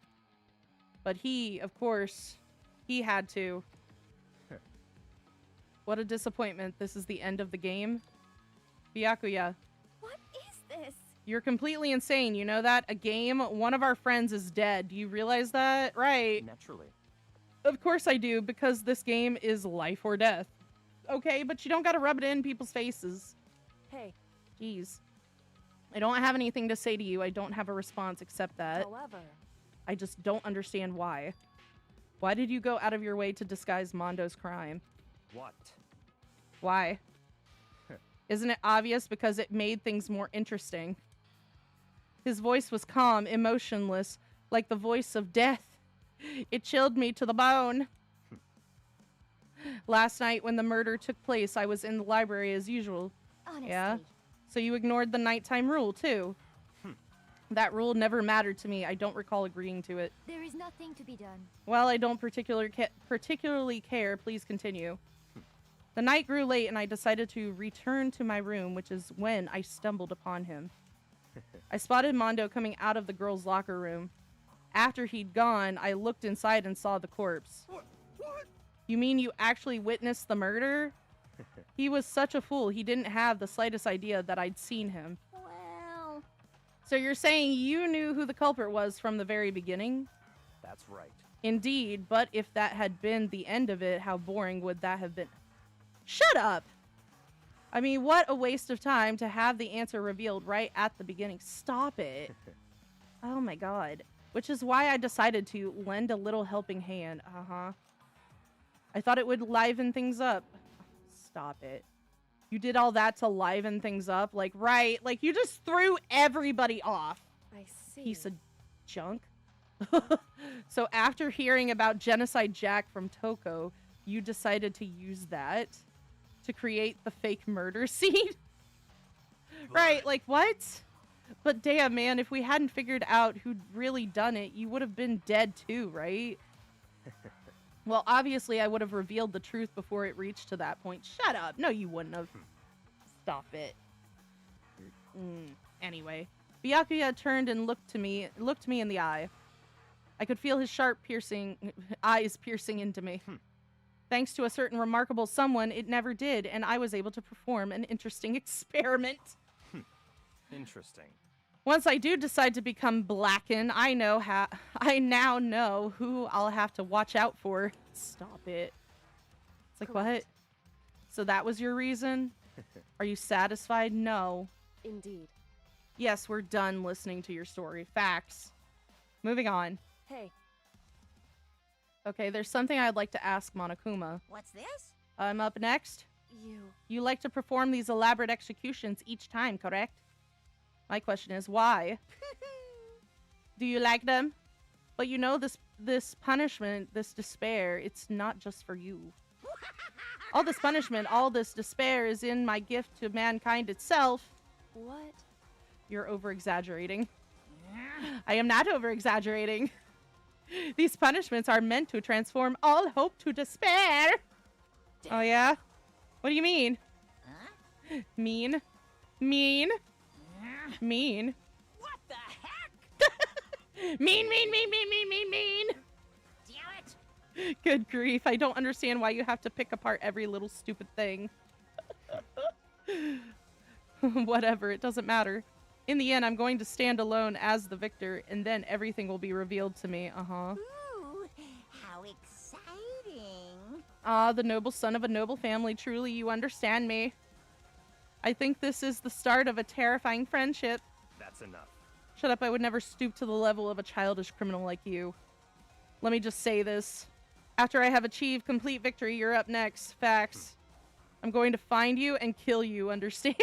But he, of course, he had to. What a disappointment. This is the end of the game. Byakuya. What is this? You're completely insane. You know that? A game, one of our friends is dead. Do you realize that? Right. Naturally. Of course I do, because this game is life or death. Okay, but you don't gotta rub it in people's faces. Hey. Jeez. I don't have anything to say to you. I don't have a response except that. However, I just don't understand why. Why did you go out of your way to disguise Mondo's crime? What? Why? Isn't it obvious? Because it made things more interesting. His voice was calm, emotionless, like the voice of death. It chilled me to the bone. Last night when the murder took place, I was in the library as usual. Honestly. Yeah? So you ignored the nighttime rule, too. That rule never mattered to me. I don't recall agreeing to it. There is nothing to be done. Well, I don't particularly care. Please continue. The night grew late and I decided to return to my room, which is when I stumbled upon him. I spotted Mondo coming out of the girls' locker room. After he'd gone, I looked inside and saw the corpse. What? You mean you actually witnessed the murder? He was such a fool. He didn't have the slightest idea that I'd seen him. Well... So you're saying you knew who the culprit was from the very beginning? That's right. Indeed, but if that had been the end of it, how boring would that have been? Shut up! I mean, what a waste of time to have the answer revealed right at the beginning. Stop it. Oh my god. Which is why I decided to lend a little helping hand. I thought it would liven things up. Stop it. You did all that to liven things up? Like, right. Like, you just threw everybody off. I see. Piece of junk. So after hearing about Genocide Jack from Toko, you decided to use that to create the fake murder scene? Right, like, what? But damn, man, if we hadn't figured out who'd really done it, you would have been dead too, right? Well, obviously, I would have revealed the truth before it reached to that point. Shut up. No, you wouldn't have. Stop it. Anyway, Byakuya turned and looked me in the eye. I could feel his sharp, eyes piercing into me. Thanks to a certain remarkable someone, it never did, and I was able to perform an interesting experiment. Interesting. Once I do decide to become Blacken, I now know who I'll have to watch out for. Stop it. It's like, what? So that was your reason? Are you satisfied? No. Indeed. Yes, we're done listening to your story. Facts. Moving on. Hey. Okay, there's something I'd like to ask Monokuma. What's this? I'm up next. You. You like to perform these elaborate executions each time, correct? My question is, why? Do you like them? But you know, this punishment, this despair, it's not just for you. All this punishment, all this despair is in my gift to mankind itself. What? You're over-exaggerating. I am not over-exaggerating. These punishments are meant to transform all hope to despair. Oh, yeah? What do you mean? Huh? Mean? Mean? Mean? What the heck? Mean. Damn it! Good grief. I don't understand why you have to pick apart every little stupid thing. Whatever, it doesn't matter. In the end, I'm going to stand alone as the victor, and then everything will be revealed to me. Ooh, how exciting. Ah, the noble son of a noble family. Truly, you understand me. I think this is the start of a terrifying friendship. That's enough. Shut up, I would never stoop to the level of a childish criminal like you. Let me just say this. After I have achieved complete victory, you're up next. Facts. I'm going to find you and kill you, understand?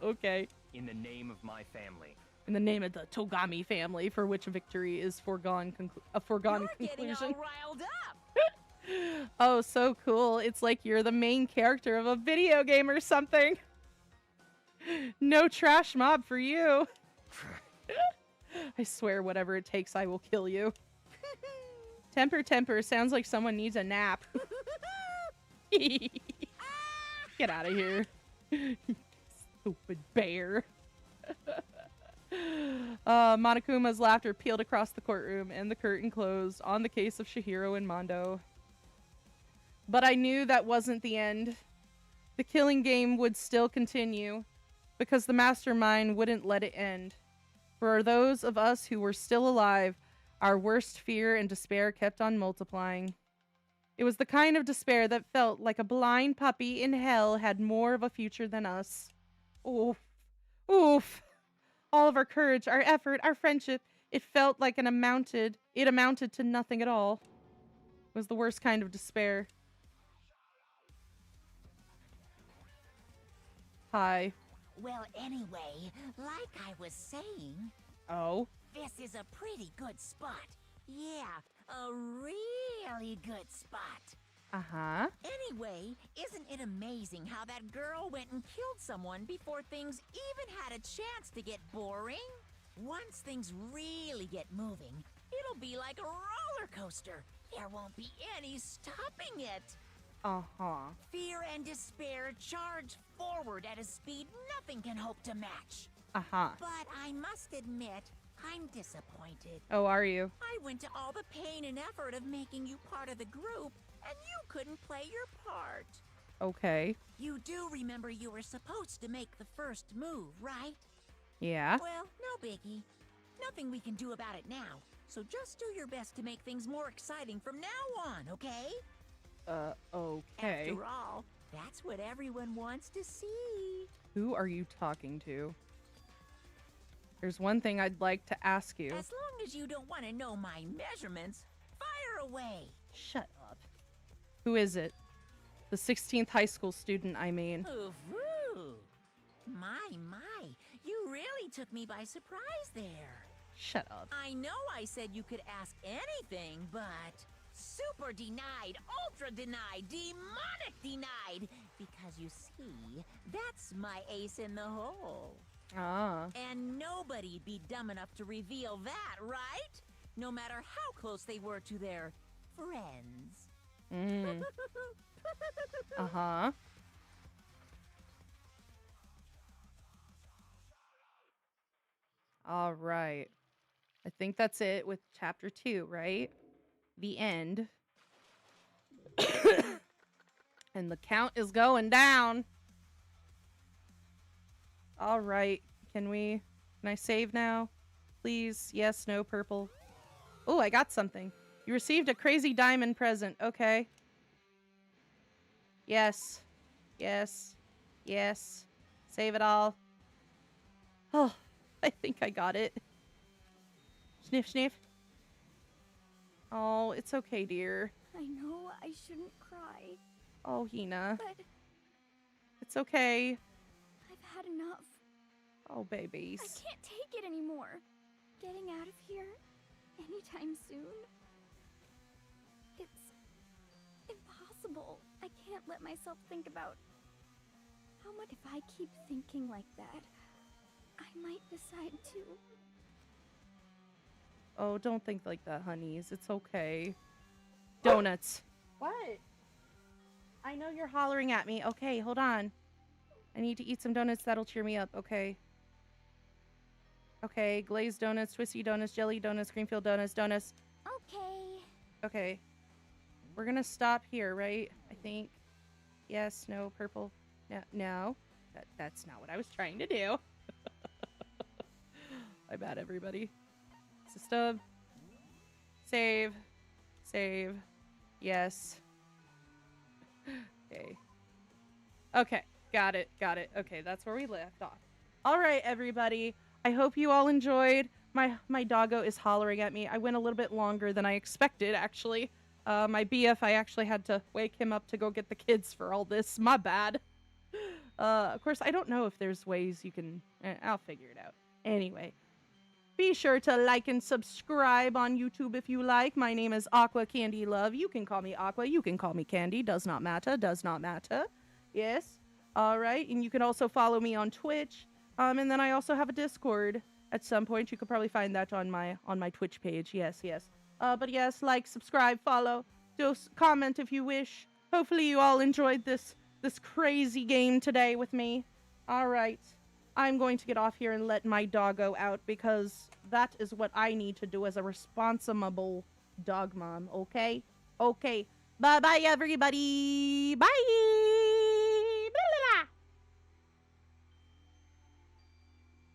Okay. In the name of my family. In the name of the Togami family, for which victory is a foregone You're conclusion. getting all riled up. Oh, so cool. It's like you're the main character of a video game or something. No trash mob for you. I swear, whatever it takes, I will kill you. Temper. Sounds like someone needs a nap. Get out of here. Stupid bear. Monokuma's laughter peeled across the courtroom, and the curtain closed on the case of Chihiro and Mondo. But I knew that wasn't the end. The killing game would still continue, because the mastermind wouldn't let it end. For those of us who were still alive, our worst fear and despair kept on multiplying. It was the kind of despair that felt like a blind puppy in hell had more of a future than us. Oof. Oof. All of our courage, our effort, our friendship, it felt like it amounted to nothing at all. It was the worst kind of despair. Hi. Well, anyway, like I was saying... Oh? This is a pretty good spot. Yeah, a really good spot. Uh-huh. Anyway, isn't it amazing how that girl went and killed someone before things even had a chance to get boring? Once things really get moving, it'll be like a roller coaster. There won't be any stopping it. Uh-huh. Fear and despair charge forward at a speed nothing can hope to match. Uh-huh. But I must admit, I'm disappointed. Oh, are you? I went to all the pain and effort of making you part of the group, and you couldn't play your part. Okay. You do remember you were supposed to make the first move, right? Yeah. Well, no biggie. Nothing we can do about it now. So just do your best to make things more exciting from now on, okay? Okay. After all, that's what everyone wants to see. Who are you talking to? There's one thing I'd like to ask you. As long as you don't want to know my measurements, fire away. Shut up. Who is it? The 16th high school student, I mean. Ooh. My. You really took me by surprise there. Shut up. I know I said you could ask anything, but super denied, ultra denied, demonic denied. Because you see, that's my ace in the hole. Ah. And nobody'd be dumb enough to reveal that, right? No matter how close they were to their friends. Uh-huh. All right. I think that's it with chapter 2, right? The end. And the count is going down. All right. Can I save now? Please. Yes, no, purple. Oh, I got something. You received a crazy diamond present. Okay. Yes. Yes. Yes. Save it all. Oh, I think I got it. Sniff, sniff. Oh, it's okay, dear. I know I shouldn't cry. Oh, Hina. But It's okay. I've had enough. Oh, babies. I can't take it anymore. Getting out of here anytime soon. It's impossible. I can't let myself think about how much. If I keep thinking like that, I might decide to. Oh, don't think like that, honeys. It's okay. Donuts. What? I know you're hollering at me. Okay, hold on. I need to eat some donuts. That'll cheer me up. Okay. Okay, glazed donuts, twisty donuts, jelly donuts, creamfield donuts, donuts. Okay. Okay. We're gonna stop here, right? I think. Yes, no, purple. No. That's not what I was trying to do. My bad, everybody. Stub. Save. Save. Yes. Okay. Okay. Got it. Okay, that's where we left off. All right, everybody. I hope you all enjoyed. My doggo is hollering at me. I went a little bit longer than I expected, actually. My BF, I actually had to wake him up to go get the kids for all this. My bad. Of course, I don't know if there's ways you can... I'll figure it out. Anyway. Be sure to like and subscribe on YouTube if you like. My name is Aqua Candy Love. You can call me Aqua. You can call me Candy. Does not matter. Does not matter. Yes. All right. And you can also follow me on Twitch. And then I also have a Discord. At some point, you could probably find that on my Twitch page. Yes. But yes, like, subscribe, follow. Just comment if you wish. Hopefully you all enjoyed this crazy game today with me. All right. I'm going to get off here and let my doggo out because that is what I need to do as a responsible dog mom, okay? Okay. Bye-bye, everybody. Bye!